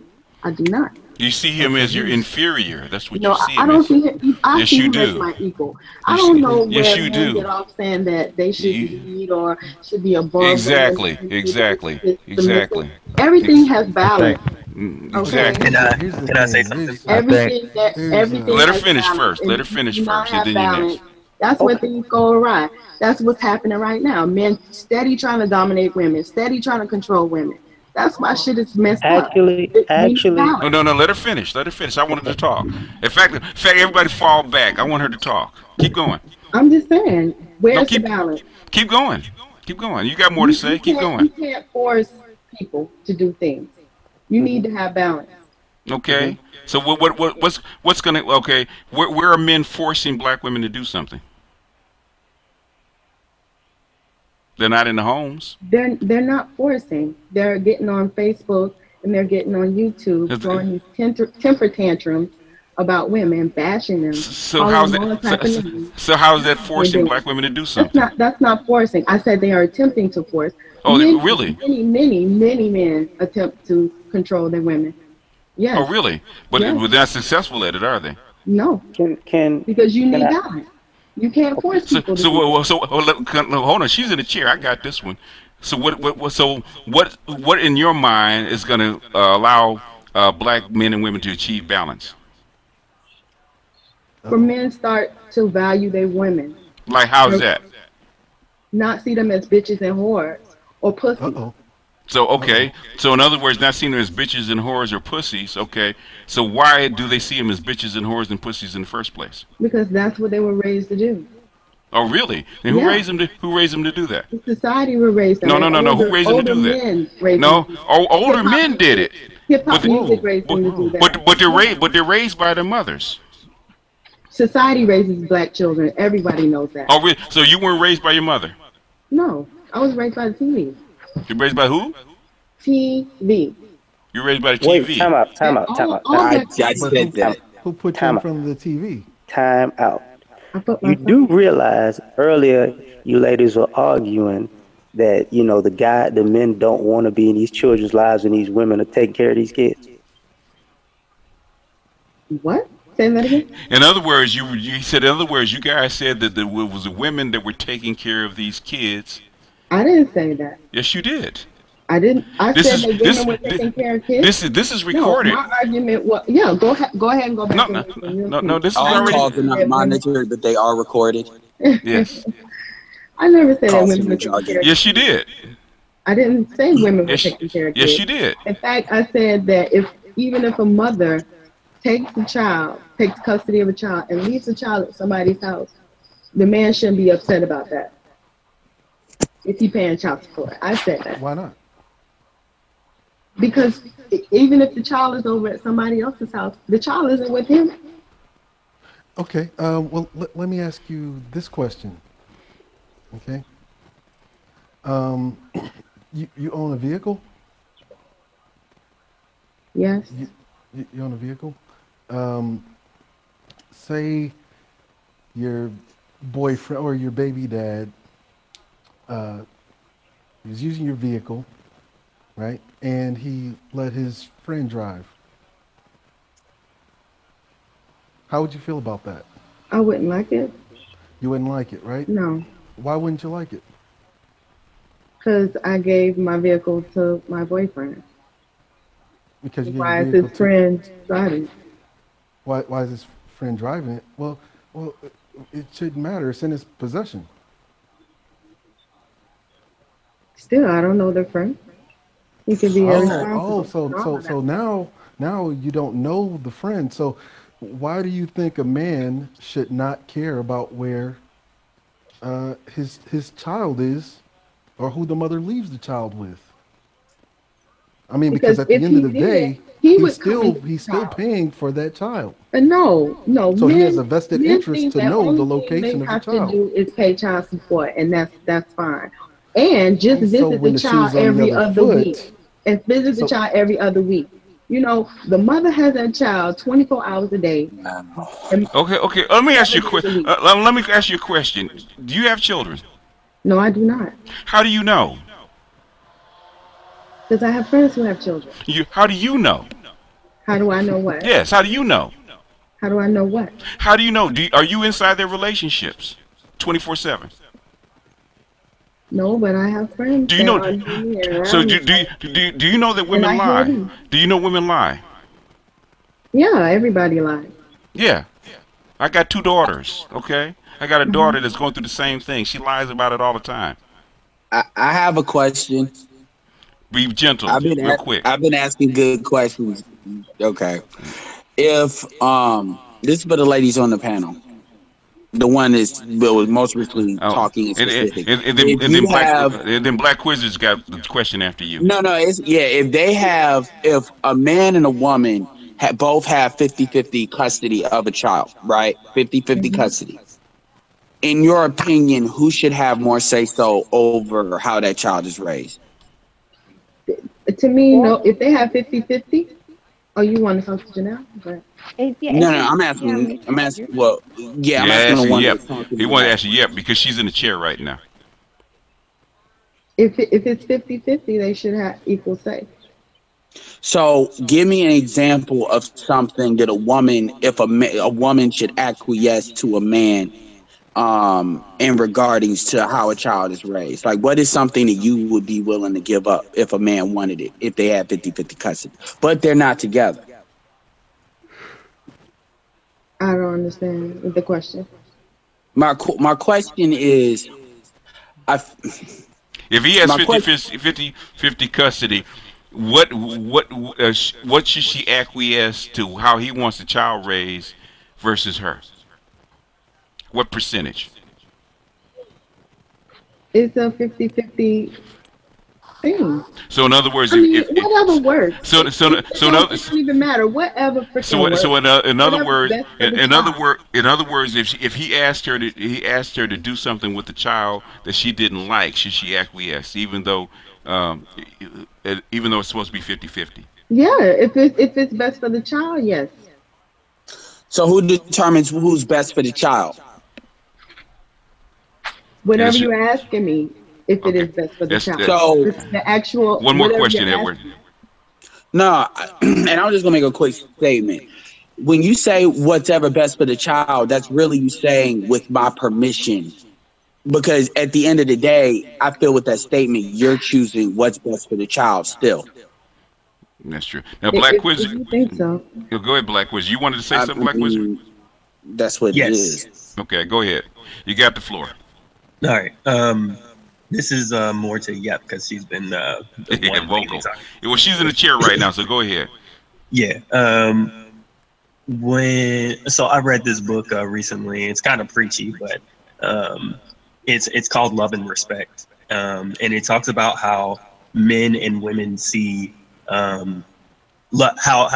I do not. You see him as your inferior. That's what you see him I don't as. see him. I see him do. as my equal. I don't know where yes, you men do. get off saying that they should lead or should be above. Exactly. Everything has balance. Exactly. Can I say something? Everything Let her that's finish balanced, first. and Let her if you finish do not first, and have then you balance, next. that's where things go awry. That's what's happening right now. Men steady trying to dominate women, steady trying to control women. That's why shit is messed up. We need balance. No. Let her finish. Let her finish. I wanted to talk. In fact, everybody fall back. I want her to talk. Keep going. I'm just saying, where's keep, the balance? Keep going. Keep going. You got more to say. Keep going. You can't force people to do things. You need to have balance. Okay. So what's gonna where are men forcing black women to do something? They're not in the homes. They're not forcing. They're getting on Facebook and they're getting on YouTube throwing these temper tantrums about women, bashing them. So how's that forcing black women to do something? That's not forcing. I said they are attempting to force. Oh, really? Many men attempt to control their women. Yes. Oh, really? But they're not successful at it, are they? No. Because you need balance. You can't force people. Hold on. She's in the chair. I got this one. So what in your mind is going to allow black men and women to achieve balance? For men start to value their women. Like how's that? Not see them as bitches and whores or pussies. So okay. So in other words, not seeing them as bitches and whores or pussies. Okay. So why do they see them as bitches and whores and pussies in the first place? Because that's what they were raised to do. Oh, really? And who raised them to do that? The society were raised. No. Who raised them to do that? No, older men did it. Hip hop music raised them to do that. But they're raised by their mothers. Society raises black children. Everybody knows that. Oh, really? So you weren't raised by your mother? No, I was raised by the TV. You're raised by who? TV. You're raised by the TV. Wait, time out. I said that. Who put you in front of the TV? Time out. You do realize earlier you ladies were arguing that, the men don't want to be in these children's lives and these women are taking care of these kids. What? Say that again? In other words, you guys said that it was the women that were taking care of these kids. I didn't say that. Yes, you did. I didn't. I said that women were taking care of kids. This is recorded. No, my argument was go ahead and go back. No. This is already. Calls are not monitored, but they are recorded. Yes. I never said that women were taking care of kids. Yes, you did. I didn't say women were taking care of kids. Yes, you did. In fact, I said that even if a mother takes custody of a child and leaves the child at somebody's house, the man shouldn't be upset about that. If he paying child support. I said that. Why not? Because even if the child is over at somebody else's house, the child isn't with him. Okay. Well, let me ask you this question. Okay. You own a vehicle? Yes. You own a vehicle? Say your boyfriend or your baby dad was using your vehicle, right? And he let his friend drive. How would you feel about that? I wouldn't like it. You wouldn't like it, right? No. Why wouldn't you like it? Because I gave my vehicle to my boyfriend. Because you why is his friend driving? Why is his friend driving it? Well, it shouldn't matter. It's in his possession. Still, I don't know their friend. He could be irresponsible. So now you don't know the friend. So why do you think a man should not care about where his child is, or who the mother leaves the child with? I mean, because at the end of the day, he's still paying for that child. No. So he has a vested interest to know the location of the child. All they have to do is pay child support, and that's fine. And just visit the child every other week. And visit the child every other week. The mother has that child 24 hours a day. Okay. Let me ask you a question. Let me ask you a question. Do you have children? No, I do not. How do you know? Because I have friends who have children. How do you know? How do I know what? Yes. How do you know? How do I know what? How do you know? Are you inside their relationships 24/7? No, but I have friends. Do you know? So do you know that women lie? Do you know women lie? Yeah, everybody lies. Yeah. I got 2 daughters. Okay. I got a daughter that's going through the same thing. She lies about it all the time. I have a question. Be gentle, real quick. I've been asking good questions. Okay. If this is for the ladies on the panel. The one is most recently talking specific. And then Black Quizzes got the question after you. No, if a man and a woman both have 50-50 custody of a child, right? 50-50 custody. In your opinion, who should have more say-so over how that child is raised? To me, no. If they have 50-50, oh, you want to talk to Janelle? But no, I'm asking. I'm asking. Well, yeah, I'm asking the one. Yep. He wanted to ask you, yep, because she's in the chair right now. If it's 50-50, they should have equal say. So, give me an example of something that a woman, if a woman should acquiesce to a man, in regardings to how a child is raised. Like, what is something that you would be willing to give up if a man wanted it, if they had 50-50 custody, but they're not together? I don't understand the question. My question is, if he has 50-50 custody, what should she acquiesce to how he wants the child raised versus her? What percentage? It's a 50-50 thing. So in other words, whatever works. So it doesn't even matter. Whatever. So in other words, if he asked her to do something with the child that she didn't like, should she acquiesce, even though it's supposed to be 50-50? Yeah, if it's best for the child, yes. So who determines who's best for the child? Whatever you're asking me, if it is best for the child. So the actual. One more question, Edward. No, and I'm just gonna make a quick statement. When you say whatever best for the child, that's really you saying with my permission. Because at the end of the day, I feel with that statement, you're choosing what's best for the child still. That's true. Now, Black Quiz. You think so? Go ahead, Black Quiz. You wanted to say something, Black Quiz? That's what it is. Okay, go ahead. You got the floor. All right. This is more to Yep because she's been vocal. Well, she's in the chair right now, so go ahead. Yeah. So I read this book recently. It's kind of preachy, but it's called Love and Respect, and it talks about how men and women see how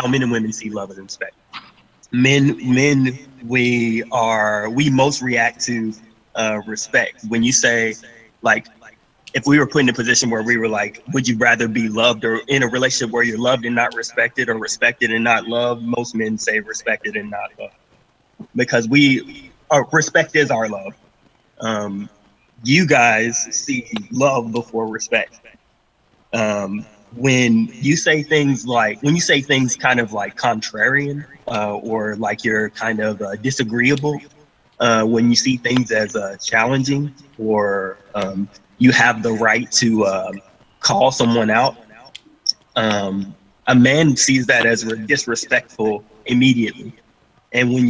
men and women see love and respect. Men, we most react to respect. When you say, like, if we were put in a position where we were like, would you rather be loved or in a relationship where you're loved and not respected, or respected and not loved? Most men say respected and not loved, because respect is our love. You guys see love before respect. When you say things kind of like contrarian, or like you're kind of disagreeable, when you see things as challenging, or you have the right to call someone out, a man sees that as disrespectful immediately. And when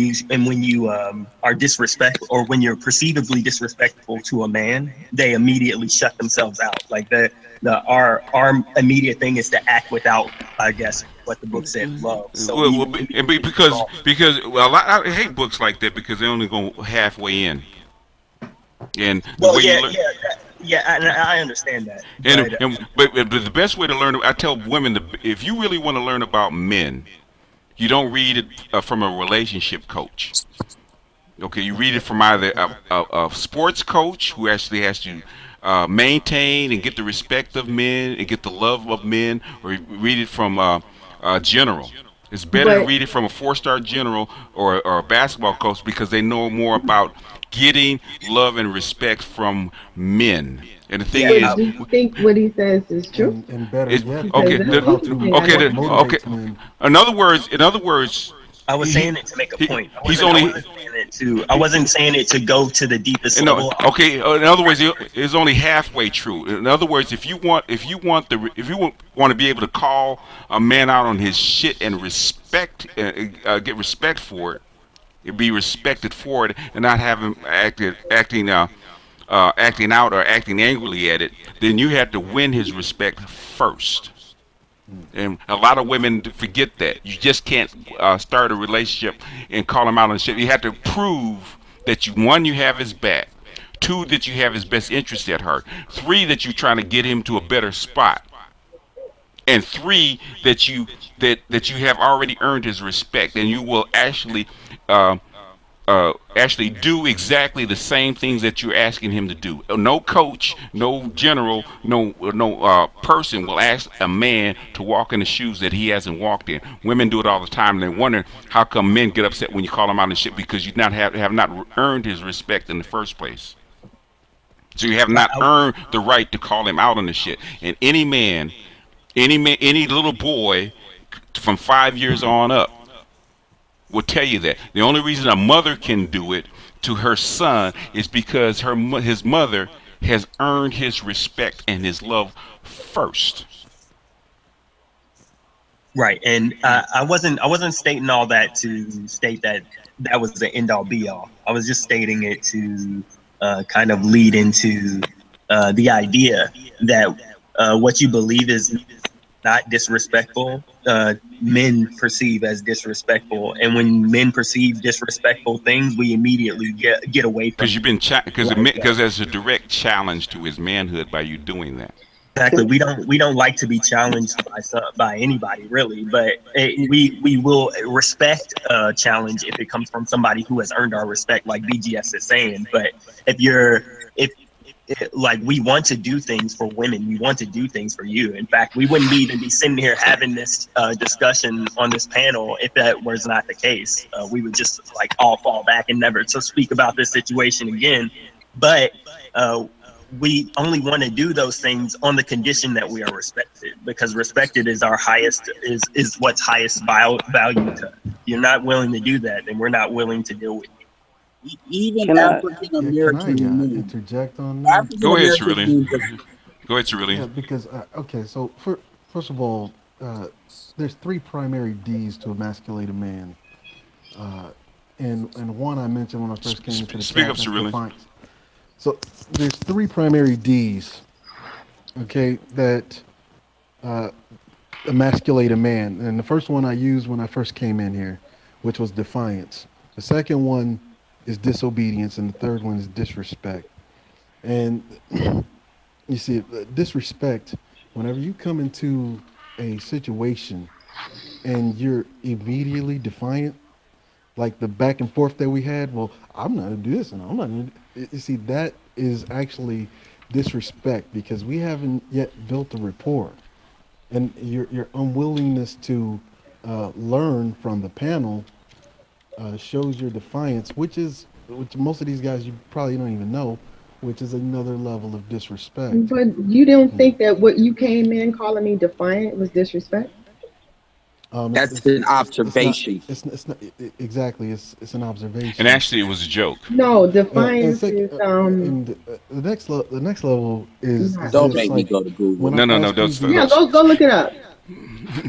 you are disrespectful, or when you're perceivably disrespectful to a man, they immediately shut themselves out. Like our immediate thing is to act without, I guess, what the book said, love. So because I hate books like that because they only go halfway in. And I understand that. But the best way to learn, I tell women, if you really want to learn about men, you don't read it from a relationship coach. Okay, you read it from either a sports coach who actually has to maintain and get the respect of men and get the love of men, or read it from a general. It's better to read it from a 4-star general or a basketball coach, because they know more about getting love and respect from men. And the thing is, do you think what he says is true? And better yet, okay. In other words, I was saying it to make a point. I wasn't saying it to go to the deepest level. Okay. In other words, it's only halfway true. In other words, if you want to be able to call a man out on his shit and get respect for it, be respected for it, and not have him acting out or acting angrily at it, then you have to win his respect first. And a lot of women forget that. You just can't start a relationship and call him out on shit. You have to prove that you have his back. 2, that you have his best interest at heart. 3, that you're trying to get him to a better spot. And 3, that you have already earned his respect, and you will actually do exactly the same things that you're asking him to do. No coach, no general, no person will ask a man to walk in the shoes that he hasn't walked in. Women do it all the time, and they wonder how come men get upset when you call him out and shit, because you have not earned his respect in the first place. So you have not earned the right to call him out on the shit. And any little boy from 5 years on up will tell you that. The only reason a mother can do it to her son is because his mother has earned his respect and his love first. Right, and I wasn't stating all that to state that was the end all be all. I was just stating it to kind of lead into the idea that what you believe is not disrespectful, men perceive as disrespectful, and when men perceive disrespectful things, we immediately get away from. Because you've been because there's a direct challenge to his manhood by you doing that. Exactly. We don't like to be challenged by anybody really, but we will respect a challenge if it comes from somebody who has earned our respect, like BGS is saying. But like we want to do things for women, we want to do things for you. In fact, we wouldn't even be sitting here having this discussion on this panel if that was not the case. We would just like all fall back and never to speak about this situation again. But we only want to do those things on the condition that we are respected, because respected is our highest, is what's highest value to us. You're not willing to do that, then we're not willing to deal with you. Even African American women interject on that. Go ahead, Cerulean. Go ahead, Cerulean. Yeah, because okay, so first of all, there's 3 primary D's to emasculate a man, and one I mentioned when I first came into the speak up, Cerulean. So there's 3 primary D's, okay, that emasculate a man, and the first one I used when I first came in here, which was defiance. The second one is disobedience, and the third one is disrespect. And you see, disrespect, whenever you come into a situation and you're immediately defiant, like the back and forth that we had, well, I'm not gonna do this and I'm not gonna do. You see, that is actually disrespect, because we haven't yet built a rapport, and your unwillingness to learn from the panel shows your defiance, which most of these guys you probably don't even know, which is another level of disrespect. But you don't think that what you came in calling me defiant was disrespect? That's an observation. It's not exactly. It's an observation. And actually, it was a joke. No, defiance is And the next level is. Don't make me go to Google. No. Yeah, go look it up.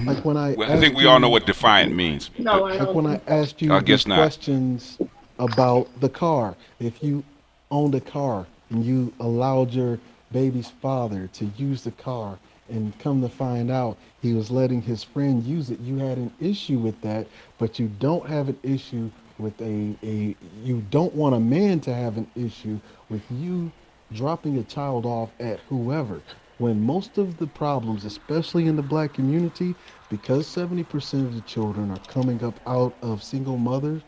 Like when I think we all know what defiant means. No, I don't. Like when I asked you questions about the car, if you owned a car and you allowed your baby's father to use the car, and come to find out he was letting his friend use it, you had an issue with that, but you don't have an issue with you don't want a man to have an issue with you dropping a child off at whoever. When most of the problems, especially in the black community, because 70% of the children are coming up out of single mother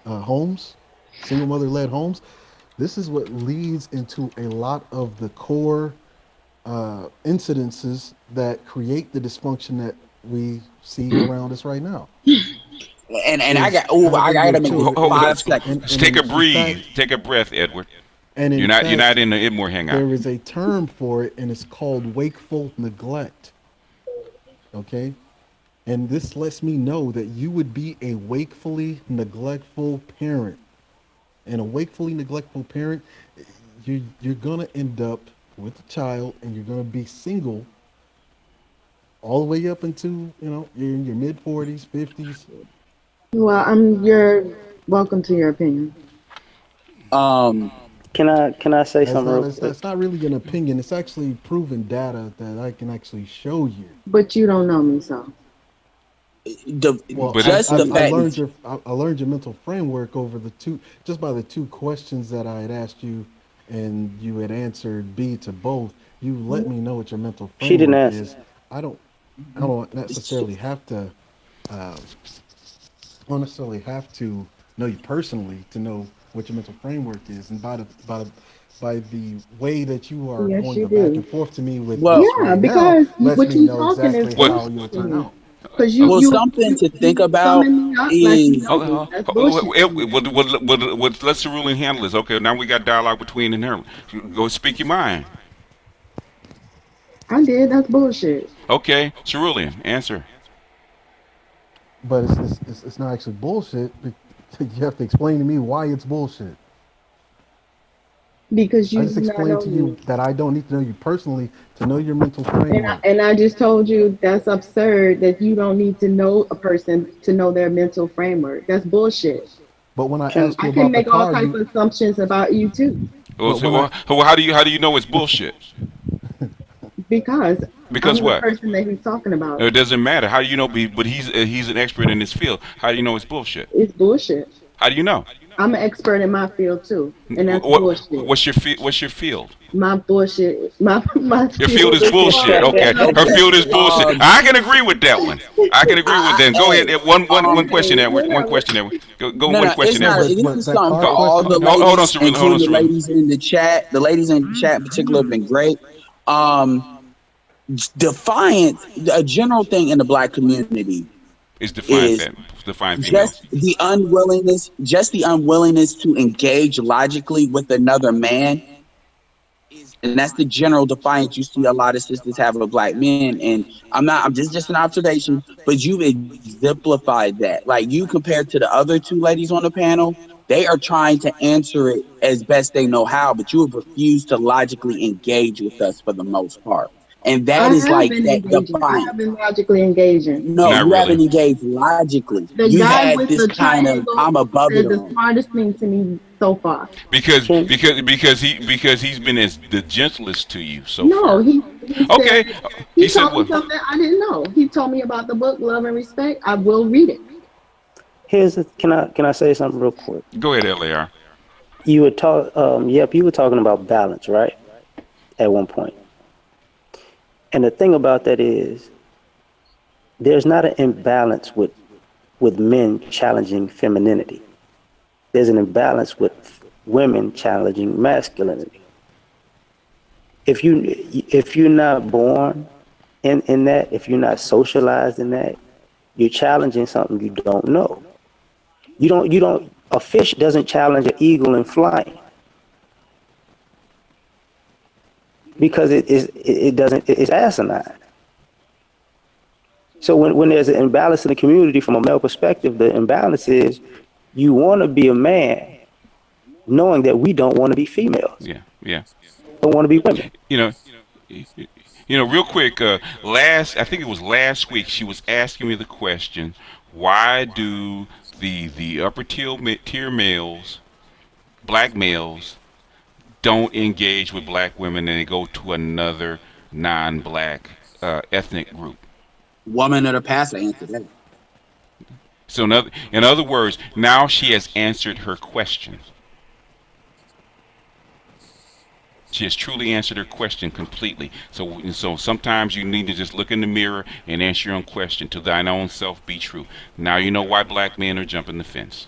homes, single mother-led homes, this is what leads into a lot of the core incidences that create the dysfunction that we see around us right now. And I gotta make 5 seconds. Take a breathe. Take a breath, Edward. And you're not in the Idmore hangout. There is a term for it, and it's called wakeful neglect. Okay, And this lets me know that you would be a wakefully neglectful parent. And a wakefully neglectful parent, you're gonna end up with a child, and you're gonna be single all the way up into you're in your mid 40s, 50s. Well, you're welcome to your opinion. Can I say something real quick? That's not really an opinion. It's actually proven data that I can actually show you. But you don't know me, so. I learned your mental framework over by the two questions that I had asked you, and you had answered B to both. You let me know what your mental framework She didn't answer. is. I don't necessarily have to. I don't necessarily have to know you personally to know what your mental framework is, and by the way that you are going back and forth to me with because what you talking exactly is how you'll turn out. Something to think about is let's the ruling handle this. Okay, now we got dialogue between and her. Go speak your mind. I did. That's bullshit. Okay, Cerulean, answer. But it's not actually bullshit. You have to explain to me why it's bullshit. Because I just explained to you that I don't need to know you personally to know your mental framework. And I just told you that's absurd that you don't need to know a person to know their mental framework. That's bullshit. But when I ask you I can make all types of assumptions about you too. Well, how do you know it's bullshit? Because I'm what? The person that he's talking about. It doesn't matter. How do you know? But he's an expert in this field. How do you know it's bullshit? It's bullshit. How do you know? I'm an expert in my field too, and that's bullshit. What's your field? My bullshit. My your field is bullshit. Okay, her field is bullshit. I can agree with that one. I can agree with that. Go ahead. One question, Edward. One question, Edward. Go one question, Edward. This is something for all the ladies, hold on, the ladies in the chat. The ladies in the chat in particular have been great. Defiance, a general thing in the black community is defiance. Just the unwillingness to engage logically with another man, and that's the general defiance you see a lot of sisters have of black men. And I'm just an observation, but you've exemplified that. Like, you compared to the other two ladies on the panel, they are trying to answer it as best they know how, but you have refused to logically engage with us for the most part. And that is like that defiance. I have been logically engaging. No, you haven't engaged logically. You had this kind of I'm above it. The smartest thing to me so far. Because he's been as the gentlest to you so far. No, he okay. He told me something I didn't know. He told me about the book Love and Respect. I will read it. Can I say something real quick? Go ahead, LAR. You were you were talking about balance, right? At one point. And the thing about that is, there's not an imbalance with men challenging femininity. There's an imbalance with women challenging masculinity. If you're not born in that, if you're not socialized in that, you're challenging something you don't know. A fish doesn't challenge an eagle in flying. Because it's asinine. So when there's an imbalance in the community from a male perspective, the imbalance is you want to be a man knowing that we don't want to be females. Yeah. Don't want to be women. Real quick, I think it was last week, she was asking me the question, why do the upper tier males, black males, don't engage with black women and they go to another non-black ethnic group? Woman of the past answered that. So in other words, now she has answered her question. She has truly answered her question completely. So sometimes you need to just look in the mirror and answer your own question. To thine own self be true. Now you know why black men are jumping the fence.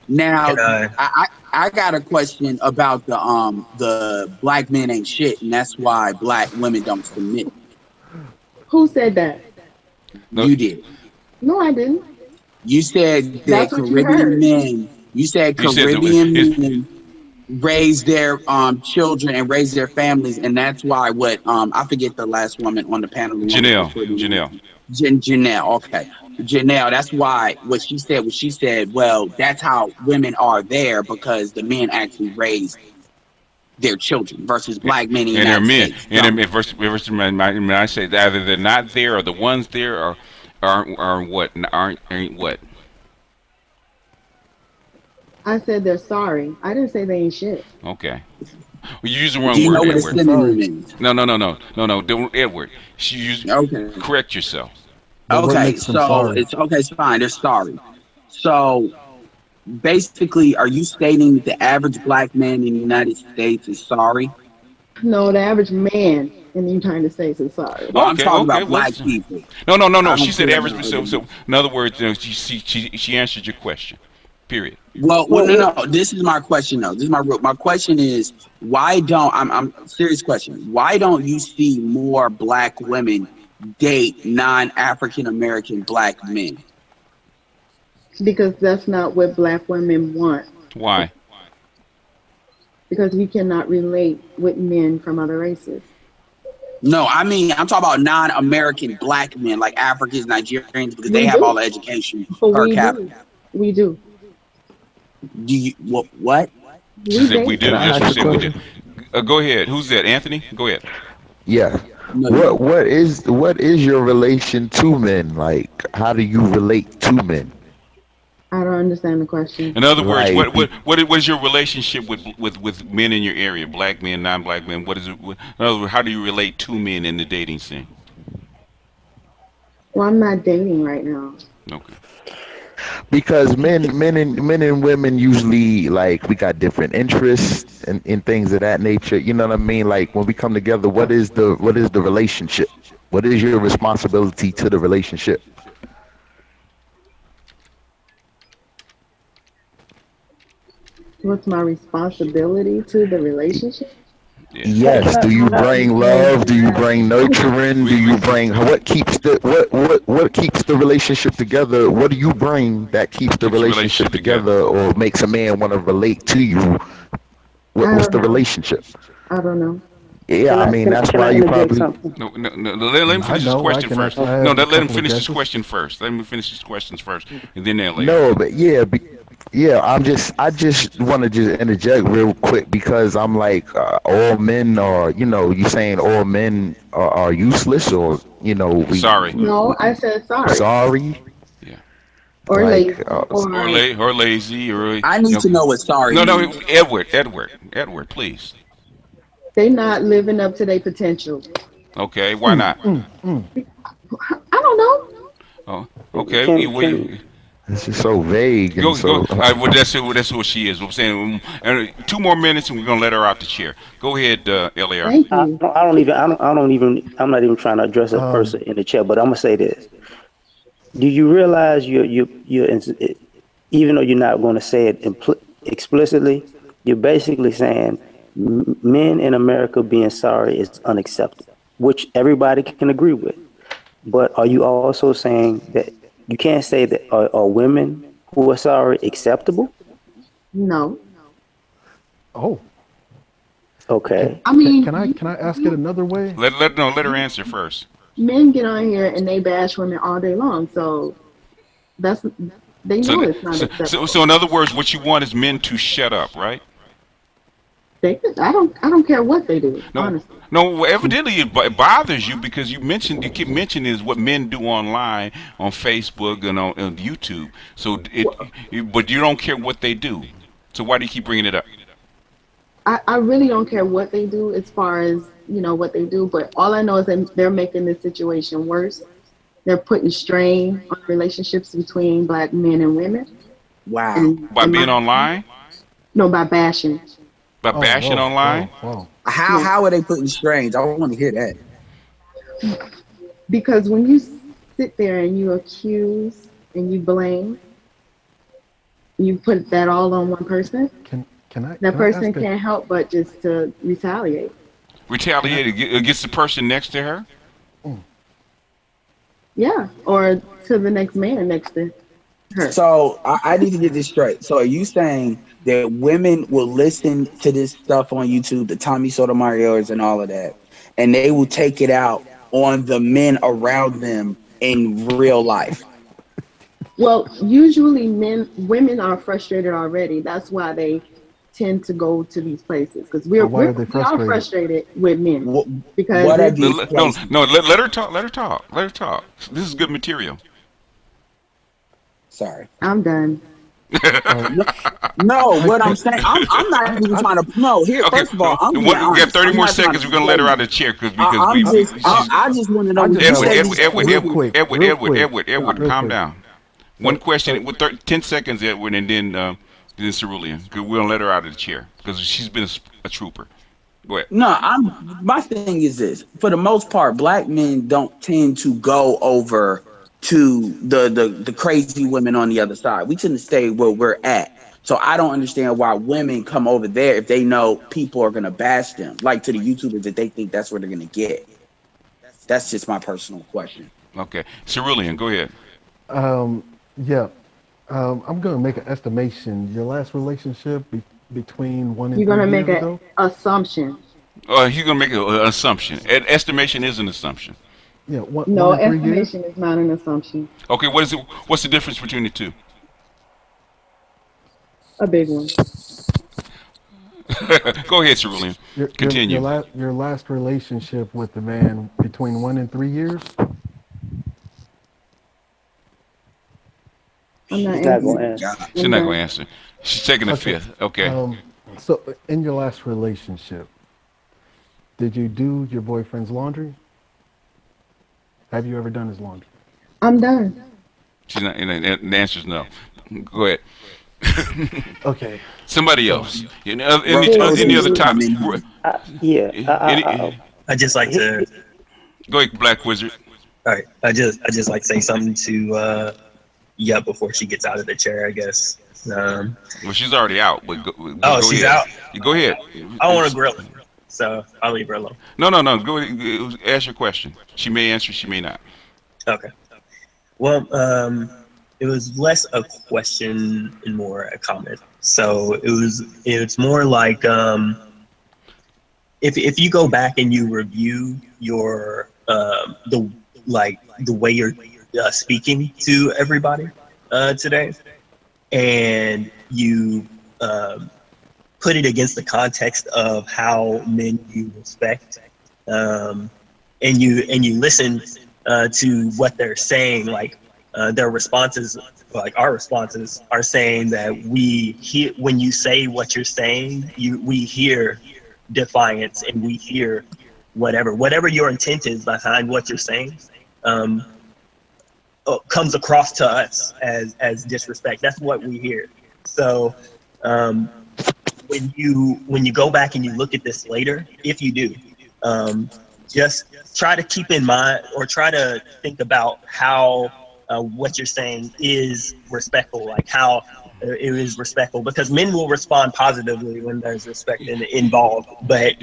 Now, I got a question about the black men ain't shit, and that's why black women don't submit. Who said that? No. You did. No, I didn't. You said that Caribbean men. You said Caribbean men. raise their children and raise their families, and that's why what I forget the last woman on the panel. Janelle. Janelle. Okay, Janelle. That's why what she said. Well, that's how women are there because the men actually raise their children versus black men in the United States. And versus when I say that either they're not there or the ones there aren't what. I said they're sorry. I didn't say they ain't shit. Okay. Well, you use the wrong word, Edward. No. Don't, Edward. Correct yourself. Okay, so it's fine. They're sorry. So basically, are you stating that the average black man in the United States is sorry? No, the average man in the United States is sorry. Well, I'm talking about black people. No. She said average. So in other words, she answered your question. Period. Well, no. This is my question, though. This is my question is why don't I'm serious question. Why don't you see more black women date non-African American black men? Because that's not what black women want. Why? Because we cannot relate with men from other races. No, I mean I'm talking about non-American black men, like Africans, Nigerians, because they have all the education per capita. We do. Do you what? She said we do. Yes, she said we do. Go ahead. Who's that? Anthony? Go ahead. Yeah. What is your relation to men? Like, how do you relate to men? I don't understand the question. In other words, what is your relationship with men in your area? Black men, non-black men. What is it? In other words, how do you relate to men in the dating scene? Well, I'm not dating right now. Okay. Because men and women usually, like, we got different interests and things of that nature. You know what I mean? Like, when we come together, what is the relationship? What is your responsibility to the relationship? What's my responsibility to the relationship? Yes. Do you bring love? Do you bring nurturing? Do you bring what keeps the relationship together? What do you bring that keeps the relationship together or makes a man want to relate to you? What's the relationship? I don't know. Yeah, I mean that's why you probably. No. Let him finish his question first. No, let him finish his question first. Let me finish his questions first, and then they'll. No, but yeah. I just want to just interject real quick because I'm like, all men are, you saying all men are useless or, sorry. No, I said sorry. Sorry. Yeah. Or lazy. Or lazy. Or I need to know what sorry No, Edward, please. They not living up to their potential. Okay, why not? I don't know. Oh, okay. This is so vague. Go. Well, that's what she is. I'm saying 2 more minutes, and we're gonna let her out the chair. Go ahead, LAR. Thank you. I'm not even trying to address a person in the chair, but I'm gonna say this. Do you realize you're even though you're not going to say it explicitly, you're basically saying men in America being sorry is unacceptable, which everybody can agree with. But are you also saying that you can't say that are women who are sorry acceptable? No. Oh. Okay. I mean, can I ask it another way? Let her answer first. Men get on here and they bash women all day long, so they know it's not acceptable. So in other words, what you want is men to shut up, right? I don't care what they do. Honestly. No. Evidently, it bothers you because you keep mentioning is what men do online, on Facebook and on YouTube. So, but you don't care what they do. So why do you keep bringing it up? I really don't care what they do as far as what they do. But all I know is that they're making this situation worse. They're putting strain on relationships between black men and women. Wow. By being online? No, by bashing. By bashing online? How are they putting strains? I don't want to hear that. Because when you sit there and you accuse and you blame, you put that all on one person. That person can't help but just to retaliate. Retaliate against the person next to her? Yeah, or to the next man next to So I need to get this straight. So are you saying that women will listen to this stuff on YouTube, the Tommy Sotomayor's and all of that, and they will take it out on the men around them in real life? Well, usually women are frustrated already. That's why they tend to go to these places because we are frustrated with men because let her talk. Let her talk. This is good material. Sorry, I'm done. No, what I'm saying, I'm not even trying to. No, here. Okay, first of all, we got 30 more seconds. We're gonna let her out of the chair because I just want to know. Edward, calm down. One question with 10 seconds, Edward, and then Cerulean. We're gonna let her out of the chair because she's been a trooper. Go ahead. No, my thing is this: for the most part, black men don't tend to go over to the crazy women on the other side. We tend to stay where we're at. So I don't understand why women come over there if they know people are gonna bash them, like to the YouTubers that they think that's where they're gonna get. That's just my personal question. Okay, Cerulean, go ahead. Yeah, I'm gonna make an estimation. Your last relationship between 1 and 3 years ago. You're gonna make an assumption. He's gonna make an assumption. An estimation is an assumption. Yeah. No, estimation is not an assumption. Okay, what is it? What's the difference between the two? A big one. Go ahead, Cerulean. Continue. Your last relationship with the man between 1 and 3 years. She's not going to answer. She's not going to answer. She's taking the fifth. Okay. So, in your last relationship, did you do your boyfriend's laundry? Have you ever done his laundry? I'm done. She's not. And the answer is no. Go ahead. Okay. Somebody else. Any other topic? I just like to. Go ahead, Black Wizard. All right. I just like to say something to Yup before she gets out of the chair, I guess. Well, she's already out. But she's out. Go ahead. I don't want to grill her, so I'll leave her alone. No. Go ahead. Ask your question. She may answer. She may not. Okay. Well, it was less a question and more a comment. So it's more like if you go back and you review your the way you're speaking to everybody today, and you put it against the context of how men you respect, and you listen to what they're saying, like their responses, like our responses are saying that we hear when you say what you're saying, we hear defiance and we hear whatever your intent is behind what you're saying. Comes across to us as disrespect. That's what we hear. So when you go back and you look at this later, if you do, just try to keep in mind or try to think about how what you're saying is respectful, like how it is respectful, because men will respond positively when there's respect involved. But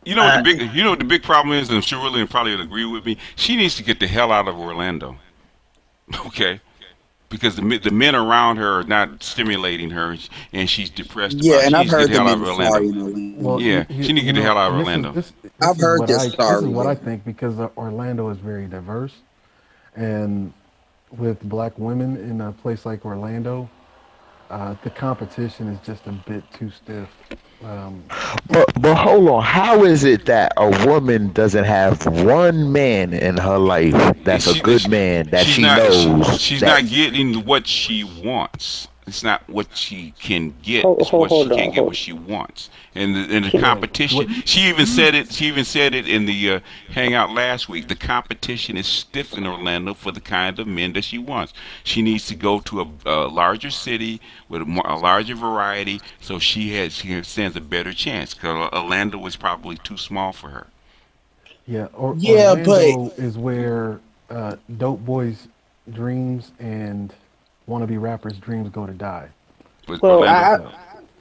you know what the big problem is, and she really probably would agree with me. She needs to get the hell out of Orlando, okay? Because the men around her are not stimulating her, and she's depressed. Yeah, and I've heard the hell out of Orlando. Well, yeah, she needs to get the hell out of Orlando. I've heard this story. This is what I think, because Orlando is very diverse, and with black women in a place like Orlando, the competition is just a bit too stiff. But hold on, how is it that a woman doesn't have one man in her life that's a good man that she knows? She's not getting what she wants. It's not what she can get. It's what she can't get what she wants. And the competition. She even said it. She even said it in the hangout last week. The competition is stiff in Orlando for the kind of men that she wants. She needs to go to a larger city with a larger variety, so she stands a better chance. Because Orlando is probably too small for her. Yeah. Orlando is where dope boys' dreams and wannabe rappers' dreams go to die. Well,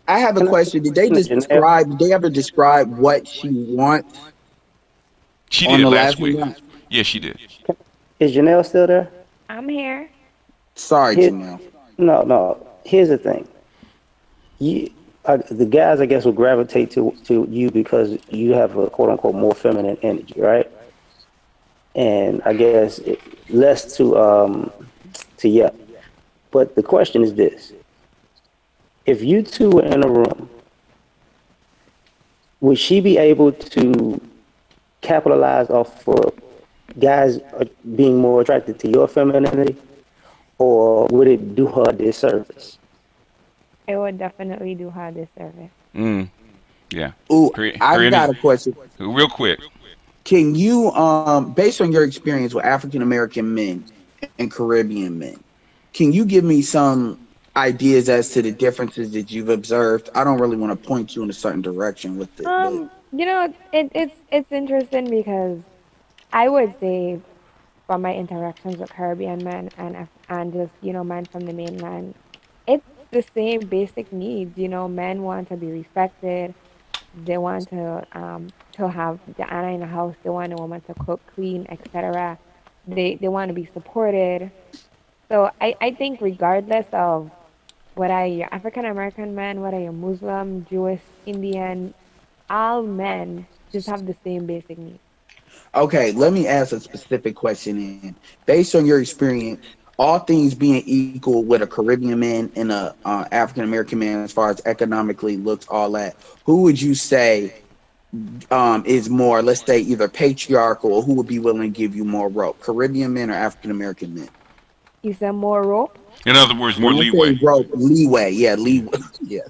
I have a question. Did they ever describe what she wants? She did last week. Yeah, she did. Is Janelle still there? I'm here. Sorry, Jamel. No. Here's the thing. The guys, I guess, will gravitate to you because you have a quote unquote more feminine energy, right? And I guess less to yeah. But the question is this: if you two were in a room, would she be able to capitalize off for guys being more attracted to your femininity, or would it do her a disservice? It would definitely do her a disservice. Yeah. Ooh, I got a question. Real quick. Can you, based on your experience with African American men and Caribbean men, can you give me some ideas as to the differences that you've observed? I don't really want to point you in a certain direction with it. You know, it's interesting because I would say from my interactions with Caribbean men and just, you know, men from the mainland, it's the same basic needs. You know, men want to be respected. They want to have the Anna in the house. They want a woman to cook, clean, etc. They want to be supported. So I think regardless of whether you're African American man, whether you're Muslim, Jewish, Indian, all men just have the same basic needs. Okay, let me ask a specific question in. Based on your experience, all things being equal with a Caribbean man and a African American man as far as economically looks, all that, who would you say is more, let's say, either patriarchal, or who would be willing to give you more rope? Caribbean men or African American men? You said more rope? In other words, more leeway. Rope, leeway, yeah, leeway, yeah.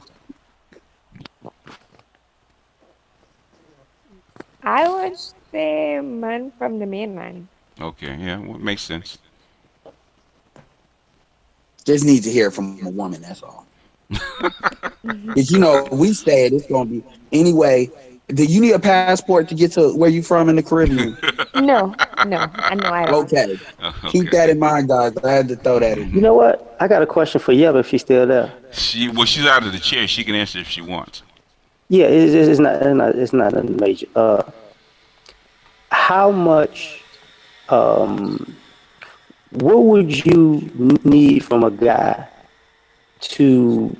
I would say men from the mainland. Okay, yeah, well, makes sense. Just need to hear from a woman, that's all. Because, you know, we said it's going to be, anyway, do you need a passport to get to where you from in the Caribbean? No, I know I don't. Okay. Keep that in mind, guys. I had to throw that in. You know what? I got a question for Yeb if she's still there. She's out of the chair. She can answer if she wants. Yeah, it's not a major. How much? What would you need from a guy to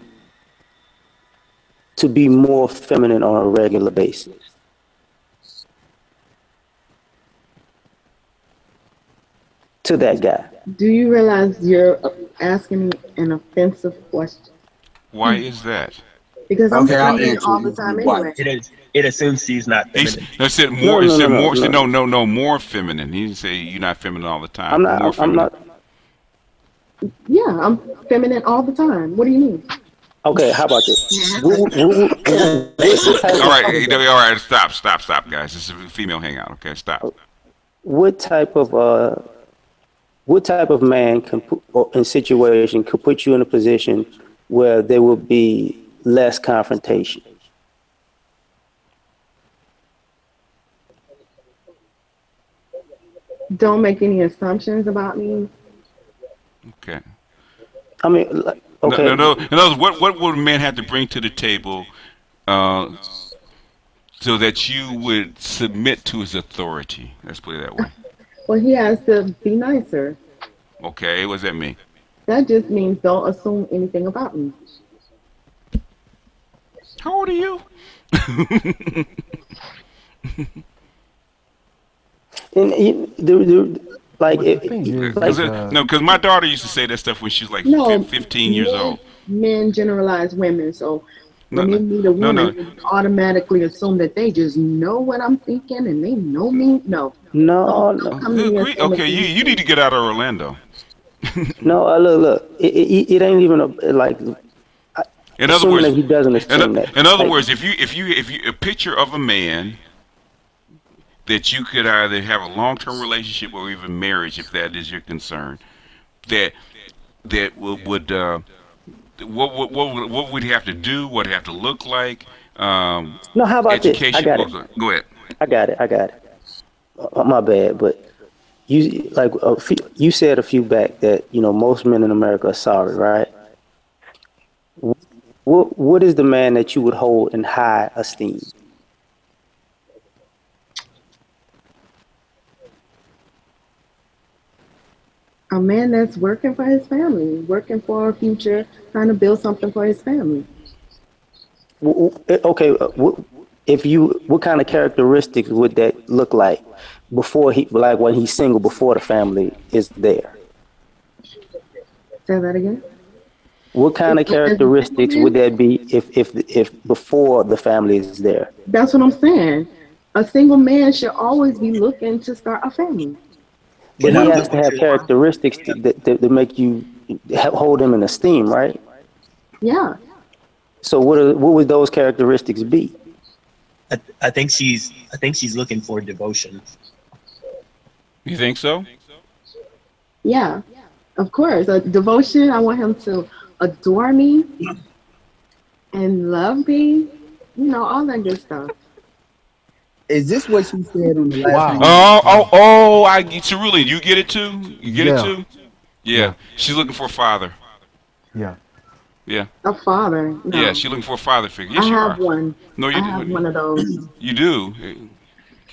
be more feminine on a regular basis? To that guy. Do you realize you're asking an offensive question? Why is that? Because I'm feminine all the time anyway. It assumes she's not feminine. I said more. No, more feminine. He didn't say you're not feminine all the time. I'm not. Yeah, I'm feminine all the time. What do you mean? Okay, how about this? All right. Stop, guys. This is a female hangout. Okay, stop. What type of man can in situation could put you in a position where there will be less confrontation? Don't make any assumptions about me. Okay. I mean, okay. No. In other words, what would a man have to bring to the table so that you would submit to his authority? Let's put it that way. Well, he has to be nicer. Okay, what does that mean? That just means don't assume anything about me. How old are you? Because my daughter used to say that stuff when she was like 15 years old. Men generalize women, so when they meet a woman, they automatically assume that they just know what I'm thinking and they know me. No. Okay, you need to get out of Orlando. No, look. It ain't even like. In other words, he doesn't assume that. In other words, if you a picture of a man that you could either have a long-term relationship or even marriage, if that is your concern, that what would he have to do? What would he have to look like? No, how about education? This? I got it. Go ahead. I got it. My bad, but you said a few back that most men in America are sorry, right? What is the man that you would hold in high esteem? A man that's working for his family, working for a future, trying to build something for his family. Okay, what kind of characteristics would that look like before like when he's single, before the family is there? Say that again. What kind of characteristics would that be if before the family is there? That's what I'm saying. A single man should always be looking to start a family. But he has to have characteristics that make you hold him in esteem, right? Yeah. So what would those characteristics be? I think she's looking for devotion. You think so? Yeah, of course. Devotion. I want him to adore me and love me. You know, all that good stuff. Is this what she said on the last? Wow. I get you. Really, you get it too. You get it too. Yeah. She's looking for a father. Yeah. Yeah. A father. No. Yeah, she's looking for a father figure. Yes, I you have are. one. No, you I have one of those. You do.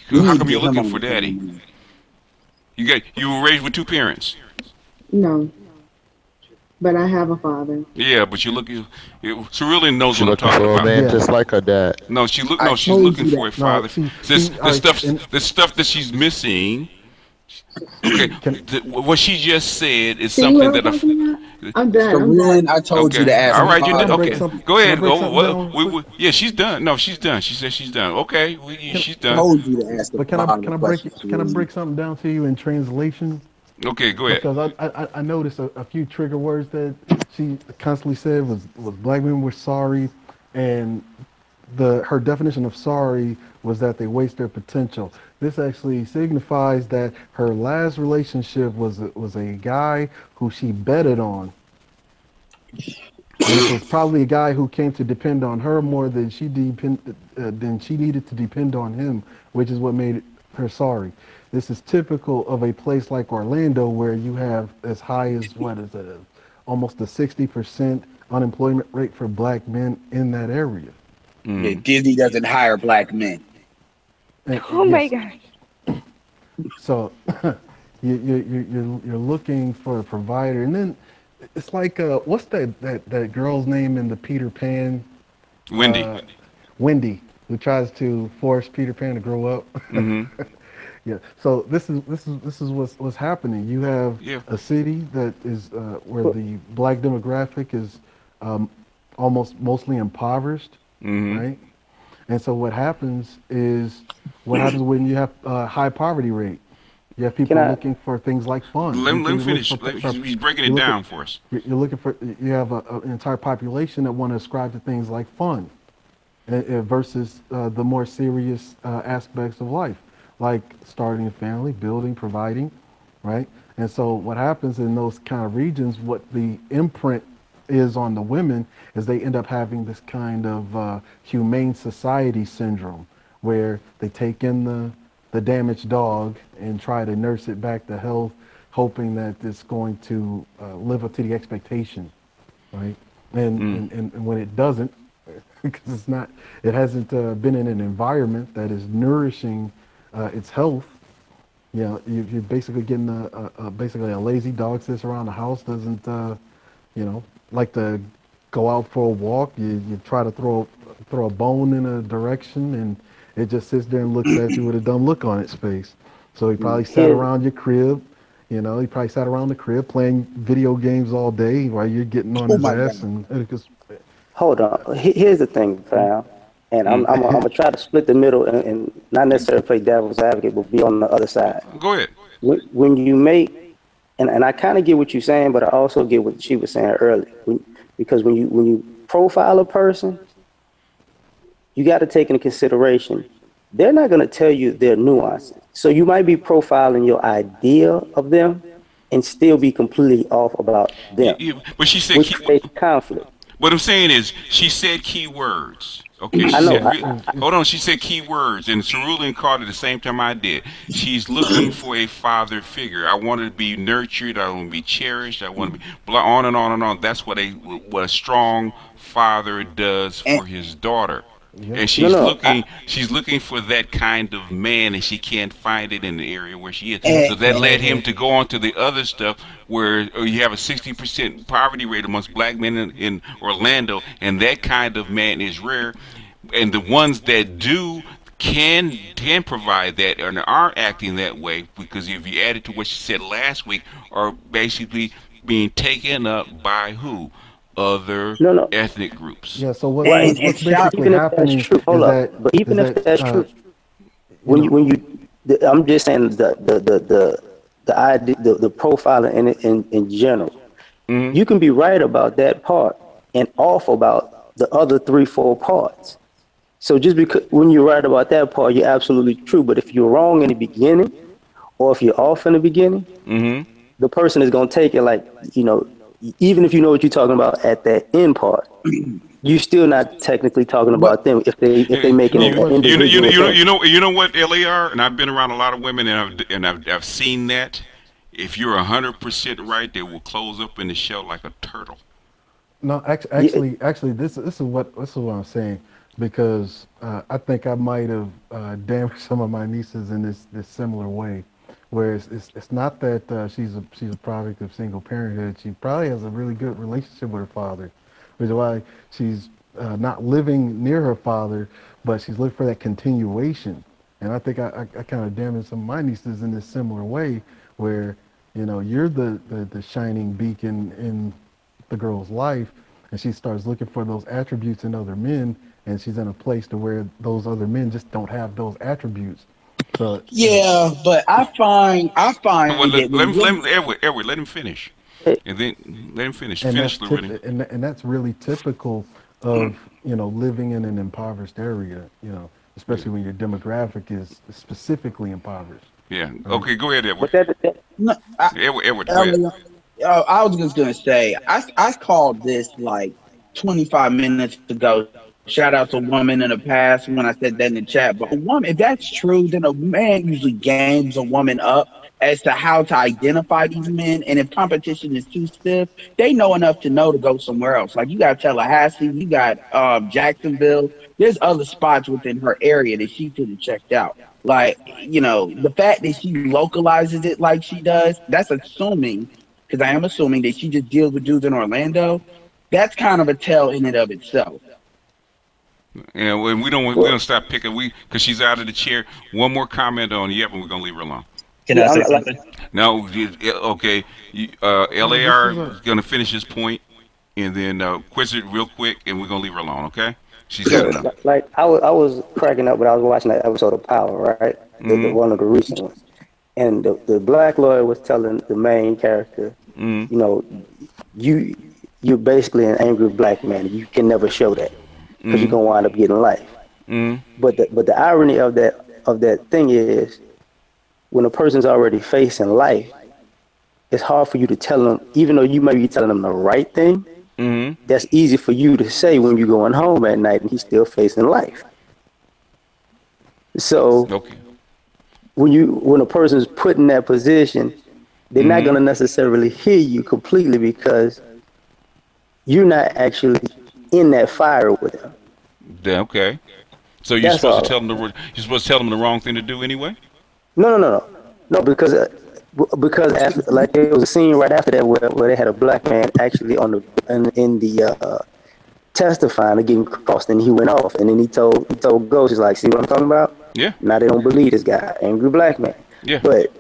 How come you're looking for daddy? You were raised with two parents. No. But I have a father. Yeah, but you're looking. She really knows She what I'm looking talking for a about. man just like her dad. No, she's looking for a father. The stuff that she's missing. Okay, what she just said is something that I'm done. I told you to ask. All right, you did. Okay, go ahead. Yeah, she's done. No, she's done. She said she's done. Okay, she's done. Told you to ask. But can I break something down to you in translation? Okay, go ahead. Because I noticed a few trigger words that she constantly said was black women were sorry, and her definition of sorry was that they waste their potential. This actually signifies that her last relationship was a guy who she betted on. And it was probably a guy who came to depend on her more than she needed to depend on him, which is what made her sorry. This is typical of a place like Orlando, where you have as high as almost a 60% unemployment rate for black men in that area. Yeah, Disney doesn't hire black men. Oh my gosh. So you're looking for a provider, and then it's like what's that girl's name in the Peter Pan? Wendy. Wendy, who tries to force Peter Pan to grow up. Mm-hmm. Yeah. So this is what's happening. You have a city that is where the black demographic is almost mostly impoverished, right? And so what happens when you have a high poverty rate? You have people looking for things like fun. Let me finish. He's breaking it down for us. You're looking for. You have an entire population that want to ascribe to things like fun, versus the more serious aspects of life, like starting a family, building, providing, right? And so what happens in those kind of regions, what the imprint is on the women, is they end up having this kind of humane society syndrome, where they take in the damaged dog and try to nurse it back to health, hoping that it's going to live up to the expectation, right? And when it doesn't, because it hasn't been in an environment that is nourishing its health, you're basically getting basically a lazy dog sits around the house, doesn't like to go out for a walk. You try to throw a bone in a direction, and it just sits there and looks at you with a dumb look on its face. So he probably sat around your crib, he probably sat around the crib playing video games all day while you're getting on his ass. And hold on. Here's the thing, Val, and I'm gonna try to split the middle and not necessarily play devil's advocate, but be on the other side. Go ahead. When you make, and I kind of get what you're saying, but I also get what she was saying earlier. Because when you profile a person, you got to take into consideration they're not going to tell you their nuances. So you might be profiling your idea of them and still be completely off about them. But she said which creates conflict. What I'm saying is, she said key words. Okay, hold on. She said key words, and Cerulean called it the same time I did. She's looking for a father figure. I want to be nurtured. I want to be cherished. I want to be on and on and on. That's what a strong father does for his daughter. And she's she's looking for that kind of man, and she can't find it in the area where she is. So that led him to go on to the other stuff, where you have a 60% poverty rate amongst black men in Orlando, and that kind of man is rare. And the ones that do can provide that and are acting that way, because if you add it to what she said last week, are basically being taken up by who? Other ethnic groups. Yeah. So what's basically happening is that, but even if that's true, when you, I'm just saying the idea, the profiling in general, you can be right about that part and off about the other 3-4 parts. So just because when you're right about that part, you're absolutely true. But if you're wrong in the beginning, or if you're off in the beginning, the person is going to take it like, you know, even if you know what you're talking about at that end part, you're still not technically talking about them if they make it. You know what, LAR, and I've been around a lot of women, and I've seen that. If you're 100% right, they will close up in the shell like a turtle. No, actually, this is what I'm saying, because I think I might have damaged some of my nieces in this similar way. Whereas it's not that she's a product of single parenthood. She probably has a really good relationship with her father, which is why she's not living near her father, but she's looking for that continuation. And I think I kind of damaged some of my nieces in this similar way, where, you know, you're the shining beacon in the girl's life, and she starts looking for those attributes in other men, and she's in a place to where those other men just don't have those attributes. So, yeah, but I find well, let him finish, and then let him finish. Finish, and that's really typical of, you know, living in an impoverished area. You know, especially when your demographic is specifically impoverished. Yeah. Okay. Go ahead, Edward. Edward, go ahead. I was just gonna say, I called this like 25 minutes ago. Shout out to a woman in the past when I said that in the chat. But a woman, if that's true, then a man usually games a woman up as to how to identify these men. And if competition is too stiff, they know enough to know to go somewhere else. Like, you got Tallahassee, you got Jacksonville. There's other spots within her area that she could have checked out. Like, you know, the fact that she localizes it like she does, that's assuming, because I am assuming that she just deals with dudes in Orlando. That's kind of a tell in and of itself. Yeah, we don't stop picking because she's out of the chair. One more comment on and we're gonna leave her alone. Can I say something? No, okay. LAR is gonna finish his point, and then quiz it real quick, and we're gonna leave her alone. Okay? She's had enough. Like I was cracking up when I was watching that episode of Power, right? The one of the recent ones, and the black lawyer was telling the main character, you know, you're basically an angry black man. You can never show that, because you're gonna wind up getting life. But the irony of that thing is, when a person's already facing life, it's hard for you to tell them, even though you might be telling them the right thing. That's easy for you to say when you're going home at night and he's still facing life. So when a person's put in that position, they're not gonna necessarily hear you completely, because you're not actually in that fire with them. Yeah, okay. So you're supposed to tell them the wrong thing to do anyway? No, because like there was a scene right after that where they had a black man actually in the testifying to getting crossed, and he went off, and then he told Ghost, he's like, see what I'm talking about? Yeah. Now they don't believe this guy, angry black man. Yeah. But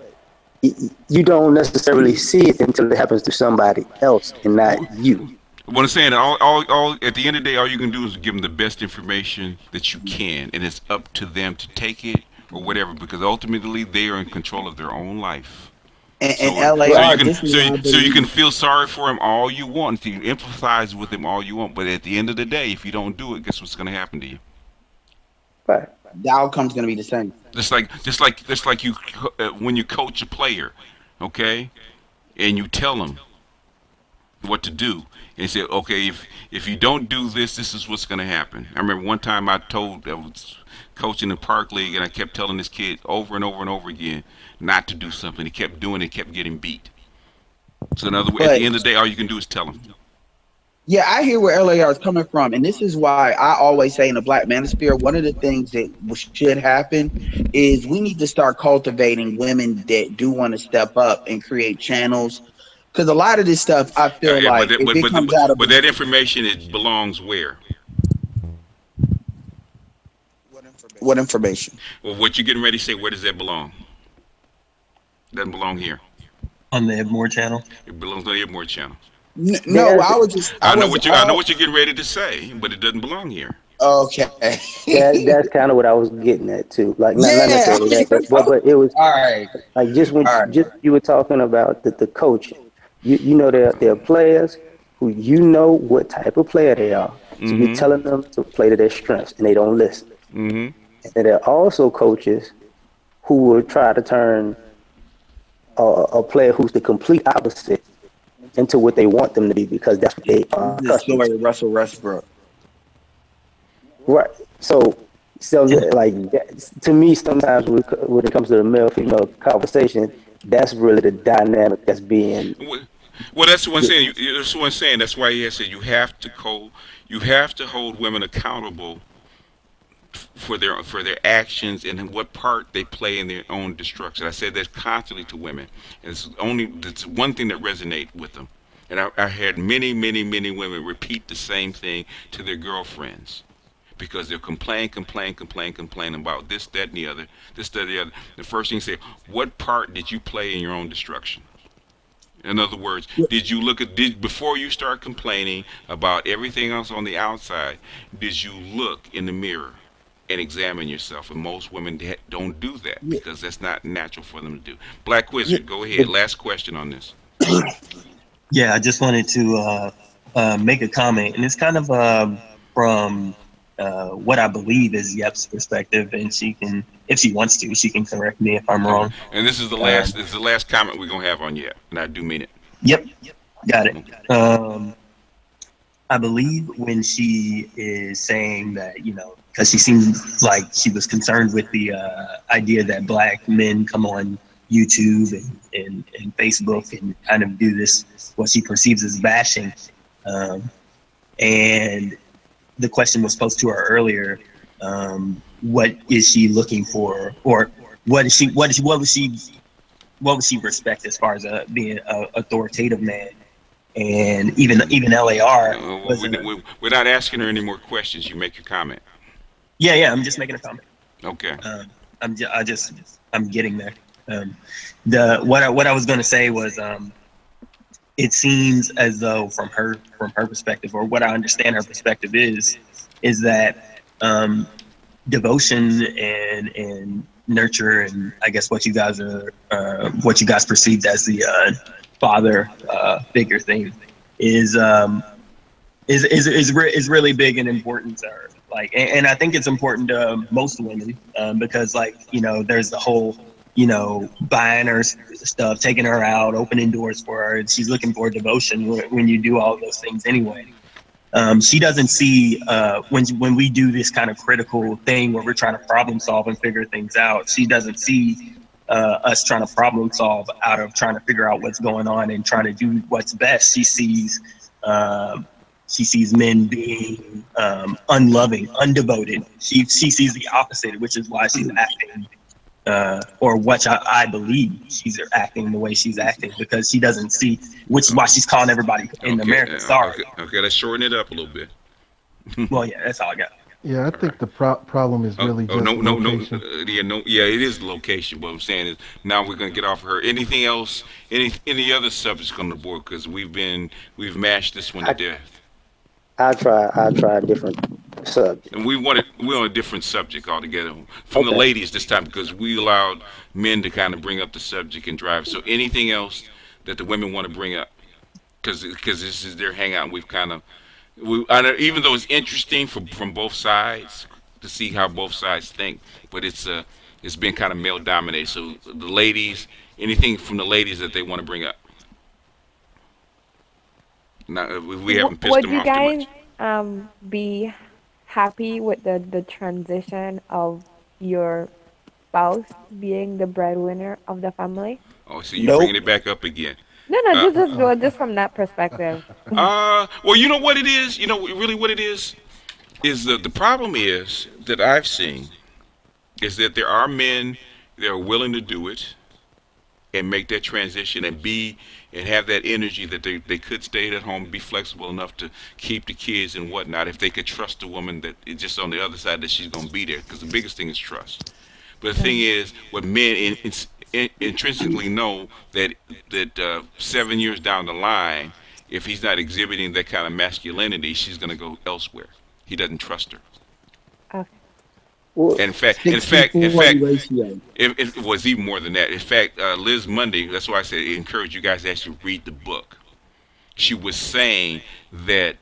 you don't necessarily see it until it happens to somebody else and not you. What I'm saying, all at the end of the day, all you can do is give them the best information that you can, and it's up to them to take it or whatever, because ultimately they are in control of their own life. And LA, so you can feel sorry for him all you want, you can empathize with him all you want, but at the end of the day, if you don't do it, guess what's going to happen to you? Right. The outcome's going to be the same. Just like you when you coach a player, okay, and you tell them what to do, and say, okay, if you don't do this, this is what's going to happen. I remember one time I was coaching the Park League, and I kept telling this kid over and over and over again not to do something. He kept doing it, kept getting beat. So in other words, at the end of the day, all you can do is tell him. Yeah, I hear where LAR is coming from, and this is why I always say in the Black Manosphere, one of the things that should happen is we need to start cultivating women that do want to step up and create channels, because a lot of this stuff I feel Yeah, like if it comes out of but that information it belongs where? what information? Well, what you're getting ready to say, where does that belong? Doesn't belong here. On the Evermore channel. It belongs on the Evermore channel. No, I was just. I know what you're getting ready to say, but it doesn't belong here. Okay. That's kind of what I was getting at too. Like not necessarily that, but it was all right. Like just when you were talking about the coaching, you know there are players who you know what type of player they are, so you're telling them to play to their strengths, and they don't listen. And there are also coaches who will try to turn a player who's the complete opposite into what they want them to be because that's what they are. The story of Russell Westbrook. Right. So like to me, sometimes when it comes to the male-female conversation, that's really the dynamic that's being. Well, that's what I'm saying. That's what I'm saying. That's why he said you have to hold women accountable for their actions and what part they play in their own destruction. I said that constantly to women, and it's one thing that resonates with them. And I had many women repeat the same thing to their girlfriends because they'll complain about this, that, and the other, this, that, and the other. The first thing they say, what part did you play in your own destruction? In other words, did you before you start complaining about everything else on the outside, did you look in the mirror and examine yourself? And most women don't do that because that's not natural for them to do. Black Wizard, go ahead. Last question on this. Yeah, I just wanted to make a comment, and it's kind of from what I believe is Yep's perspective, and she can, if she wants to, she can correct me if I'm wrong. And this is the last. This is the last comment we're gonna have on Yep, and I do mean it. Yep, got it. I believe when she is saying that, because she seemed like she was concerned with the idea that black men come on YouTube and Facebook and kind of do this, what she perceives as bashing. And the question was posed to her earlier, what is she looking for, or what would she respect as far as being an authoritative man? And even LAR. We're not asking her any more questions. You make your comment. Yeah, I'm just making a comment. Okay. I'm getting there. What I was going to say was, it seems as though from her perspective, or what I understand her perspective is that devotion and nurture, and I guess what you guys perceived as the father figure thing is really big and important to her. Like, and I think it's important to most women because, like, there's the whole, buying her stuff, taking her out, opening doors for her. She's looking for devotion when you do all those things anyway. She doesn't see when we do this kind of critical thing where we're trying to problem solve and figure things out. She doesn't see us trying to problem solve out of trying to figure out what's going on and trying to do what's best. She sees men being unloving, undevoted. She sees the opposite, which is why she's acting, or what I believe she's acting the way she's acting, because she doesn't see, which is why she's calling everybody in America sorry. Okay, let's shorten it up a little bit. Well, yeah, that's all I got. Yeah, I think the problem is really just location. It is the location. What I'm saying is now we're gonna get off of her. Anything else? Any other subjects on the board? Because we've mashed this one to death. I'll try a different subject. And we're on a different subject altogether from the ladies this time, because we allowed men to kind of bring up the subject and drive. So anything else that the women want to bring up? Because this is their hangout. And we've kind of. Even though it's interesting from both sides to see how both sides think, but it's been kind of male dominated. So the ladies, anything from the ladies that they want to bring up. Now, we haven't pissed them off too much. Would you guys be happy with the transition of your spouse being the breadwinner of the family? Oh, so you're bringing it back up again. No, just from that perspective. Well, you know what it is. You know, really, what it is the problem is that I've seen is that there are men that are willing to do it and make that transition and have that energy that they could stay at home, be flexible enough to keep the kids and whatnot if they could trust the woman that is just on the other side that she's going to be there, because the biggest thing is trust. But the thing is, what men intrinsically know that 7 years down the line, if he's not exhibiting that kind of masculinity, she's going to go elsewhere. He doesn't trust her. Okay. And in fact, it was even more than that. In fact, Liz Mundy, that's why I said I encourage you guys to actually read the book. She was saying that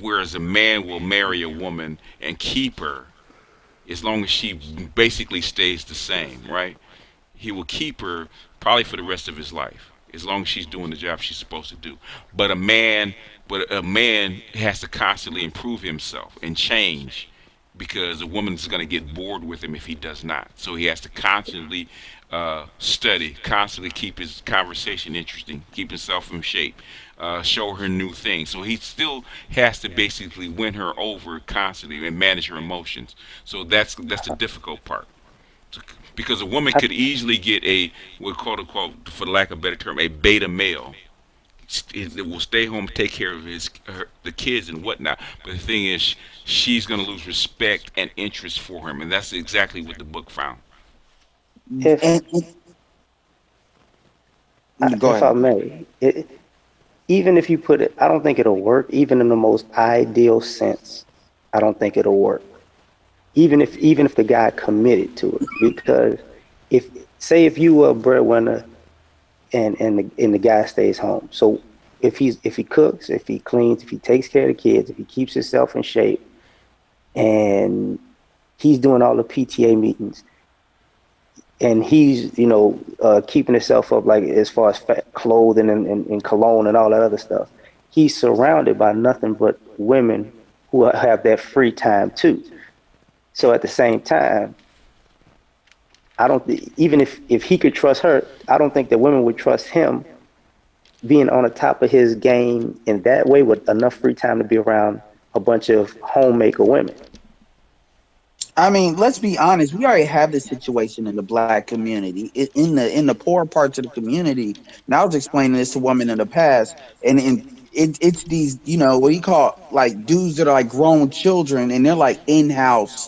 whereas a man will marry a woman and keep her, as long as she basically stays the same, right? He will keep her probably for the rest of his life, as long as she's doing the job she's supposed to do. But a man has to constantly improve himself and change, because a woman's going to get bored with him if he does not. So he has to constantly study, constantly keep his conversation interesting, keep himself in shape, show her new things. So he still has to basically win her over constantly and manage her emotions. So that's the difficult part. Because a woman could easily get we'll quote unquote, for lack of a better term, a beta male. It will stay home, take care of the kids and whatnot. But the thing is, she's going to lose respect and interest for him, and that's exactly what the book found. Go ahead. If I may, even if you put it, I don't think it'll work. Even in the most ideal sense, I don't think it'll work. Even if the guy committed to it, because if you were a breadwinner and the guy stays home, so if he cooks, if he cleans, if he takes care of the kids, if he keeps himself in shape, and he's doing all the PTA meetings, and he's keeping himself up, like as far as clothing and cologne and all that other stuff, he's surrounded by nothing but women who have that free time too. So at the same time, even if he could trust her, I don't think that women would trust him being on the top of his game in that way with enough free time to be around a bunch of homemaker women. I mean, let's be honest. We already have this situation in the black community, in the poor parts of the community. And I was explaining this to women in the past, and it's these, what do you call it? Like dudes that are like grown children, and they're like in-house,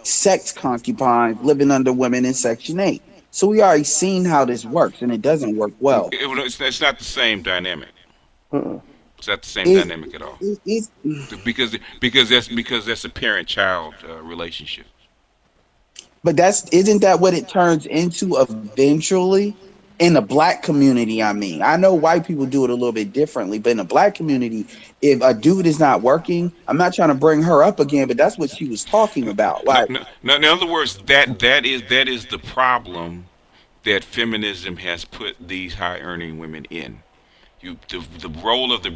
sex concubines living under women in Section 8. So we already seen how this works, and it doesn't work well. It's not the same dynamic. It's not the same dynamic at all. Because that's a parent-child relationship. But isn't that what it turns into eventually? In the black community, I mean. I know white people do it a little bit differently, but in the black community, if a dude is not working, I'm not trying to bring her up again, but that's what she was talking about. Like, no, in other words, that is the problem that feminism has put these high-earning women in. The role of the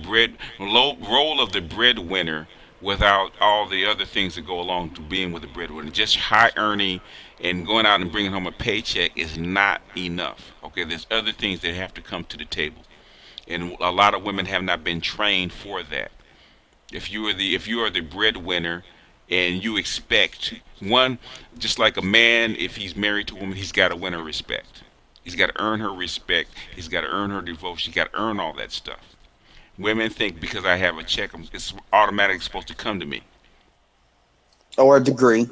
breadwinner, without all the other things that go along to being with the breadwinner, just high earning and going out and bringing home a paycheck is not enough. Okay, there's other things that have to come to the table, and a lot of women have not been trained for that. If you are the breadwinner and you expect one, just like a man, if he's married to a woman, he's got to win her respect. He's got to earn her respect. He's got to earn her devotion. He's got to earn all that stuff. Women think because I have a check, it's automatically supposed to come to me. Or a degree.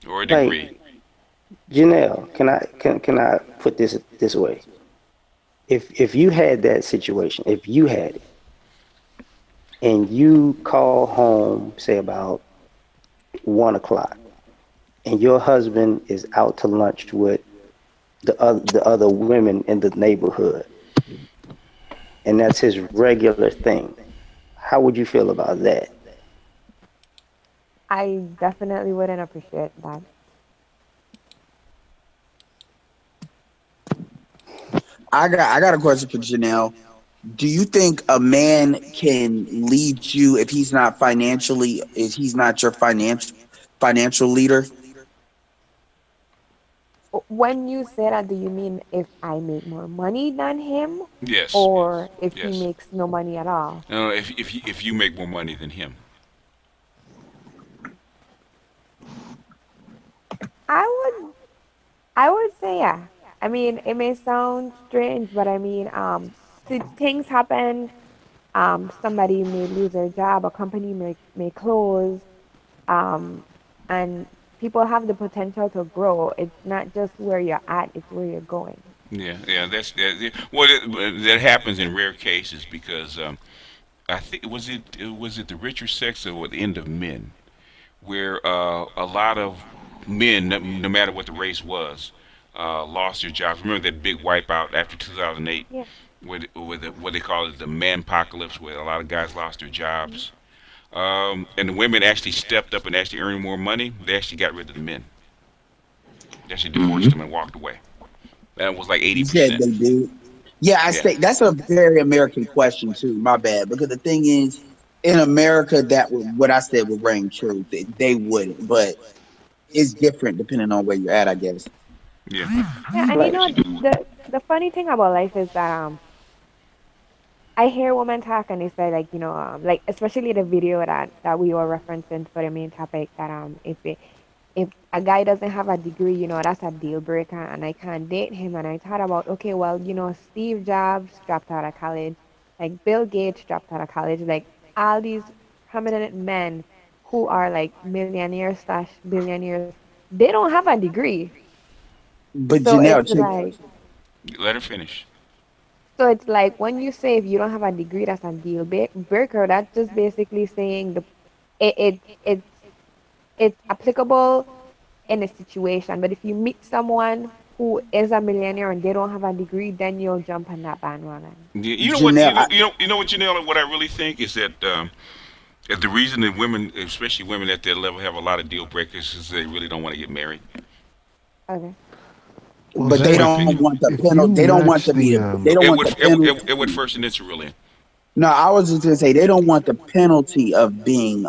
Or a degree. Hey, Janelle, can I put this way? If you had that situation, if you had it, and you call home, say about 1 o'clock, and your husband is out to lunch with the other women in the neighborhood, and that's his regular thing, how would you feel about that? I definitely wouldn't appreciate that. I got a question for Janelle. Do you think a man can lead you if he's not your financial leader? When you say that, do you mean if I make more money than him, Yes. or if he Yes. makes no money at all? No, if you make more money than him. I would say yeah. I mean, it may sound strange, but I mean, things happen. Somebody may lose their job, a company may close, um, and people have the potential to grow. It's not just where you're at; it's where you're going. Yeah, yeah, well, that happens in rare cases because I think was it the richer sex or the end of men, where a lot of men, no matter what the race was, lost their jobs. Remember that big wipeout after 2008, Yeah. what they call it the man apocalypse, where a lot of guys lost their jobs, and the women actually stepped up and actually earned more money. They actually got rid of the men. They actually divorced them and walked away. That was like You said 80%. they do. Yeah, I Yeah. say that's a very American question too. My bad, because the thing is, in America, that would, what I said would ring true. They wouldn't, but it's different depending on where you're at, I guess. Yeah. Yeah, and you know the funny thing about life is that I hear women talk and they say like like especially the video that we were referencing for the main topic that if a guy doesn't have a degree, that's a deal breaker and I can't date him. And I thought about, okay, well, Steve Jobs dropped out of college, like Bill Gates dropped out of college, like all these prominent men who are like millionaires slash billionaires, they don't have a degree. But So Janelle, it's like Let her finish. so it's like when you say if you don't have a degree, that's a deal breaker. That's just basically saying it, it it's it's applicable in a situation. But if you meet someone who is a millionaire and they don't have a degree, then you'll jump on that bandwagon. Yeah, you know what? You know what, Janelle? What I really think is that the reason that women, especially women at that level, have a lot of deal breakers is they really don't want to get married. Okay. Well, but they don't want the penalty. They don't want to be. They don't want the penalty. It would first initial really. No, I was just gonna say they don't want the penalty of being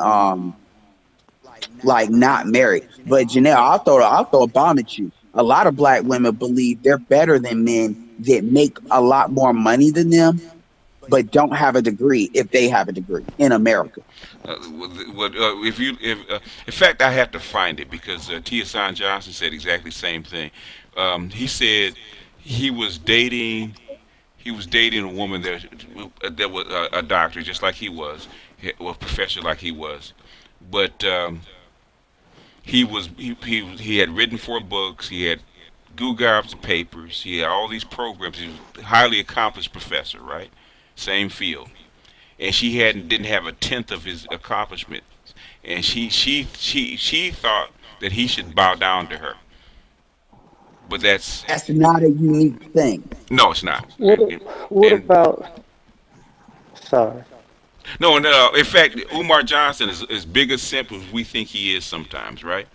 like not married. But Janelle, I'll throw a bomb at you. A lot of black women believe they're better than men that make a lot more money than them, but don't have a degree if they have a degree in America. In fact, I have to find it because Tia San Johnson said exactly the same thing. He said he was dating a woman that was a doctor just like he was, a professor like he was, but he had written 4 books, he had gobs of papers, he had all these programs. He was a highly accomplished professor, right? Same field, and she didn't have a tenth of his accomplishments, and she thought that he should bow down to her. But that's not a unique thing. No, it's not. What about? Sorry. No. In fact, Umar Johnson is as big a simp as we think he is sometimes, right?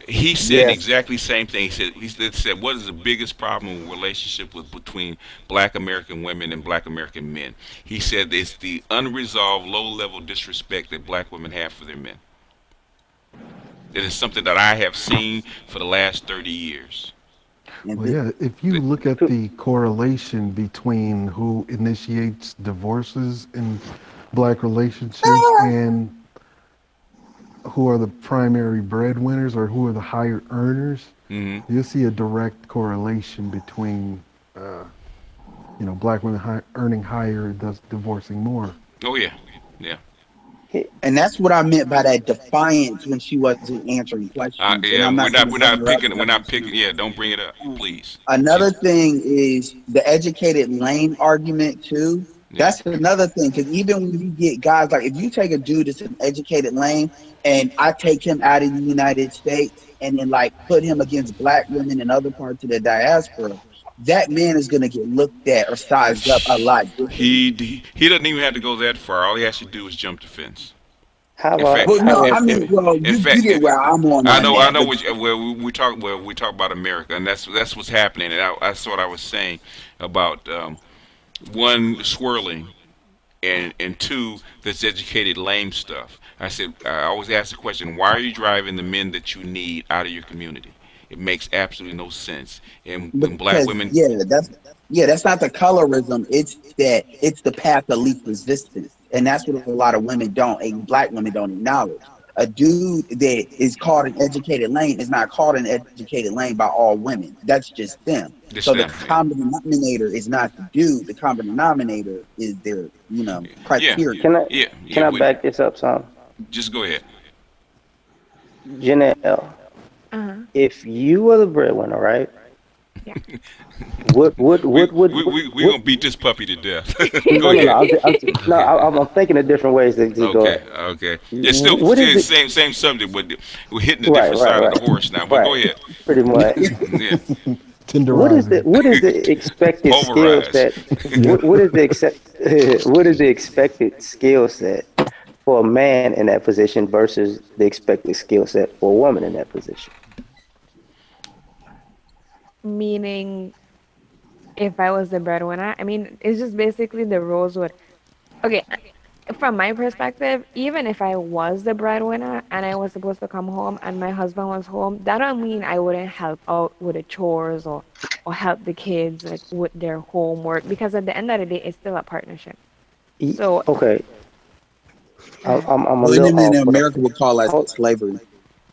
He said exactly the same thing. He said, what is the biggest problem in relationship between Black American women and Black American men? He said it's the unresolved low-level disrespect that Black women have for their men. It is something that I have seen for the last 30 years. Well, yeah, if you look at the correlation between who initiates divorces in Black relationships and who are the primary breadwinners or who are the higher earners, you'll see a direct correlation between, Black women earning higher, thus divorcing more. Oh yeah, yeah. And that's what I meant by that defiance when she wasn't answering questions. Yeah, we're not picking. Yeah, don't bring it up, please. Another thing is the educated lame argument too. That's another thing, because even when you get guys like, if you take a dude that's an educated lame and I take him out of the United States and then like put him against Black women in other parts of the diaspora, that man is going to get looked at or sized up a lot different. He doesn't even have to go that far. All he has to do is jump the fence. How about? You get where I'm on. I know. We talk about America, and that's what's happening. And that's what I was saying about one, swirling, and two, this educated lame stuff. I said I always ask the question: why are you driving the men that you need out of your community? It makes absolutely no sense. And when black Because women, that's not the colorism. It's the path of least resistance, and that's what a lot of women don't, and black women don't acknowledge. A dude that is called an educated lane is not called an educated lane by all women. That's just them. Just So them, the common denominator is not the dude. The common denominator is their, criteria. Can I back this up some? Just go ahead. Janelle, if you were the breadwinner, right? Yeah. What we gonna beat this puppy to death. Go ahead. I'm thinking of different ways to go. Okay. It's still the same subject, but we're hitting a different side of the horse now. But go ahead. Pretty much. Yeah. What is the expected skill set? What is the expected skill set for a man in that position versus the expected skill set for a woman in that position? Meaning, if I was the breadwinner, I mean, it's just basically the roles would. Okay, from my perspective, even if I was the breadwinner and I was supposed to come home and my husband was home, that don't mean I wouldn't help out with the chores or help the kids like with their homework, because at the end of the day, it's still a partnership. So okay, I'm a Well, little in off. America, we call that slavery.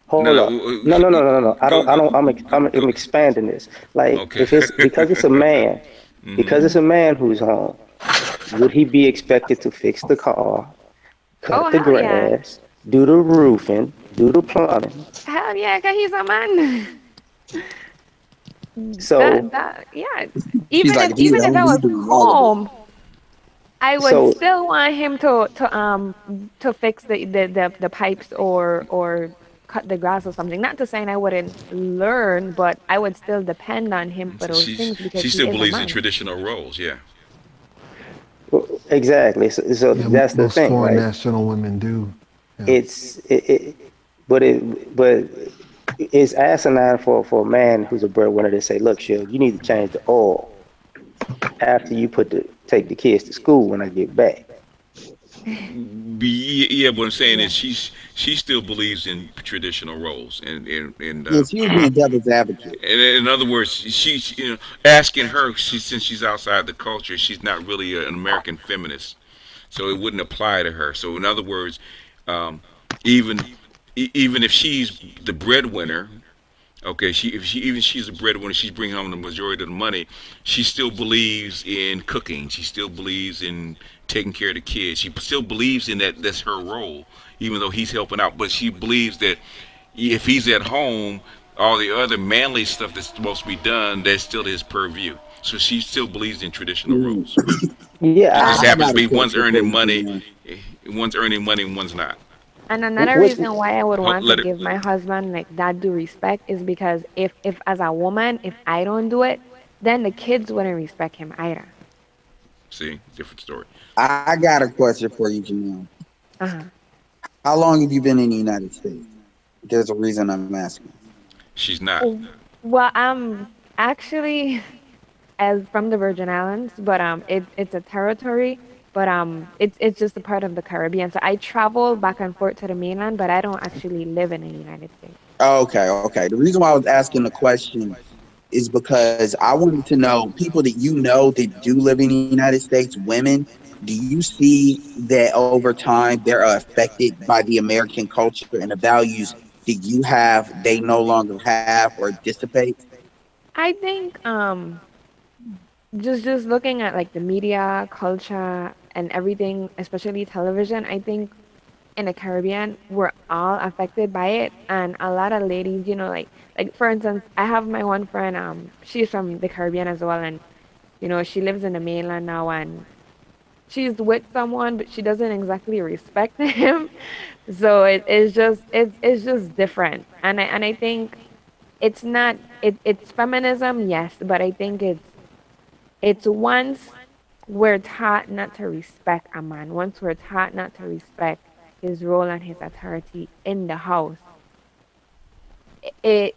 Hold up. No. I'm expanding this. Like, if it's because it's a man, because it's a man who's home, would he be expected to fix the car, cut the grass, do the roofing, do the plumbing? Hell yeah, cause he's a man. So even if I was home, I would still want him to fix the pipes or cut the grass or something. Not to say I wouldn't learn, but I would still depend on him for those things because she still believes in traditional roles. Yeah. Well, exactly. So that's the thing, foreign right? national women do. Yeah. But it's asinine for a man who's a breadwinner to say, "Look, Shug, you need to change the oil after you take the kids to school when I get back." Yeah, what I'm saying is she still believes in traditional roles, and yes, she's being devil's advocate. And in other words, she's asking her, since she's outside the culture, she's not really an American feminist, so it wouldn't apply to her. So in other words, even if she's the breadwinner, okay, if she's a breadwinner, she's bringing home the majority of the money. She still believes in cooking. She still believes in taking care of the kids. She still believes in that. That's her role, even though he's helping out. But she believes that if he's at home, all the other manly stuff that's supposed to be done, that's still his purview. So she still believes in traditional roles. Yeah, it just happens to be one's earning money, and one's not. And another reason why I would want to give my husband like that due respect is because if as a woman, if I don't do it, then the kids wouldn't respect him either. See, different story. I got a question for you, Janelle. How long have you been in the United States? There's a reason I'm asking. She's not. Well, I'm actually from the Virgin Islands, but it's a territory. But it's just a part of the Caribbean. So I travel back and forth to the mainland, but I don't actually live in the United States. Okay. The reason why I was asking the question is because I wanted to know people that you know that do live in the United States, women. Do you see that over time they're affected by the American culture and the values that you have, they no longer have or dissipate? I think just looking at like the media, culture, and everything, especially television, I think in the Caribbean we're all affected by it, and a lot of ladies, like for instance, I have my one friend, she's from the Caribbean as well, and she lives in the mainland now, and she's with someone, but she doesn't exactly respect him, so it's just different, and I think it's not it's feminism, yes, but I think it's once we're taught not to respect a man, once we're taught not to respect his role and his authority in the house, the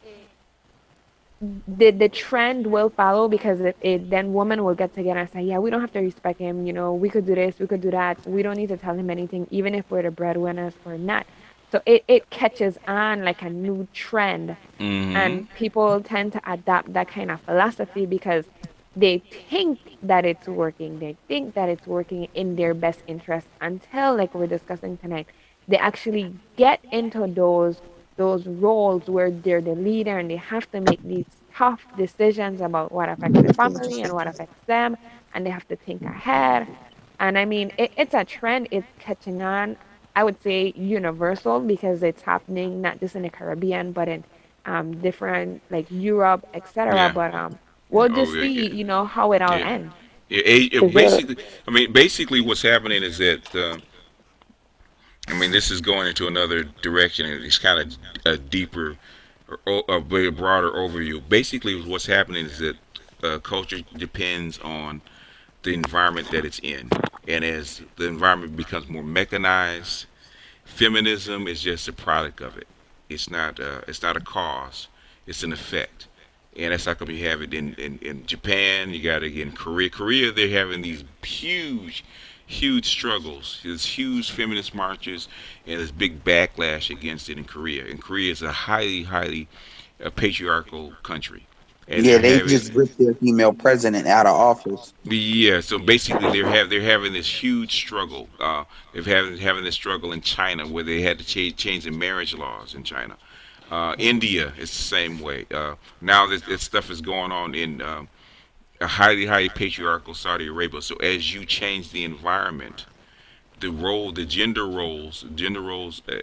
trend will follow, because then women will get together and say, yeah, we don't have to respect him, we could do this, we could do that, we don't need to tell him anything, even if we're the breadwinners or not. So it catches on like a new trend, Mm-hmm. and people tend to adopt that kind of philosophy because they think that it's working. They think that it's working in their best interest until, like we're discussing tonight, they actually get into those roles where they're the leader and they have to make these tough decisions about what affects the family and what affects them, and they have to think ahead. And I mean, it's a trend. It's catching on. I would say universal because it's happening not just in the Caribbean, but in different like Europe, etc. Yeah. But we'll just Oh, see, yeah. how it all Yeah. ends. Basically, I mean, basically, what's happening is that I mean, this is going into another direction, and it's kind of a deeper, a very broader overview. Basically, what's happening is that culture depends on the environment that it's in, and as the environment becomes more mechanized, feminism is just a product of it. It's not. It's not a cause. It's an effect. And that's how come you have it in Japan. You got it in Korea. Korea, they're having these huge struggles. There's huge feminist marches, and there's big backlash against it in Korea. And Korea is a highly patriarchal country. And Yeah, they're they just ripped their female president out of office. yeah, so basically they're having this huge struggle. They're having this struggle in China where they had to change the marriage laws in China. India is the same way. Now this stuff is going on in a highly patriarchal Saudi Arabia. So as you change the environment, the gender roles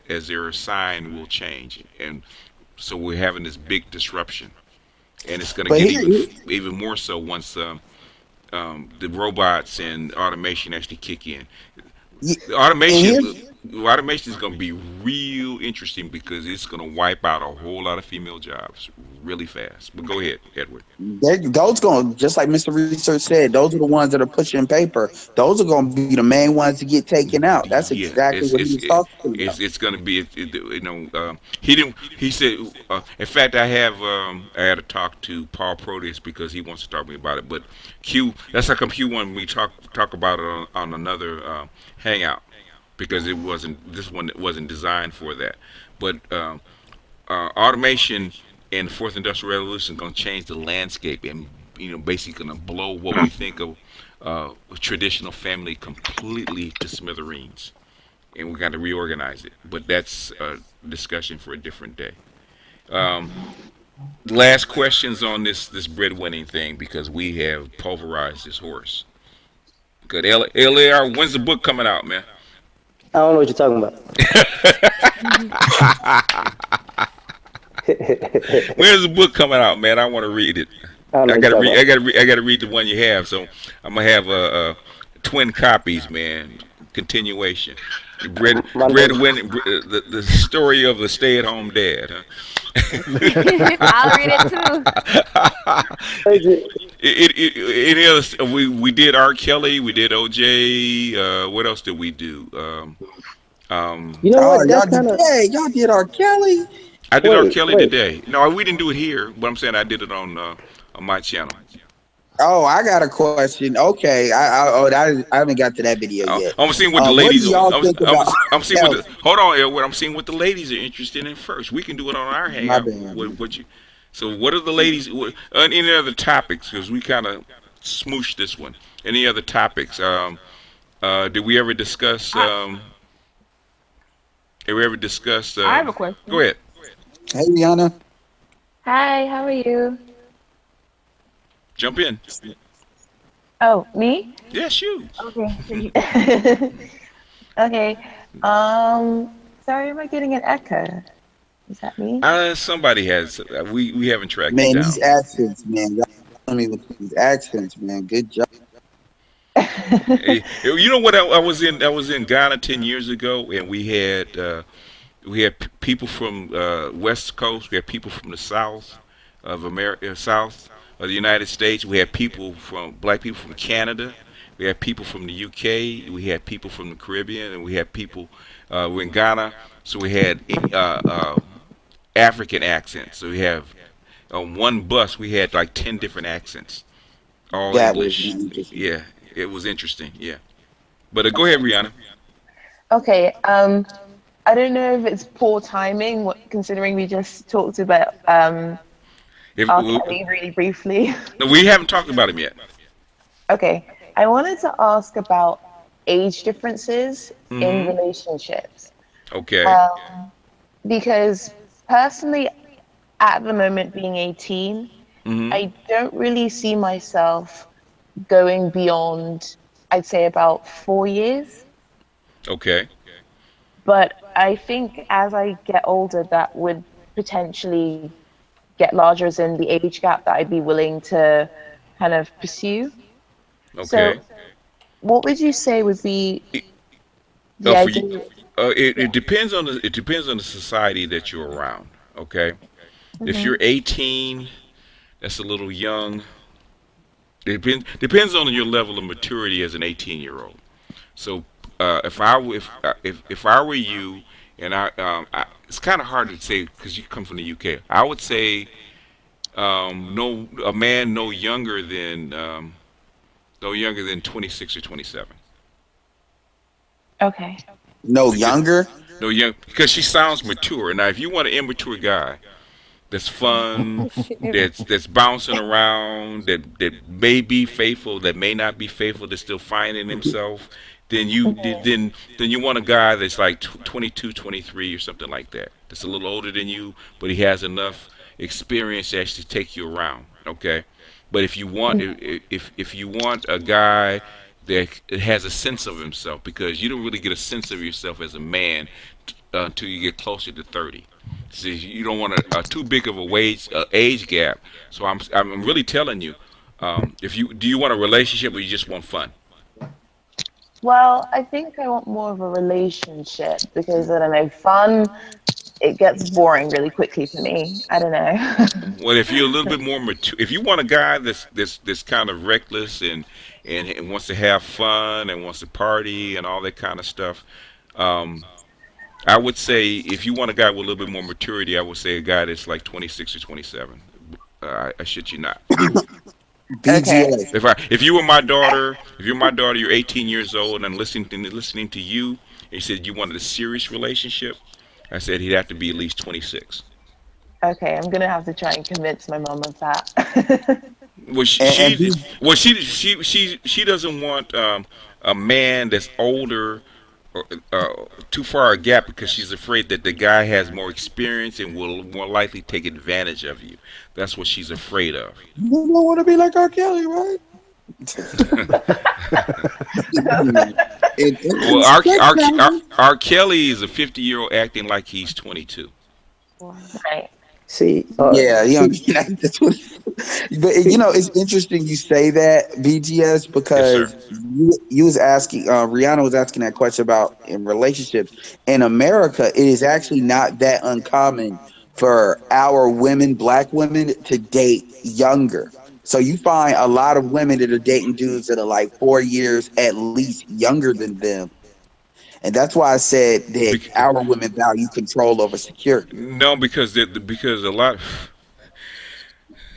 as they're assigned will change, and so we're having this big disruption, and it's going to get even more so once the robots and automation actually kick in. Automation is going to be real interesting because it's going to wipe out a whole lot of female jobs really fast. But go ahead, Edward. Those going, just like Mr. Research said, those are the ones that are pushing paper. Those are going to be the main ones to get taken out. That's exactly what he was talking about. It's going to be, he didn't. He said, in fact, I had to talk to Paul Proteus because he wants to talk to me about it. But that's how come Q wanted me to talk about it on another hangout. Because this one wasn't designed for that. But automation and the Fourth Industrial Revolution is going to change the landscape and basically going to blow what we think of traditional family completely to smithereens, and we got to reorganize it. But that's a discussion for a different day. Last questions on this breadwinning thing because we have pulverized this horse. Good. LAR, when's the book coming out, man? I don't know what you're talking about. Where's the book coming out, man? I want to read it. I gotta read the one you have. So I'm gonna have twin copies, man. Continuation. Breadwinning. The story of the stay-at-home dad. Huh? I'll read it too. We did R. Kelly, we did OJ. What else did we do? Y'all did R. Kelly. I did R. Kelly today. No, we didn't do it here, but I'm saying I did it on my channel. Oh, I got a question. Okay, I haven't got to that video yet. I'm seeing what the ladies. I'm seeing what hold on, Edward. I'm seeing what the ladies are interested in first. We can do it on our hangout. So, what are the ladies? Any other topics? Because we kind of smooshed this one. Any other topics? Did we ever discuss? I have a question. Go ahead. Hey, Rihanna. Hi, how are you? Jump in. Oh, me? Yes, you. Okay. Okay. Sorry, am I getting an echo? Is that me? Somebody has. We haven't tracked it down. Man, these accents, man. Y'all tell me with these accents, man. Good job. Hey, you know what? I was in Ghana 10 years ago, and we had people from West Coast. We had people from the South of America, South of the United States. We had black people from Canada. We had people from the UK. We had people from the Caribbean, and we had people. We're in Ghana, so we had African accents. So we have on one bus we had like 10 different accents, all English. Yeah, it was interesting. Yeah, but go ahead, Rihanna. Okay. I don't know if it's poor timing, considering we just talked about R. Kelly really briefly. No, we haven't talked about him yet. Okay, I wanted to ask about age differences in relationships. Okay. Because personally, at the moment being 18, I don't really see myself going beyond, I'd say, about 4 years. Okay. But I think as I get older, that would potentially get larger, as in the age gap that I'd be willing to kind of pursue. Okay. So what would you say would be the idea? It depends on the society that you're around. Okay. If you're 18, that's a little young. It depends on your level of maturity as an 18-year-old. So if I were you, and it's kind of hard to say because you come from the UK. I would say a man no younger than 26 or 27. Okay. No younger? No young, because she sounds mature. Now, if you want an immature guy that's fun, that's bouncing around, that may be faithful, that may not be faithful, that's still finding himself, then you want a guy that's like 22, 23 or something like that. That's a little older than you, but he has enough experience to actually take you around. Okay. But if you want if you want a guy that has a sense of himself, because you don't really get a sense of yourself as a man until you get closer to 30. So you don't want a too big of a age gap. So I'm really telling you, do you want a relationship or you just want fun? Well, I think I want more of a relationship because, I don't know, fun, it gets boring really quickly for me. I don't know. Well, if you're a little bit more mature, if you want a guy that's kind of reckless and wants to have fun and wants to party and all that kind of stuff, I would say if you want a guy with a little bit more maturity, I would say a guy that's like 26 or 27. I shit you not. Okay. If you were my daughter, you're 18 years old, and I'm listening to you, and you said you wanted a serious relationship, I said he'd have to be at least 26. Okay, I'm gonna have to try and convince my mom of that. Well, she doesn't want a man that's older or too far a gap because she's afraid that the guy has more experience and will more likely take advantage of you. That's what she's afraid of. You don't want to be like R. Kelly, right? Well, R. Kelly is a 50-year-old acting like he's 22. Right. See, yeah, that's what. But it's interesting you say that, BGS, because you was asking, Rihanna was asking that question about in relationships. In America, it is actually not that uncommon for our women, black women, to date younger. So you find a lot of women that are dating dudes that are like 4 years at least younger than them. And that's why I said that our women value control over security. No, because a lot.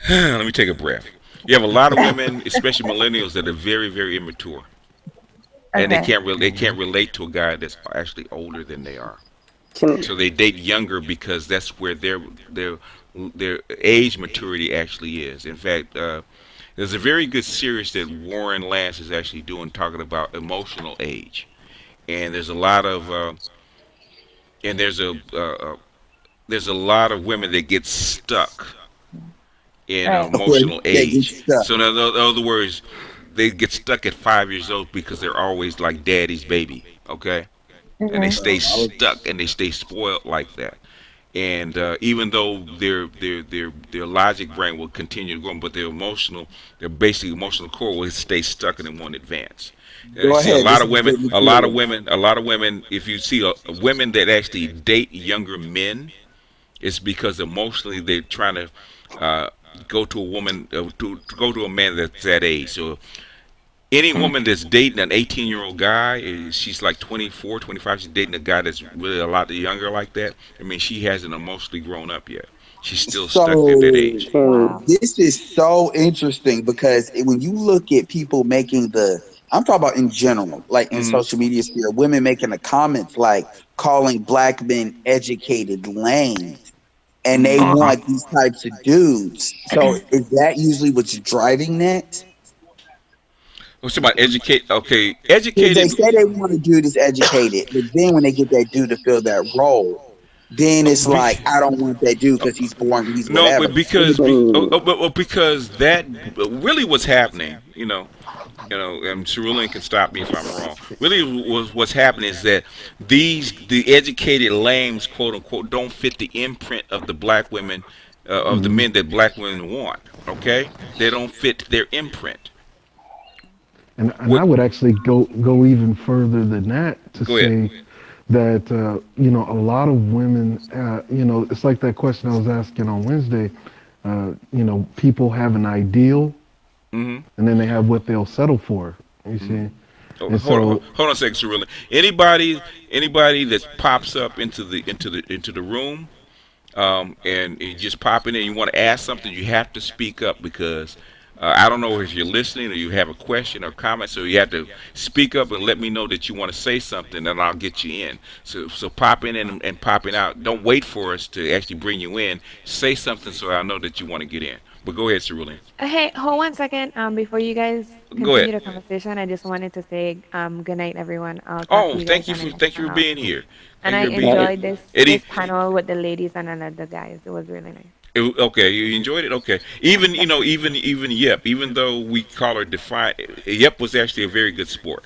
Let me take a breath. You have a lot of women, especially millennials, that are very, very immature, and they can't relate to a guy that's actually older than they are. So they date younger because that's where their age maturity actually is. In fact, there's a very good series that Warren Lance is actually doing, talking about emotional age. And there's a lot of there's a lot of women that get stuck in emotional age. So in other words, they get stuck at 5 years old because they're always like daddy's baby, okay? And they stay stuck and they stay spoiled like that. And even though their logic brain will continue to grow, but their basic emotional core will stay stuck and it won't advance. A lot of women. If you see women that actually date younger men, it's because emotionally they're trying to go to a woman, to go to a man that's that age. So any woman that's dating an 18-year-old guy, she's like 24, 25. She's dating a guy that's really a lot younger like that. I mean, she hasn't emotionally grown up yet. She's still stuck at that age. This is so interesting because when you look at people making I'm talking about in general, like in social media sphere, women making the comments like calling black men educated lames, and they want these types of dudes. So is that usually what's driving that? What's about educate? Okay, Because educated. they say they want a dude that's educated, but then when they get that dude to fill that role, then it's like, I don't want that dude because he's boring, he's No, whatever. but because because that really what's happening, and Cerulean can stop me if I'm wrong. Really, what's happening is that the educated lames, quote unquote, don't fit the imprint of the black women, of the men that black women want. Okay, they don't fit their imprint. And I would actually go even further than that to say that a lot of women, it's like that question I was asking on Wednesday. People have an ideal, and then they have what they'll settle for. You see. Hold on a second, Cerulean. Anybody that pops up into the room, and you just pop in and you want to ask something, you have to speak up because. I don't know if you're listening or you have a question or comment, so you have to speak up and let me know that you want to say something, and I'll get you in. So pop in and popping out. Don't wait for us to actually bring you in. Say something so I know that you want to get in. But go ahead, Cerulean. Hey, hold 1 second. Before you guys continue the conversation, I just wanted to say good night, everyone. Thank you for being here. And I enjoyed this panel with the ladies and the guys. It was really nice. Okay, you enjoyed it. Okay, even Yep, even though we call her Defiant, Yep was actually a very good sport.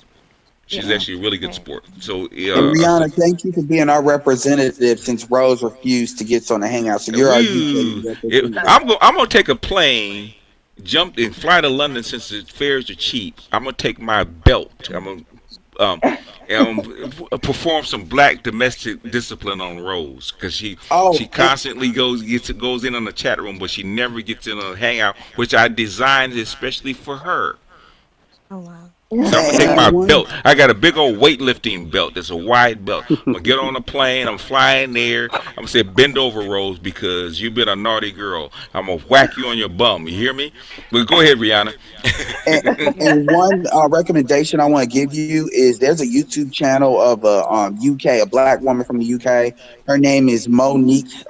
She's actually a really good sport. So, Rihanna, thank you for being our representative since Rose refused to get on the hangout. So you're our UK representative. I'm gonna take a plane, jump and fly to London since the fares are cheap. I'm gonna take my belt. I'm gonna perform some black domestic discipline on Rose because she constantly goes in on the chat room, but she never gets in on the hangout, which I designed especially for her. Oh wow. So I'm gonna take my belt. I got a big old weightlifting belt. It's a wide belt. I'm gonna get on a plane. I'm flying there. I'm gonna say, bend over, Rose, because you've been a naughty girl. I'm gonna whack you on your bum. You hear me? But go ahead, Rihanna. and one recommendation I want to give you is there's a YouTube channel of a black woman from the UK. Her name is Monique's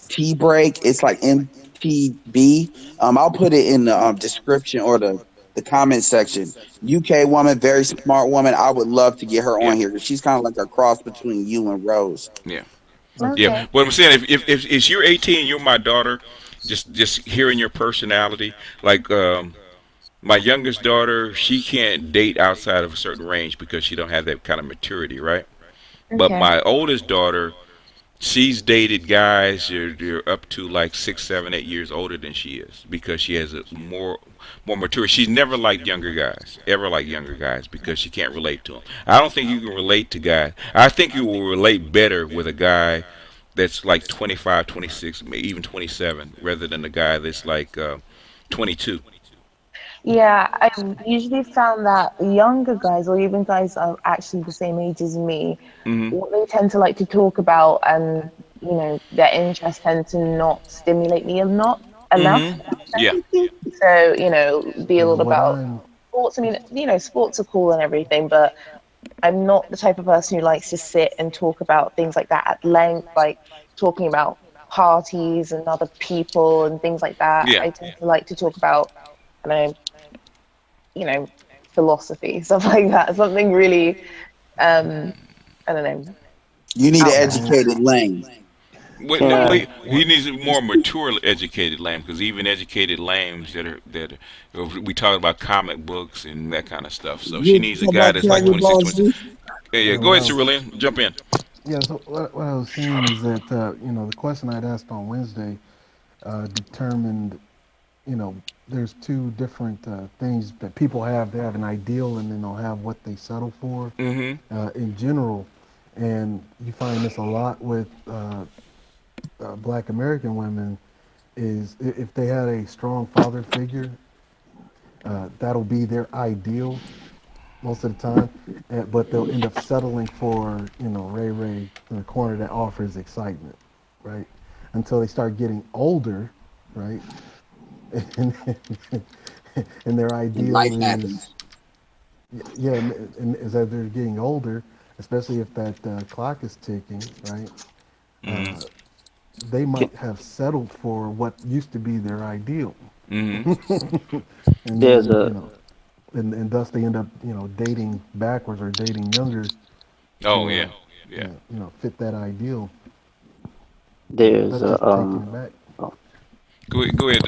Tea Break. It's like MTB. I'll put it in the description or the comment section. UK woman, very smart woman. I would love to get her on here because she's kind of like a cross between you and Rose. Yeah. Okay. Yeah. What I'm saying, if you're 18, you're my daughter. Just hearing your personality, like my youngest daughter, she can't date outside of a certain range because she don't have that kind of maturity, right? Okay. But my oldest daughter, she's dated guys they're up to like 6, 7, 8 years older than she is because she has a more mature. She's never liked younger guys, because she can't relate to them. I don't think you can relate to guys. I think you will relate better with a guy that's like 25, 26, maybe even 27, rather than a guy that's like 22. Yeah, I've usually found that younger guys, or even guys that are actually the same age as me, what they tend to like to talk about and, their interests tend to not stimulate me enough. Yeah. So, be a little about sports. I mean, sports are cool and everything, but I'm not the type of person who likes to sit and talk about things like that at length, like talking about parties and other people and things like that. Yeah. I tend to like to talk about, philosophy, stuff like that. Something really, I don't know. You need an educated lame. He needs a more mature educated lame, because even educated lames that we talk about comic books and that kind of stuff. So she needs a guy that's like 26, 20. Yeah. Go ahead, Cerulean. Jump in. Yeah. So what I was saying is that the question I'd asked on Wednesday determined, there's two different things that people have. They have an ideal, and then they'll have what they settle for in general. And you find this a lot with Black American women, is if they had a strong father figure, that'll be their ideal most of the time. But they'll end up settling for, Ray Ray in the corner that offers excitement, right? Until they start getting older, right? And their ideal is Yeah, and as they're getting older, especially if that clock is ticking, right? They might have settled for what used to be their ideal. And There's then, a and thus they end up, dating backwards or dating younger Oh to, yeah. fit that ideal. there's That's a just taking it back. Go ahead,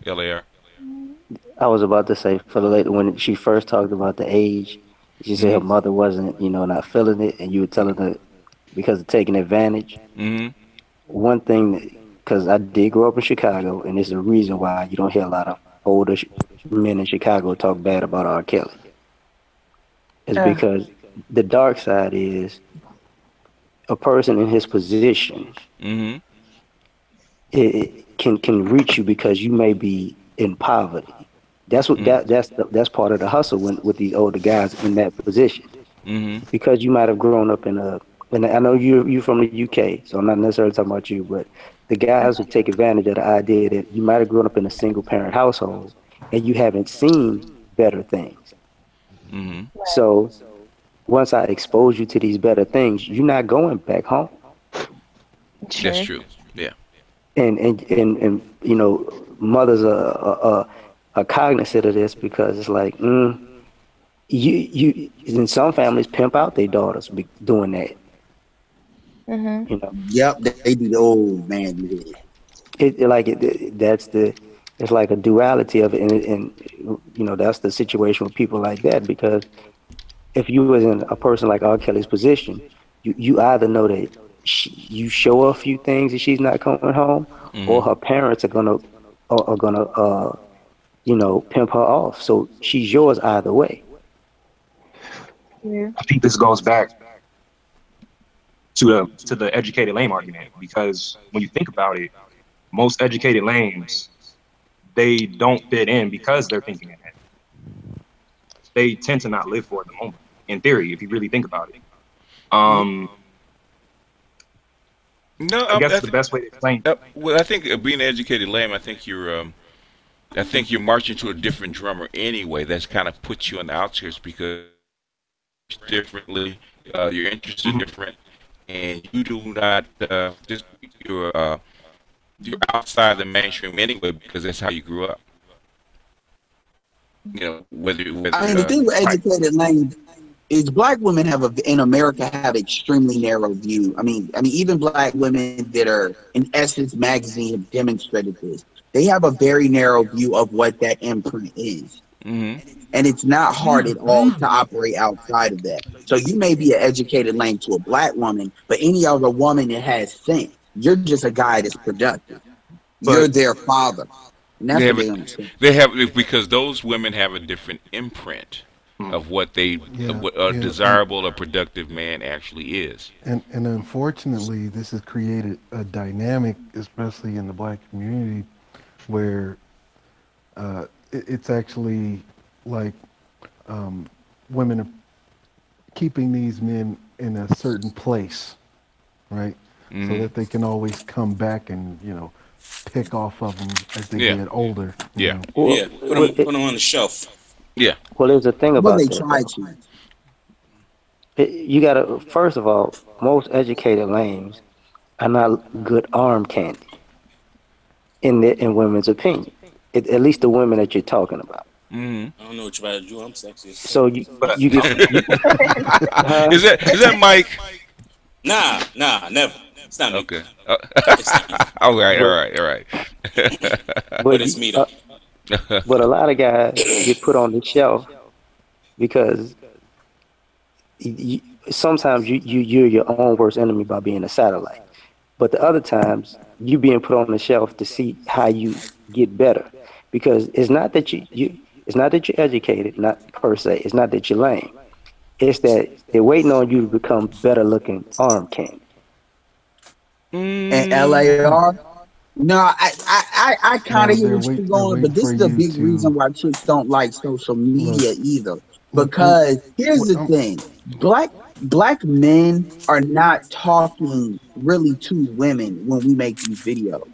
LAR. I was about to say for the lady when she first talked about the age, she said her mother wasn't, not feeling it, and you were telling her because of taking advantage. One thing, because I did grow up in Chicago, and it's the reason why you don't hear a lot of older men in Chicago talk bad about R. Kelly. It's because the dark side is a person in his position. It can reach you because you may be in poverty. That's what that's part of the hustle with these older guys in that position. Because you might have grown up in a, and I know you from the UK, so I'm not necessarily talking about you, but the guys who take advantage of the idea that you might have grown up in a single parent household and you haven't seen better things. So once I expose you to these better things, you're not going back home. That's true. Yeah. And mothers are cognizant of this because it's like you in some families pimp out their daughters doing that. Yep, they do the old man. It's like a duality of it, and that's the situation with people like that. Because if you was in a person like R. Kelly's position, you either know that you show her a few things and she's not coming home, or her parents are gonna pimp her off. So she's yours either way. I think this goes back to the educated lame argument, because when you think about it, most educated lames, they don't fit in because they're thinking ahead. They tend to not live for the moment, in theory, if you really think about it. No, I guess the best way to explain. Well, I think being an educated lame, I think you're marching to a different drummer anyway. That's kind of puts you on the outskirts because differently, your interests are different, and you do not you're outside the mainstream anyway because that's how you grew up. Whether I mean, the thing with educated lanes is black women in America have extremely narrow view. I mean, even black women that are in Essence magazine have demonstrated this. They have a very narrow view of what that imprint is. And it's not hard at all to operate outside of that. So you may be an educated lame to a black woman, but any other woman that has sense, you're just a guy that's productive. You're their father. And that's what they understand. They have, because those women have a different imprint of what what a desirable or productive man actually is. And unfortunately, this has created a dynamic, especially in the black community, where it's actually like women are keeping these men in a certain place, right? So that they can always come back and pick off of them as they get older. Put them on the shelf. Yeah. Well, there's a thing about they that. try to. You gotta, first of all, most educated lames are not good arm candy in women's opinion. At least the women that you're talking about. I don't know what you're about to do. I'm sexy. So you get is that Mike? Nah, never. It's not me. Okay. All right. But it's me though. But a lot of guys get put on the shelf because sometimes you're your own worst enemy by being a satellite. But the other times you being put on the shelf to see how you get better, because it's not that it's not that you're educated, not per se. It's not that you're lame. It's that they're waiting on you to become better looking arm candy. And LAR. No, I kind of hear what you're going, but this is a big reason why chicks don't like social media either. Because here's the thing: black men are not talking really to women when we make these videos.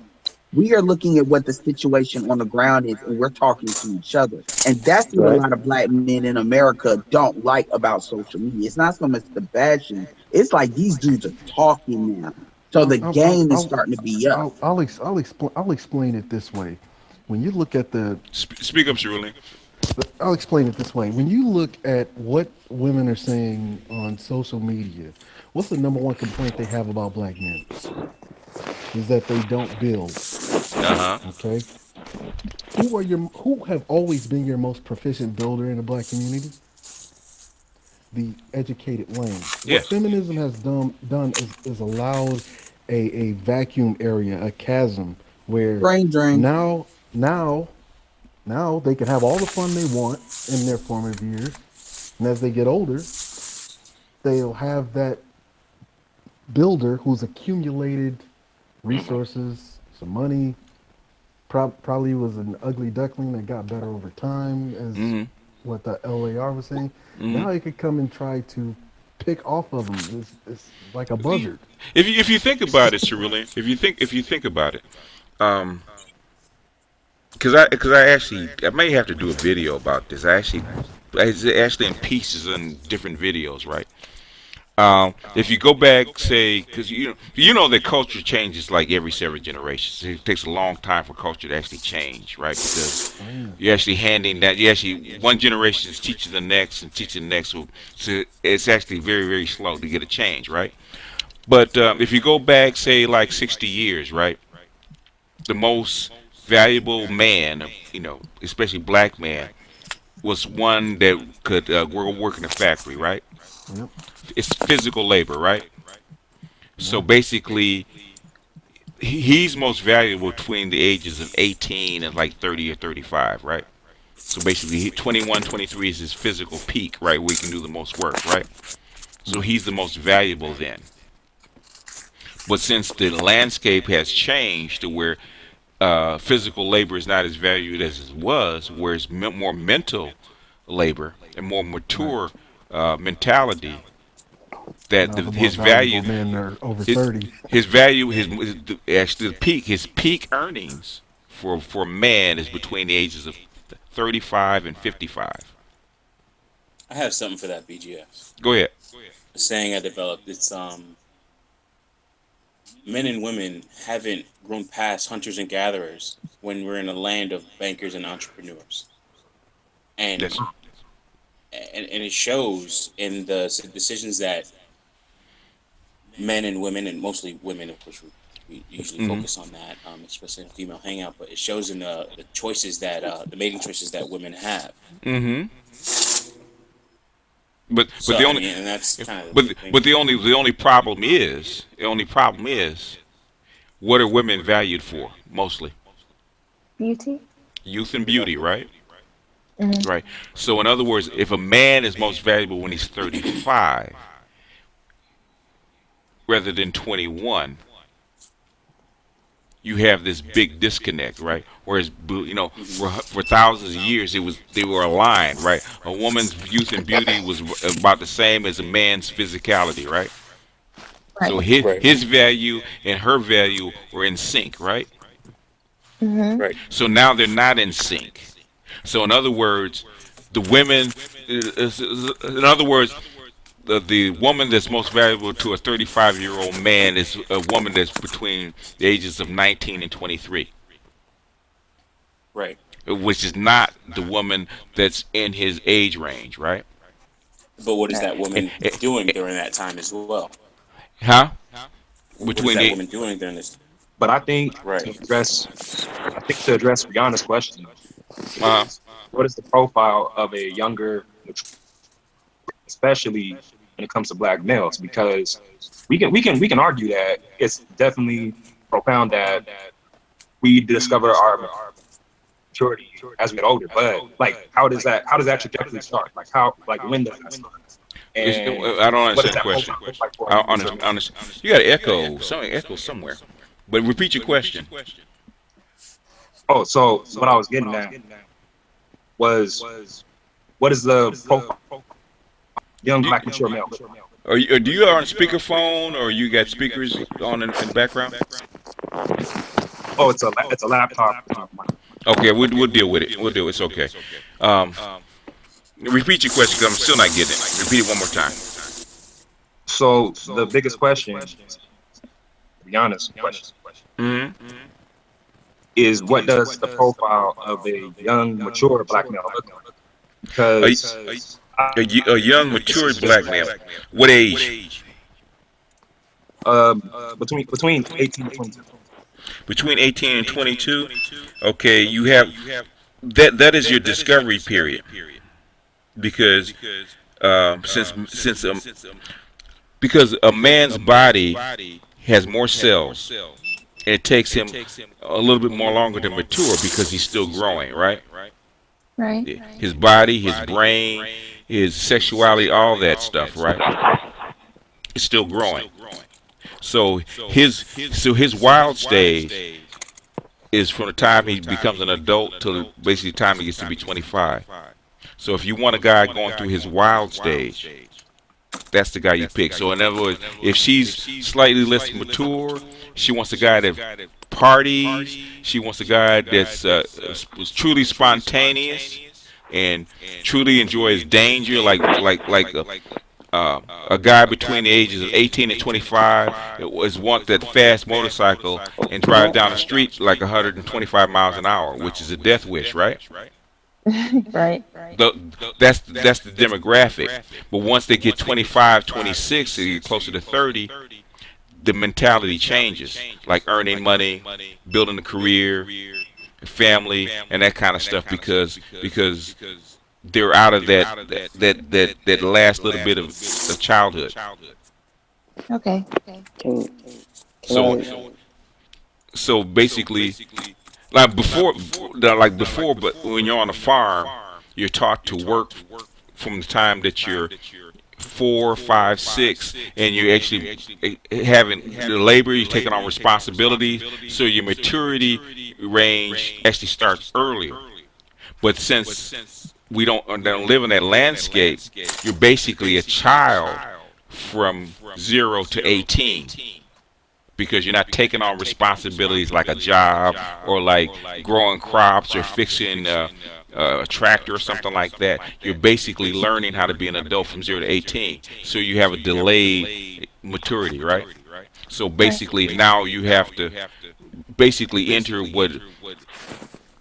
We are looking at what the situation on the ground is, and we're talking to each other. And that's what a lot of black men in America don't like about social media. It's not so much the bashing. It's like these dudes are talking now. So the game is starting to be up. I'll explain it this way. When you look at the speak up, Shirley. I'll explain it this way. When you look at what women are saying on social media, what's the number one complaint they have about black men? Is that they don't build. Okay. Who have always been your most proficient builder in the black community? The educated lane. What feminism has done is allowed a vacuum area, a chasm where brain drain. Now they can have all the fun they want in their formative years, and as they get older, they'll have that builder who's accumulated resources, some money, probably was an ugly duckling that got better over time, as what the LAR was saying. Now he could come and try to pick off of them. It's like a buzzard. If you think about it, Cerulean, if you think about it, because I may have to do a video about this. It's actually in pieces and different videos, right? If you go back, say, because you know that culture changes like every several generations. It takes a long time for culture to actually change, right? Because you're actually handing that. One generation is teaching the next and teaching the next. So it's actually very, very slow to get a change, right? But if you go back, say, like 60 years, right? The most valuable man, especially black man, was one that could work in a factory, right? Yep. It's physical labor, right? So basically, he's most valuable between the ages of 18 and like 30 or 35, right? So basically, 21, 23 is his physical peak, right? Where he can do the most work, right? So he's the most valuable then. But since the landscape has changed to where physical labor is not as valued as it was, whereas more mental labor and more mature mentality, that his value, men are over 30. His value, actually his peak earnings for man is between the ages of 35 and 55. I have something for that, BGS. Go ahead. A saying I developed. It's men and women haven't grown past hunters and gatherers when we're in a land of bankers and entrepreneurs. And it shows in the decisions that men and women, and mostly women, of course, we usually focus on that, especially in a female hangout, but it shows in the choices that, the mating choices that women have. But the only problem is, what are women valued for mostly? Beauty. Youth and beauty, right? Right. So in other words, if a man is most valuable when he's 35 rather than 21, you have this big disconnect, right? Whereas, for thousands of years they were aligned, right? A woman's youth and beauty was about the same as a man's physicality, right? So his value and her value were in sync, right? Right. So now they're not in sync. So in other words, the woman that's most valuable to a 35-year-old man is a woman that's between the ages of 19 and 23. Right. Which is not the woman that's in his age range, right? But what is that woman doing during that time as well? Huh? What is that woman doing during this? But I think to address Rihanna's question, what is the profile of a younger, especially when it comes to black males? Because we can argue that it's definitely profound that we discover our maturity as we get older. But like, how does that trajectory start? Like when does that start? I don't understand the question. You got an echo somewhere. But repeat your question. Oh, so what I was getting at was, what is the profile young black mature male? Do you are on speakerphone, or you got speakers on in the background? Oh, it's a laptop. Okay, we'll deal with it. We'll do it. It's okay. Repeat your question because I'm still not getting it. Repeat it one more time. So the biggest question, to be honest, is what does the profile of a young, mature black male look like? Because a young, mature black male. What age? Between 18 and 22. Between 18 and 22. Okay, you have that is your discovery period. Because because a man's body has more cells, and it takes him a little bit more longer to mature because he's still growing, right? Right. His body, his brain, his sexuality, all that stuff, right? It's still growing. So his wild stage is from the time he becomes an adult till basically the time he gets to be 25. So if you want a guy going through his wild stage, that's the guy you pick. So in other words, if she's slightly less mature, she wants a guy that parties. She wants a guy that's truly spontaneous and truly enjoys danger, like a guy between the ages of 18 and 25 wants that fast motorcycle and drive down the street like 125 miles an hour, which is a death wish, right? Right. That's the demographic. But once they get 25, 26, they get closer to 30, the mentality changes, like earning money, building a career, family, and that kind of stuff, because they're out of that last little bit of childhood. Okay. So basically, like before, but when you're on a farm, you're taught to work from the time that you're 4, 5, 6, and you're actually having the labor, you're taking on responsibilities, so your maturity range actually starts earlier. But since we don't live in that landscape, you're basically a child from 0 to 18. Because you're not taking on responsibilities like a job or like growing crops or fixing a tractor or something like that. You're basically learning how to be an adult from 0 to 18. So you have a delayed maturity, right? So basically now you have to basically enter what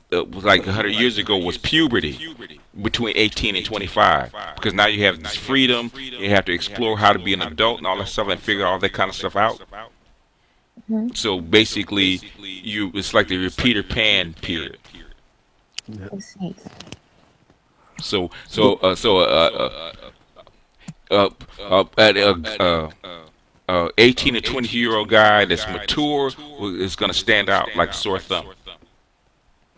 like 100 years ago was puberty between 18 and 25. Because now you have this freedom, you have to explore how to be an adult and all that stuff and figure all that kind of stuff out. So basically, it's like the Peter Pan period. So 18 to 20-year-old guy that's mature is going to stand out like a sore thumb.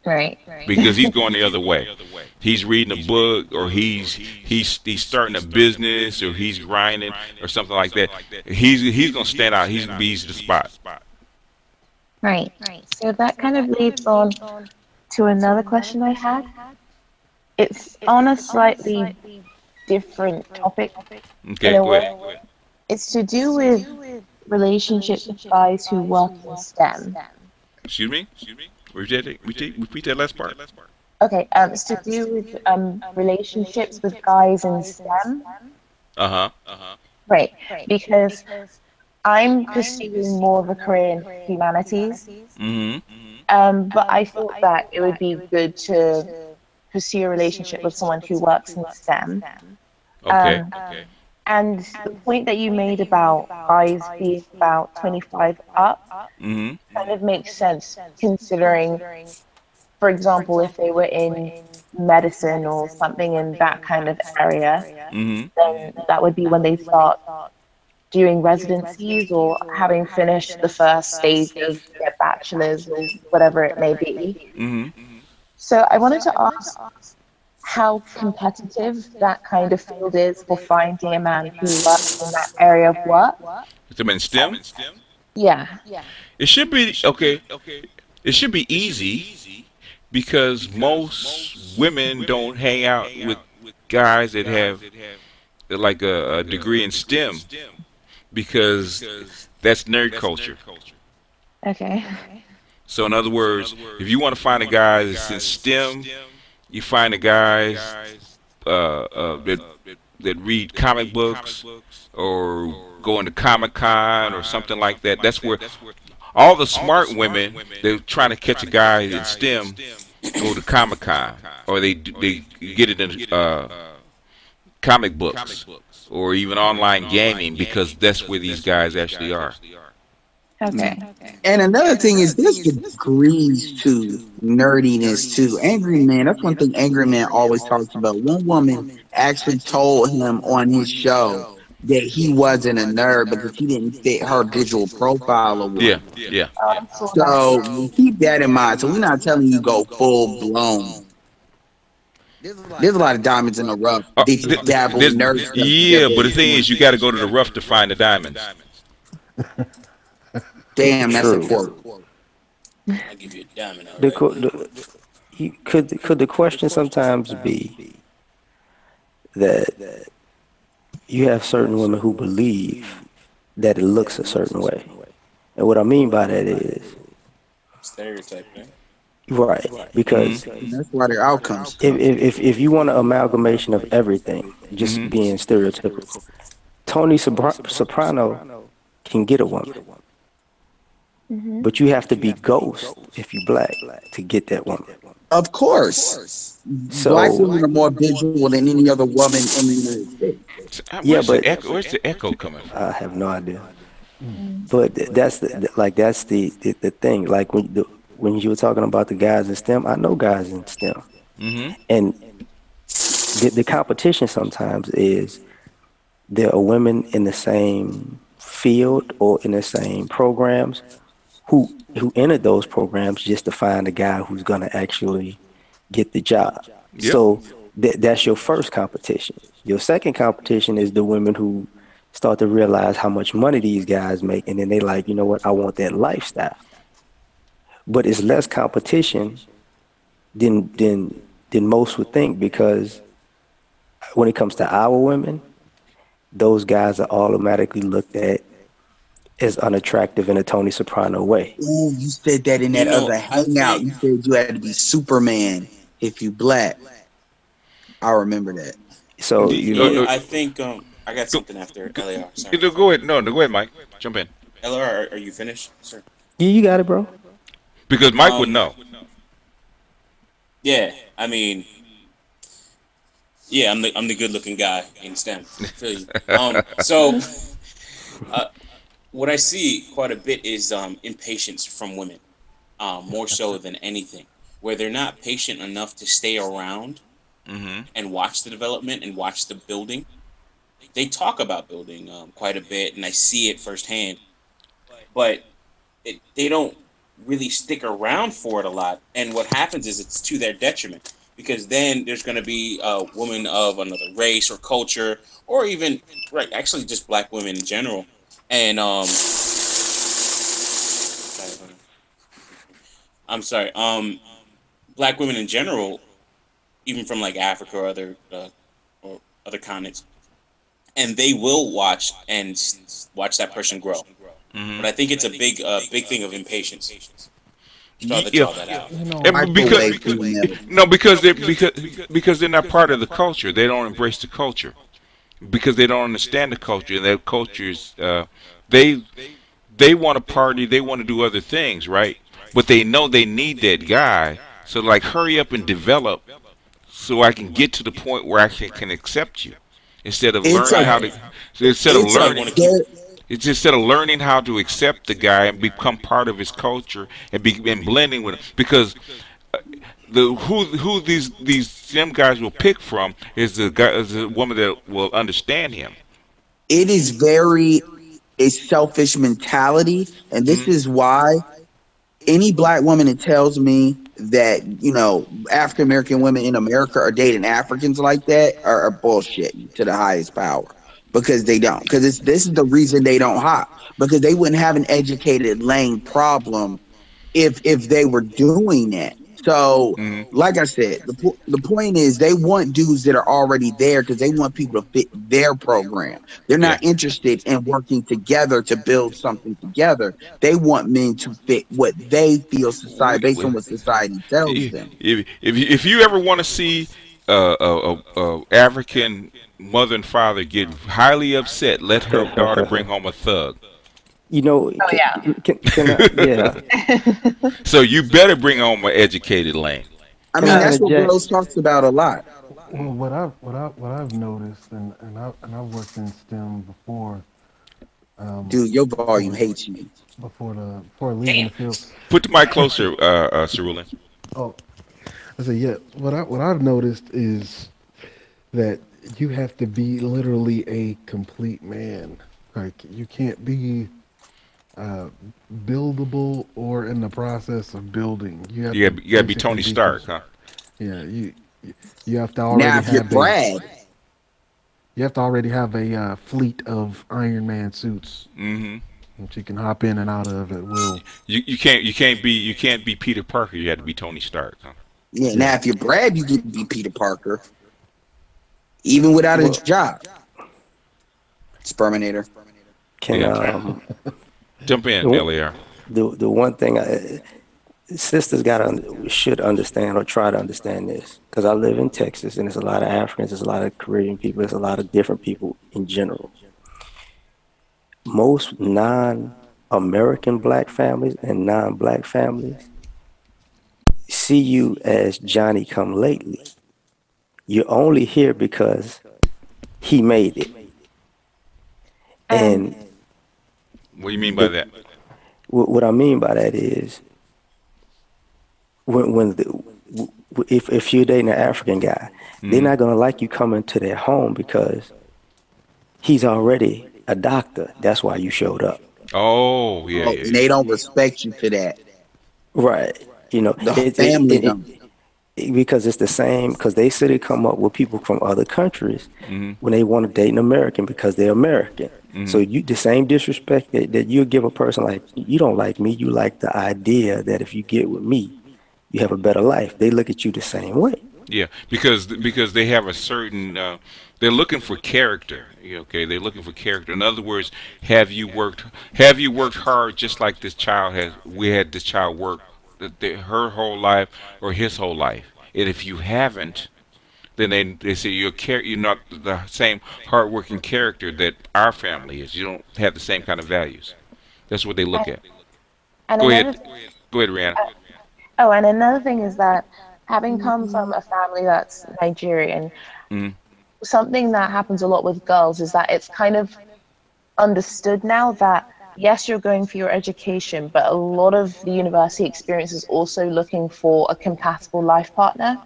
Right. Because he's going the other way. He's reading a book, or he's starting a business, or he's grinding, or something like that. He's going to stand out. He's going to be easy to spot. Right. So that kind of leads on to another question I had. It's on a slightly different topic. Okay, go ahead. It's to do with relationships with guys who work in STEM. Excuse me? Repeat that last part. Okay, it's to do with relationships with guys in STEM. Right, because I'm pursuing more of a career in humanities. But I thought that it would be good to pursue a relationship with someone who works in STEM. Okay. And the point that you made about guys being about 25 up kind of makes sense, considering, for example, if they were in medicine or something in that kind of area, then that would be when they start doing residencies or having finished the first stage of their bachelor's or whatever it may be. So I wanted to ask how competitive that kind of field is for finding a man who works in that area of work. In STEM? Yeah. It should be okay. It should be easy because most women don't hang out with guys that have like a degree in STEM, because that's nerd culture. Okay. So in other words, if you want to find a guy that's in STEM, you find the guys that read comic books or go into Comic-Con or something like that. That's where all the smart women, they're trying to catch a guy in STEM, go to Comic-Con, or they get it in comic books or even online gaming, because that's where these guys actually are. Okay. And another thing is there's degrees to nerdiness too. Angry Man, that's one thing Angry Man always talks about. One woman actually told him on his show that he wasn't a nerd because he didn't fit her visual profile or whatever. Yeah. So keep that in mind. So we're not telling you go full blown. There's a lot of diamonds in the rough. They just dabble in nerd stuff. Yeah, but the thing is, you got to go to the rough to find the diamonds. Damn, that's important. I'll give you a diamond. Could the question sometimes be that you have certain women who believe that it looks a certain way, and what I mean by that is Stereotype, man. right, because that's why their outcomes. If you want an amalgamation of everything, just being stereotypical, Tony Soprano can get a woman. But you have to be Ghost if you black to get that woman. Of course. So, black women are more visual than any other woman in the United States. Yeah, but where's the echo coming from? I have no idea. But that's the thing. Like when you were talking about the guys in STEM, I know guys in STEM, and the competition sometimes is there are women in the same field or in the same programs who entered those programs just to find a guy who's going to actually get the job. Yep. So that's your first competition. Your second competition is the women who start to realize how much money these guys make, and then they like, you know what, I want that lifestyle. But it's less competition than most would think, because when it comes to our women, those guys are automatically looked at as unattractive in a Tony Soprano way. Ooh, you said that in that other hangout. You said you had to be Superman if you black. I remember that. So I think I got something after LAR. Sorry. Go ahead. No, go ahead, Mike. Jump in. LAR, are you finished, sir? Yeah, you got it, bro. Because Mike would know. Yeah, I mean, yeah, I'm the good-looking guy in STEM. I feel you. So. What I see quite a bit is impatience from women, more so than anything, where they're not patient enough to stay around and watch the development and watch the building. They talk about building quite a bit, and I see it firsthand, but they don't really stick around for it a lot. And what happens is it's to their detriment, because then there's going to be a woman of another race or culture, or even, actually just black women in general. And I'm sorry, black women in general, even from like Africa or other continents, and they will watch that person grow. But I think it's a big thing of impatience. Because they're not part of the culture. They don't embrace the culture. Because they don't understand the culture, and their cultures, they want to party, they want to do other things, right? But they know they need that guy, so like, hurry up and develop, so I can get to the point where I can accept you, instead of learning how to accept the guy and become part of his culture and blending with him, because. Who these STEM guys will pick from is the woman that will understand him. It is a selfish mentality, and this is why any black woman that tells me that, you know, African American women in America are dating Africans like that are bullshit to the highest power, because they don't. Because this is the reason they don't hop, because they wouldn't have an educated lane problem if they were doing that. So, like I said, the point is they want dudes that are already there because they want people to fit their program. They're not interested in working together to build something together. They want men to fit what they feel society based on what society tells them. If you ever want to see African mother and father get highly upset, let her daughter bring home a thug. You know, yeah. So you better bring home an educated lane. I mean, that's what Rose talks about a lot. Well, what I've noticed, and I've worked in STEM before. Dude, your volume hates you. Before leaving the field. Put the mic closer, Cerulin. Oh, I said, yeah. What I've noticed is that you have to be literally a complete man. Like you can't be buildable or in the process of building. You gotta be Tony Stark, huh? Yeah, you have to already now, if you're Brad, you have to already have a fleet of Iron Man suits, which you can hop in and out of at will. You can't be Peter Parker. You have to be Tony Stark, huh? Yeah. Now, if you're Brad, you can be Peter Parker, even without a job. Sperminator. Jump in, LAR. The one thing sisters should understand or try to understand this, because I live in Texas and there's a lot of Africans, there's a lot of Caribbean people, there's a lot of different people in general. Most non-American black families and non-black families see you as Johnny come lately. You're only here because he made it. And what do you mean by that? What I mean by that is, if you're dating an African guy, they're not gonna like you coming to their home because he's already a doctor. That's why you showed up. Oh, yeah. And they don't respect you for that. Right. You know, the family don't. Because it's the same, because they say they come up with people from other countries when they want to date an American because they're American. So the same disrespect that you give a person, like, you don't like me, you like the idea that if you get with me, you have a better life. They look at you the same way. Yeah, because they have a certain, they're looking for character. Okay, they're looking for character. In other words, have you worked hard just like this child has? We had this child work her whole life or his whole life, and if you haven't, then they say you're not the same hardworking character that our family is. You don't have the same kind of values. That's what they look at. Go ahead, Rihanna. Oh, and another thing is that having come from a family that's Nigerian, something that happens a lot with girls is that it's kind of understood now that yes, you're going for your education, but a lot of the university experience is also looking for a compatible life partner.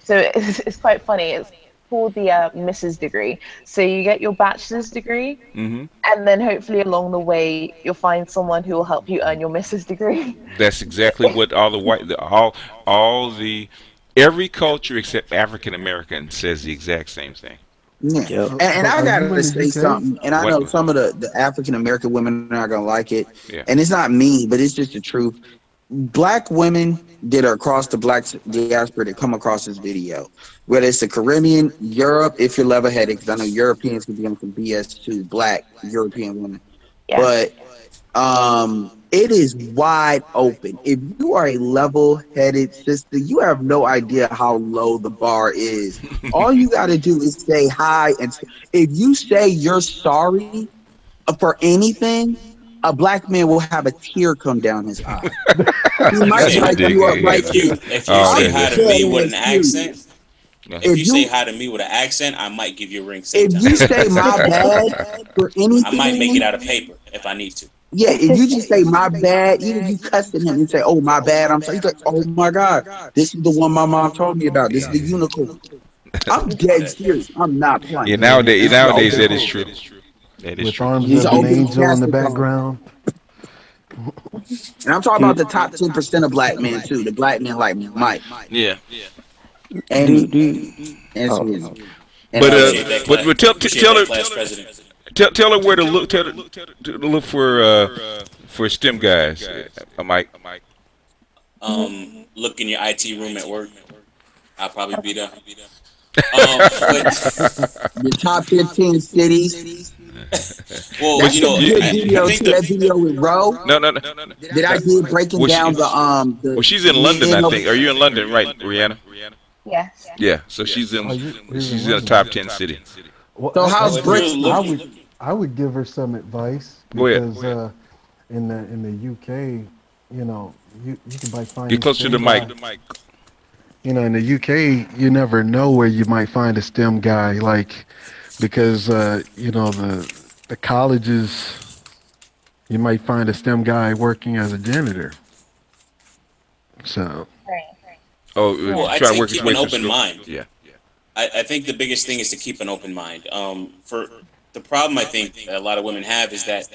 So it's quite funny. It's called the Mrs. degree. So you get your bachelor's degree, and then hopefully along the way you'll find someone who will help you earn your Mrs. degree. That's exactly what every culture except African American says the exact same thing. Yeah. And I gotta say something, and I know some of the African American women are not gonna like it, and it's not me, but it's just the truth. Black women that are across the black diaspora that come across this video, whether it's the Caribbean, Europe, if you're level-headed, because I know Europeans can be on some BS too, black European women, but it is wide open. If you are a level-headed sister, you have no idea how low the bar is. All you got to do is say hi, and if you say you're sorry for anything, a black man will have a tear come down his eye. He might like you up right there. If you say hi to me with an accent, if you say hi to me with an accent, I might give you a ring. If you say my bad for anything, I might make it out of paper if I need to. Yeah, if you just say my bad, even you cussing him and say, "Oh my bad," I'm sorry. He's like, "Oh my God, this is the one my mom told me about. This is the unicorn." I'm dead serious. I'm not playing. Yeah, nowadays that is true. That is with true. arms up and angel in the background. And I'm talking about the top 10% of black men too. The black men like Mike. Yeah. And but tell her where to look. Tell her to look for STEM guys. Mike. look in your IT room at work. I'll probably be there. The top 15 cities. Well, That's you know, a good I video think too. That video with Ro. No. That I did breaking down the Well, she's in London, I think. Are you in London, right, Rihanna? Yes. Yeah. So she's in a top 10 city. Well, So how's Brits? I would give her some advice Go ahead. because in the UK, you know, you might find Get closer to the mic. You know, in the UK, you never know where you might find a STEM guy, like because you know the colleges, you might find a STEM guy working as a janitor. So. Oh, well, I try to think work his keep way an through open school. mind. Yeah. I think the biggest thing is to keep an open mind. For the problem I think a lot of women have is that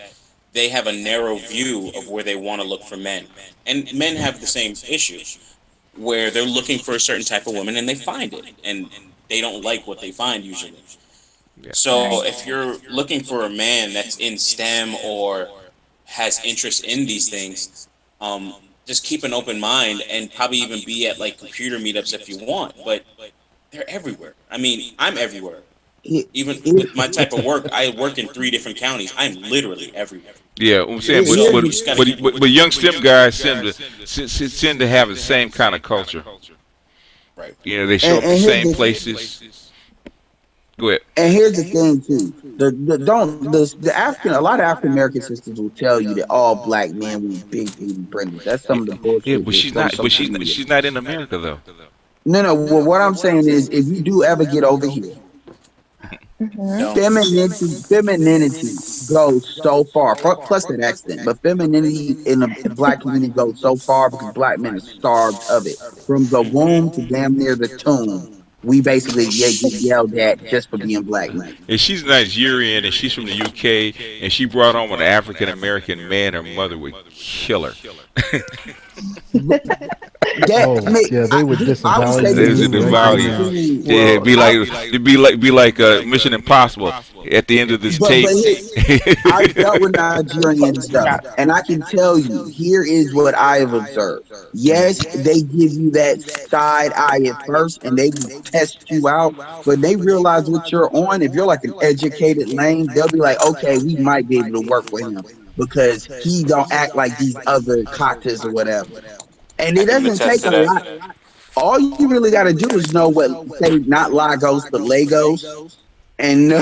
they have a narrow view of where they want to look for men, and men have the same issue where they're looking for a certain type of woman and they find it, and they don't like what they find usually. Yeah. So if you're looking for a man that's in STEM or has interest in these things, just keep an open mind and probably even be at like computer meetups if you want, but they're everywhere. I mean, I'm everywhere. Even with my type of work, I work in 3 different counties. I'm literally everywhere. Yeah, I'm saying, but young STEM guys tend to have the same kind of culture. Right. You know, they show up the same places. Go ahead. And here's the thing too: the African, a lot of African American sisters will tell you that all black men with big booty bringers. That's some of the bullshit. Yeah, but she's not in America though. No. Well, what I'm saying is, if you do ever get over here, femininity goes so far. Plus that accent, but femininity in the black community goes so far because black men are starved of it. From the womb to damn near the tomb, we basically get yelled at just for being black men. And she's Nigerian, and she's from the UK, and she brought home an African American man. Her mother would kill her. Yeah, they would disavow you. They would disavow you. Yeah, it'd be like Mission Impossible at the end of this tape. I dealt with Nigerians though, and I can tell you, here is what I have observed. Yes, they give you that side eye at first, and they will test you out, but they realize what you're on. If you're like an educated lane, they'll be like, okay, we might be able to work with him because he don't act like these other cocktails or whatever. And it doesn't take a lot. All you really got to do is know what, say, not Lagos, but Lagos. And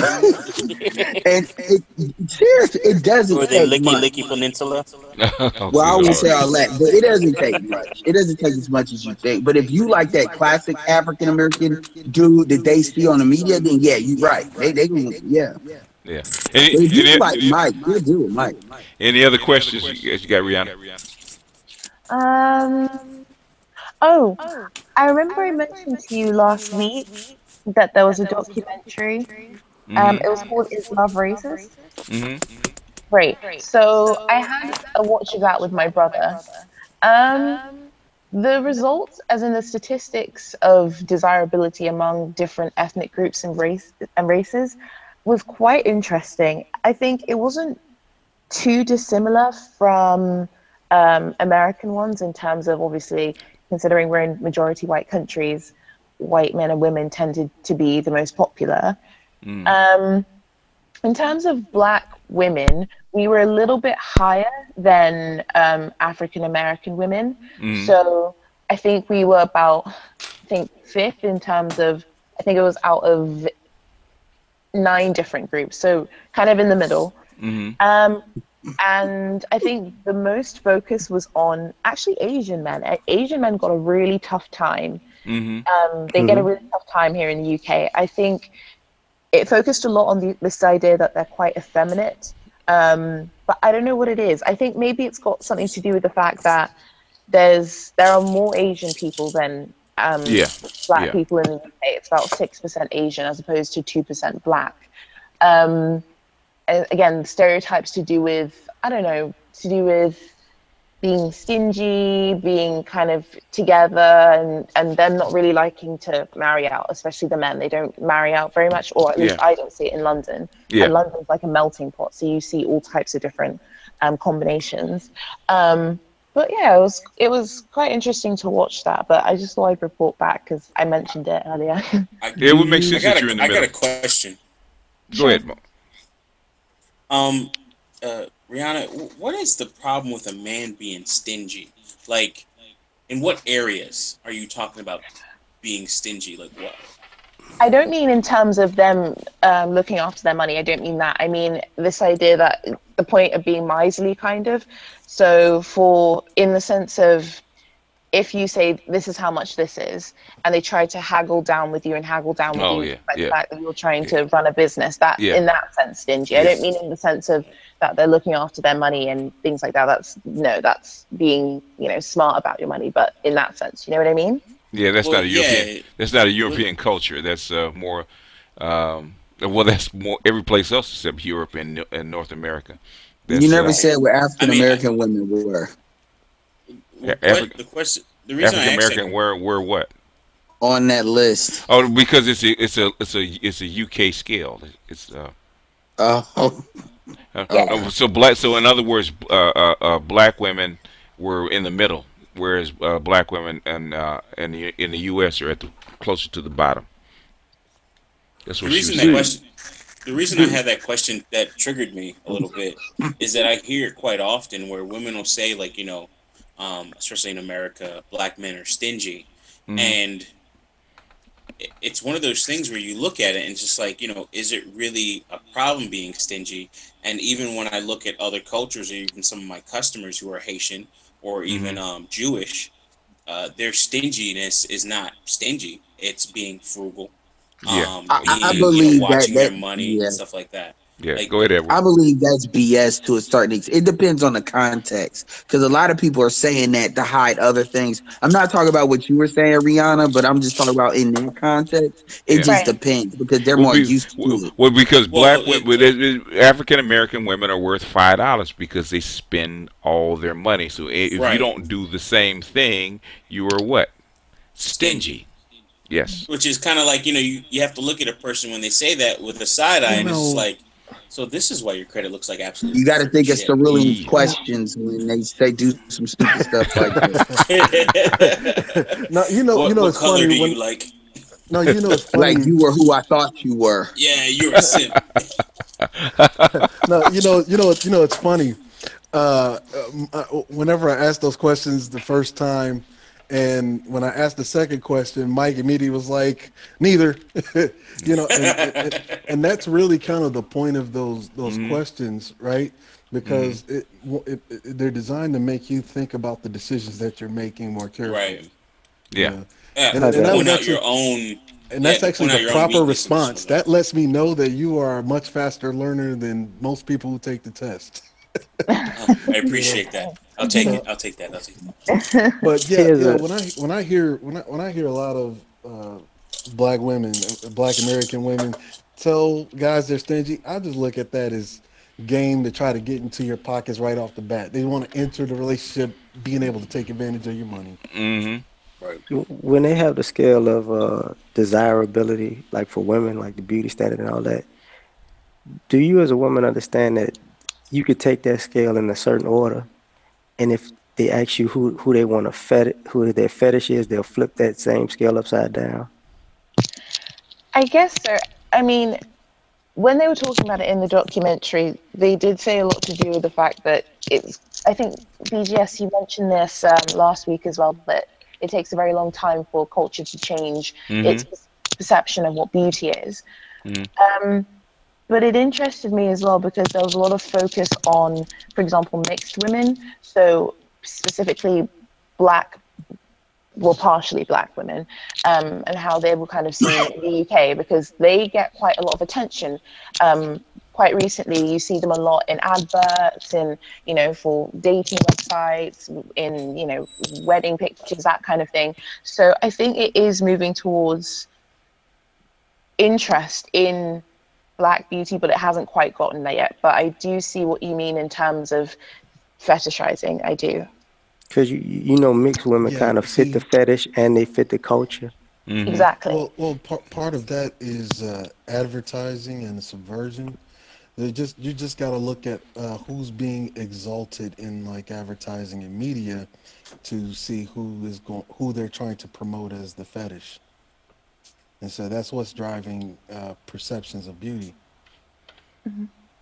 seriously, it doesn't take much. Licky Peninsula? Well, I won't say all that, but it doesn't take much. It doesn't take as much as you think. But if you like that classic African American dude that they see on the media, then yeah, you're right. They yeah. Yeah. If you like Mike, you do it, Mike. Any other questions you got, Rihanna? Oh, I remember I mentioned to you last week that there was a documentary. It was called "Is Love Racist?" Right. So I had a watch of that with my brother. The results, as in the statistics of desirability among different ethnic groups and races, was quite interesting. I think it wasn't too dissimilar from American ones in terms of, obviously, considering we're in majority white countries, white men and women tended to be the most popular. In terms of black women, we were a little bit higher than African American women. So I think we were about, fifth in terms of, I think it was out of 9 different groups. So kind of in the middle. And I think the most focus was on actually Asian men. Asian men got a really tough time. They get a really tough time here in the UK. I think it focused a lot on this idea that they're quite effeminate. But I don't know what it is. I think maybe it's got something to do with the fact that there are more Asian people than black people in the UK. It's about 6% Asian as opposed to 2% black. Again, stereotypes to do with, being stingy, being kind of together, and them not really liking to marry out, especially the men. They don't marry out very much, or at least I don't see it in London. And London's like a melting pot, so you see all types of different combinations. But yeah, it was quite interesting to watch that. But I just thought I'd report back because I mentioned it earlier. It would make sense that you're in the middle. I got a question. Go ahead, Mo. Rihanna, what is the problem with a man being stingy? Like, in what areas are you talking about being stingy? Like what? I don't mean in terms of them looking after their money. I don't mean that. I mean this idea that the point of being miserly, kind of. So in the sense of, if you say this is how much this is, and they try to haggle down with you and haggle down with you, like the fact that you're trying to run a business, that in that sense stingy. I don't mean in the sense of that they're looking after their money and things like that. That's being, smart about your money, but in that sense, you know what I mean? Yeah, that's not a European. That's not a European culture. That's more. That's more every place else except Europe and North America. You never said what African American women were. The reason African American were what on that list? Oh, because it's a UK scale. It's so black. So in other words, black women were in the middle, whereas black women in the U.S. are closer to the bottom. That's what the reason I had that question that triggered me a little bit is that I hear it quite often where women will say, like, especially in America, black men are stingy. And it's one of those things where you look at it and it's just like, is it really a problem being stingy? And even when I look at other cultures, or even some of my customers who are Haitian or even Jewish, their stinginess is not stingy. It's being frugal. I believe watching their money and stuff like that. Yeah, go ahead, Edward. I believe that's BS to a certain extent. It depends on the context, because a lot of people are saying that to hide other things. I'm not talking about what you were saying, Rihanna, but I'm just talking about in that context. It just depends, because they're more used to it. Well, because African American women are worth $5 because they spend all their money. So if you don't do the same thing, you are what? Stingy. Yes. Which is kind of like, you have to look at a person when they say that with a side eye, and it's just like, so this is why your credit looks like absolutely. You got to think of Cerulean's questions when they do some stupid stuff like that. No, what color do you like? No, it's funny. Like you were who I thought you were. Yeah, you're a simp. No, it's funny. Whenever I asked those questions the first time, and when I asked the second question, Mike immediately was like, neither. And that's really kind of the point of those questions, right? Because they're designed to make you think about the decisions that you're making more carefully. Right. Yeah. And that's actually the proper response. That lets me know that you are a much faster learner than most people who take the test. I appreciate that. I'll take it. I'll take that. But when I hear a lot of black women, black American women tell guys they're stingy, I just look at that as game to try to get into your pockets right off the bat. They want to enter the relationship being able to take advantage of your money. Right. When they have the scale of desirability, like for women, like the beauty standard and all that, do you as a woman understand that you could take that scale in a certain order, and if they ask you who they want to who their fetish is, they'll flip that same scale upside down? I guess so. I mean, when they were talking about it in the documentary, they did say a lot to do with the fact that I think, BGS, you mentioned this last week as well, that it takes a very long time for culture to change its perception of what beauty is. But it interested me as well because there was a lot of focus on, for example, mixed women. So specifically partially black women, and how they were kind of seen in the UK, because they get quite a lot of attention. Quite recently, you see them a lot in adverts, for dating websites, in, wedding pictures, that kind of thing. So I think it is moving towards interest in black beauty, but it hasn't quite gotten there yet. But I do see what you mean in terms of fetishizing. I do. Because mixed women kind of fit the fetish and they fit the culture. Exactly. Well, part of that is advertising and subversion. You just got to look at who's being exalted in like advertising and media to see who they're trying to promote as the fetish, and so that's what's driving perceptions of beauty.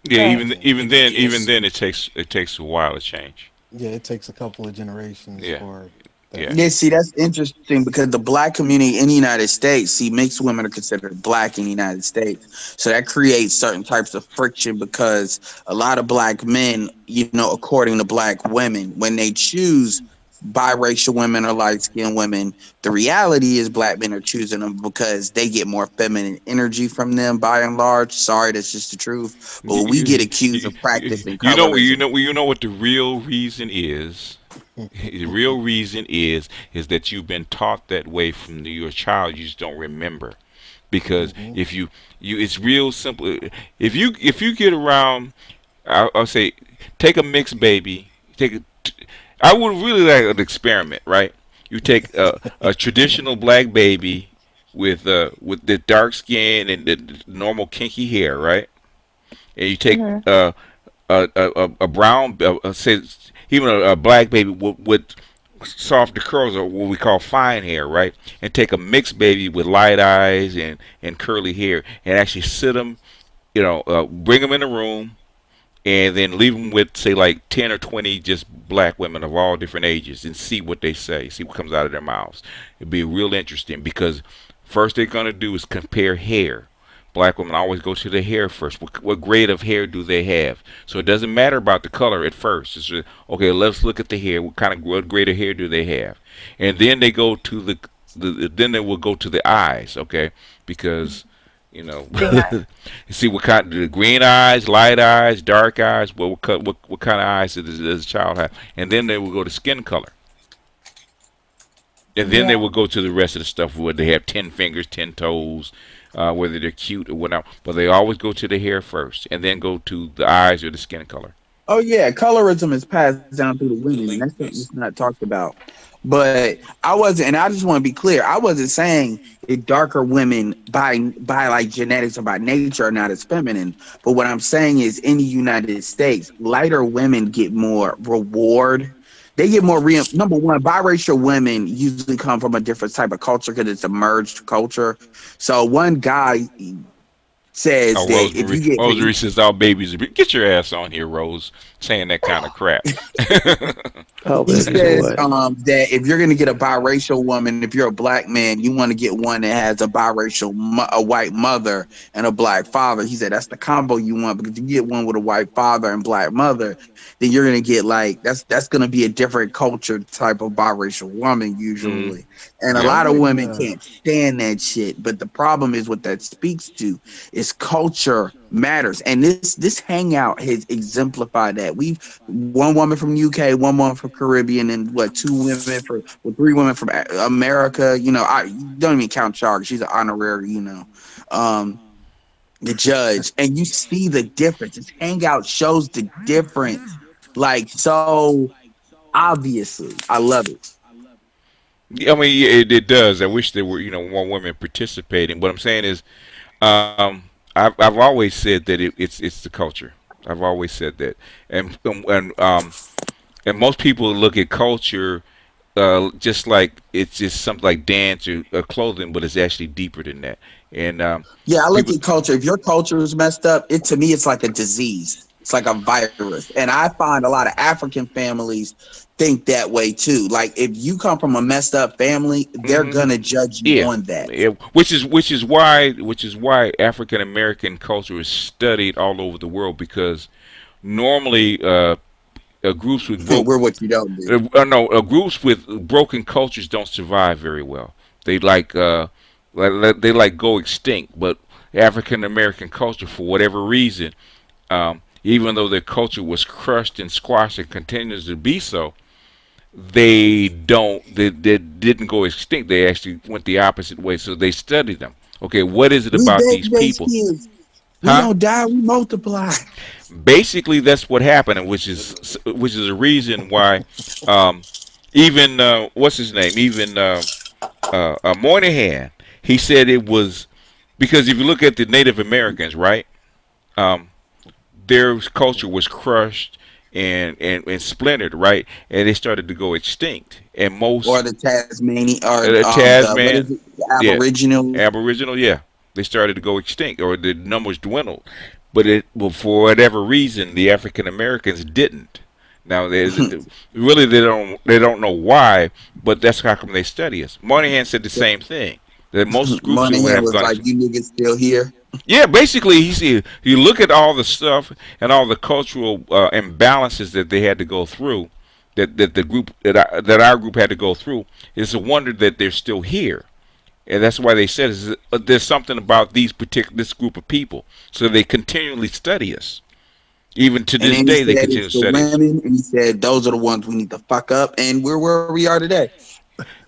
Yeah, even then, it takes a while to change. Yeah, it takes a couple of generations for. Yeah, see, that's interesting because the black community in the United States, see, mixed women are considered black in the United States. So that creates certain types of friction because a lot of black men, you know, according to black women, when they choose biracial women or light-skinned women, the reality is black men are choosing them because they get more feminine energy from them by and large. Sorry, that's just the truth. But we get accused of practicing colorism. You know what the real reason is. The real reason is that you've been taught that way from your child. You just don't remember, because if you it's real simple. If you get around, I'll say, take a mixed baby. I would really like an experiment, right? You take a traditional black baby with the dark skin and the normal kinky hair, right? And you take a brown, say even a black baby with softer curls, or what we call fine hair, right? And take a mixed baby with light eyes and curly hair, and actually sit them, bring them in a room, and then leave them with, say, like 10 or 20 just black women of all different ages, and see what they say, see what comes out of their mouths. It'd be real interesting, because first they're going to do is compare hair. Black women always go to the hair first. What grade of hair do they have? So it doesn't matter about the color at first. It's just, okay, let's look at the hair. What grade of hair do they have? And then they go to then they will go to the eyes, okay? Because see what kind, the green eyes, light eyes, dark eyes. What kind of eyes does a child have? And then they will go to skin color. And then they will go to the rest of the stuff where they have 10 fingers, 10 toes. Whether they're cute or whatnot, but they always go to the hair first, and then go to the eyes or the skin color. Oh yeah, colorism is passed down through the women, and that's something that's not talked about. But I wasn't, and I just want to be clear, I wasn't saying that darker women by like genetics or by nature are not as feminine. But what I'm saying is, in the United States, lighter women get more reward. They get more number one, biracial women usually come from a different type of culture because it's a merged culture. So one guy says that if you get Rose says all babies, get your ass on here, Rose, saying that kind of crap. He says that if you're gonna get a biracial woman, if you're a black man, you want to get one that has a white mother and a black father. He said that's the combo you want, because if you get one with a white father and black mother, then you're gonna get like that's gonna be a different culture type of biracial woman usually. And a lot of women can't stand that shit. But the problem is, what that speaks to is culture matters. And this hangout has exemplified that. We've one woman from UK, one woman from Caribbean, and three women from America. I don't even count Charlie. She's an honorary, the judge. And you see the difference. This hangout shows the difference. Like, so obviously, I love it. I mean, it does. I wish there were, more women participating. What I'm saying is, I've always said that it's the culture. I've always said that, and most people look at culture just like it's just something like dance or clothing, but it's actually deeper than that. And I look at culture. If your culture is messed up, to me it's like a disease. It's like a virus, and I find a lot of African families think that way too. Like, if you come from a messed up family, they're gonna judge you on that. Yeah. Which is why African American culture is studied all over the world, because normally groups with groups with broken cultures don't survive very well. They go extinct. But African American culture, for whatever reason, even though their culture was crushed and squashed and continues to be so, they didn't go extinct. They actually went the opposite way. So they studied them. Okay, what is it about these people? We don't die, we multiply. Basically, that's what happened, and which is a reason why even what's his name? Even Moynihan, he said it was because if you look at the Native Americans, right? their culture was crushed and splintered, right? And they started to go extinct. And most or the Tasmanian or the Tasman, the Aboriginal, Aboriginal, yeah, they started to go extinct, or the numbers dwindled. But for whatever reason, the African Americans didn't. Now, really, they don't know why, but that's how come they study us. Moynihan said the same thing. That most groups Moynihan was like, "You niggas still here?" Yeah, basically, he said, you look at all the stuff and all the cultural imbalances that they had to go through, that the group that our group had to go through. It's a wonder that they're still here, and that's why they said there's something about this group of people. So they continually study us. Even to this day, they continue to study us. And he said, "Those are the ones we need to fuck up," and we're where we are today.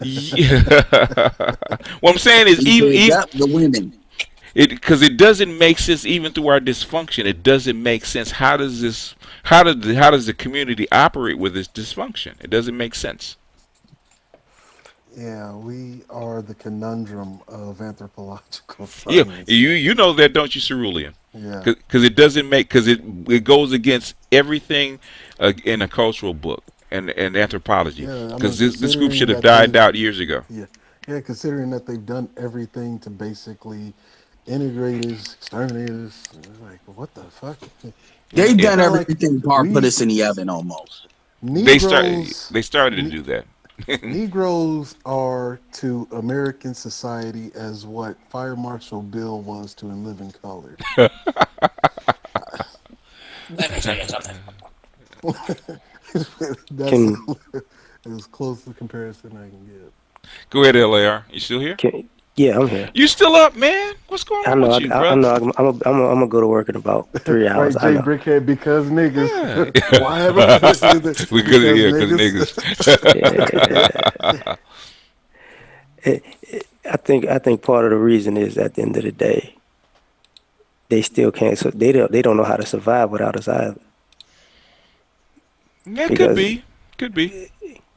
Yeah. What I'm saying is, even the women. Because it doesn't make sense, even through our dysfunction. It doesn't make sense. How does the community operate with this dysfunction? It doesn't make sense. Yeah, we are the conundrum of anthropological science. Yeah, you know that, don't you, Cerulean? Yeah. Because it doesn't make, because it goes against everything in a cultural book and anthropology. Because this group should have died out years ago. Yeah, considering that they've done everything to basically integrate us, exterminate us. Like, what the fuck? They've done everything bar put us in the oven almost. They started to do that. Negroes are to American society as what Fire Marshal Bill was to In Living Color. Let me tell you something. That's as close to comparison I can get. Go ahead, LAR. You still here? Yeah, I'm here. You still up, man? What's going on with you, bro? I know. I'm gonna go to work in about 3 hours. Right, Jay Brickhead, because niggas. Yeah. Why haven't because niggas. I think part of the reason is, at the end of the day, they still can't. So they don't know how to survive without us either. That could be.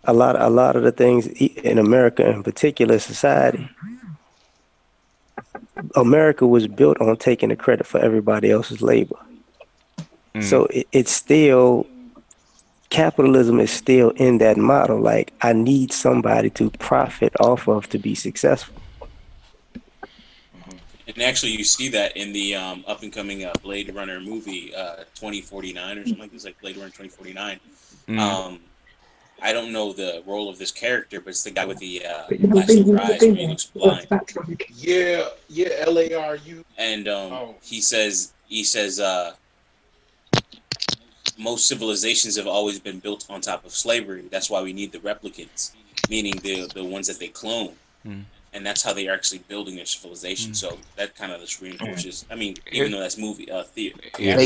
A lot of the things in America, in particular society, America was built on taking the credit for everybody else's labor. So it's still, capitalism is still in that model. Like, I need somebody to profit off of to be successful. And actually, you see that in the up and coming Blade Runner movie, 2049 or something like this, like Blade Runner 2049. I don't know the role of this character, but it's the guy with the plastic eyes where he looks blind. Yeah, LAR. And he says most civilizations have always been built on top of slavery. That's why we need the replicants, meaning the ones that they clone. And that's how they are actually building their civilization. So that kind of just reinforces. I mean, even though that's movie theater. Yeah.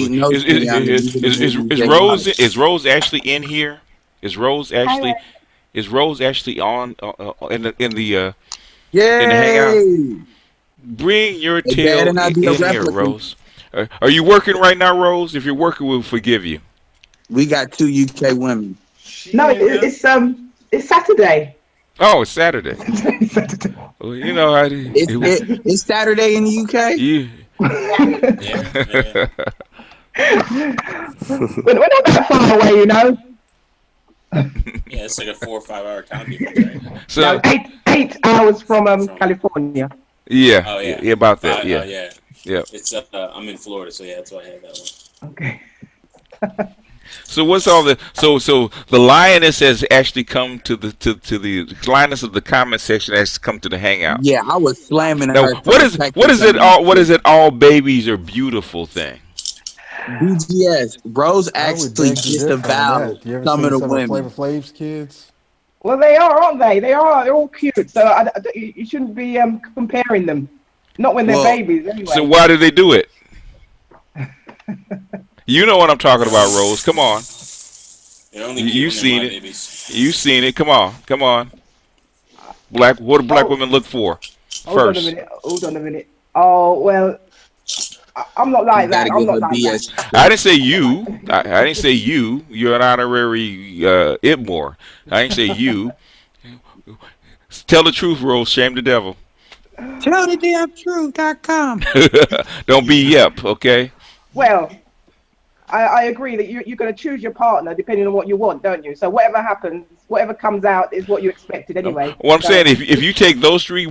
Is Rose actually in here? Is Rose actually on in the hangout? Bring your tail in here, Rose. Are you working right now, Rose? If you're working, we'll forgive you. We got 2 UK women. No, it's Saturday. Oh, it's Saturday. Well, you know how it's Saturday in the UK. We're not that far away, you know. Yeah, it's like a 4 or 5 hour time difference, right? So no, 8 hours from California. Yeah. Oh yeah. Yeah, about that. Yeah. Yeah. It's I'm in Florida, so yeah, that's why I had that one. Okay. So what's all the so the lioness has actually come to the lioness of the comment section has come to the hangout. Yeah, I was slamming now, her. What is it all babies are beautiful thing? BGS. Rose actually just avowed some of the women. Flavor Flav's kids? Well, they are, aren't they? They are. They're all cute. So you shouldn't be comparing them. Not when they're babies, anyway. So why do they do it? You know what I'm talking about, Rose. Come on. You've seen it. You've seen it. Come on. What do black women look for first? Hold on a minute. Oh, well, I'm not like that. I'm not like that. I didn't say you. I didn't say you. You're an honorary Ibmore. I didn't say you. Tell the truth, Rose. Shame the devil. TellTheDamnTruth.com. Don't be yep, okay? Well, I agree that you're going to choose your partner depending on what you want, don't you? So whatever happens, whatever comes out is what you expected anyway. Well, I'm So- saying if you take those three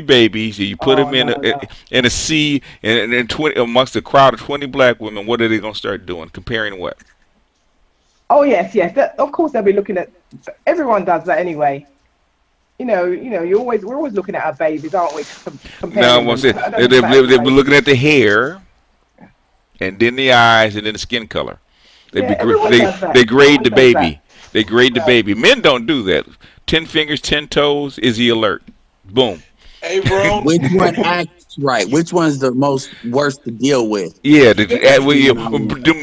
babies and you put them in a sea and 20 amongst a crowd of 20 black women, what are they gonna start doing? Comparing what? Oh yes. Of course they'll be looking at. Everyone does that anyway. We're always looking at our babies, aren't we? No, I'm saying they'll be looking at the hair, and then the eyes, and then the skin color. They grade the baby. They grade the baby. Men don't do that. 10 fingers, 10 toes. Is he alert? Boom. Hey, bro. Which one acts right? Which one's the most worst to deal with? Yeah, the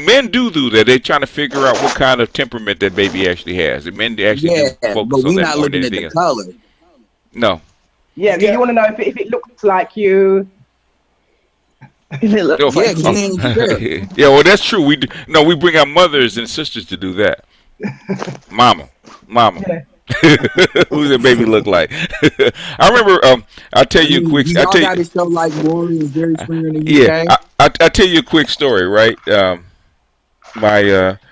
men do that. They're trying to figure out what kind of temperament that baby actually has. The men actually do focus but on we're that not more than looking at anything the else. color. No. Yeah, you want to know if it looks like you. Yeah, well, that's true. We bring our mothers and sisters to do that. Mama. Who's that baby look like? I remember. I'll tell you a quick. Y'all got to show like Maury and Jerry Springer in the Yeah, UK. I'll tell you a quick story. Right. My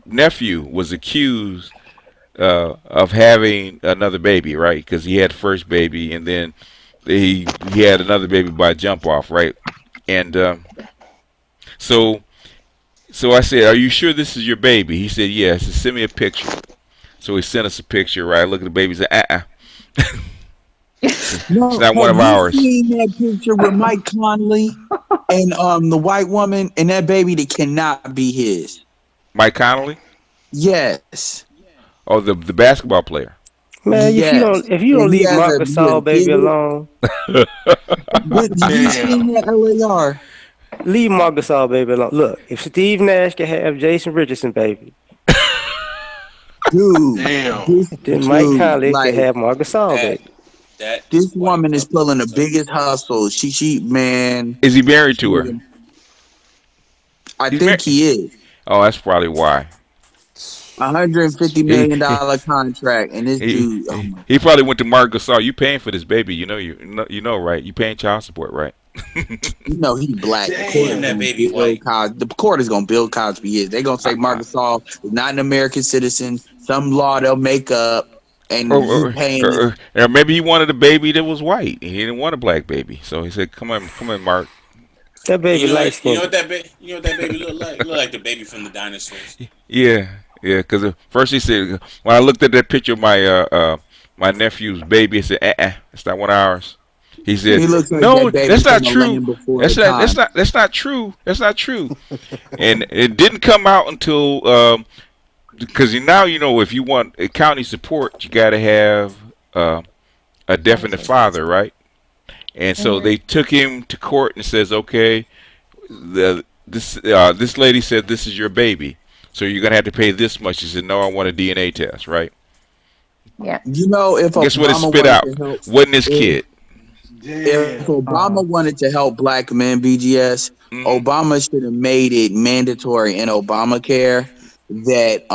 nephew was accused of having another baby, right? Because he had first baby, and then he had another baby by jump off, right? And so I said, "Are you sure this is your baby?" He said, "Yes." He said, "Send me a picture." So he sent us a picture, right? Look at the baby. He said, It's not one of ours. You seen that picture with Mike Conley and the white woman and that baby that cannot be his? Mike Conley? Yes. Oh, the basketball player. Man, Yes. if you don't And he leave has Marc a Gasol baby big- alone, Did you see that LAR? leave Marc Gasol baby alone. Look, if Steve Nash can have Jason Richardson baby, Dude, then Mike Conley can have Marc Gasol baby. This woman is pulling the biggest hustle. She man. Is he married to her? I think he is. Oh, that's probably why. $150 million contract, and this dude. Oh my, He probably went to Marc Gasol. You paying for this baby? You know, right? You paying child support, right? he black. Damn, that baby white. The court is gonna build Cosby. They're gonna say Marc Gasol is not an American citizen. Some law they'll make up, and you paying. Or maybe he wanted a baby that was white. He didn't want a black baby, so he said, "Come on, Mark." That baby You know likes what that baby look like? Look like the baby from the dinosaurs. Yeah. Because first he said, when I looked at that picture of my my nephew's baby, I said, it's not one of ours. He said, He looks like no, that baby that's not from the true. land before That's her not, that's time." not, that's not true. That's not true. And it didn't come out until, because now, if you want a county support, you got to have a definite father, right? And so they took him to court and says, okay, this lady said this is your baby, so you're gonna have to pay this much. He said, no, I want a DNA test, right? Yeah. If guess what it Obama spit out? wanted to help- Wasn't his kid? If Obama wanted to help black men, BGS, Obama should have made it mandatory in Obamacare that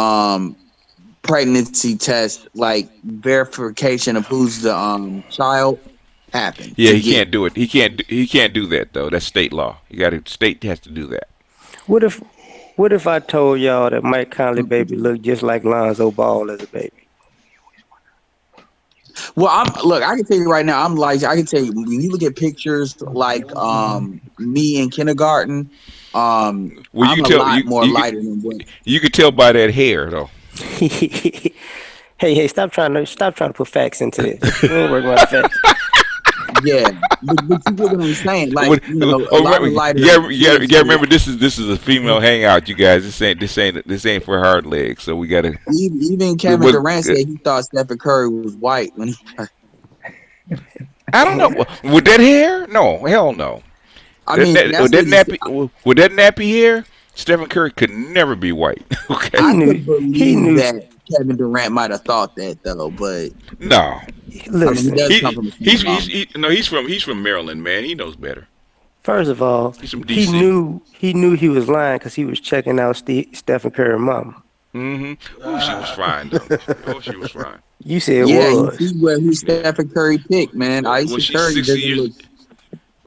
pregnancy test, like verification of who's the child, happen. Yeah, he can't do it. He can't do that though. That's state law. State has to do that. What if I told y'all that Mike Conley baby looked just like Lonzo Ball as a baby? Well, I can tell you right now, I can tell you, when you look at pictures like me in kindergarten, I'm a lot more lighter than what. You could tell by that hair though. Hey, stop trying to put facts into this. We ain't working on facts. Yeah, but you get what I'm saying. Like, a lot of lighter. Yeah. Remember, this is a female hangout, you guys. This ain't for hard legs. So we gotta. Even Kevin Durant said he thought Stephen Curry was white when he. I don't know. With that hair? No, hell no. With that nappy hair, Stephen Curry could never be white. Okay. I could believe that Kevin Durant might have thought that though, but no. Listen, he's from Maryland, man. He knows better. First of all, He's from he DC. knew he was lying because he was checking out Stephen Curry's mama. Mm-hmm. Oh, she was fine though. She was fine. You said yeah, was. you see who Stephen Curry picked, man. Aisha she's Curry 60 doesn't years. look.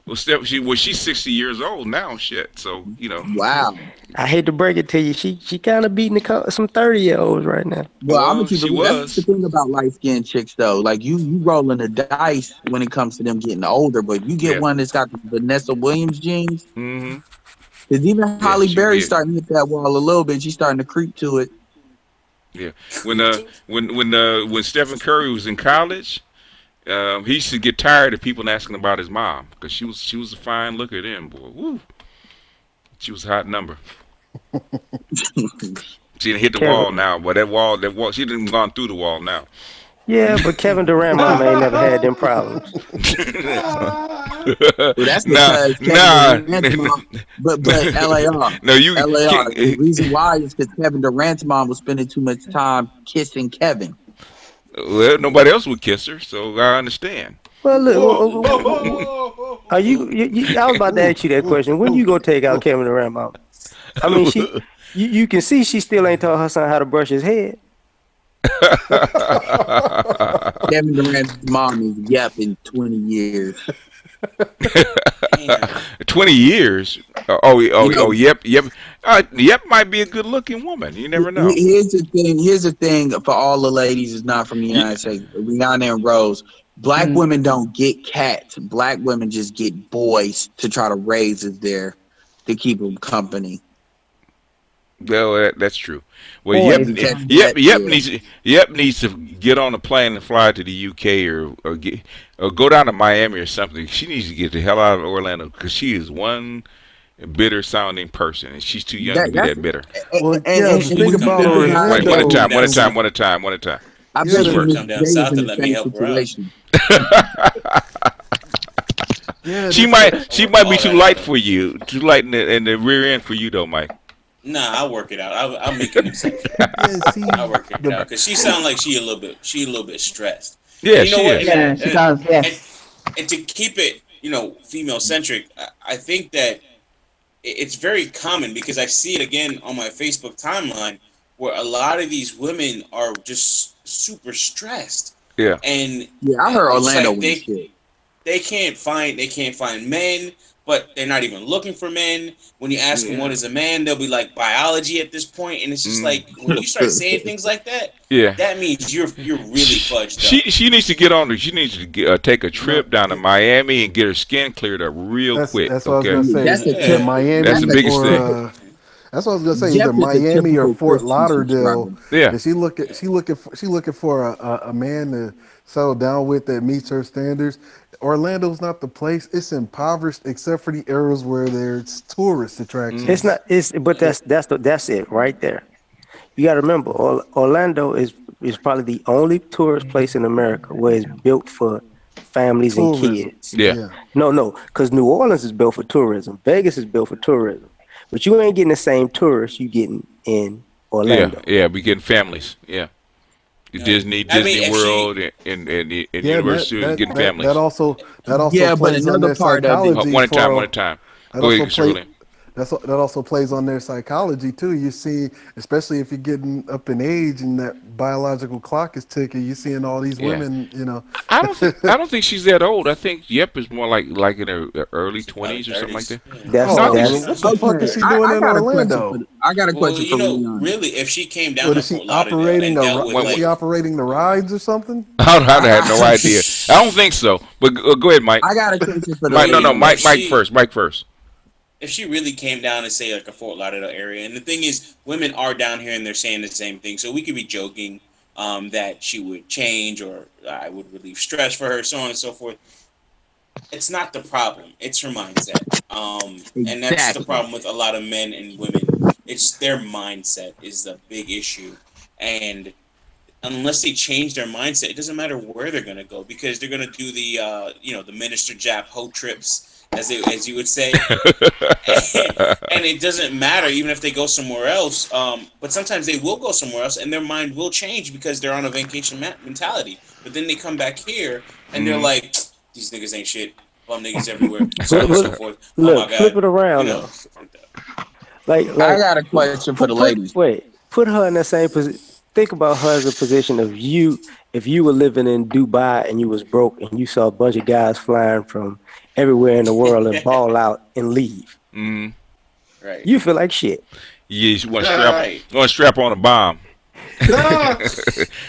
Well, she's 60 years old now. Shit. So you know. Wow. I hate to break it to you. She kind of beating some 30-year-olds right now. Well, I'm gonna keep it. That's the thing about light skinned chicks, though. Like you rolling the dice when it comes to them getting older, but you get one that's got the Vanessa Williams genes. Mm-hmm. Because even Halle Berry's starting to hit that wall a little bit. She's starting to creep to it. Yeah. When Stephen Curry was in college, he used to get tired of people asking about his mom because she was a fine looker then, boy. Woo. She was a hot number. She didn't hit the wall now, but that wall, she didn't gone through the wall now. Yeah, but Kevin Durant mama ain't never had them problems. Well, that's because Kevin Durant's mom, but LAR. No, LAR. The reason why is because Kevin Durant's mom was spending too much time kissing Kevin. Well, nobody else would kiss her, so I understand. Well, look, are you? I was about to ask you that question. When you gonna take out Kevin Durant mama? I mean, you can see she still ain't taught her son how to brush his head. Kevin Durant's mom is in 20 years. 20 years? Yep might be a good-looking woman. You never know. Here's the thing for all the ladies is not from the United States. Rihanna and Rose. Black women don't get cats. Black women just get boys to try to raise us there to keep them company. Well, that's true. Well, Yep needs to get on a plane and fly to the UK or go down to Miami or something. She needs to get the hell out of Orlando because she is one bitter sounding person and she's too young to be that bitter. Well, think about Orlando. One at a time. I bet you come down south and let me help her out. Yeah, she might be too light for you, too light in the rear end for you though, Mike. Nah, I'll work it out. I'll make an exception. I'll work it out because she sounds like she a little bit stressed. Yeah, you know what? Yeah, she does. Yes. And to keep it, female centric, I think that it's very common because I see it again on my Facebook timeline where a lot of these women are just super stressed. Yeah. And I heard Orlando like they can't find men, but they're not even looking for men. When you ask them what is a man, they'll be like biology at this point, and it's just like when you start saying things like that, that means you're really fudged up. She needs to get on. She needs to take a trip down to Miami and get her skin cleared up real quick. That's what I was gonna say. Miami. That's the biggest thing. That's what I was gonna say. Either Miami or Fort Lauderdale. Yeah. And she looking for a man to settle down with that meets her standards. Orlando's not the place. It's impoverished except for the areas where there's tourist attractions. It's not. But that's it right there. You got to remember, Orlando is probably the only tourist place in America where it's built for families and kids. Yeah. No, because New Orleans is built for tourism. Vegas is built for tourism. But you ain't getting the same tourists you getting in Orlando. Yeah, we getting families. Yeah. Disney World and Universal getting families. That also but plays on another their part of it. psychology. One at a time. Go ahead, Shirley. That also plays on their psychology too. You see, especially if you're getting up in age and that biological clock is ticking, you're seeing all these women. I don't think she's that old. I think Yep is more like in her early 20s or something like that. What the fuck is she doing in Orlando? I got a question for you. Really, if she came down to Is she Fort Lauderdale operating and dealt with is she operating the rides or something? I had no idea. I don't think so. But go ahead, Mike. I got a question for the Mike. No, Mike first. Mike first. If she really came down and say like a Fort Lauderdale area, and the thing is, women are down here and they're saying the same thing, so we could be joking that she would change or I would relieve stress for her, so on and so forth. It's not the problem; it's her mindset, and that's the problem with a lot of men and women. It's their mindset is the big issue, and unless they change their mindset, it doesn't matter where they're going to go because they're going to do the the Minister Jap Ho trips. As you would say, and it doesn't matter even if they go somewhere else. But sometimes they will go somewhere else, and their mind will change because they're on a vacation mentality. But then they come back here, and they're like, "These niggas ain't shit. Bum niggas everywhere." So on and so forth. Look, flip it around. Like, I got a question for the ladies. Wait, put her in the same position. think about her as a position of you. If you were living in Dubai and you was broke and you saw a bunch of guys flying from everywhere in the world and ball out and leave, Right. you feel like shit. Yeah, you want to strap on a bomb.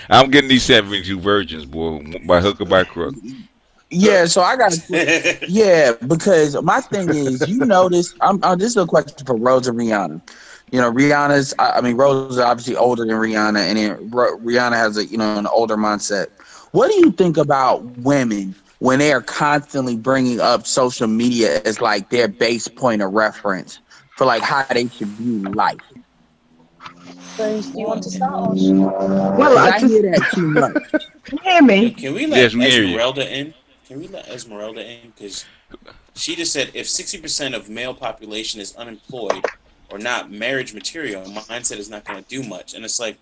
I'm getting these 72 virgins, boy, by hook or by crook. Yeah, so I got because my thing is, you notice, this is a question for Rose and Rihanna. You know, Rose is obviously older than Rihanna, and then Rihanna has an older mindset. What do you think about women when they are constantly bringing up social media as like their base point of reference for like how they should view life? Rose, do you want to start? Well, I hear that too much. Can you hear me? Can we let Esmeralda in? Can we let Esmeralda in? Because she just said if 60% of male population is unemployed or not marriage material, mindset is not going to do much. And it's like,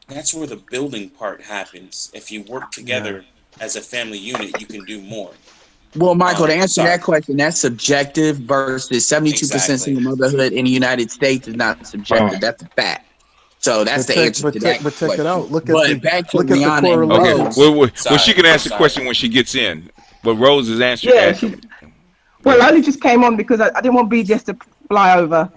that's where the building part happens. If you work together as a family unit, you can do more. Well, Michael, to answer that question, that's subjective versus 72% single motherhood in the United States is not subjective. That's a fact. So that's the answer to that question. But check it out. Look at back to the Rihanna and Rose. Okay. Well, she can answer the question when she gets in. But Rose is answering. Yeah, well, I only just came on because I didn't want BGS to fly over.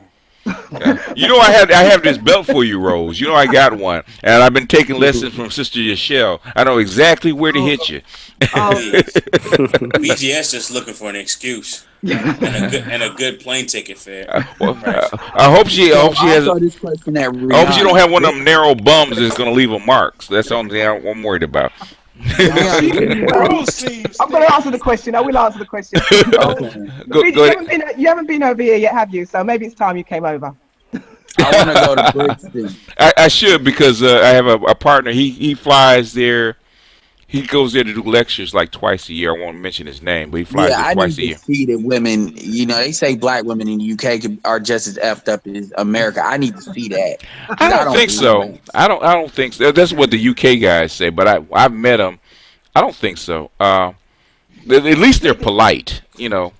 You know, I have this belt for you, Rose. You know, I got one, and I've been taking lessons from Sister Yashel. I know exactly where to hit you. BGS just looking for an excuse and a good plane ticket fare. I hope she has. I hope she don't have one of them narrow bums that's going to leave a mark. So that's the only thing I'm worried about. I'm going to answer the question. I will answer the question. You haven't been over here yet, have you? So maybe it's time you came over. I want to go to Brixton. I should, because I have a partner. He flies there. He goes there to do lectures like twice a year. I won't mention his name, but he flies there twice a year. I need to see that women, they say black women in the UK are just as effed up as America. I need to see that. I don't think so. I don't think so. That's what the UK guys say, but I've met them. I don't think so. At least they're polite, Fucked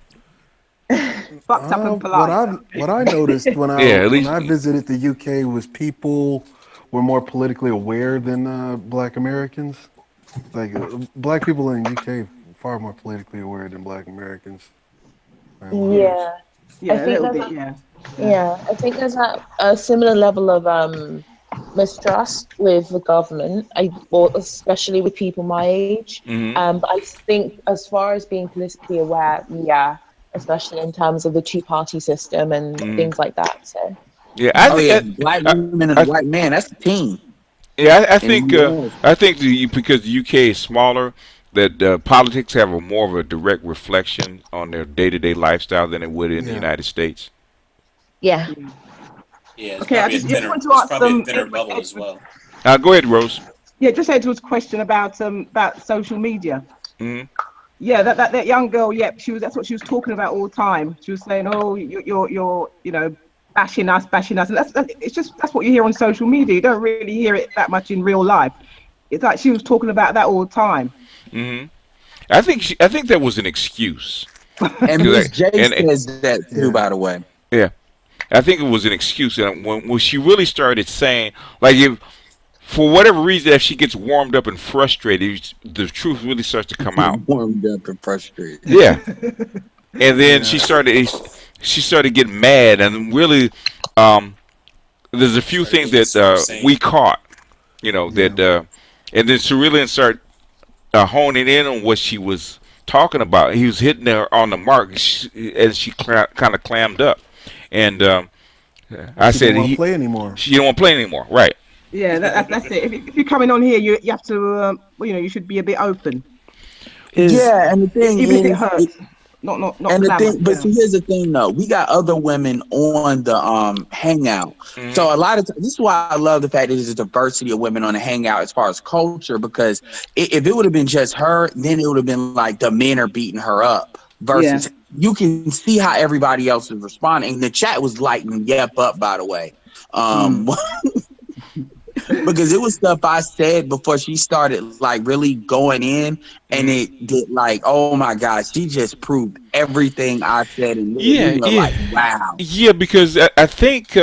up and polite. What I noticed when I visited the UK was people were more politically aware than black Americans. Like black people in the UK far more politically aware than black Americans. Yeah, a little bit. Yeah, I think there's a similar level of mistrust with the government, especially with people my age. But I think as far as being politically aware, especially in terms of the two-party system and things like that. So I think black women and a white man, that's the team. Yeah, I think because the UK is smaller, that politics have more of a direct reflection on their day-to-day lifestyle than it would in the United States. Yeah. Yeah. Okay, I just want to ask probably a thinner bubble as well. Go ahead, Rose. Yeah, just Edward's question about social media. Yeah, that young girl. Yeah, that's what she was talking about all the time. She was saying, "Oh, you're bashing us," and that's what you hear on social media. You don't really hear it that much in real life. It's like she was talking about that all the time. I think that was an excuse. And Miss J says that too, by the way. Yeah, I think it was an excuse. And when she really started saying, like, if for whatever reason, if she gets warmed up and frustrated, the truth really starts to come out. Warmed up and frustrated. Yeah, and then she started getting mad, and really, there's a few things that we caught, that, and then Cerulean started honing in on what she was talking about. He was hitting her on the mark, and she kind of clammed up, and I said, "She don't want to play anymore." She don't want to play anymore, right? Yeah, that's it. If you're coming on here, you have to, you should be a bit open. And the thing even is, if it hurts. Not and the thing, but see, here's the thing though. We got other women on the hangout. So a lot of this is why I love the fact that there's a diversity of women on the hangout as far as culture, because if it would have been just her, then it would have been like the men are beating her up versus you can see how everybody else is responding. The chat was lighting Yep up, by the way. Because it was stuff I said before she started like really going in, and it did like, oh my gosh, she just proved everything I said, and like, wow. Yeah, because I think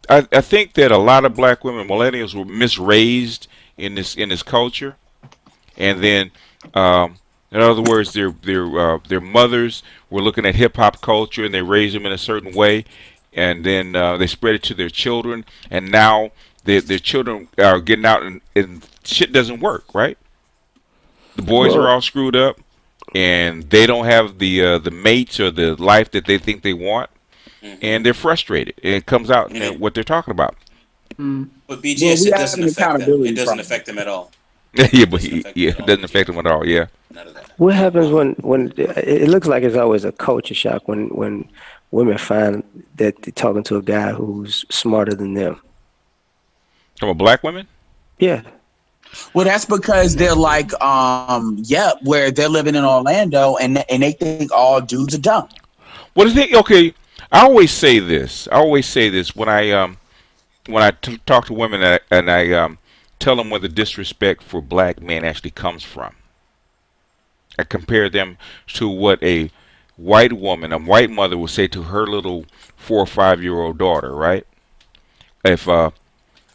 I think that a lot of black women, millennials, were misraised in this culture, and then in other words, their mothers were looking at hip hop culture and they raised them in a certain way, and then they spread it to their children, and now their children are getting out and shit doesn't work, right? The boys are all screwed up, and they don't have the mates or the life that they think they want, and they're frustrated. And it comes out in what they're talking about. But BGS, it doesn't affect them. It doesn't affect them at all. Yeah, but it doesn't affect them at all. Yeah. What happens when it looks like it's always a culture shock when women find that they're talking to a guy who's smarter than them? From a black women? Yeah. Well, that's because they're like, where they're living in Orlando and they think all dudes are dumb. What is it? Okay, I always say this when I talk to women and I tell them where the disrespect for black men actually comes from. I compare them to what a white woman, a white mother, would say to her little 4 or 5 year old daughter, right? If a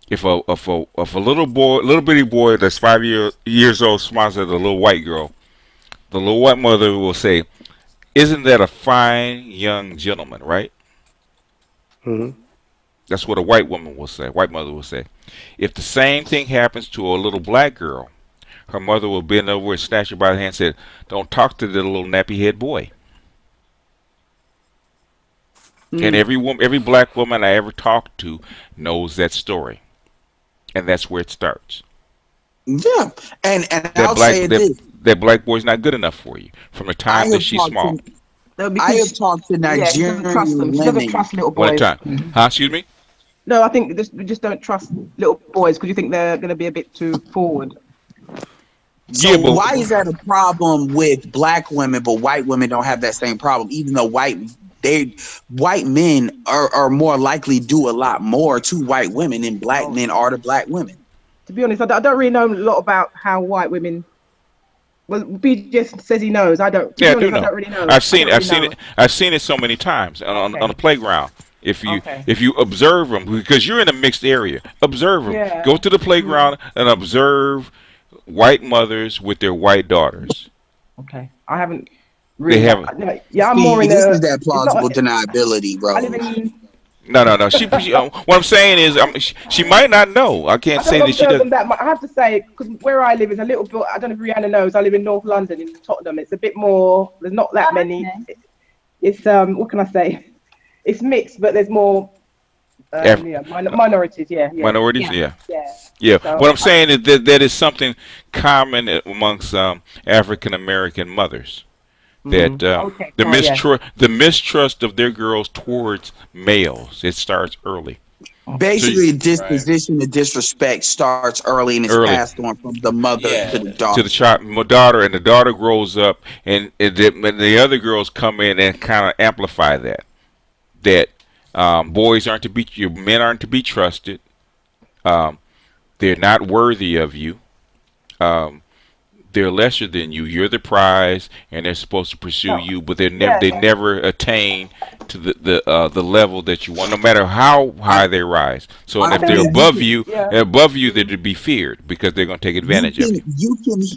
little bitty boy that's 5 years old smiles at a little white girl, the little white mother will say, "Isn't that a fine young gentleman?" Right? Mm-hmm. That's what a white woman will say. White mother will say. If the same thing happens to a little black girl, her mother will bend over and snatch her by the hand and say, "Don't talk to the little nappy head boy." And every black woman I ever talked to knows that story, and that's where it starts. Yeah, and I'll say this: that black boy's not good enough for you from the time that she's small. I have talked to Nigerian women. She doesn't trust little boys. Excuse me? No, I think we just don't trust little boys because you think they're going to be a bit too forward. So why is that a problem with black women, but white women don't have that same problem? Even though white men are more likely do a lot more to white women than black men are to black women. To be honest, I don't really know a lot about how white women. Well, B just says he knows. I don't. Yeah, I do I know. don't really know. I've seen it so many times on the playground. If you observe them, because you're in a mixed area, observe them. Yeah. Go to the playground and observe white mothers with their white daughters. Okay, I haven't. Really, they haven't. Yeah, I'm more in this is that plausible deniability, bro. I live in. No. She what I'm saying is, she might not know. I can't say that she doesn't. I have to say, because where I live is a little bit. I don't know if Rihanna knows. I live in North London, in Tottenham. It's a bit more. There's not that many. It's what can I say? It's mixed, but there's more. Minorities, yeah. Minorities, yeah. So, what I'm saying is that is something common amongst African American mothers. That the mistrust of their girls towards males, it starts early. Basically, disposition to disrespect starts early and is passed on from the mother to the daughter. To the daughter, and the daughter grows up, and the other girls come in and kind of amplify that. That boys aren't to be, men aren't to be trusted. They're not worthy of you. They're lesser than you. You're the prize, and they're supposed to pursue you, but they never attain to the level that you want, no matter how high they rise. So, and if they're above you, they're to be feared because they're going to take advantage of you.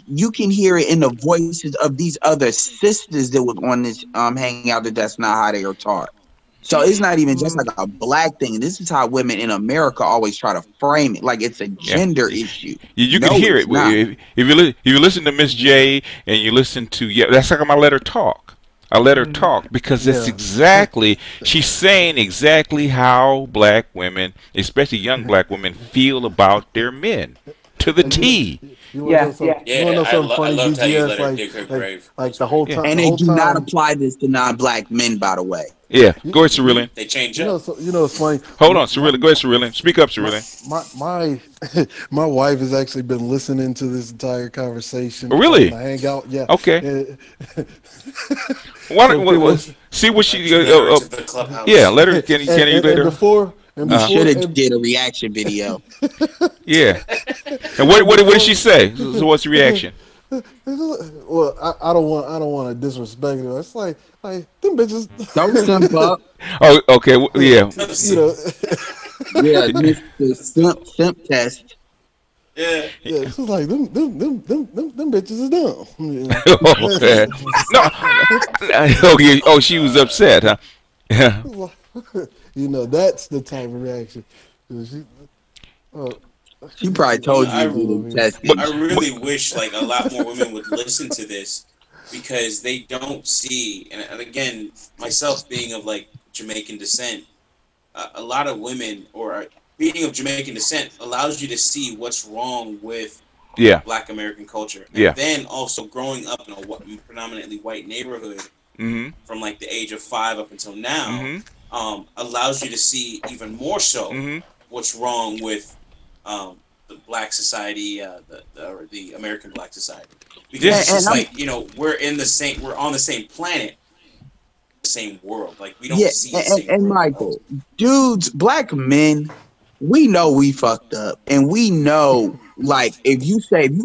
You can hear it in the voices of these other sisters that were on this hangout that's not how they are taught. So it's not even just like a black thing. This is how women in America always try to frame it, like it's a gender issue. You can hear it if you listen to Miss J and you listen to that's like I let her talk. I let her talk because that's exactly she's saying exactly how black women, especially young black women, feel about their men to the T. You want to know something funny, BGS? Like the whole time. And they do not apply this to non-black men, by the way. Yeah, go ahead, Cerulean. They change up. You know what's funny? Hold on, Cerulean. Go ahead, Cerulean. Speak up, Cerulean. My wife has actually been listening to this entire conversation. Oh, really? Hang out, yeah. Okay. See what she? Yeah, let her. Can you let her? Before. You should have did a reaction video. Yeah. And what did she say? So what's the reaction? Well, I don't want to disrespect her. It's like them bitches. Don't simp up. Oh, okay. Yeah. Yeah, the simp test. Yeah. Yeah, it's just like them bitches is dumb. You know? Oh, she was upset, huh? Yeah. You know, that's the type of reaction. She probably told you to do the test. I really wish like a lot more women would listen to this, because they don't see, and again, myself being of like Jamaican descent, a lot of women, or being of Jamaican descent, allows you to see what's wrong with Black American culture. And then also growing up in a predominantly white neighborhood from like the age of 5 up until now, allows you to see even more so what's wrong with the Black society, the American Black society. Because it's just like, you know, we're on the same planet, the same world. Like we don't see the same and world. Michael, dudes, Black men, we know we fucked up, and we know, like, if you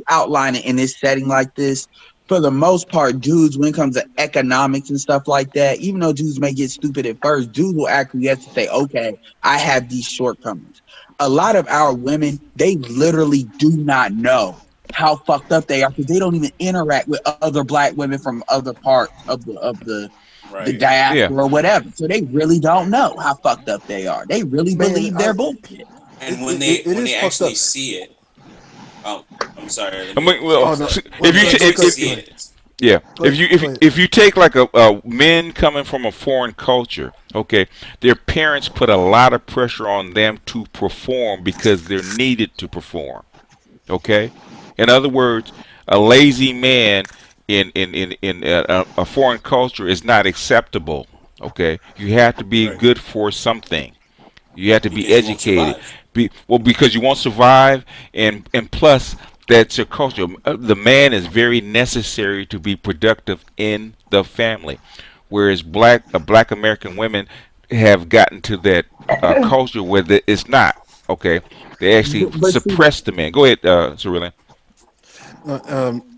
outline it in this setting like this, for the most part, dudes, when it comes to economics and stuff like that, even though dudes may get stupid at first, dudes will acquiesce to say, okay, I have these shortcomings. A lot of our women, they literally do not know how fucked up they are, because they don't even interact with other Black women from other parts of the diaspora or whatever. So they really don't know how fucked up they are. They really believe their bullshit. And when they actually see it, I'm sorry. If you take like a men coming from a foreign culture, okay, their parents put a lot of pressure on them to perform because they're needed to perform. Okay, in other words, a lazy man in a foreign culture is not acceptable. Okay, you have to be good for something. You have to be educated. Because you won't survive, and plus that's your culture. The man is very necessary to be productive in the family, whereas Black American women have gotten to that culture where it's not. Okay, they actually suppress the man. Go ahead, Cerulean.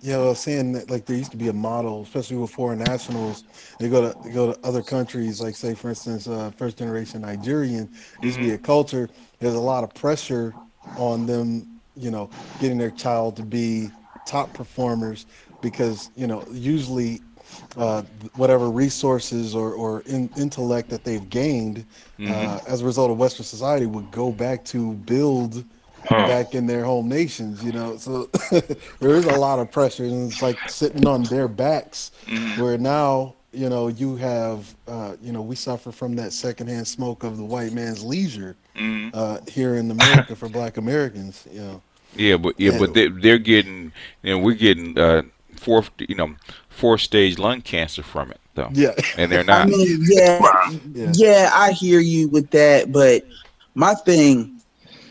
Yeah, I was saying that like there used to be a model, especially with foreign nationals. They go to other countries, like say for instance, first generation Nigerian. Used to be a culture. There's a lot of pressure on them, you know, getting their child to be top performers, because you know usually whatever resources or intellect that they've gained as a result of Western society would go back to build back in their home nations, you know. So there is a lot of pressure, and it's like sitting on their backs, where now, you know, you have, you know, we suffer from that secondhand smoke of the white man's leisure here in America for Black Americans, you know. But they're getting, you know, we're getting fourth stage lung cancer from it, though. Yeah, and they're not. I mean, yeah, I hear you with that, but my thing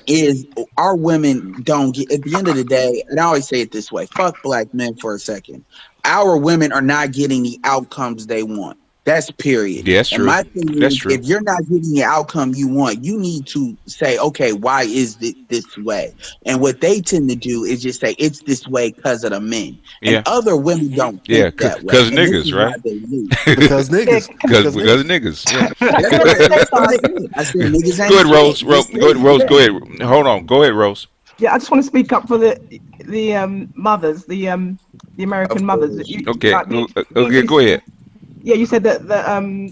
is our women don't get, at the end of the day, and I always say it this way, fuck Black men for a second. Our women are not getting the outcomes they want. That's period. Yeah, that's true. And my thing That's is, true. if you're not getting the outcome you want, you need to say, okay, why is it this way? And what they tend to do is just say it's this way because of the men. And other women don't think that way. Because niggas, right? Because niggas. Because niggas. Yeah. I said niggas ain't Go ahead, Rose. shit. Go ahead, Rose. Go ahead. Hold on. Go ahead, Rose. Yeah, I just want to speak up for the mothers, the American mothers. Okay. Okay. Go ahead. Yeah, you said that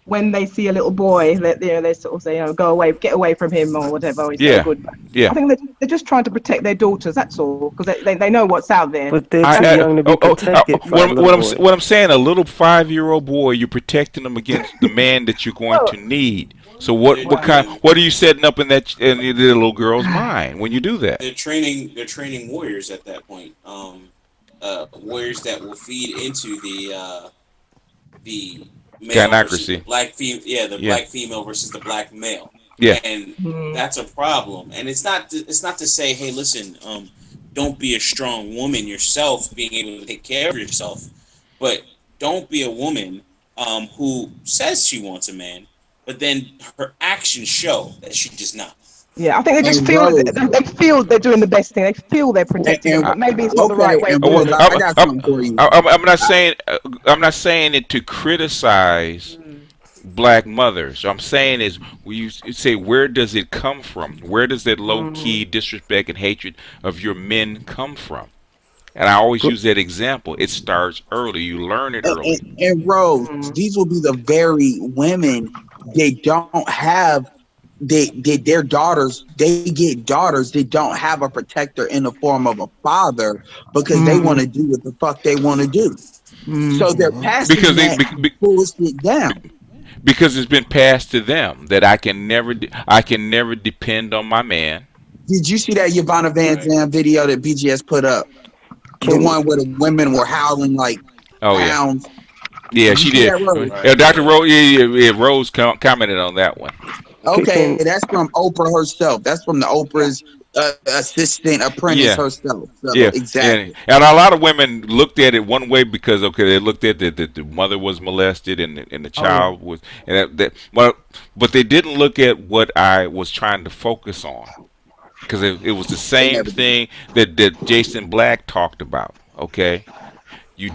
when they see a little boy, that they sort of say, go away, get away from him, or whatever. He's no good. Yeah. I think they're just trying to protect their daughters. That's all, because they know what's out there. But they're too young to be protected. What I'm saying, a little 5-year-old boy, you're protecting them against the man that you're going to need. So what are you setting up in the little girl's mind when you do that? They're training warriors at that point. Warriors that will feed into the male versus the black female, black female versus the black male. Yeah, and that's a problem. And it's not to say, hey, listen, don't be a strong woman yourself, being able to take care of yourself, but don't be a woman who says she wants a man, but then her actions show that she does not. Yeah, I think they just feel they're doing the best thing. They feel they're protecting them, but maybe it's not the right way. I got something for you. I'm not saying it to criticize black mothers. I'm saying is, you say, where does it come from? Where does that low-key disrespect and hatred of your men come from? And I always use that example. It starts early. You learn it early. And Rose, these will be the very women they don't have. Their daughters, they get daughters. They don't have a protector in the form of a father because they want to do what the fuck they want to do. So they're passing that bullshit down. Because it's been passed to them that I can never depend on my man. Did you see that Yvonne Van Zant video that BGS put up? The one where the women were howling like hounds. Yeah, she did. Dr. Rose, Rose commented on that one. Okay, that's from Oprah herself. That's from the Oprah's assistant apprentice herself. So, exactly. And a lot of women looked at it one way because they looked at that the mother was molested and the child was, and but they didn't look at what I was trying to focus on, because it was the same thing that Jason Black talked about. Okay, you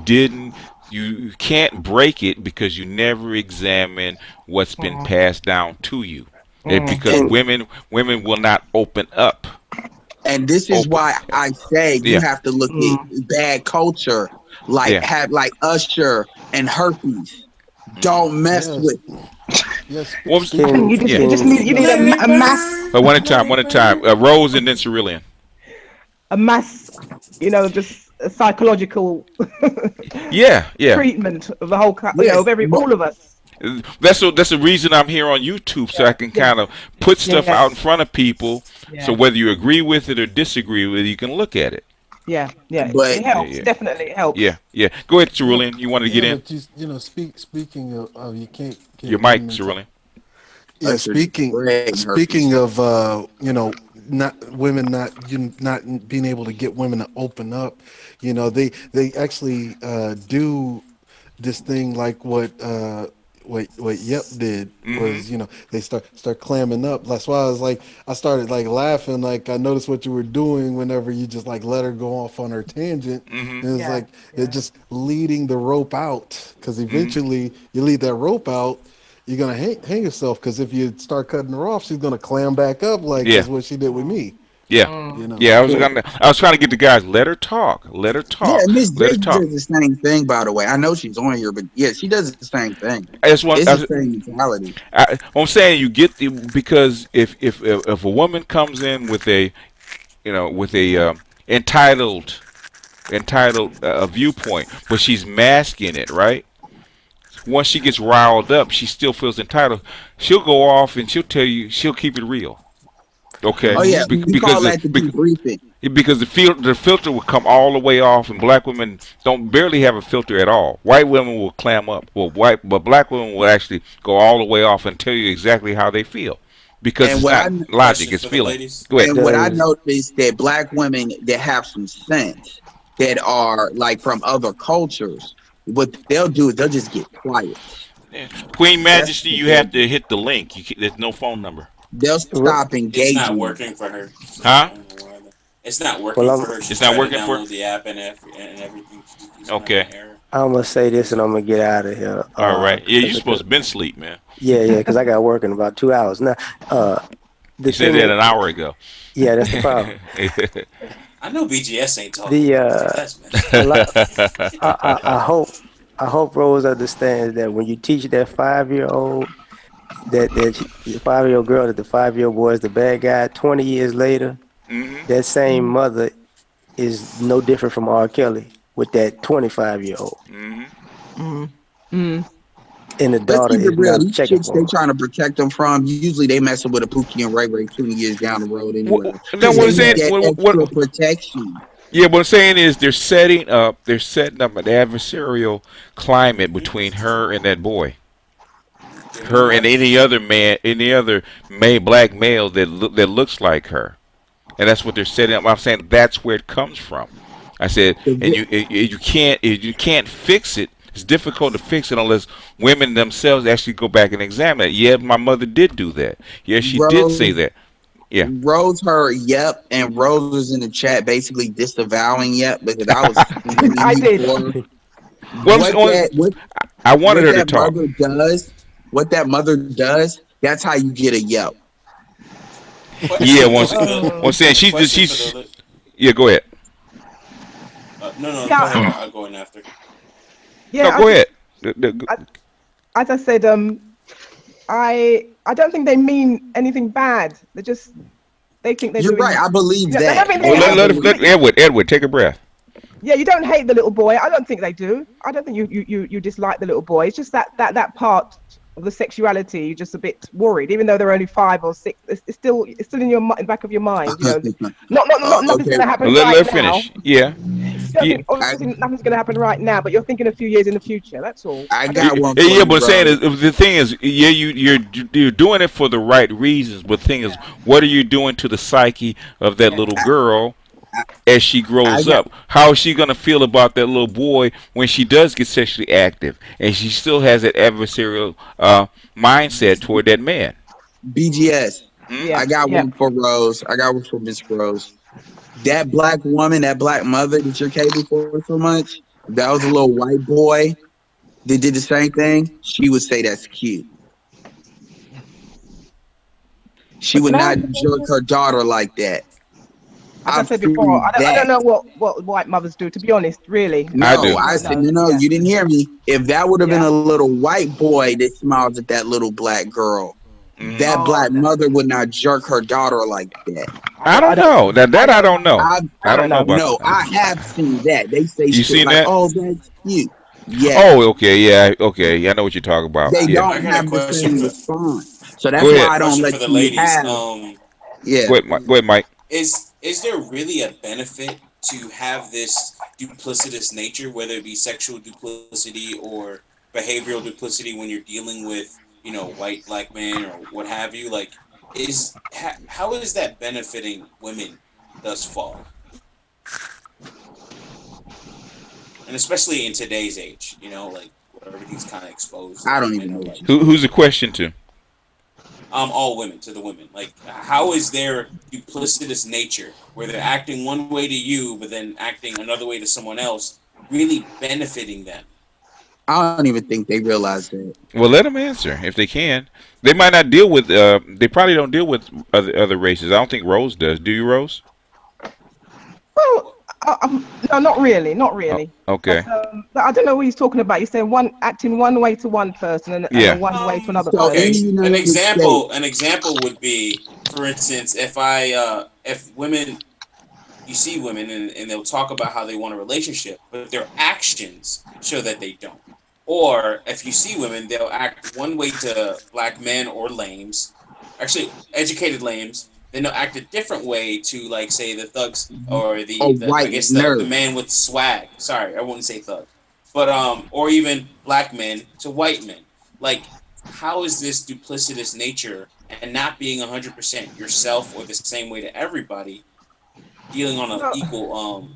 can't break it because you never examine what's been passed down to you. Because women will not open up. And this is why I say you have to look at bad culture, like Usher and herpes. Don't mess with. Yes. You just need a mass. But one at a time. Rose and then Cerulean. A mass, just a psychological. Treatment of the whole, of all of us. That's the reason I'm here on YouTube, so I can kind of put stuff out in front of people. So whether you agree with it or disagree with it, you can look at it. But it helps. Definitely, it helps. Yeah. Go ahead, Cerulean. You wanted to get in? Speaking of, you can't. Your mic, Cerulean. Yeah, speaking of, women not being able to get women to open up. They actually do this thing like what Yep did was, they start clamming up. That's why I started laughing. Like, I noticed what you were doing whenever you just let her go off on her tangent. And it's it's just leading the rope out, because eventually you lead that rope out, you're gonna hang yourself, because if you start cutting her off, she's gonna clam back up that's what she did with me. I was trying to get the guys. Let her talk. Yeah, Miss Drake does the same thing, by the way. I know she's on here, but she does the same thing. It's the same mentality. I'm saying you get because if a woman comes in with a entitled viewpoint, but she's masking it, right? Once she gets riled up, she still feels entitled. She'll go off and she'll tell you, she'll keep it real. Okay. Oh yeah, we call that the debriefing. Because the filter will come all the way off, and black women barely have a filter at all. White women will clam up, but black women will actually go all the way off and tell you exactly how they feel, because it's not logic, it's feeling. Go ahead. And what I noticed that black women that have some sense, that are from other cultures, what they'll do is they'll just get quiet. Queen Majesty, you have to hit the link. There's no phone number. They'll stop engaging. It's not working for her. Huh? It's not working for her. It's not working for her. The app and everything. Okay. I'm gonna say this and I'm gonna get out of here. All right. Yeah, you're supposed to been sleep, man. Yeah, because I got work in about 2 hours now. You said that an hour ago. Yeah, that's the problem. I know BGS ain't talking. I hope Rose understands that when you teach that 5-year-old, that the 5-year-old girl, that the 5-year-old boy is the bad guy, 20 years later, that same mother is no different from R. Kelly with that 25-year-old. And the daughter is not checking for they trying to protect them from. Usually they messing with a Pookie and Ray Ray 20 years down the road anyway. What protection. Yeah, what I'm saying is they're setting up an adversarial climate between her and that boy. Her and any other black male that looks like her, and that's what they're setting up. I'm saying that's where it comes from. I said, and you can't fix it. It's difficult to fix it unless women themselves actually go back and examine it. Yeah, my mother did do that. Yeah, she did say that. Yeah. Rose heard yep, and Rose was in the chat basically disavowing yep, because I was. I did. I wanted her to talk. Mother does what that mother does, that's how you get a yo. Yeah, once saying she's yeah. Go ahead. No, go ahead. I'll go in after. Yeah, no, go ahead. As I said, I don't think they mean anything bad. They think they're You're doing, right. I believe they that. don't think Well, let Edward take a breath. Yeah, you don't hate the little boy. I don't think they do. I don't think you dislike the little boy. It's just that part of the sexuality. You're just a bit worried, even though they're only 5 or 6. It's still in your back of your mind. You know, nothing's going to happen Let right finish. now. Yeah. Obviously, nothing's going to happen right now, but you're thinking a few years in the future. That's all. I got one. Yeah, but saying is, the thing is, yeah, you're doing it for the right reasons. But the thing is, what are you doing to the psyche of that little girl as she grows up? How is she going to feel about that little boy when she does get sexually active and she still has that adversarial mindset toward that man? BGS. I got one for Rose. I got one for Miss Rose. That black woman, that black mother that you're caping for so much, if that was a little white boy that did the same thing, she would say that's cute. She would not jerk her daughter like that. As I said before, I don't know what white mothers do, to be honest, really. No, I said, no, you didn't hear me. If that would have been a little white boy that smiles at that little black girl, that black mother would not jerk her daughter like that. I don't know. That I don't know. I don't know about no, that. I have seen that. They say You shit seen like, that? oh, that's cute. Yeah. Oh, okay, yeah, okay. Yeah, I know what you're talking about. They Yeah. don't have the same response. So that's Go why ahead. I don't Question let for the you ladies. have. Yeah. Go ahead, Mike. Is there really a benefit to have this duplicitous nature, whether it be sexual duplicity or behavioral duplicity, when you're dealing with, you know, white, black men or what have you? Like, how is that benefiting women thus far? And especially in today's age, you know, like where everything's kind of exposed. I don't even know. Like, Who's the question to? all women, to the women. Like, how is their duplicitous nature, where they're acting one way to you, but then acting another way to someone else, really benefiting them? I don't even think they realize that. Well, let them answer if they can. They might not deal with. They probably don't deal with other races. I don't think Rose does. Do you, Rose? Well, no, not really. Oh, okay. But I don't know what he's talking about. He's saying acting one way to one person and one way to another person. Okay. An example would be, for instance, if women, you see women and they'll talk about how they want a relationship, but their actions show that they don't. Or if you see women, they'll act one way to black men or lames, actually educated lames. Then they'll act a different way to, like, say, the thugs or the man with swag. Sorry, I wouldn't say thug, but or even black men to white men. Like, how is this duplicitous nature and not being 100% yourself or the same way to everybody, dealing on an equal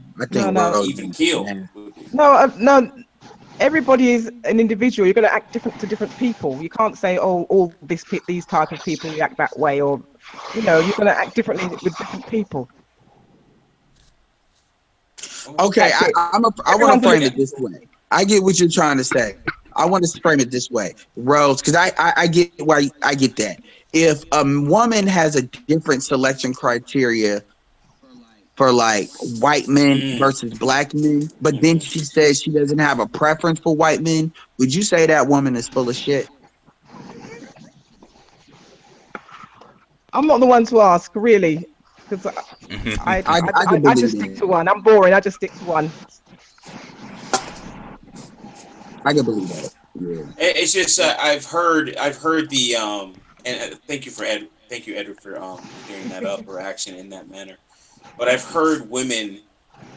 even keel? No. Everybody is an individual. You're going to act different to different people. You can't say, oh, all these type of people react that way, or, you know, you're going to act differently with different people. Okay, I want to frame it this way. I get what you're trying to say. I want to frame it this way, Rose, because I get why I get that. If a woman has a different selection criteria for, like, white men versus black men, but then she says she doesn't have a preference for white men, would you say that woman is full of shit? I'm not the one to ask, really, because I just stick to one. I'm boring. I just stick to one. I can believe that. Yeah. It's just I've heard the and thank you Edward for clearing that up or action in that manner. But I've heard women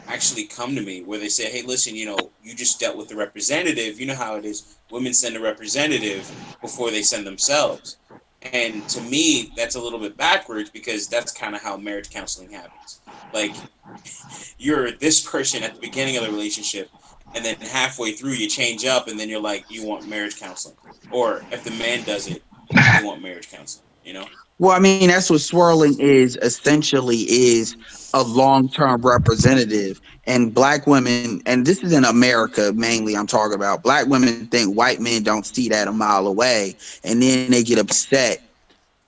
actually come to me where they say, hey, listen, you know, you just dealt with the representative. You know how it is. Women send a representative before they send themselves. And to me, that's a little bit backwards, because that's kind of how marriage counseling happens. Like, you're this person at the beginning of the relationship, and then halfway through you change up, and then you're like, you want marriage counseling. Or if the man does it, you want marriage counseling, you know? Well, I mean, that's what swirling is, essentially, is a long-term representative. And black women, and this is in America mainly, I'm talking about, black women think white men don't see that a mile away, and then they get upset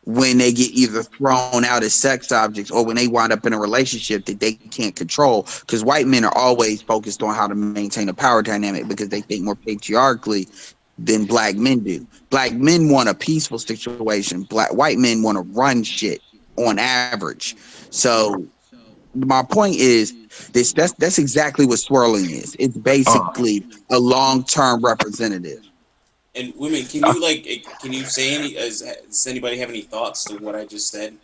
when they get either thrown out as sex objects or when they wind up in a relationship that they can't control, because white men are always focused on how to maintain a power dynamic because they think more patriarchally than black men do. Black men want a peaceful situation. White men want to run shit on average. So my point is that's exactly what swirling is. It's basically a long-term representative. And women, can you say any? Does anybody have any thoughts to what I just said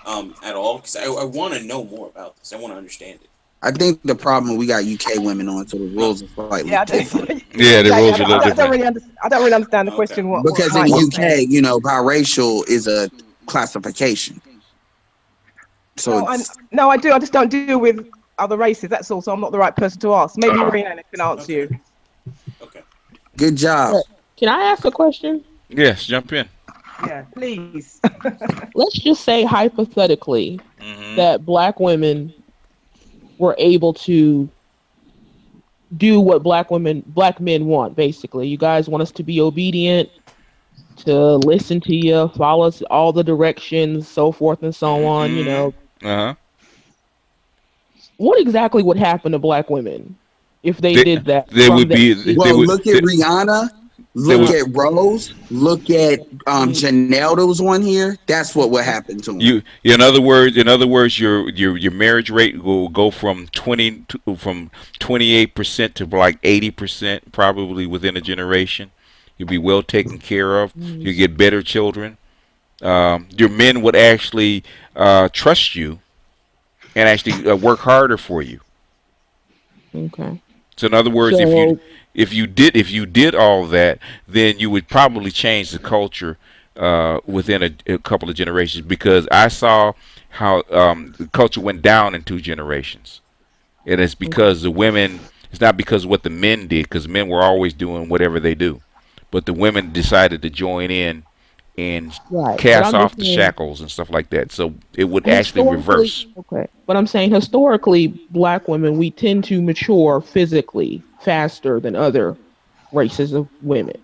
at all? Because I want to know more about this. I want to understand it. I think the problem, we got UK women on, so the rules are slightly different. Yeah, the rules are a little different. I don't really understand the question. Because in the UK, biracial is a classification. So no, I do. I just don't deal with other races. That's all. So I'm not the right person to ask. Maybe Marina can answer you. Okay. Good job. Can I ask a question? Yes, jump in. Yeah, please. Let's just say hypothetically that black women were able to do what black men want. Basically, you guys want us to be obedient, to listen to you, follow us all the directions, so forth and so on. What exactly would happen to black women if they did that? Look at Rihanna. Look at Rose. Look at Janelle that was on here. That's what would happen to them. In other words, your marriage rate will go from 28% to like 80%, probably within a generation. You'll be well taken care of. You get better children. Your men would actually trust you and actually work harder for you. Okay. So in other words, if you did all that, then you would probably change the culture within a couple of generations, because I saw how the culture went down in 2 generations. And it's because the women, it's not because of what the men did, because men were always doing whatever they do. But the women decided to join in and cast off the shackles and stuff like that. So it would actually reverse. Okay. But I'm saying historically, black women, we tend to mature physically faster than other races of women.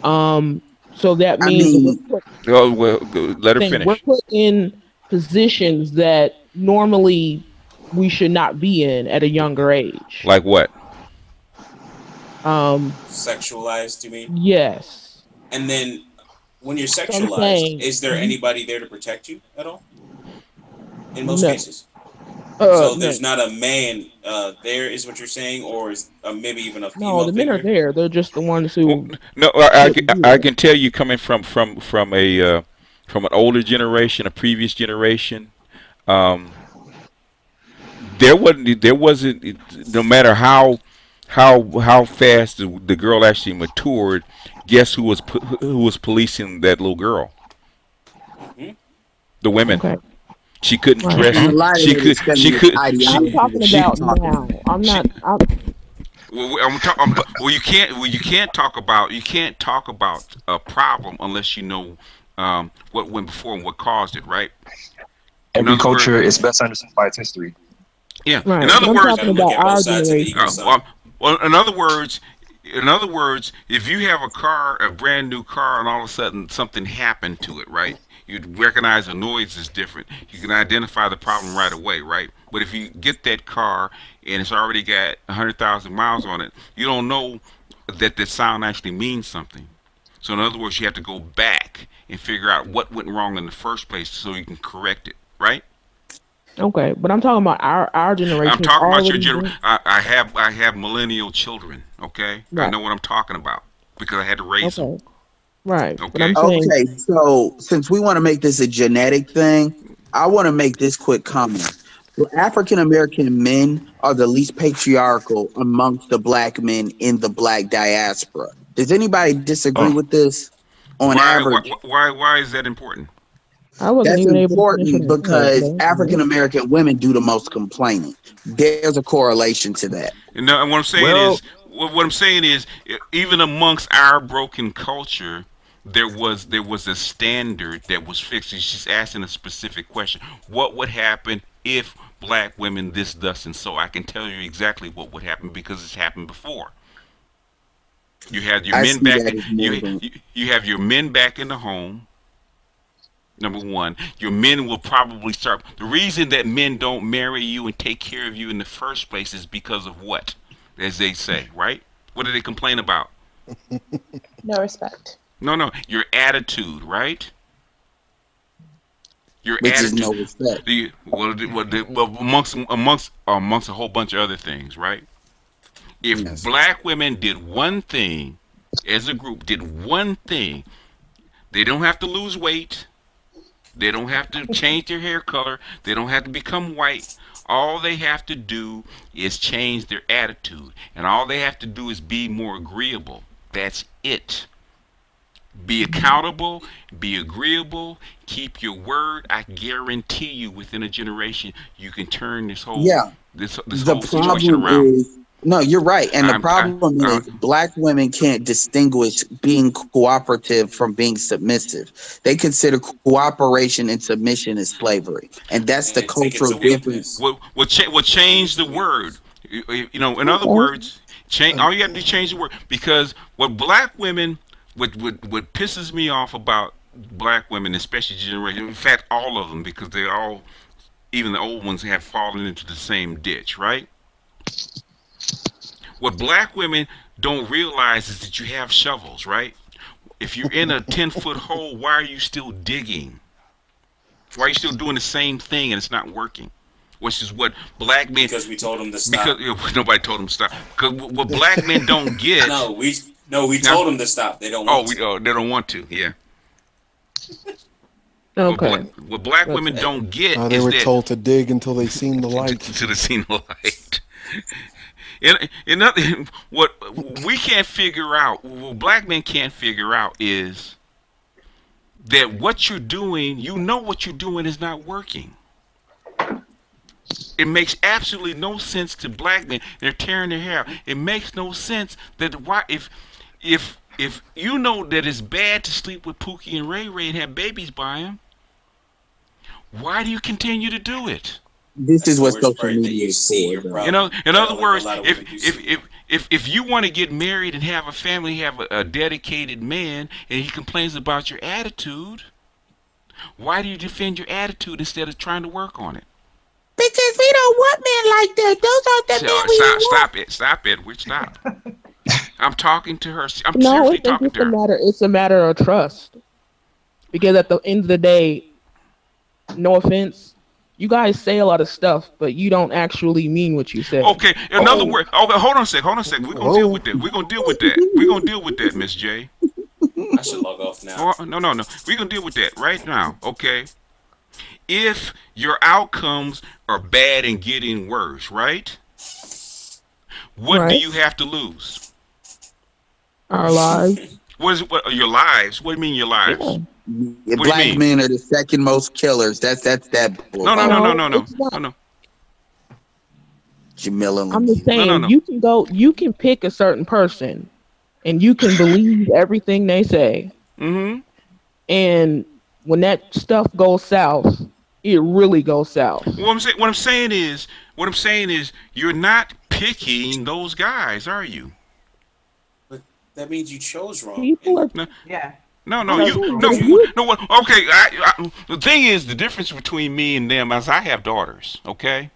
So that means let her finish. We're put in positions that normally we should not be in at a younger age. Like what? Sexualized, you mean? Yes. And then when you're sexualized, is there anybody there to protect you at all? In most cases. So there's not a man there, is what you're saying, or is maybe even a female? No, the men are there. They're just the ones who. No, I can tell you, coming from an older generation, a previous generation, there wasn't. No matter how fast the girl actually matured, guess who was policing that little girl? The women. Okay. She couldn't dress. She could. I'm talking about now. I'm not. Well, you can't talk about a problem unless you know what went before and what caused it, right? Every culture is best understood by its history. Yeah. Right. In other words, in other words, if you have a brand new car, and all of a sudden something happened to it, right? You'd recognize the noise is different. You can identify the problem right away, right? But if you get that car and it's already got 100,000 miles on it, you don't know that the sound actually means something. So in other words, you have to go back and figure out what went wrong in the first place so you can correct it, right? Okay, but I'm talking about our generation. I'm talking about your generation. I have millennial children. Okay, right. I know what I'm talking about because I had to raise them. Right. Okay. So since we want to make this a genetic thing, I want to make this quick comment. Well, African American men are the least patriarchal amongst the black men in the black diaspora. Does anybody disagree with this? On average, why is that important? That's important because African American women do the most complaining. There's a correlation to that. And what I'm saying is, even amongst our broken culture, there was a standard that was fixed. She's asking a specific question: what would happen if black women this, thus, and so. I can tell you exactly what would happen because it's happened before. You have your men back. You have your men back in the home. Number one, your men will probably start. The reason that men don't marry you and take care of you in the first place is because of what, as they say, right? What do they complain about? No respect. No, your attitude, right? Your Which attitude. is no respect. Amongst a whole bunch of other things, right? If black women did one thing, as a group, did one thing, they don't have to lose weight. They don't have to change their hair color. They don't have to become white. All they have to do is change their attitude. And all they have to do is be more agreeable. That's it. Be accountable, be agreeable, keep your word. I guarantee you within a generation you can turn this whole this whole situation around. No, you're right. And the problem is black women can't distinguish being cooperative from being submissive. They consider cooperation and submission as slavery. And that's the cultural difference. We'll change the word. You know, in other words, all you have to do is change the word. Because what black women, what pisses me off about black women, especially generation, in fact, all of them, because they all, even the old ones, have fallen into the same ditch, right? What black women don't realize is that you have shovels, right? If you're in a 10-foot hole, why are you still digging? Why are you still doing the same thing and it's not working? Which is what black men... Because we told them to stop. Because nobody told them to stop. Because what black men don't get... we told them to stop. They don't want to. They don't want to, yeah. Okay. What black women don't get they were told to dig until they seen the light. Until they seen the light. What we can't figure out, what black men can't figure out is that what you're doing, you know what you're doing is not working. It makes absolutely no sense to black men. They're tearing their hair out. It makes no sense that why if you know that it's bad to sleep with Pookie and Ray Ray and have babies by him, why do you continue to do it? This is what social media is for. You know, in other words, if you want to get married and have a family, have a dedicated man, and he complains about your attitude, why do you defend your attitude instead of trying to work on it? Because we don't want men like that. Those aren't the men we want. Stop it, stop. I'm talking to her. I'm seriously talking to her. It's a matter of trust. Because at the end of the day, no offense, you guys say a lot of stuff, but you don't actually mean what you say. Okay, in other words, hold on a second. We're gonna deal with that. We're gonna deal with that, Miss J. I should log off now. No. We're gonna deal with that right now, okay? If your outcomes are bad and getting worse, right? What do you have to lose? Our lives. What your lives? What do you mean your lives? Yeah. Black men are the second most killers. That's that. No. Jamila. I'm just saying, you can pick a certain person, and you can believe everything they say. Mm-hmm. And when that stuff goes south, it really goes south. What I'm saying is, you're not picking those guys, are you? But that means you chose wrong. People are, yeah. No. Okay. The thing is, the difference between me and them is I have daughters. Okay.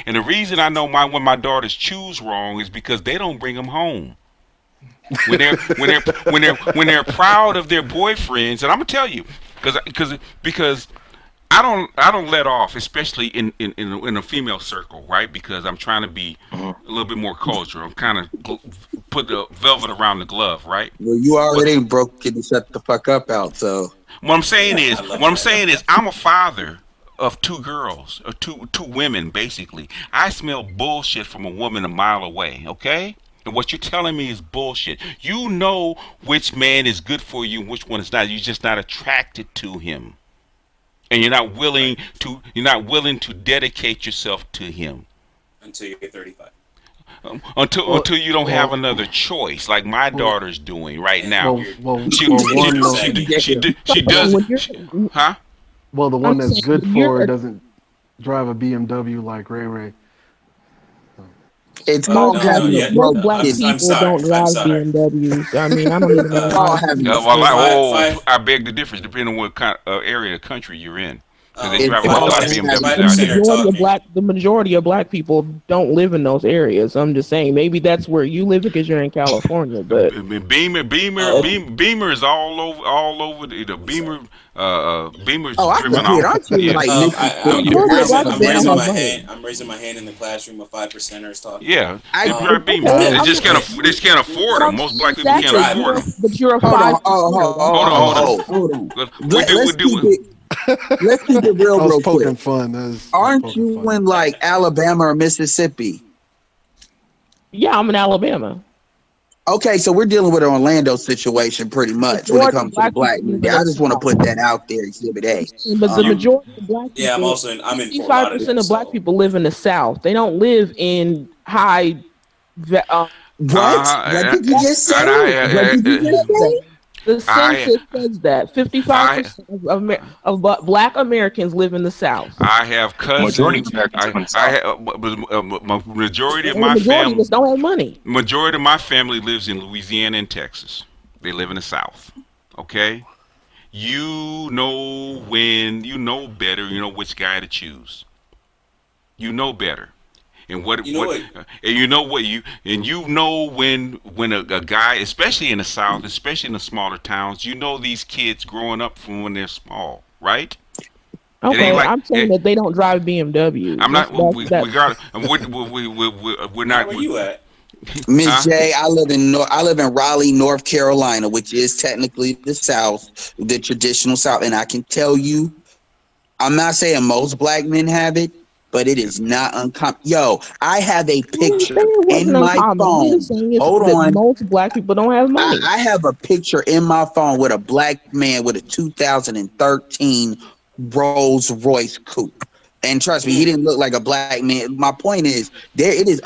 And the reason I know when my daughters choose wrong is because they don't bring them home. When they're proud of their boyfriends, and I'm gonna tell you, because I don't let off, especially in a female circle, right? Because I'm trying to be a little bit more cultural. I'm kind of put the velvet around the glove, right? Well, you already broke it to shut the fuck up out. So what I'm saying is, I'm a father of two girls, or two women, basically. I smell bullshit from a woman a mile away. Okay. And what you're telling me is bullshit. You know which man is good for you and which one is not. You're just not attracted to him. And you're not willing to dedicate yourself to him. Until you get 35. Until you don't have another choice, like my daughter's doing right now. She does. Huh? Well, the one that's good for her doesn't drive a BMW like Ray Ray. It's Most called having a broke black kid. people don't drive BMWs. I mean, I don't even know. I beg the difference depending on what kind of area of the country you're in. Because they It's drive a whole lot of BMWs out The majority of black people don't live in those areas. I'm just saying, maybe that's where you live because you're in California. But Beamer is all over the Beamer. Beamer's driven off. I'm raising my hand in the classroom of 5%ers talking. Yeah, they drive Beamer. They just can't afford them. Most black people can't afford them. But you're a Hold on. Let's keep it real quick. Aren't you in like Alabama or Mississippi? Yeah, I'm in Alabama. Okay, so we're dealing with an Orlando situation pretty much when it comes to the black media. I just want to put that out there, Exhibit A. But the majority of black people, yeah, I'm in 55% of black people live in the South. They don't live in high. What did you just say? The census says that 55% of black Americans live in the South. I have cousins. Majority of my family don't have money. Majority of my family lives in Louisiana and Texas. They live in the South. Okay, you know better. You know which guy to choose. You know better. And when a guy, especially in the South, especially in the smaller towns, you know these kids growing up from when they're small, right? Okay, I'm saying that they don't drive BMWs. I'm not. We're not. Where you at? Miss J, I live in Raleigh, North Carolina, which is technically the South, the traditional South, and I can tell you, I'm not saying most black men have it, but it is not uncommon. Yo, I have a picture in my phone. Hold on. Most black people don't have money. I have a picture in my phone with a black man with a 2013 Rolls Royce coupe. And trust me, he didn't look like a black man. My point is, it is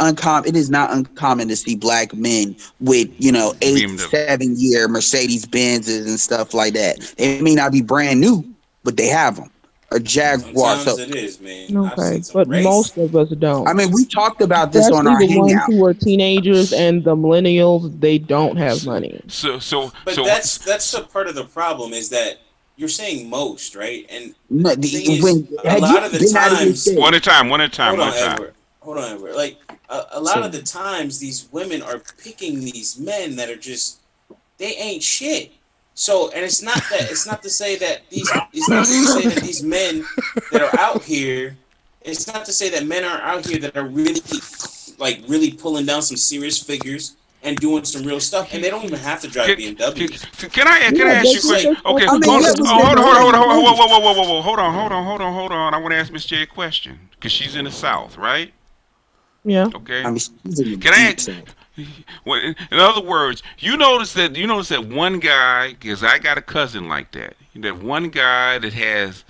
not uncommon to see black men with 8-7 year Mercedes Benzes and stuff like that. They may not be brand new, but they have them. A Jaguar. Sometimes it is, man. Okay, but most of us don't. I mean, we talked about this on our the ones hangout. who are teenagers and the millennials, they don't have money. But that's a part of the problem is that you're saying most, right? And no, a lot of the times, one at a time. Hold on, Edward. Like a lot of the times, these women are picking these men that are just they ain't shit. So, and it's not to say that these men that are out here, it's not to say that men are out here that are really pulling down some serious figures and doing some real stuff, and they don't even have to drive BMWs. Can I ask you a question? Okay, hold on. I want to ask Miss J a question because she's in the South, right? Yeah. Okay. Can I ask? In other words, you notice that one guy, because I got a cousin like that. That one guy that has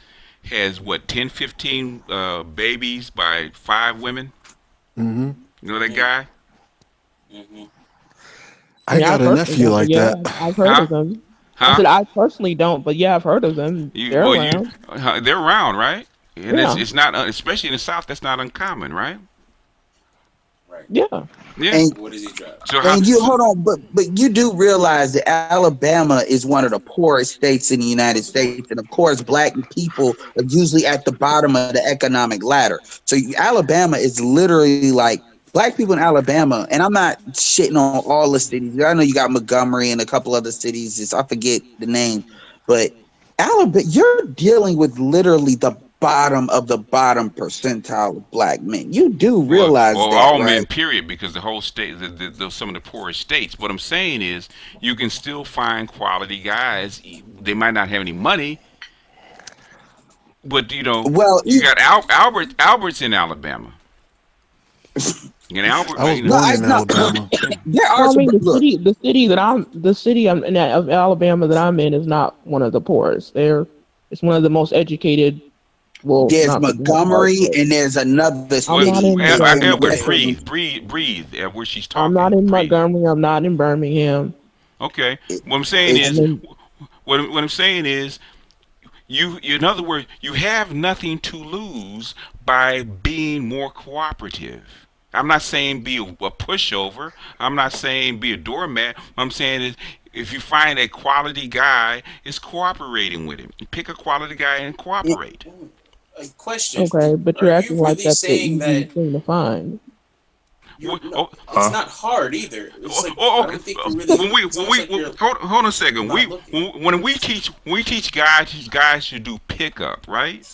what 10, 15 babies by 5 women. Mm-hmm. You know that guy? Mm-hmm. I got a nephew like that. I've heard of them. I said I personally don't, but yeah, I've heard of them. They're around. They're around, right? And yeah. it's not, especially in the South, that's not uncommon, right? Right. Yeah. Yeah. And, what does he drive? Hold on, but you do realize that Alabama is one of the poorest states in the United States, and of course, black people are usually at the bottom of the economic ladder. So Alabama is literally like black people in Alabama, and I'm not shitting on all the cities. I know you got Montgomery and a couple other cities. I forget the name, but Alabama, you're dealing with literally the bottom of the bottom percentile of black men. You do realize that, all right? men, period, because the whole state, some of the poorest states. What I'm saying is, you can still find quality guys. They might not have any money, but you got Albert's in Alabama. And Albert, I was born in Alabama. The city of Alabama that I'm in is not one of the poorest. It's one of the most educated. Well, there's Montgomery and there's another city. Breathe. Where she's talking. I'm not in Montgomery. I'm not in Birmingham. Okay. What I'm saying is, in other words, you have nothing to lose by being more cooperative. I'm not saying be a pushover. I'm not saying be a doormat. What I'm saying is, if you find a quality guy, is cooperating with him. Pick a quality guy and cooperate. A question. Okay, but you're acting like really that's the saying easy that thing to find. it's not hard either. It's like, I don't think you really. Hold on a second. When we teach guys to do pickup, right?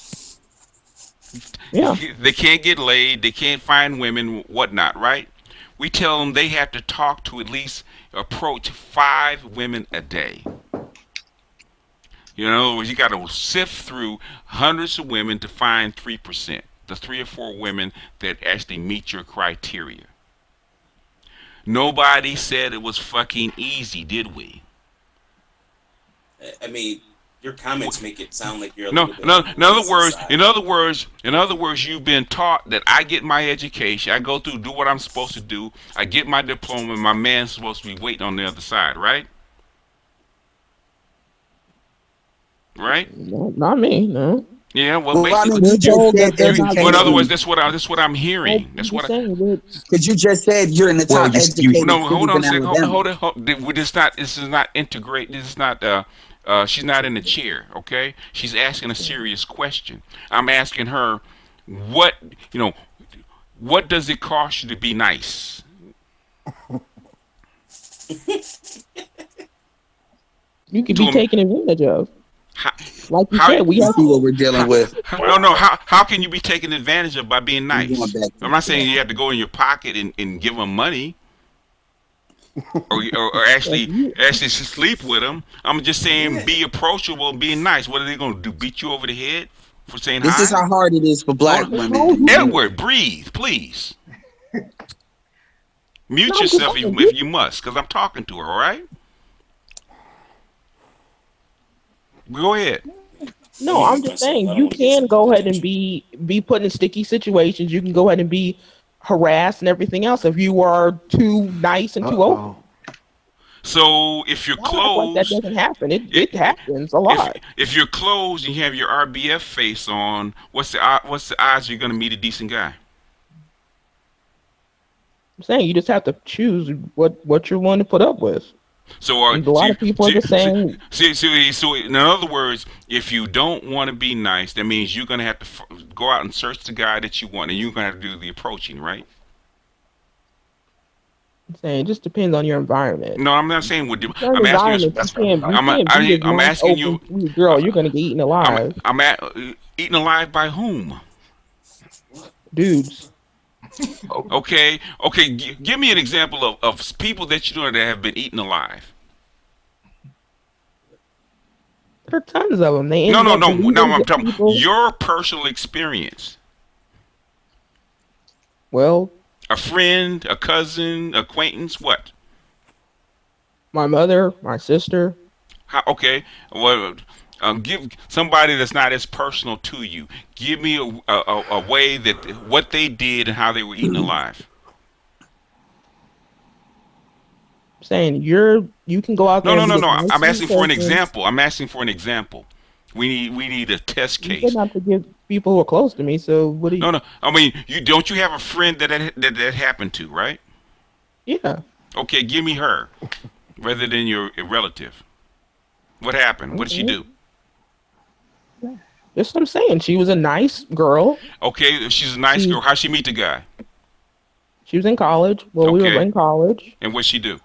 Yeah. They can't get laid. They can't find women, whatnot, right? We tell them they have to talk to at least approach 5 women a day. In other words, you got to sift through hundreds of women to find 3%, the 3 or 4 women that actually meet your criteria. Nobody said it was fucking easy, did we? I mean, your comments make it sound like you're a No. little bit In other words, you've been taught that I get my education, I go through, do what I'm supposed to do, I get my diploma, and my man's supposed to be waiting on the other side, right? Right? Not me, no. Yeah, well, Well, I mean, basically, you just said education. in other words, that's what I'm hearing. That's what Because you just said you're in the top educated No, hold on a cities in second. Alabama. Hold it. This is not integrate. This is not. She's not in the chair. Okay. She's asking a serious question. I'm asking her, what does it cost you to be nice? You could be taken advantage of. Like you said, we have see what we're dealing with. No. How can you be taken advantage of by being nice? I'm not saying you have to go in your pocket and give them money, or actually sleep with them. I'm just saying be approachable and being nice. What are they going to do? Beat you over the head for saying hi? This is how hard it is for black women. Edward, breathe, please. Mute yourself if you must, because I'm talking to her. All right. Go ahead. No, I'm just saying you can go ahead and be put in sticky situations. You can go ahead and be harassed and everything else if you are too nice and too open. So if you're closed, that doesn't happen. It happens a lot. If you're closed and you have your RBF face on, what's the odds you're going to meet a decent guy? I'm saying you just have to choose what you're willing to put up with. So a lot of people are just saying. So in other words, if you don't want to be nice, that means you're going to have to go out and search the guy that you want, and you're going to have to do the approaching, right? I'm saying it just depends on your environment. No, I'm not saying what. I'm asking you. Girl, you're going to get eaten alive. Eaten alive by whom? Dudes. Okay. Give me an example of people that you know that have been eaten alive. There are tons of them. No. I'm talking your personal experience. Well, a friend, a cousin, acquaintance, what? My mother, my sister. Okay. Well, give somebody that's not as personal to you. Give me a way that what they did and how they were eaten alive. I'm saying you can go out there. No. I'm asking for an example. We need a test case. You not to give people who are close to me. So what do you? No. I mean, don't you have a friend that happened to, right? Yeah. Okay, give me her, rather than your relative. What happened? What did she do? That's what I'm saying. She was a nice girl. Okay, she's a nice girl. How'd she meet the guy? She was in college. Well, we were in college. And what'd she do?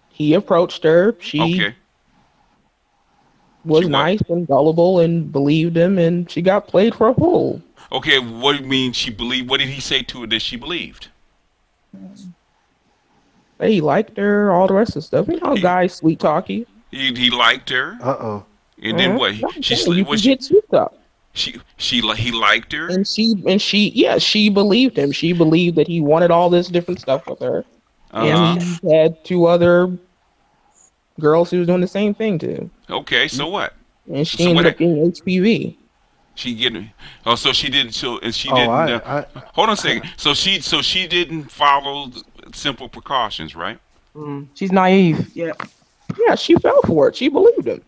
He approached her. She was nice and gullible and believed him, and she got played for a fool. Okay, what do you mean she believed? What did he say to her that she believed? He liked her, all the rest of the stuff. You know, guys sweet talk you. He liked her. And then what? He liked her. And she believed him. She believed that he wanted all this different stuff with her. And he had 2 other girls he was doing the same thing to. Okay, so what? And she ended up getting HPV. She getting so she didn't hold on a second. So she didn't follow simple precautions, right? She's naive. Yeah. Yeah, she fell for it. She believed him.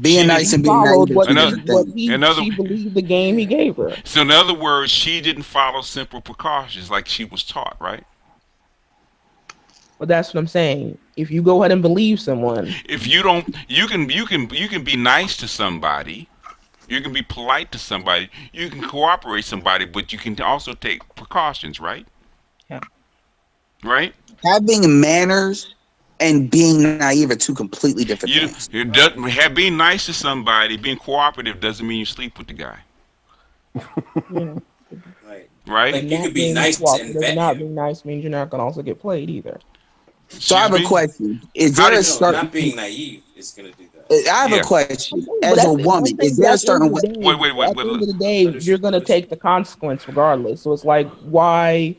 Being nice and being followed naive what, are two different things. she believed the game he gave her. So in other words, she didn't follow simple precautions like she was taught, right? But that's what I'm saying. If you go ahead and believe someone, If you don't, you can be nice to somebody, you can be polite to somebody, you can cooperate somebody, but you can also take precautions, right? Yeah. Right? Having manners and being naive are two completely different things. Being nice to somebody, being cooperative doesn't mean you sleep with the guy. Right? Like you could be nice and vet not him. being nice means you're not gonna also get played either. So I have a question. Is there a certain... Not being naive is gonna do that. I have a question. As a woman, is there a certain way... At the end of the day, you're gonna take the consequence regardless. So it's like, why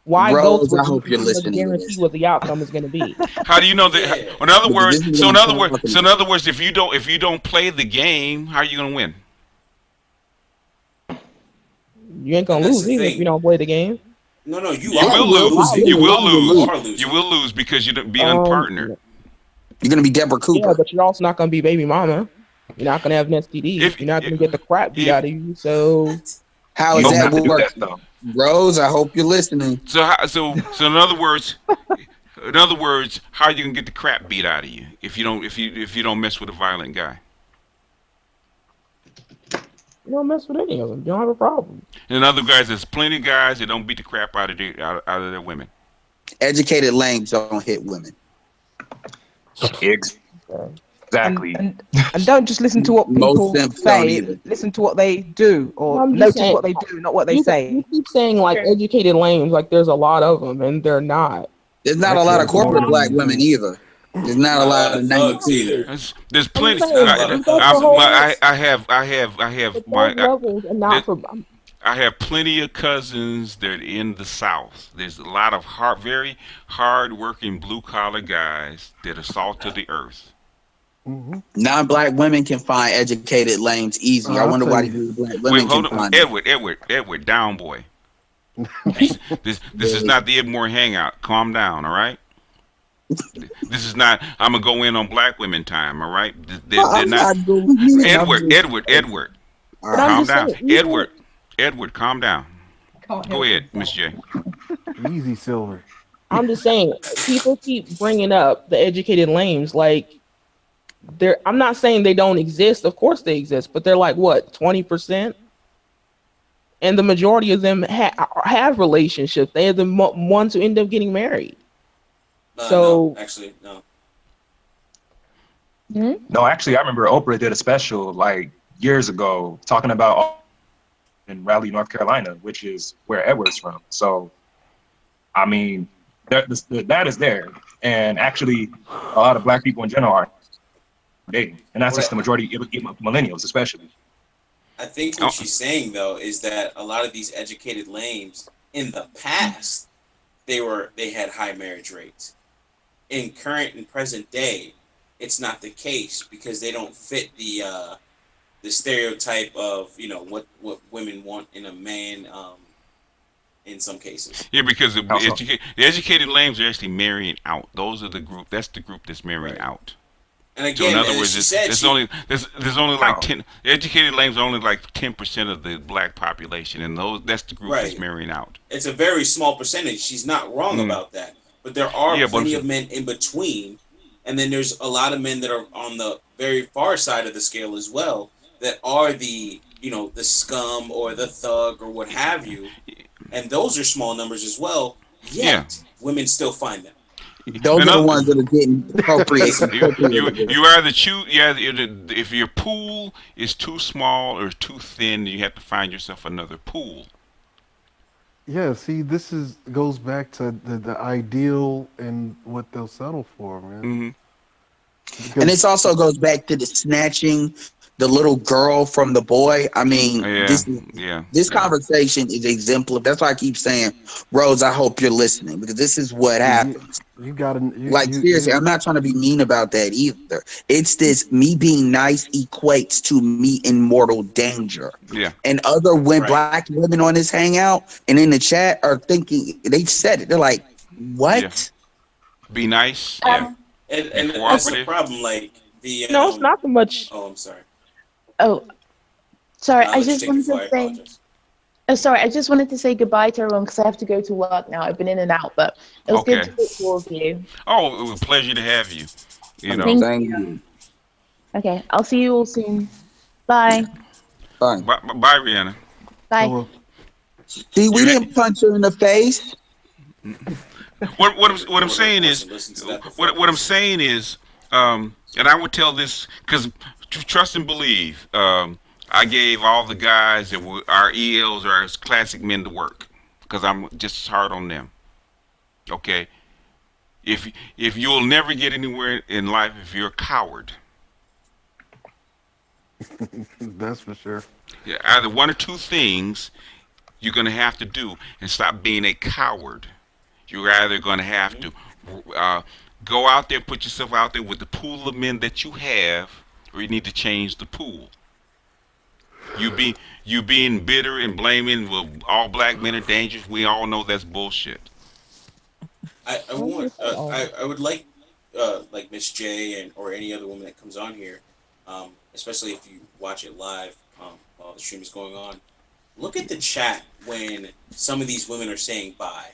go Rose, through I hope you're listening to guarantee this. what the outcome is gonna be? How do you know that? In other words, if you don't play the game, how are you gonna win? You ain't gonna That's lose the even if thing. you don't play the game. No, you will lose. You will lose because you're being unpartnered. You're gonna be Deborah Cooper. Yeah, but you're also not gonna be baby mama. You're not gonna have an STD. You're not gonna get the crap beat out of you. So how is that work? Rose, I hope you're listening. So in other words, how are you gonna get the crap beat out of you if you don't mess with a violent guy? You don't mess with any of them. You don't have a problem. In other guys, there's plenty of guys that don't beat the crap out of their women. Educated lames don't hit women. Exactly. And don't just listen to what people say. Listen to what they do, or notice what they do, not what they say. You keep saying like educated lames, like there's a lot of them, and they're not. There's not a lot of corporate black women either. There's not a lot of thugs either. There's plenty. I have plenty of cousins that are in the South. There's a lot of very hard-working blue-collar guys that are salt of the earth. Non-black women can find educated lames easy. I wonder why these black women can find Edward, down boy. This is not the Edmore hangout. Calm down, all right? This is not. I'm gonna go in on black women time. All right. They're not. Edward. Calm down. Edward, calm down. Go ahead, Miss J. Easy, Silver. I'm just saying, people keep bringing up the educated lames. Like, I'm not saying they don't exist. Of course they exist, but they're like what, 20%? And the majority of them have relationships. They are the ones who end up getting married. No, actually, no. No, actually, I remember Oprah did a special like years ago talking about in Raleigh, North Carolina, which is where Edward's from. So, I mean, that is there, and actually, a lot of black people in general are dating, and that's just the majority of millennials, especially. I think what she's saying though is that a lot of these educated lames in the past they had high marriage rates. In current and present day, it's not the case because they don't fit the stereotype of what women want in a man. In some cases. Yeah, because the educated lames are actually marrying out. Those are the group. That's the group that's marrying out. And again, so in other words, there's only like 10. Educated lames are only like 10% of the black population, and that's the group that's marrying out. It's a very small percentage. She's not wrong about that. But there are plenty of men in between, and then there's a lot of men that are on the very far side of the scale as well that are the the scum or the thug or what have you, and those are small numbers as well. Yet women still find them. Those are the ones that are getting appropriate. You either choose. Yeah, if your pool is too small or too thin, you have to find yourself another pool. Yeah, see, goes back to the ideal and what they'll settle for, man. And this also goes back to the snatching the little girl from the boy. I mean, this conversation is exemplary. That's why I keep saying, Rose, I hope you're listening, because this is what happens. Seriously, I'm not trying to be mean about that either. It's this me being nice equates to me in mortal danger. Yeah. And other black women on this hangout and in the chat are thinking, they said it. They're like, what? Yeah. Be nice. And that's the problem. Like, The No, it's not so much. Oh, I'm sorry. Oh, sorry. I'll I let you just take wanted it before I to say. apologize. Oh, sorry. I just wanted to say goodbye to everyone because I have to go to work now. I've been in and out, but it was good Okay. to talk to all of you. Oh, it was a pleasure to have you. You know. Thank you. Okay, I'll see you all soon. Bye. Bye. Bye, Rihanna. Bye. See, we didn't punch her in the face. What I'm saying is, what I'm saying is, and I would tell this because trust and believe. I gave all the guys that were our ELs or our classic men to work because I'm just hard on them. Okay, if you'll never get anywhere in life if you're a coward. That's for sure. Yeah, either one or two things you're going to have to do and stop being a coward. You're either going to have to go out there, put yourself out there with the pool of men that you have, or you need to change the pool. You being bitter and blaming, well, all black men are dangerous. We all know that's bullshit. I would like Miss J or any other woman that comes on here, especially if you watch it live while the stream is going on. Look at the chat when some of these women are saying bye.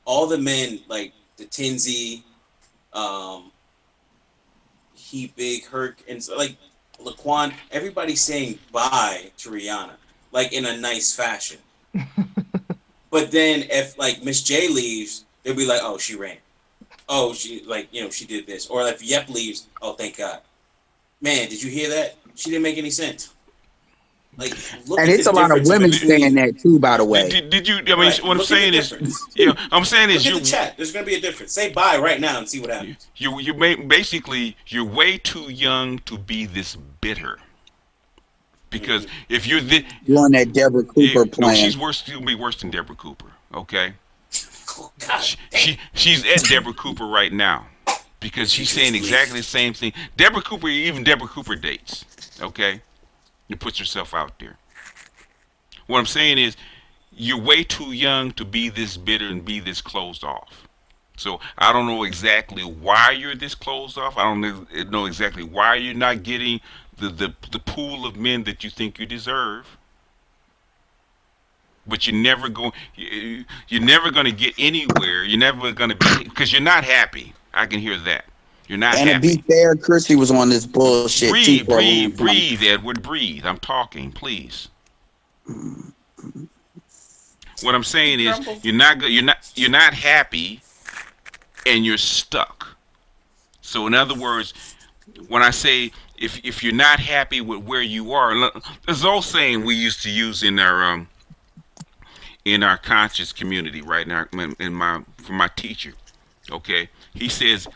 All the men, like the Tinsy, He Big Herc, and like Laquan, everybody's saying bye to Rihanna, like in a nice fashion. But then if like Miss J leaves, they'll be like, oh, she ran. Oh, she she did this. Or if Yep leaves, oh, thank God. Man, did you hear that? She didn't make any sense. Like, look And at it's the a lot of difference women between- saying that too, by the way. Did you? I mean, Right, what I'm look at the saying is, difference. I'm saying is, Look at the chat. There's going to be a difference. Say bye right now and see what happens. Basically you're way too young to be this bitter. Because if you're you're on that Deborah Cooper plan. No, she's worse. She'll be worse than Deborah Cooper. Okay. She's at Deborah Cooper right now because she's saying exactly the same thing. Deborah Cooper dates. Okay. She puts herself out there. What I'm saying is, you're way too young to be this bitter and be this closed off. So I don't know exactly why you're this closed off. I don't know exactly why you're not getting the pool of men that you think you deserve. But you're never going to get anywhere. You're never going to be, because you're not happy. I can hear that. You're not and happy. to be fair, Chrissy was on this bullshit too for a long time. Breathe, Edward, breathe. I'm talking, please. What I'm saying is, you're not happy, and you're stuck. So in other words, when I say if you're not happy with where you are, there's an old saying we used to use in our conscious community, right now, from my teacher. Okay, he says,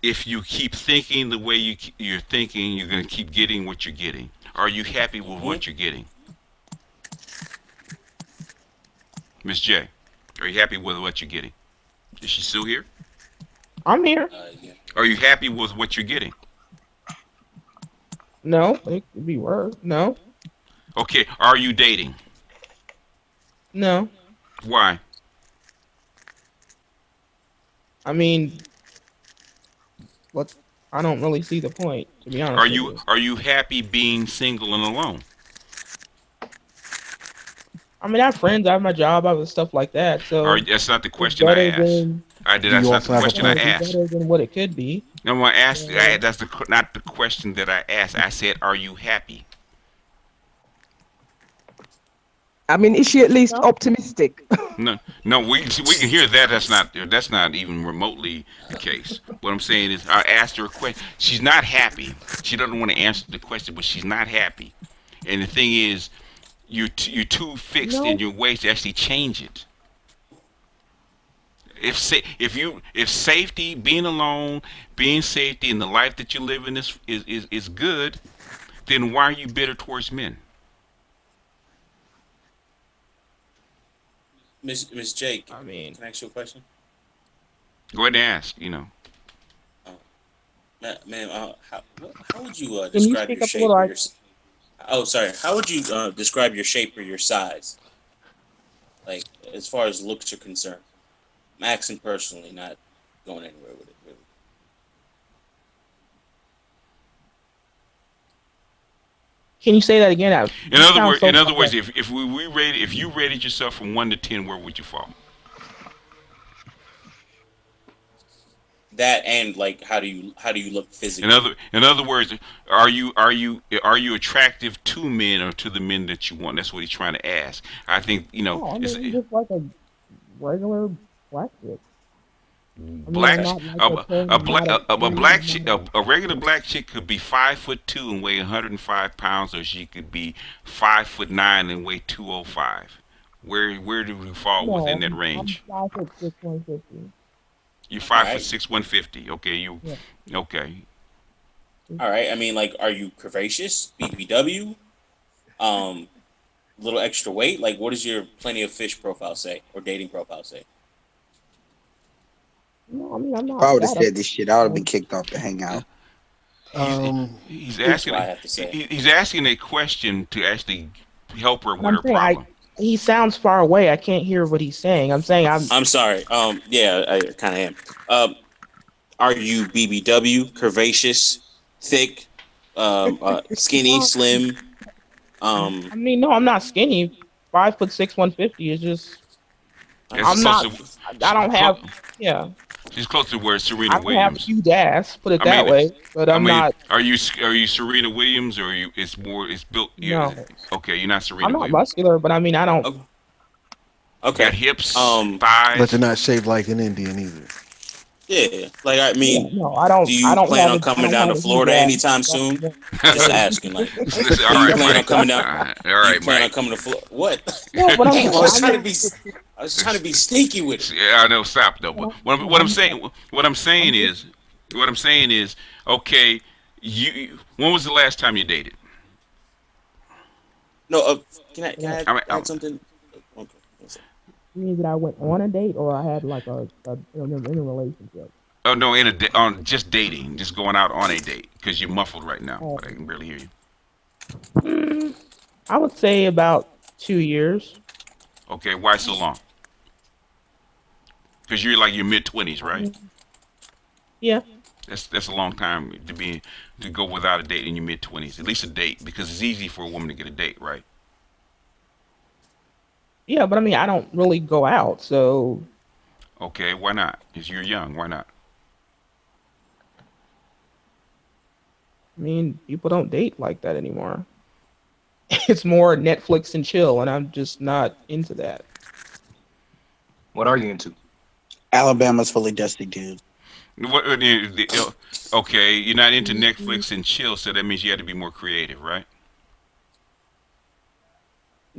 if you keep thinking the way you're thinking, you're going to keep getting what you're getting. Are you happy with what you're getting? Miss J, are you happy with what you're getting? Is she still here? I'm here. Yeah. Are you happy with what you're getting? No, it could be worse. No. Okay, are you dating? No. Why? I mean, I don't really see the point, to be honest. Are you happy being single and alone? I mean, I have friends, I have my job, I have stuff like that. So that's not the question I asked. That's not the question I asked. Better than what it could be. No, I asked. That's not the question that I asked. I said, "Are you happy?" I mean, is she at least optimistic? No, we can hear that. That's not even remotely the case. What I'm saying is, I asked her a question. She's not happy. She doesn't want to answer the question, but she's not happy. And the thing is, you're too fixed in your ways to actually change it. If safety, being alone, being safety in the life that you live in is good, then why are you bitter towards men? Miss Jake, I mean, can I ask you a question? Go ahead and ask. Ma'am, how would you describe your shape? How would you describe your shape or your size? Like, as far as looks are concerned. I'm asking personally, not going anywhere with it, Can you say that again? In other words, if you rated yourself from 1 to 10, where would you fall? That and like how do you look physically? In other words, are you attractive to men or to the men that you want? That's what he's trying to ask. I think it's just like a regular black chick. Black a regular black chick could be 5'2" and weigh 105 pounds, or she could be 5'9" and weigh 205. Where do we fall within that range? I'm 5'6", 150. You're 5'6", 150. Okay, okay. All right. I mean, like, are you curvaceous? BBW? Little extra weight? Like, what does your Plenty of Fish profile say or dating profile say? No, I mean, I'm not. If I would have said this shit, I would have been kicked off the Hangout. He's asking a question to actually help her with her problem. He sounds far away. I can't hear what he's saying. I'm sorry. Yeah, I kind of am. Are you BBW, curvaceous, thick, skinny, slim? I mean, no, I'm not skinny. 5'6", 150 is just. I'm not. I don't have. Yeah. She's close to where Serena Williams. I have huge ass, put it that way, but I'm not. Are you Serena Williams, or are you? It's built. No. Okay, you're not Serena. I'm not Williams. muscular, but I mean, I don't. Okay. Got hips, thighs. But you're not shaped like an Indian either. Yeah, like I mean, no, I don't. Do you I don't plan on coming down to Florida anytime soon? Just asking. Like, do you plan on coming down? All right, you plan on coming to Florida? What? No, but I was trying to be sneaky with it. Yeah, I know. Stop though. But what I'm saying is, okay. When was the last time you dated? No. Can I add something? Means that I went on a date or I had like in a relationship. Oh no, on just dating, just going out on a date, because you're muffled right now, but I can barely hear you. I would say about 2 years. Okay, why so long? Because you're like your mid-20s, right? Yeah. That's a long time to go without a date in your mid-20s. At least a date, because it's easy for a woman to get a date, right? Yeah, but I mean, I don't really go out, so. Okay, why not? Because you're young. Why not? I mean, people don't date like that anymore. It's more Netflix and chill, and I'm just not into that. What are you into? Alabama's fully dusty dudes. Okay, you're not into Netflix and chill, so that means you have to be more creative, right?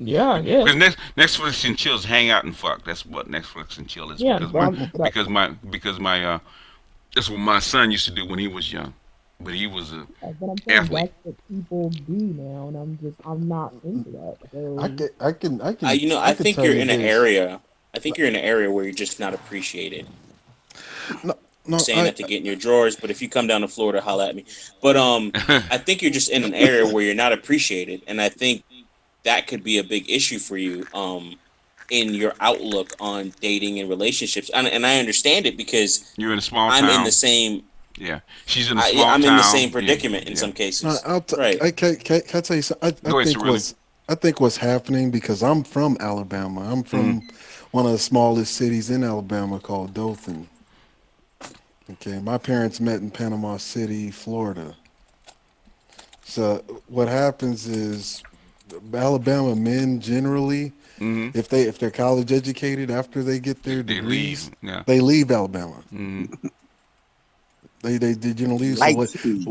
Yeah. Because Netflix and chill is hang out and fuck. That's what Netflix and chill is. Yeah, because my that's what my son used to do when he was young, but he was a athlete. That's what people do now, and I'm not into that. So. I can. I think you're in an area. I think you're in an area where you're just not appreciated. No, saying that to get in your drawers, but if you come down to Florida, holla at me. But I think you're just in an area where you're not appreciated, and I think that could be a big issue for you in your outlook on dating and relationships. And I understand it because you're in a small town. I'm in the same. Yeah, she's in a small town. I'm in the same predicament in some cases. Right. Can I tell you something? I think what's happening, because I'm from Alabama. I'm from one of the smallest cities in Alabama called Dothan. Okay, my parents met in Panama City, Florida. So what happens is Alabama men generally, if they're college educated, after they get their degrees, they leave Alabama. They leave. So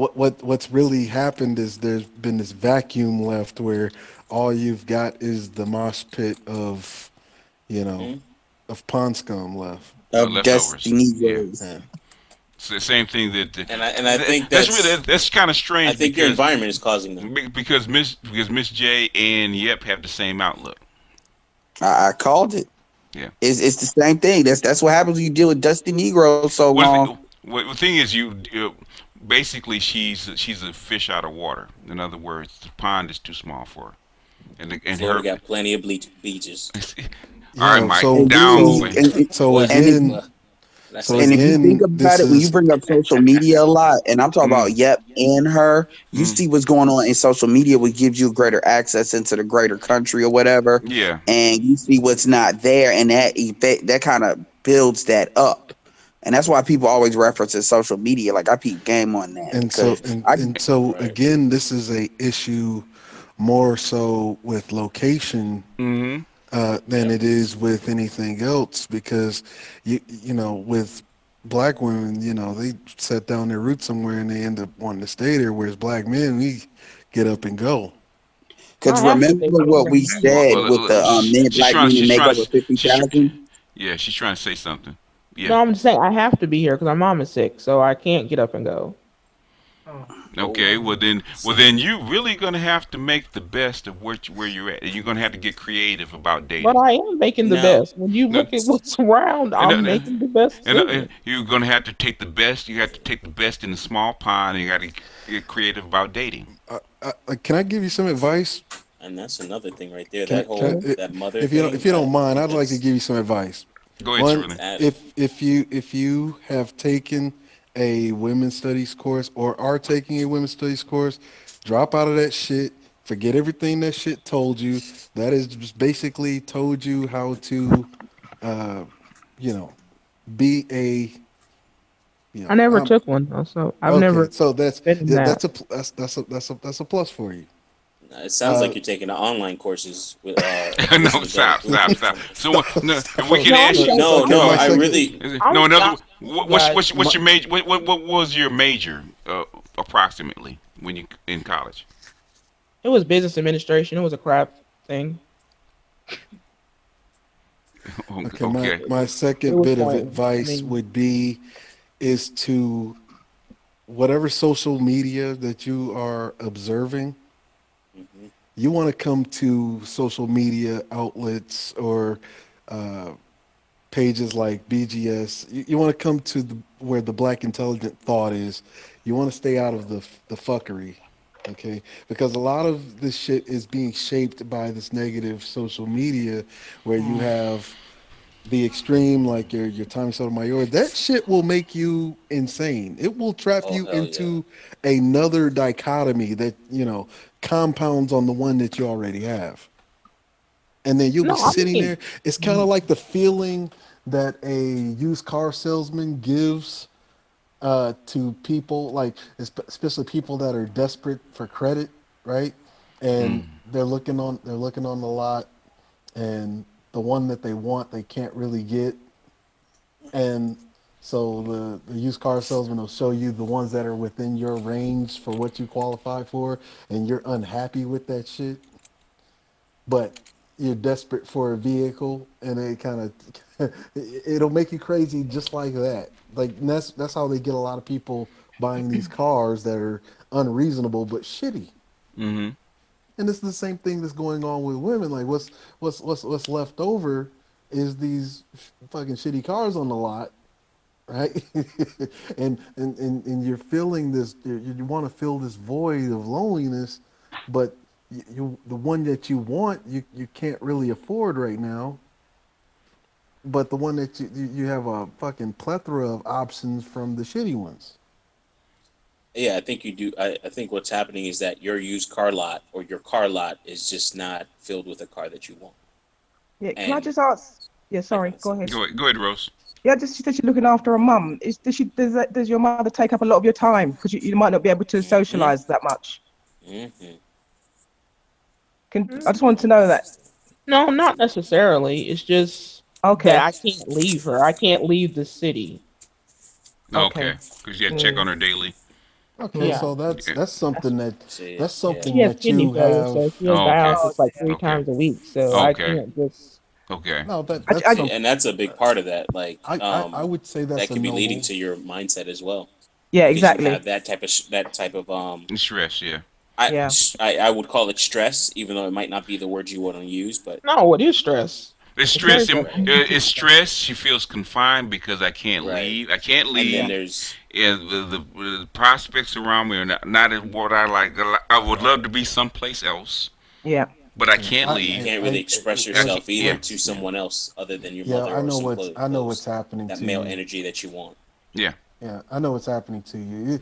what's really happened is there's been this vacuum left where all you've got is the mosh pit of, of pond scum left. Of dusty Negroes. Yeah. It's the same thing that, and I think that's kind of strange. I think your environment is causing them. Because Miss J and Yep have the same outlook. I called it. Yeah, it's the same thing. That's what happens when you deal with dusty Negroes so long. The thing is, basically she's a fish out of water. In other words, the pond is too small for her. And Florida got plenty of beaches. All right, Mike. Down. So And if you think again, about it, when you bring up social media a lot, and I'm talking about Yep and her, you Mm. see what's going on in social media, which gives you greater access into the greater country or whatever. Yeah. And you see what's not there, and that kind of builds that up. And that's why people always reference social media. Like I peep game on that And so because I again, this is a issue more so with location than it is with anything else, because you know, with black women, you know, they set down their roots somewhere and they end up wanting to stay there, whereas black men, we get up and go. because remember what we said with the men, black men make over 50,000. Yeah, she's trying to say something. Yeah. No, I'm just saying I have to be here because my mom is sick, so I can't get up and go. Okay, well then you really gonna have to make the best of where you're at, and you're gonna have to get creative about dating. But I am making the best. When you look at what's around, I'm making the best. And you're gonna have to take the best. You have to take the best in the small pie, and you got to get creative about dating. Can I give you some advice? And that's another thing right there. Can That whole that mother. If you don't mind, I'd like to give you some advice. Go ahead, One, Shirley. if you have taken a women's studies course or are taking a women's studies course, drop out of that shit. Forget everything that shit told you. That is just basically told you how to, you know, be a. You know, I never took one, though, so I've okay, never. So that's been in that's that. a plus for you. It sounds like you're taking the online courses with. No, stop. So we can ask you. No, I really. No, another. What's your major? What was your major approximately when you in college? It was business administration. It was a crap thing. Okay, my second bit of advice would be is to whatever social media that you are observing, you want to come to social media outlets or pages like BGS. You want to come to where the Black Intelligent Thought is. You want to stay out of the fuckery, okay? Because a lot of this shit is being shaped by this negative social media where you have the extreme, like your Tommy Sotomayor. That shit will make you insane. It will trap you into another dichotomy that, you know, compounds on the one that you already have. And then you'll be sitting there. It's kind of like the feeling that a used car salesman gives to people, like especially people that are desperate for credit, right? And they're looking on the lot, and the one that they want they can't really get, and so the used car salesman will show you the ones that are within your range for what you qualify for, and you're unhappy with that shit, but you're desperate for a vehicle, and it kind of it'll make you crazy just like that. Like that's how they get a lot of people buying these cars that are unreasonable but shitty. Mm-hmm. And it's the same thing that's going on with women. Like what's left over is these fucking shitty cars on the lot, right? and you're feeling this. You want to fill this void of loneliness, but the one that you want you can't really afford right now. But the one that you have a fucking plethora of options from the shitty ones. Yeah, I think you do. I think what's happening is that your used car lot or your car lot is just not filled with a car that you want. Yeah, can I just ask? Yeah, sorry, go ahead. Go ahead, Rose. Yeah, just she said she's looking after her mum. Does your mother take up a lot of your time? Because you might not be able to socialize that much. Mm-hmm. I just wanted to know that. No, not necessarily. It's just okay. That I can't leave her. I can't leave the city. Okay, because you have to check on her daily. Okay, so that's something that you have. So she has dialysis like 3 times a week. So I can't just. Okay. No, and that's a big part of that. Like, I would say that can be leading to your mindset as well. Yeah, exactly. You have that type of stress. Yeah. I would call it stress, even though it might not be the word you want to use. But no, what is stress? It's stress. It's stress. She feels confined because I can't leave. I can't leave. And then there's the prospects around me are not what I like. I would love to be someplace else. Yeah. But I can't leave. You can't really express yourself either to someone else other than your mother or some close. I know what's happening that to male you. energy that you want. Yeah. Yeah, I know what's happening to you.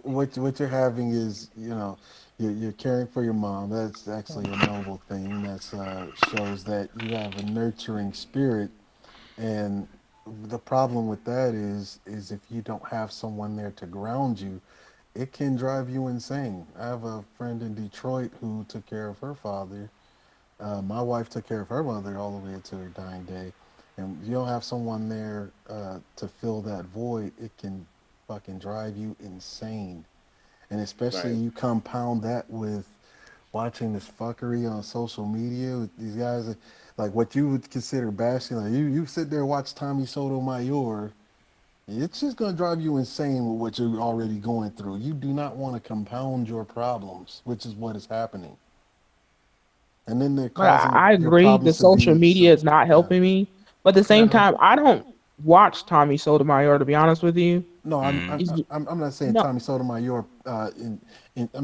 What you're having is, you're caring for your mom. That's actually a noble thing. That shows that you have a nurturing spirit. And the problem with that is if you don't have someone there to ground you, it can drive you insane. I have a friend in Detroit who took care of her father. My wife took care of her mother all the way to her dying day. And if you don't have someone there to fill that void, it can fucking drive you insane. And especially you compound that with watching this fuckery on social media with these guys, like what you would consider bashing. Like you sit there and watch Tommy Sotomayor, it's just going to drive you insane with what you're already going through. You do not want to compound your problems, which is what is happening. And then they're causing I agree the social media is not helping me. But at the same time, I don't watch Tommy Sotomayor, to be honest with you. No, I'm not saying Tommy Sotomayor. I'm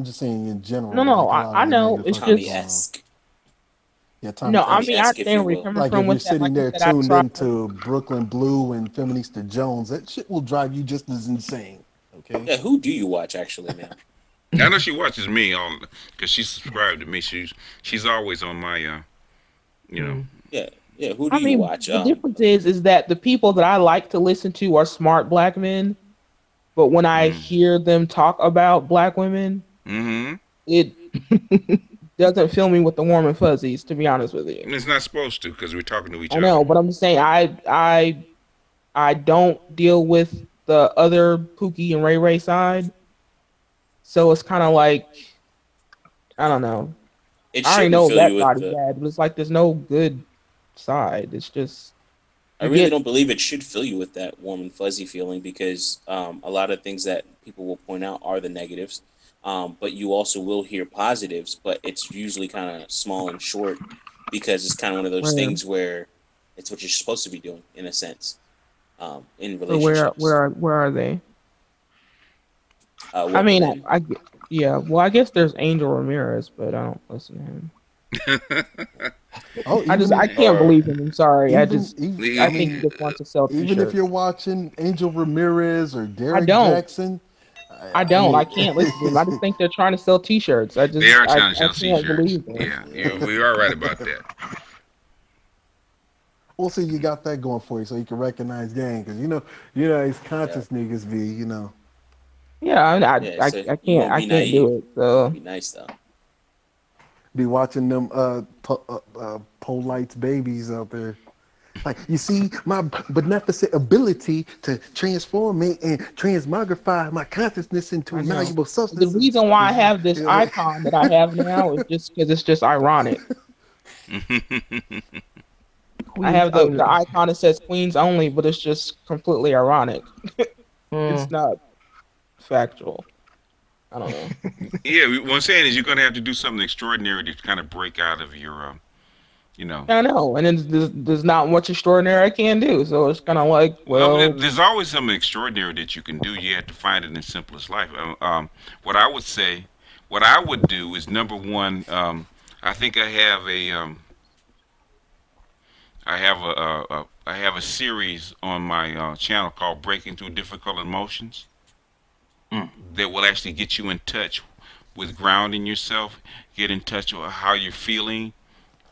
just saying in general. No, I know. It's just. Yeah, Tommy. No, I mean, I understand where you're coming like from. If you're sitting there tuned into Brooklyn Blue and Feminista Jones, that shit will drive you just as insane. Okay. Yeah, who do you watch actually, man? I know she watches me because she's subscribed to me. She's always on my, Yeah. Yeah, who do you watch? The difference is that the people that I like to listen to are smart black men, but when I hear them talk about black women, it doesn't fill me with the warm and fuzzies, to be honest with you. And it's not supposed to because we're talking to each other. I know, but I'm just saying I don't deal with the other Pookie and Ray Ray side, so it's kind of like, I don't know. I already know that body's bad, but it's like there's no good side. It's just I really don't believe it should fill you with that warm and fuzzy feeling because a lot of things that people will point out are the negatives, but you also will hear positives, but it's usually kind of small and short because it's kind of one of those things where it's what you're supposed to be doing in a sense in relationships. So where are they? I mean, I guess there's Angel Ramirez, but I don't listen to him. I can't believe him. I'm sorry. I think he just wants to sell t-shirts. Even if you're watching Angel Ramirez or Derek Jackson, I can't listen to him. I just think they're trying to sell t-shirts. They are trying to sell t-shirts. Yeah, we are right about that. Well, see, you got that going for you, so you can recognize gang, because you know, these conscious niggas be, Yeah, I can't do it. So be nice though. Be watching them Polites babies out there. Like, you see my beneficent ability to transform me and transmogrify my consciousness into a malleable substance. The reason why I have this icon that I have now is just because it's just ironic. I have the icon that says Queens only, but it's just completely ironic. It's not factual. I don't know. Yeah, what I'm saying is you're going to have to do something extraordinary to kind of break out of your, I know, and then there's not much extraordinary I can do, so it's kind of like, well, there's always something extraordinary that you can do. You have to find it in simplest life. What I would do is, number one, I think I have a series on my channel called Breaking Through Difficult Emotions. That will actually get you in touch with grounding yourself, get in touch with how you're feeling,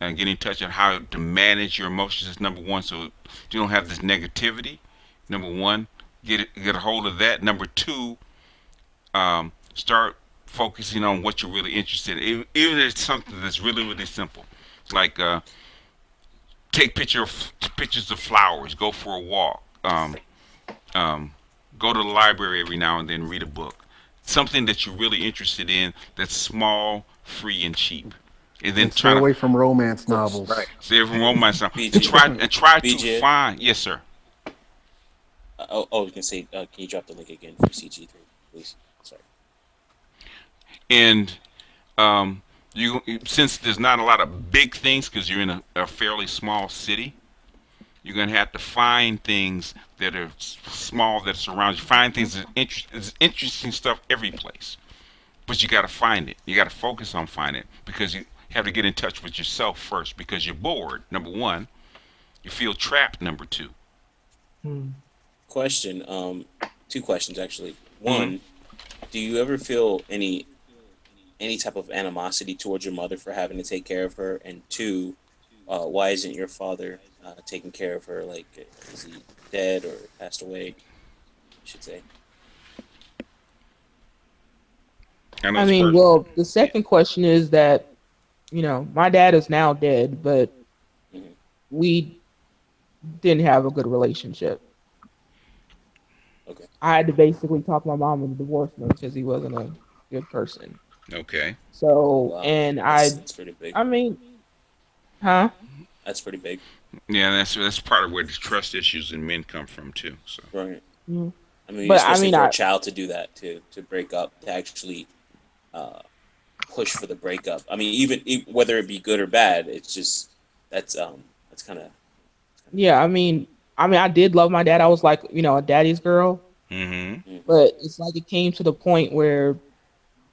and get in touch on how to manage your emotions is number one, so you don't have this negativity. Number one, get a hold of that. Number two, start focusing on what you're really interested in, even if it's something that's really, really simple, like take pictures of flowers, go for a walk, go to the library every now and then, read a book. Something that you're really interested in that's small, free, and cheap. And then stay away from romance novels. Right. Stay away from romance novels. And try to find. Yes, sir. You can say. Can you drop the link again for CG3, please? Sorry. And since there's not a lot of big things because you're in a fairly small city, you're going to have to find things that are small that surround you. Find things that there's interesting stuff every place. But you got to find it. You got to focus on finding it because have to get in touch with yourself first because you're bored. Number one, you feel trapped. Number two. Question. Two questions actually. One, do you ever feel any type of animosity towards your mother for having to take care of her? And two, why isn't your father taking care of her? Like, is he dead or passed away? I should say. I mean, well, the second question is that, you know, my dad is now dead, but we didn't have a good relationship. Okay. I had to basically talk my mom into divorcing him because he wasn't a good person. Okay. So, Wow. and That's pretty big. I mean, huh? That's pretty big. Yeah, that's part of where the trust issues in men come from too. So. Right. Mm-hmm. I mean, especially for a child to do that, to break up, to actually push for the breakup. I mean, even whether it be good or bad, it's just that's kind of. Yeah, I mean, I did love my dad. I was like, you know, a daddy's girl. Mm-hmm. But it's like it came to the point where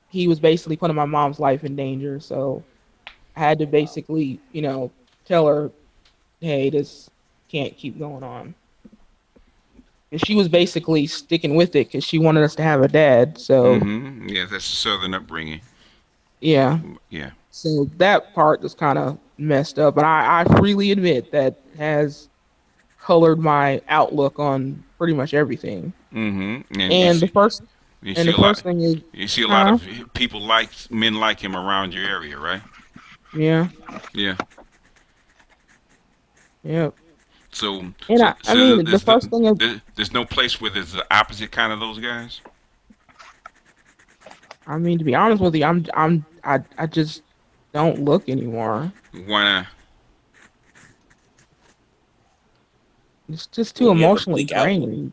he was basically putting my mom's life in danger. So I had to basically, you know, tell her, hey, this can't keep going on. And she was basically sticking with it because she wanted us to have a dad. So yeah, that's the Southern upbringing. Yeah. Yeah. So that part was kind of messed up, and I freely admit that has colored my outlook on pretty much everything. Mm-hmm. And the first thing is you see a lot of people men like him around your area, right? Yeah. Yeah. Yep. So, and I mean, the first thing is there's no place where there's the opposite kind of those guys. I mean, to be honest with you, I just don't look anymore. Why not? It's just too emotionally draining.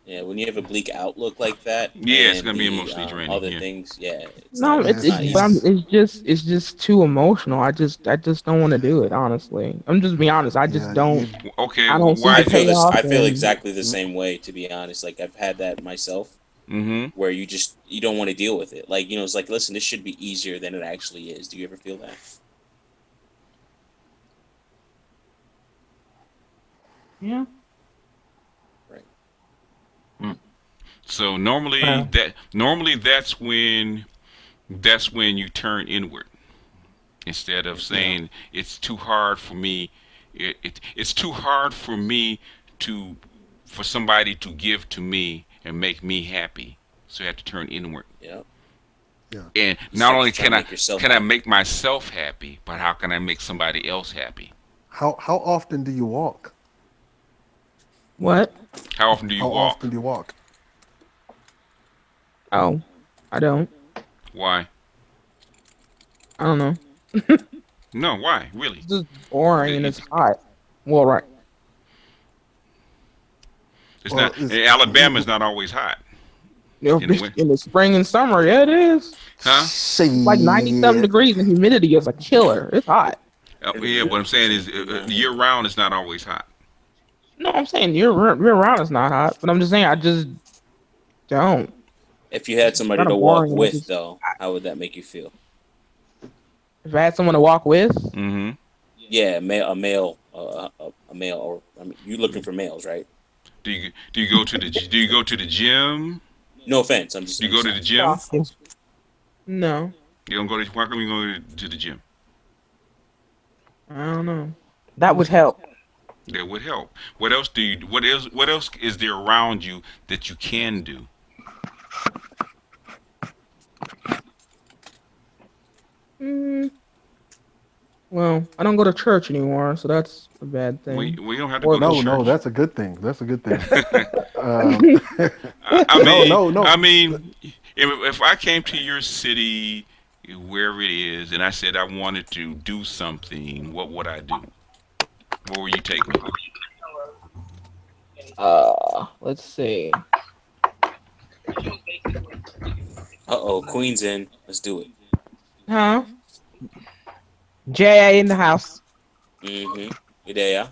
Yeah, when you have a bleak outlook like that. Yeah, it's gonna be emotionally draining. Other things, yeah. It's just too emotional. I just don't want to do it. Honestly, I'm just being honest. I just don't. Okay. I don't I feel exactly the same way. To be honest, like I've had that myself. Mm-hmm. Where you don't want to deal with it. Like, you know, it's like, listen, this should be easier than it actually is. Do you ever feel that? Yeah. Right. So normally that's when you turn inward instead of saying it's too hard for me. It's too hard for me for somebody to give to me and make me happy. So I have to turn inward. Yeah. Yeah. And not only can I make myself happy, but how can I make somebody else happy? How often do you walk? What? How often do you walk? How often do you walk? Oh, I don't. Why? I don't know. No, why? Really? It's just boring and it's hot. Well, right. It's not. Alabama's not always hot. In the spring and summer, yeah, it is. Huh? Like 90-something degrees and humidity is a killer. It's hot. Yeah, what I'm saying is year round it's not always hot. No, I'm saying year round is not hot, but I'm just saying I just don't. If you had somebody to walk with, though, how would that make you feel? If I had someone to walk with? Mm-hmm. Yeah, a male, or I mean, you looking for males, right? Do you go to the gym? No offense, I'm just. Do you go to the gym? No. You don't go to? Why can't we go to the gym? I don't know. That would help. That would help. What else do you? What else is there around you that you can do? Well, I don't go to church anymore, so that's a bad thing. We don't have to go to church. No, that's a good thing. That's a good thing. I mean, if I came to your city, wherever it is, and I said I wanted to do something, what would I do? Where would you take me? Let's see. Queen's in. Let's do it. Huh? J.A. in the house. Mm-hmm. You there, yeah?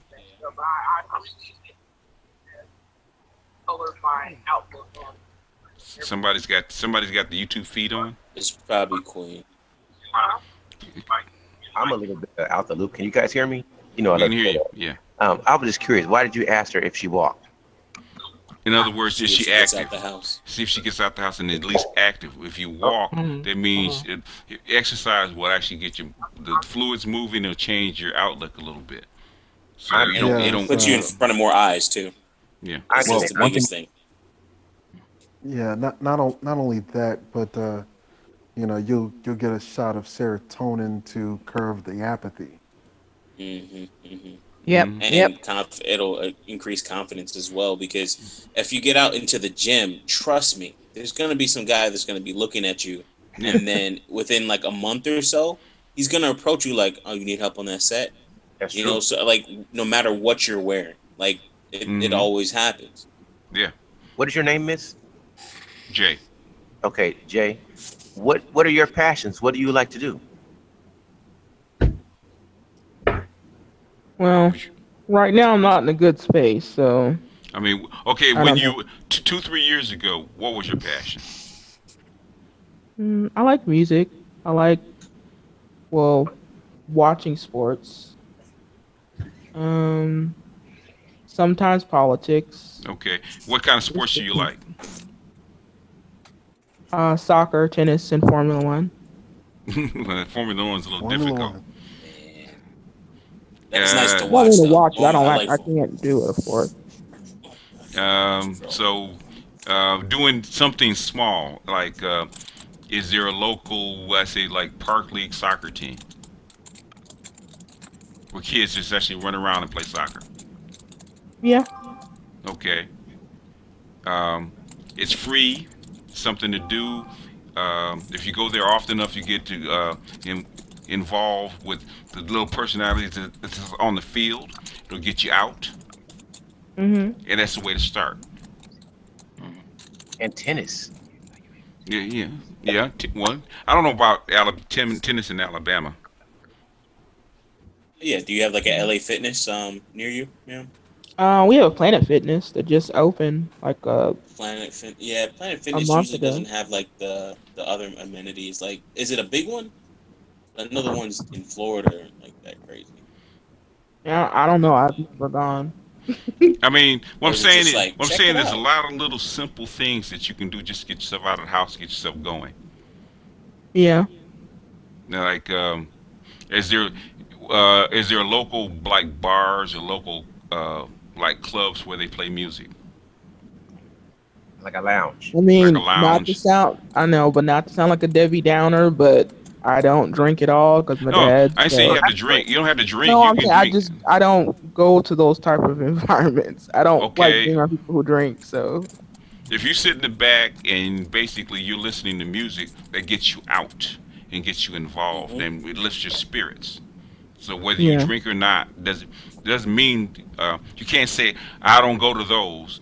Somebody's got the YouTube feed on. It's probably Queen. I'm a little bit out the loop. Can you guys hear me? You know, I can hear you. Yeah. I was just curious. Why did you ask her if she walked? In other words, is she gets active? out the house. See if she gets out the house and at least active. If you walk, that means exercise will actually get you the fluids moving. It'll change your outlook a little bit. So you don't put you in front of more eyes too. Yeah, that's the biggest thing. Yeah, not only that, but you know, you'll get a shot of serotonin to curb the apathy. Yep. And it'll increase confidence as well, because if you get out into the gym, trust me, there's gonna be some guy that's gonna be looking at you, and then within like a month or so, he's gonna approach you like, "Oh, you need help on that set?" That's you true. know, so like no matter what you're wearing, like it always happens. Yeah. What is your name, Miss? Jay. Okay, Jay. What are your passions? What do you like to do? Well, right now I'm not in a good space, so. I mean, okay, I when don't you 2-3 years ago, what was your passion? I like music. I like, well, watching sports. Sometimes politics. Okay, what kind of sports do you like? Soccer, tennis, and Formula One. Formula One's a little difficult. That's nice to I watch. want to Though. watch it. I don't like I can't do it, of course. So doing something small, like is there a local, let's say, like park league soccer team where kids just actually run around and play soccer? Yeah. Okay. It's free, something to do. If you go there often enough, you get to involved with the little personalities that's on the field. It'll get you out. And that's the way to start. And tennis. Yeah. One. I don't know about tennis in Alabama. Yeah. Do you have like a LA Fitness near you? Yeah. We have a Planet Fitness that just opened like Planet Fitness. Yeah, Planet Fitness month usually ago. doesn't have like the other amenities. Like, is it a big one? I know the ones in Florida are like that crazy. Yeah, I don't know. I've never gone. I mean, what I'm Is it saying just is, like, what I'm check saying it is a out? lot of little simple things that you can do just to get yourself out of the house, get yourself going. Yeah. Now, like, is there local like bars or local like clubs where they play music? Like a lounge. I mean, Like a lounge. not to sound, I know, but not to sound like a Debbie Downer, but I don't drink at all because my No, dad. I say you have to drink. You don't have to drink. No, You I'm can saying drink. I don't go to those type of environments. I don't like Okay. being around people who drink. So If you sit in the back and basically you're listening to music that gets you out and gets you involved and it lifts your spirits. So whether you Yeah. drink or not doesn't mean you can't say I don't go to those.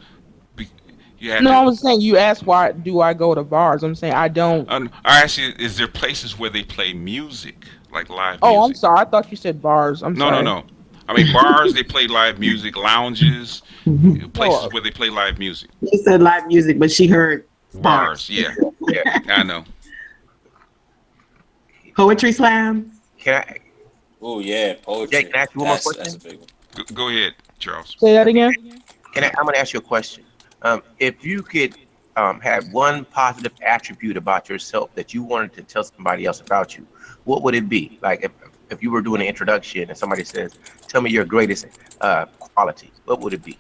You have no, to. I was saying you asked why do I go to bars? I'm saying I don't. I ask you, is there places where they play music, like live Oh, I'm music? sorry. I thought you said bars. I'm sorry. No. I mean bars. They play live music. Lounges, places where they play live music. You said live music, but she heard Bars. Yeah. I know. poetry slams. Can I? Oh yeah, poetry. Jake, can I ask you one more That's question? a big one. Go ahead, Charles. Say that again. I'm going to ask you a question. If you could have one positive attribute about yourself that you wanted to tell somebody else about you, what would it be? Like if you were doing an introduction and somebody says, "Tell me your greatest quality," what would it be?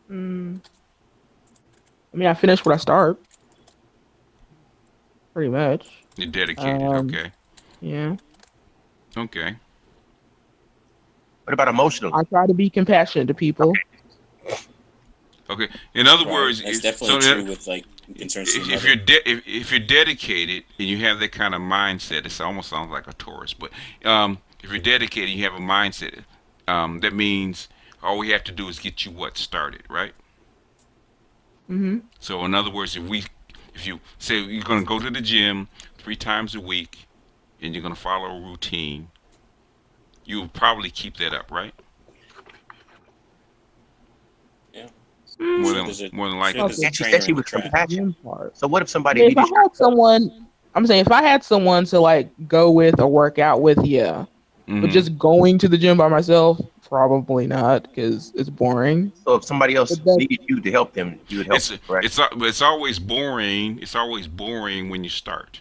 I mean, I finished what I start. Pretty much. You're dedicated. Okay. Yeah. Okay. What about emotional? I try to be compassionate to people. Okay. In other Right. words, That's if- definitely so true with like concerns to if another. if you're dedicated and you have that kind of mindset, it almost sounds like a Taurus. But if you're dedicated, you have a mindset. That means all we have to do is get you started, right? So in other words, if you say you're going to go to the gym 3 times a week and you're going to follow a routine, you'll probably keep that up, right? Yeah. More than likely. And she said she was compassionate. So what if somebody If I had someone, I'm saying if I had someone to like go with or work out with, yeah. But just going to the gym by myself, probably not, because it's boring. So if somebody else needed you to help them, you would help them, correct? It's always boring. It's always boring when you start,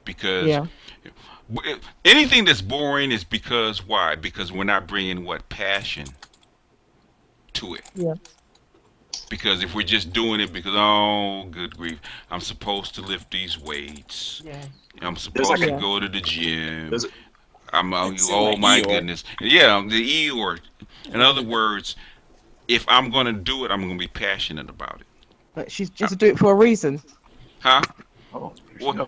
because anything that's boring is because why? Because we're not bringing passion to it. Yeah. Because if we're just doing it because, oh, good grief, I'm supposed to lift these weights. Yeah. I'm supposed to go to the gym. Oh my goodness. Yeah, the Eeyore. In other words, if I'm going to do it, I'm going to be passionate about it. But she's just do it for a reason. Huh? Well,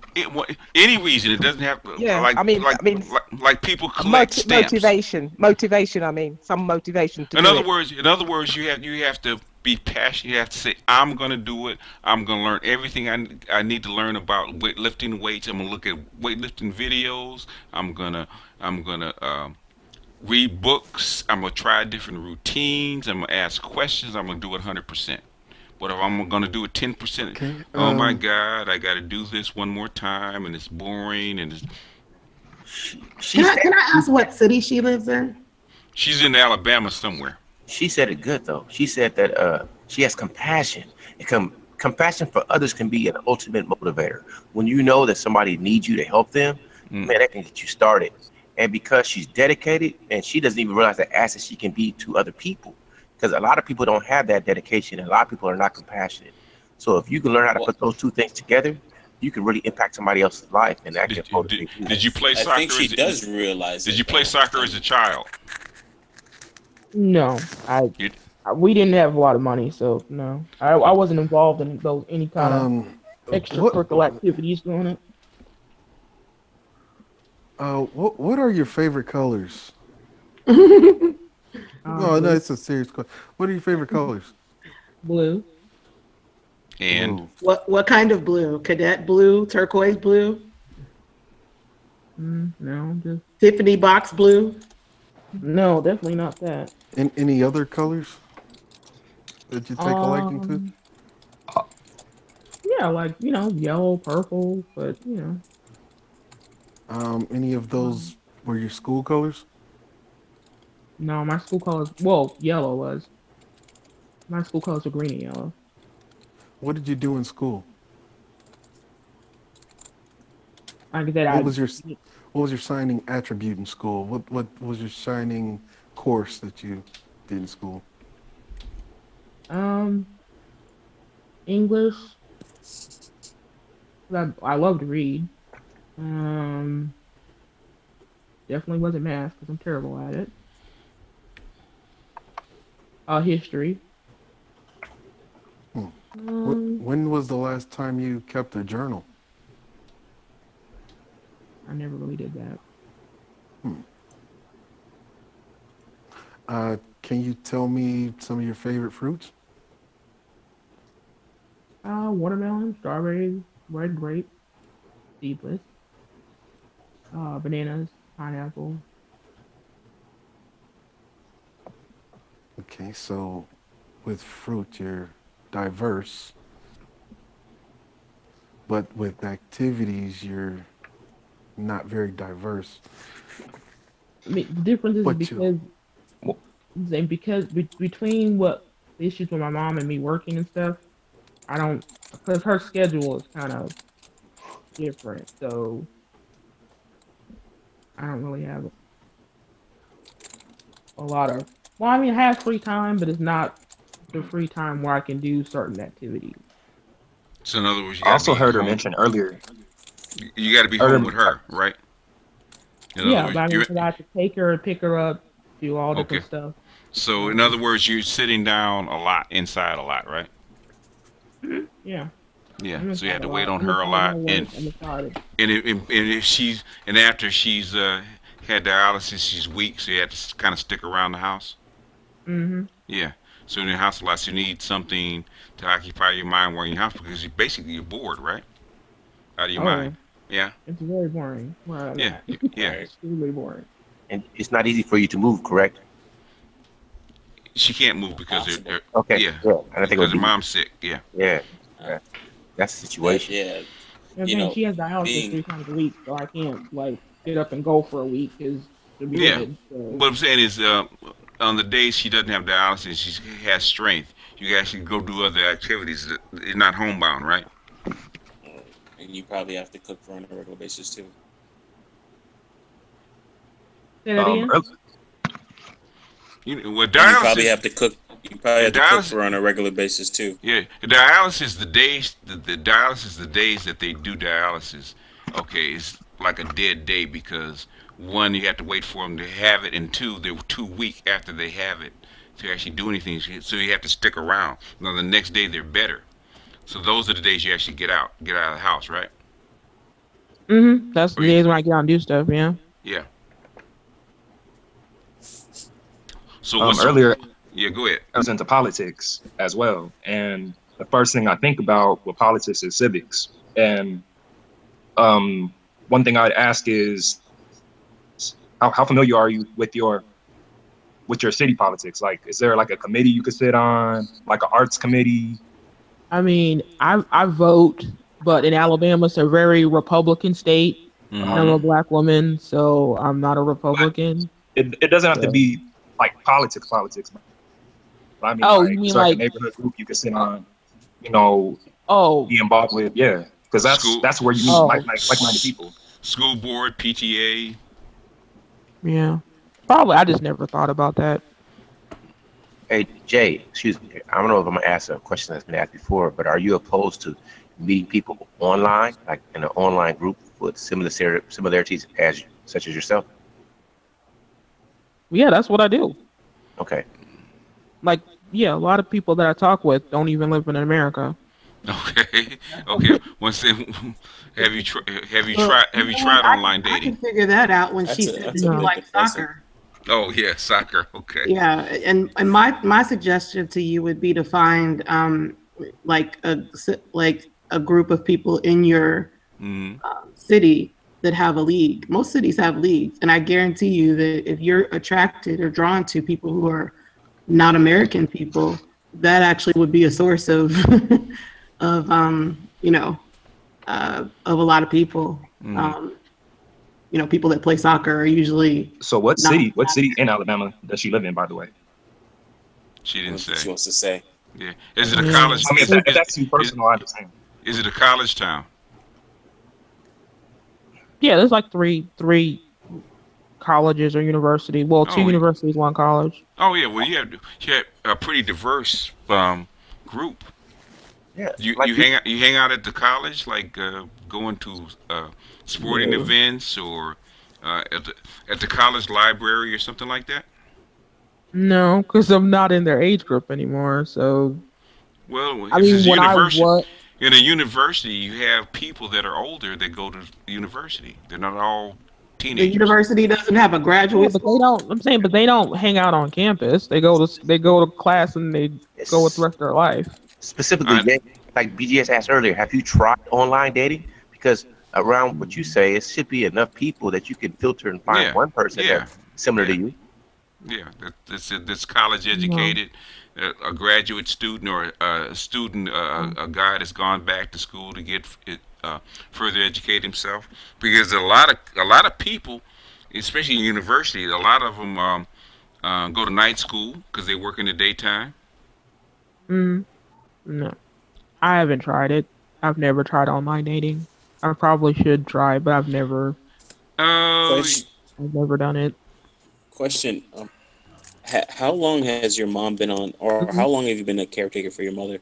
any reason. It doesn't have to. Yeah, like, I mean, like people collect stamps. Motivation. I mean, some motivation. In other words, you have to be passionate. You have to say, I'm going to do it. I'm going to learn everything I need to learn about lifting weights. I'm going to look at weightlifting videos. I'm gonna read books. I'm gonna try different routines. I'm gonna ask questions. I'm gonna do it 100%. But if I'm gonna do it 10%, oh my God, I got to do this one more time, and it's boring. And can I ask what city she lives in? She's in Alabama somewhere. She said it good though. She said that she has compassion. Compassion for others can be an ultimate motivator. When you know that somebody needs you to help them, man, that can get you started. And because she's dedicated, and she doesn't even realize the asset she can be to other people. Because a lot of people don't have that dedication, and a lot of people are not compassionate. So if you can learn how to put those two things together, you can really impact somebody else's life, and that can motivate you. Did you play soccer? I think she does realize. Did you play soccer as a child? No, we didn't have a lot of money, so no, I wasn't involved in any kind of extracurricular activities growing up. What are your favorite colors? No, it's a serious question. What are your favorite colors? Blue. And what kind of blue? Cadet blue, turquoise blue? No, just Tiffany box blue. No, definitely not that. And any other colors that you take a liking to? Yeah, like yellow, purple, but Any of those were your school colors? No, my school colors. Yellow was. My school colors are green and yellow. What did you do in school? Like that. What was your shining attribute in school? What was your shining course that you did in school? English. I love to read. Definitely wasn't math because I'm terrible at it. History. When was the last time you kept a journal? I never really did that. Can you tell me some of your favorite fruits? Watermelon, strawberries, red grape, seedless, bananas, pineapple. Okay, so with fruit, you're diverse, but with activities, you're not very diverse. I mean, the difference is because between what the issues with my mom and me working and stuff, because her schedule is kind of different, so I don't really have a lot of. Well, I mean, I have free time, but it's not the free time where I can do certain activities. So in other words, I also heard her mention earlier. You got to be home with her, right? Yeah, but I mean, I have to take her and pick her up, do all different stuff. So in other words, you're sitting down a lot, inside a lot, right? Yeah. Yeah. So you had to wait on her a lot, and if she's after she's had dialysis, she's weak, so you had to kind of stick around the house. Yeah. So in the house a lot, so you need something to occupy your mind while you're in your house because you're bored, right? Out of your mind. Yeah. It's very boring. Well, yeah. It's really boring. And it's not easy for you to move, correct? She can't move because they're okay. Yeah. And I think because her mom's sick. Yeah. Yeah. That's the situation. Yeah. Again, she has dialysis being 3 times a week, so I can't like get up and go for a week because it'll be Yeah. good. So. What I'm saying is, on the days she doesn't have dialysis, she has strength. You can actually go do other activities. You're not homebound, right? and you probably have to cook for on a regular basis too. Say that again? Well, And dialysis. you probably have to cook. You probably have to cook dialysis- for on a regular basis too. Yeah, the dialysis, the days, the dialysis, the days that they do dialysis, okay, it's like a dead day because one, you have to wait for them to have it, and two, they're 2 weeks after they have it to actually do anything. So you have to stick around. Now the next day they're better. So those are the days you actually get out of the house, right? That's the days when I get out and do stuff. Yeah. Yeah. So earlier, yeah, go ahead. I was into politics as well, and the first thing I think about with politics is civics. And one thing I'd ask is, how familiar are you with your city politics? Like, is there like a committee you could sit on, like an arts committee? I mean, I vote, but in Alabama, it's a very Republican state. Mm-hmm. I'm a black woman, so I'm not a Republican. It doesn't have to be like politics. But I mean, Oh, like, you mean it's like a neighborhood group you could sit on, you know, be involved with, yeah, because that's where you meet like-minded people. School board, PTA. Yeah, probably. I just never thought about that. Hey, Jay, excuse me. I don't know if I'm gonna ask a question that's been asked before, but are you opposed to meeting people online, like in an online group with similarities such as yourself? Yeah, that's what I do. Okay. Like, yeah, a lot of people that I talk with don't even live in America. Okay. Once they, have you tried online I dating? can figure that out when she said that you like soccer. Oh yeah, soccer. Okay. Yeah, and my suggestion to you would be to find like a group of people in your city that have a league. Most cities have leagues, and I guarantee you that if you're attracted or drawn to people who are not American people, that actually would be a source of of a lot of people. People that play soccer are usually. So what city in Alabama does she live in, by the way? She didn't say. She wants to say. Yeah. Is it a college? I mean, if that's too personal, I understand. Is it a college town? Yeah, there's like three colleges or university. Well, two universities, one college. Oh yeah, well you have a pretty diverse group. Yeah. You hang out at the college, like going to sporting events or at the college library or something like that. No, because I'm not in their age group anymore. So. Well, I mean, when in a university, you have people that are older that go to university. They're not all teenagers. The university doesn't have a graduate. But they don't. I'm saying, but they don't hang out on campus. They go to class and they go with the rest of their life. Specifically, like BGS asked earlier, have you tried online dating? Because around what you say, it should be enough people that you can filter and find one person that's similar to you. Yeah, that's college educated. A graduate student or a student, a guy that's gone back to school to get further educate himself. Because a lot of people, especially in university, a lot of them go to night school because they work in the daytime. No, I haven't tried it. I've never tried online dating. I probably should try, but I've never. I've never done it. Question. How long has your mom been on, or how long have you been a caretaker for your mother?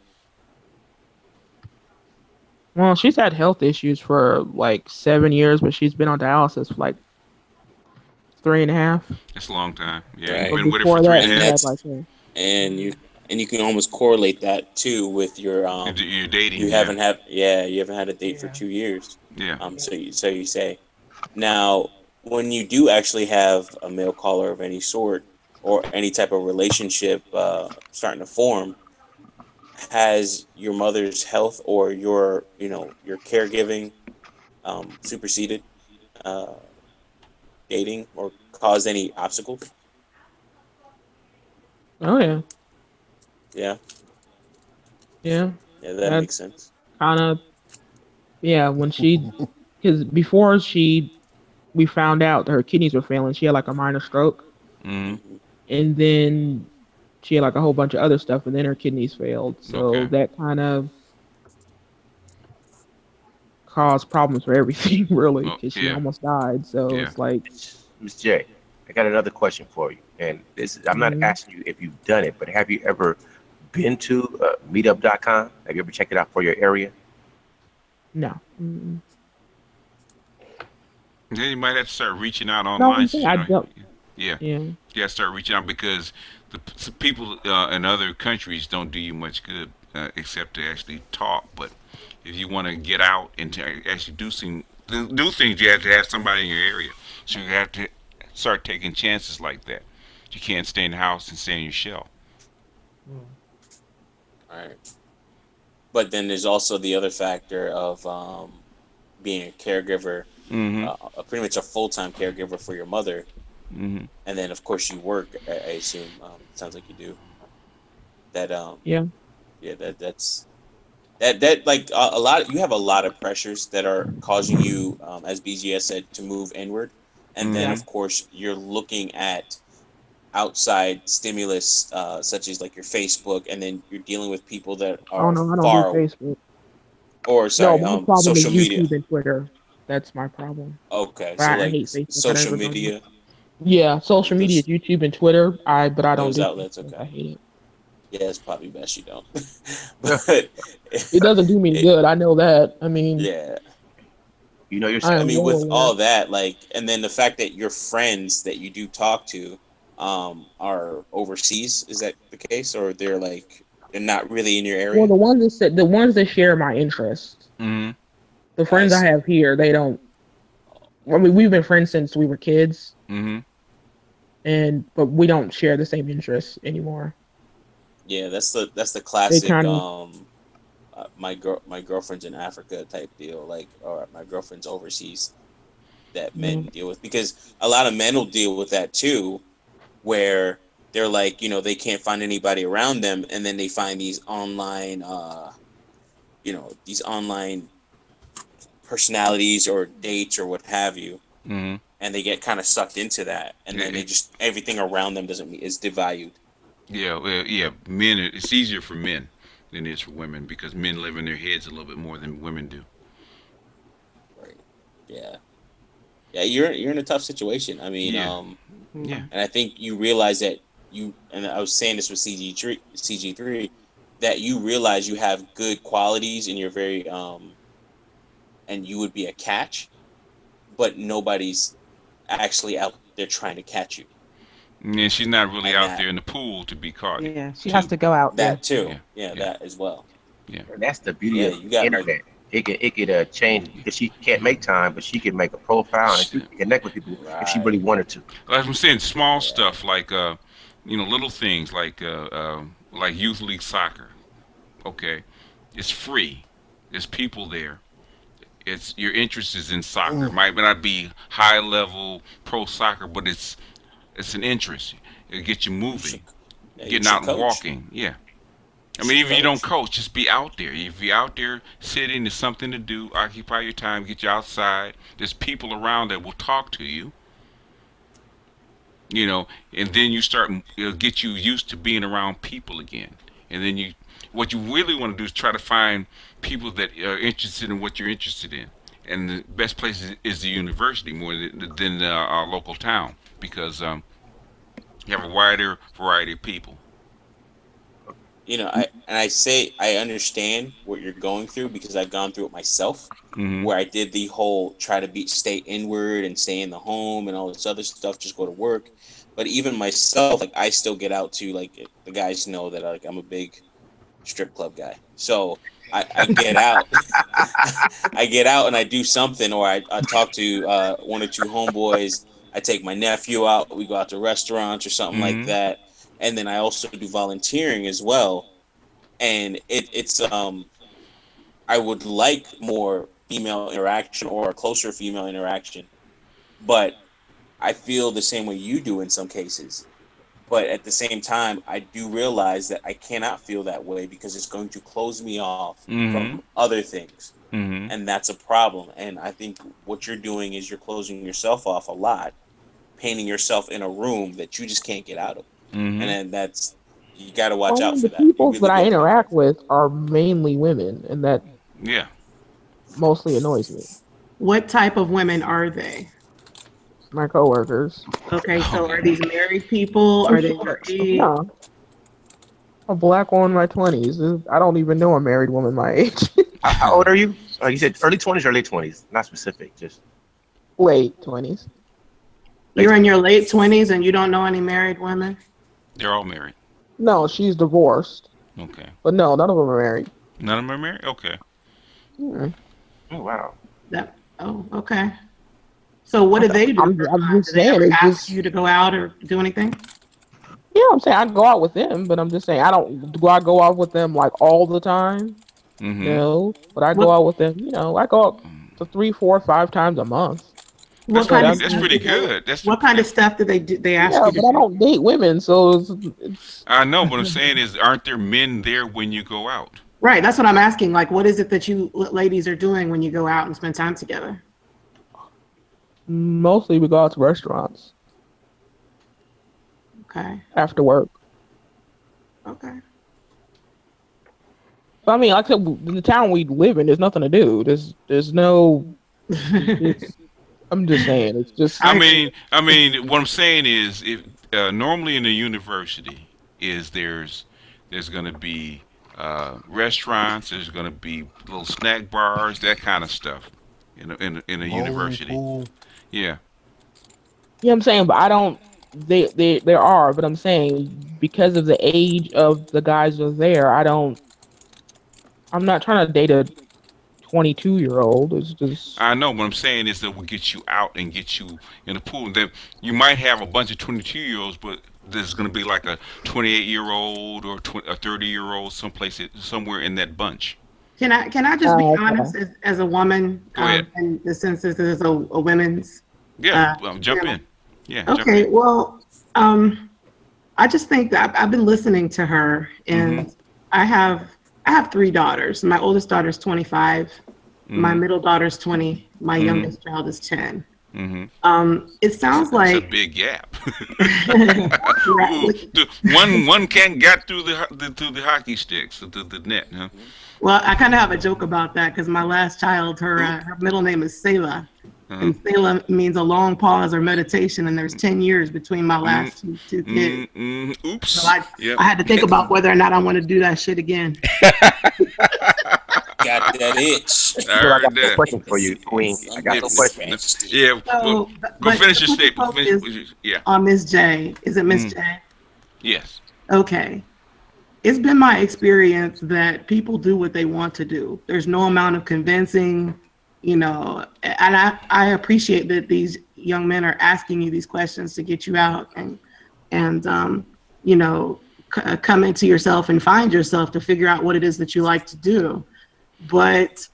Well, she's had health issues for like 7 years, but she's been on dialysis for like 3.5. That's a long time. Yeah, Right. you've been with her for 3.5. And you can almost correlate that too with your your dating. You haven't had a date for 2 years. Yeah. So you say. Now, when you do actually have a male caller of any sort or any type of relationship starting to form, has your mother's health or your caregiving superseded dating or caused any obstacles? Oh yeah. Yeah. Yeah. Yeah, that makes sense. Kind of Yeah, when because before we found out that her kidneys were failing, she had like a minor stroke, and then she had like a whole bunch of other stuff, and then her kidneys failed. So that kind of caused problems for everything, really, because she almost died. So it's like, Ms. J, I got another question for you, and this is, I'm not asking you if you've done it, but have you ever been to Meetup.com? Have you ever checked it out for your area? No. Then you might have to start reaching out online. Start reaching out, because the people in other countries don't do you much good except to actually talk. But if you want to get out and to actually do things, you have to have somebody in your area. So you have to start taking chances like that. You can't stay in the house and stay in your shell. All right. But then there's also the other factor of being a caregiver, pretty much a full-time caregiver for your mother. And then, of course, you work, I assume. Sounds like you do. That, that's like a lot. You have a lot of pressures that are causing you, as BGS said, to move inward. And then, of course, you're looking at outside stimulus, such as like your Facebook, and then you're dealing with people that are I don't far do Facebook. Or sorry, no, my problem social is media. YouTube and Twitter. That's my problem. Okay, But so I like hate Facebook. social media. Yeah, social media, YouTube and Twitter. But I don't Those do outlets. Facebook. Okay, I hate it. Yeah, it's probably best you don't. But it doesn't do me any good. I know that. I mean, yeah. You know I mean, with all that, like, and then the fact that your friends that you do talk to are overseas, is that the case, or they're not really in your area? Well, the ones that share my interests. The friends I have here, they don't. I mean, we've been friends since we were kids. But we don't share the same interests anymore. Yeah, that's the classic. My girlfriend's in Africa type deal, or my girlfriend's overseas, that men deal with, because a lot of men will deal with that too, where they're like, they can't find anybody around them, and then they find these online, these online personalities or dates or what have you, and they get kind of sucked into that, and then they just, everything around them is devalued. Men. It's easier for men than it is for women, because men live in their heads a little bit more than women do. Right. Yeah. Yeah, you're in a tough situation. I mean, and I think you realize that and I was saying this with CG3, that you realize you have good qualities and you're very and you would be a catch, but nobody's actually out there trying to catch you. And she's not really out there in the pool to be caught. Yeah, she has to go out. That too. Yeah, that as well. Yeah, and that's the beauty of the internet. It could change, because she can't make time, but she can make a profile and she can connect with people if she really wanted to. Like I'm saying, small stuff like little things like youth league soccer. Okay, it's free. There's people there. It's your interest is in soccer. Might not be high level pro soccer, but it's an interest. It'll get you moving, getting out and walking. Yeah. I mean, even if you don't coach, just be out there. If you're out there sitting, there's something to do. Occupy your time. Get you outside. There's people around that will talk to you. And then you start. It'll get you used to being around people again. And then what you really want to do is try to find people that are interested in what you're interested in. And the best place is the university more than our local town, because you have a wider variety of people. I understand what you're going through, because I've gone through it myself, where I did the whole try to stay inward and stay in the home and all this other stuff, just go to work. But even myself, I still get out to, the guys know that I'm a big strip club guy. So I get out, I get out and I do something, or I talk to one or two homeboys. I take my nephew out. We go out to restaurants or something like that. And then I also do volunteering as well. And it's I would like more female interaction, or a closer female interaction. But I feel the same way you do in some cases. But at the same time, I do realize that I cannot feel that way, because it's going to close me off from other things. and that's a problem. And I think what you're doing is you're closing yourself off a lot, painting yourself in a room that you just can't get out of, and then that's you got to watch out for The that. people You that I really do. interact with are mainly women, and that mostly annoys me. What type of women are they? My coworkers. Okay, so are these married people? Are they your age? No. A black woman in my 20s. I don't even know a married woman my age. How old are you? You said early 20s or late 20s? Not specific, just late 20s. You're in your late 20s and you don't know any married women? They're all married. No, she's divorced. Okay. But no, none of them are married. None of them are married? Okay. Oh, wow. Okay. So what do they do? I'm just do they saying, ever it's ask just, you to go out or do anything? yeah, I'm saying I'd go out with them, but I'm just saying do I go out with them like all the time? No, but I go out with them, I go out to 3, 4, 5 times a month. That's pretty good. What kind of stuff do they do? They ask Yeah, you to but I don't date women, so it's I know. What I'm saying is, aren't there men there when you go out? Right, that's what I'm asking. Like, what is it that you ladies are doing when you go out and spend time together? mostly we go out to restaurants Okay. after work. Okay. But I mean, like I said, in the town we live in, there's nothing to do. There's no. I'm just saying, it's just. I mean, what I'm saying is, if normally in a university there's going to be restaurants, there's going to be little snack bars, that kind of stuff, in a university. Pool. Yeah. Yeah, I'm saying, but I don't. There are, but I'm saying because of the age of the guys that are there, I'm not trying to date a 22-year-old. It's just. I know. What I'm saying is that will get you out and get you in the pool. Then you might have a bunch of 22-year-olds, but there's going to be like a 28-year-old or a 30-year-old somewhere in that bunch. Can I just be honest as a woman? Go ahead. In the sense that this is a women's. Yeah, jump in. Yeah. Jump Okay. in. Well, I just think that I've been listening to her, and I have 3 daughters. My oldest daughter is 25. My middle daughter is 20. My youngest child is 10. It sounds like it's a big gap. one can't get through the hockey sticks, the net. Huh? Well, I kind of have a joke about that because my last child, her middle name is Selah. And Selah means a long pause or meditation, and there's 10 years between my last two kids. Oops. So I had to think about whether or not I want to do that shit again. Got that itch. I got a question for you, Queen. I got a question. Yeah, So, go finish your statement. Yeah. On Miss J. Is it Miss J? Yes. Okay. It's been my experience that people do what they want to do. There's no amount of convincing, and I appreciate that these young men are asking you these questions to get you out and come into yourself and find yourself to figure out what it is that you like to do. But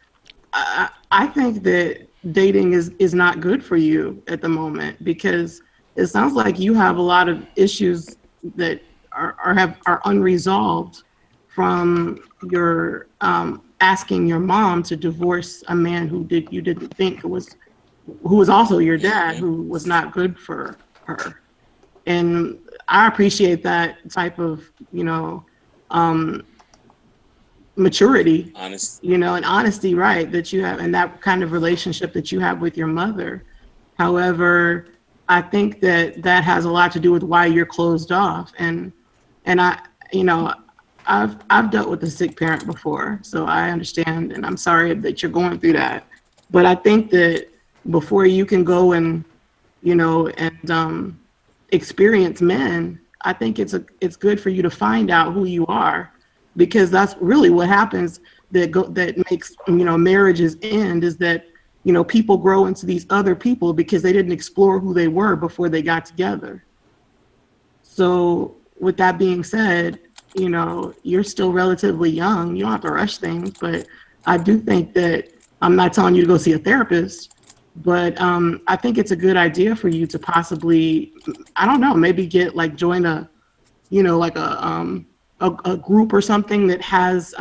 I think that dating is not good for you at the moment because it sounds like you have a lot of issues that are unresolved from your asking your mom to divorce a man who you didn't think who was also your dad, who was not good for her. And I appreciate that type of maturity, and honesty, right, that you have, and that kind of relationship that you have with your mother. However, I think that has a lot to do with why you're closed off. And I've dealt with a sick parent before, so I understand, and I'm sorry that you're going through that. But I think that before you can go and experience men, I think it's good for you to find out who you are, because that's really what happens that makes marriages end, is that people grow into these other people because they didn't explore who they were before they got together. So with that being said, you're still relatively young. You don't have to rush things, but I do think that, I'm not telling you to go see a therapist, but I think it's a good idea for you to possibly, I don't know, maybe join a group or something that has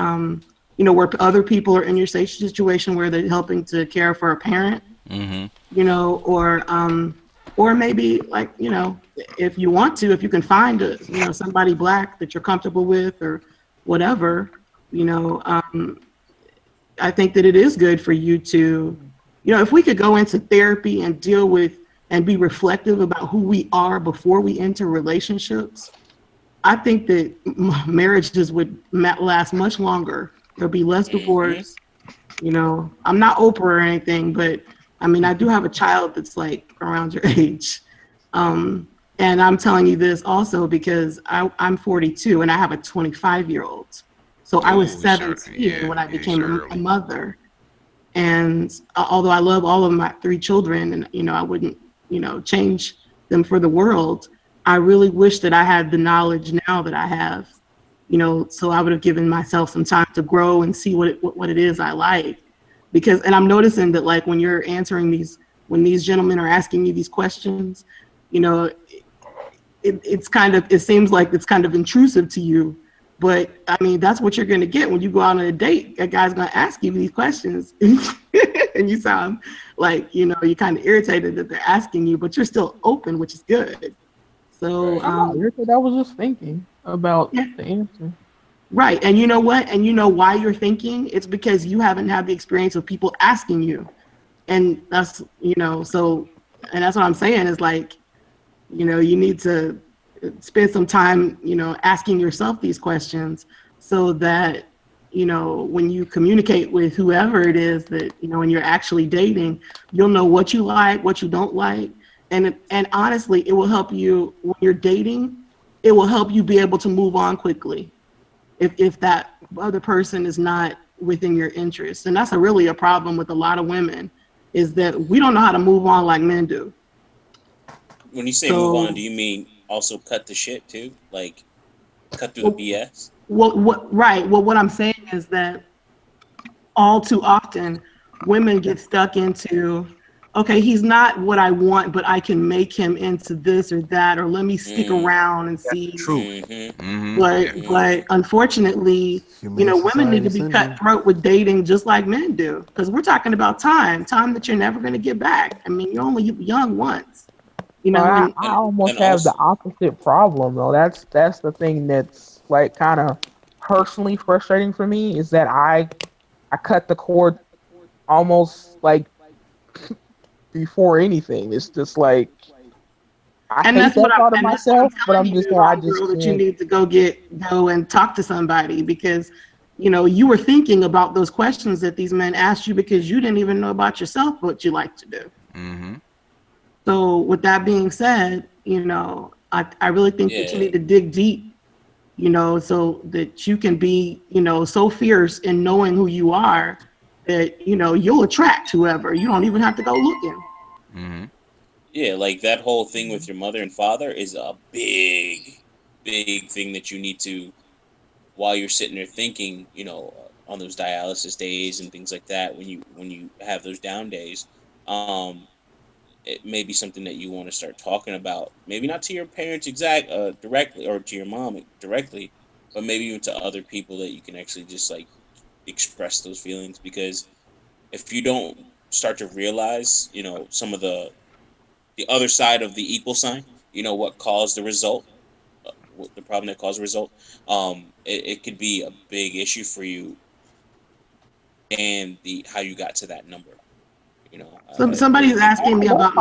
you know, where other people are in your same situation where they're helping to care for a parent, you know, or maybe like, you know, if you want to, if you can find a, you know, somebody Black that you're comfortable with or whatever, you know, I think that it is good for you to, you know, if we could go into therapy and deal with and be reflective about who we are before we enter relationships, I think that marriages would last much longer. There'll be less divorce. You know, I'm not Oprah or anything, but I mean, I do have a child that's like around your age. And I'm telling you this also because I'm 42 and I have a 25-year-old. So I was 17 when I became a mother. And although I love all of my 3 children and, you know, I wouldn't, you know, change them for the world, I really wish that I had the knowledge now that I have, you know, so I would have given myself some time to grow and see what it is I like. Because, and I'm noticing that like when you're answering when these gentlemen are asking you these questions, you know, it seems like it's kind of intrusive to you. But I mean, that's what you're going to get when you go out on a date. A guy's going to ask you these questions and you sound like, you know, you're kind of irritated that they're asking you, but you're still open, which is good. So I was just thinking about the answer. Right. And you know what? And you know why you're thinking? It's because you haven't had the experience of people asking you. And that's, you know, so, and that's what I'm saying is like, you know, you need to spend some time, you know, asking yourself these questions so that, you know, when you communicate with whoever it is that, you know, when you're actually dating, you'll know what you like, what you don't like. And honestly, it will help you when you're dating, it will help you be able to move on quickly if that other person is not within your interest. And that's really a problem with a lot of women is that we don't know how to move on like men do. When you say move on, do you mean also cut the shit too? Like cut through the BS? Right. Well, what I'm saying is that all too often women get stuck into, okay, he's not what I want, but I can make him into this or that, or let me stick around and see. True. But unfortunately, you know, women need to be cutthroat with dating just like men do, because we're talking about time that you're never going to get back. I mean, you're only young once. You know, I almost have the opposite problem though. That's the thing that's like kind of personally frustrating for me is that I cut the cord almost like before anything. It's just like I hate that part of myself, but I'm just that you need to go and talk to somebody because you know you were thinking about those questions that these men asked you because you didn't even know about yourself what you like to do. So with that being said, you know, I really think that you need to dig deep, you know, so that you can be, you know, so fierce in knowing who you are that, you know, you'll attract whoever. You don't even have to go looking. Yeah, like that whole thing with your mother and father is a big thing that you need to, while you're sitting there thinking, you know, on those dialysis days and things like that, when you have those down days, it may be something that you want to start talking about. Maybe not to your parents directly or to your mom directly, but maybe even to other people that you can actually just like express those feelings. Because if you don't start to realize, you know, some of the other side of the equal sign, you know, what caused the result, the problem that caused the result, it could be a big issue for you and how you got to that number. You know, somebody's asking me about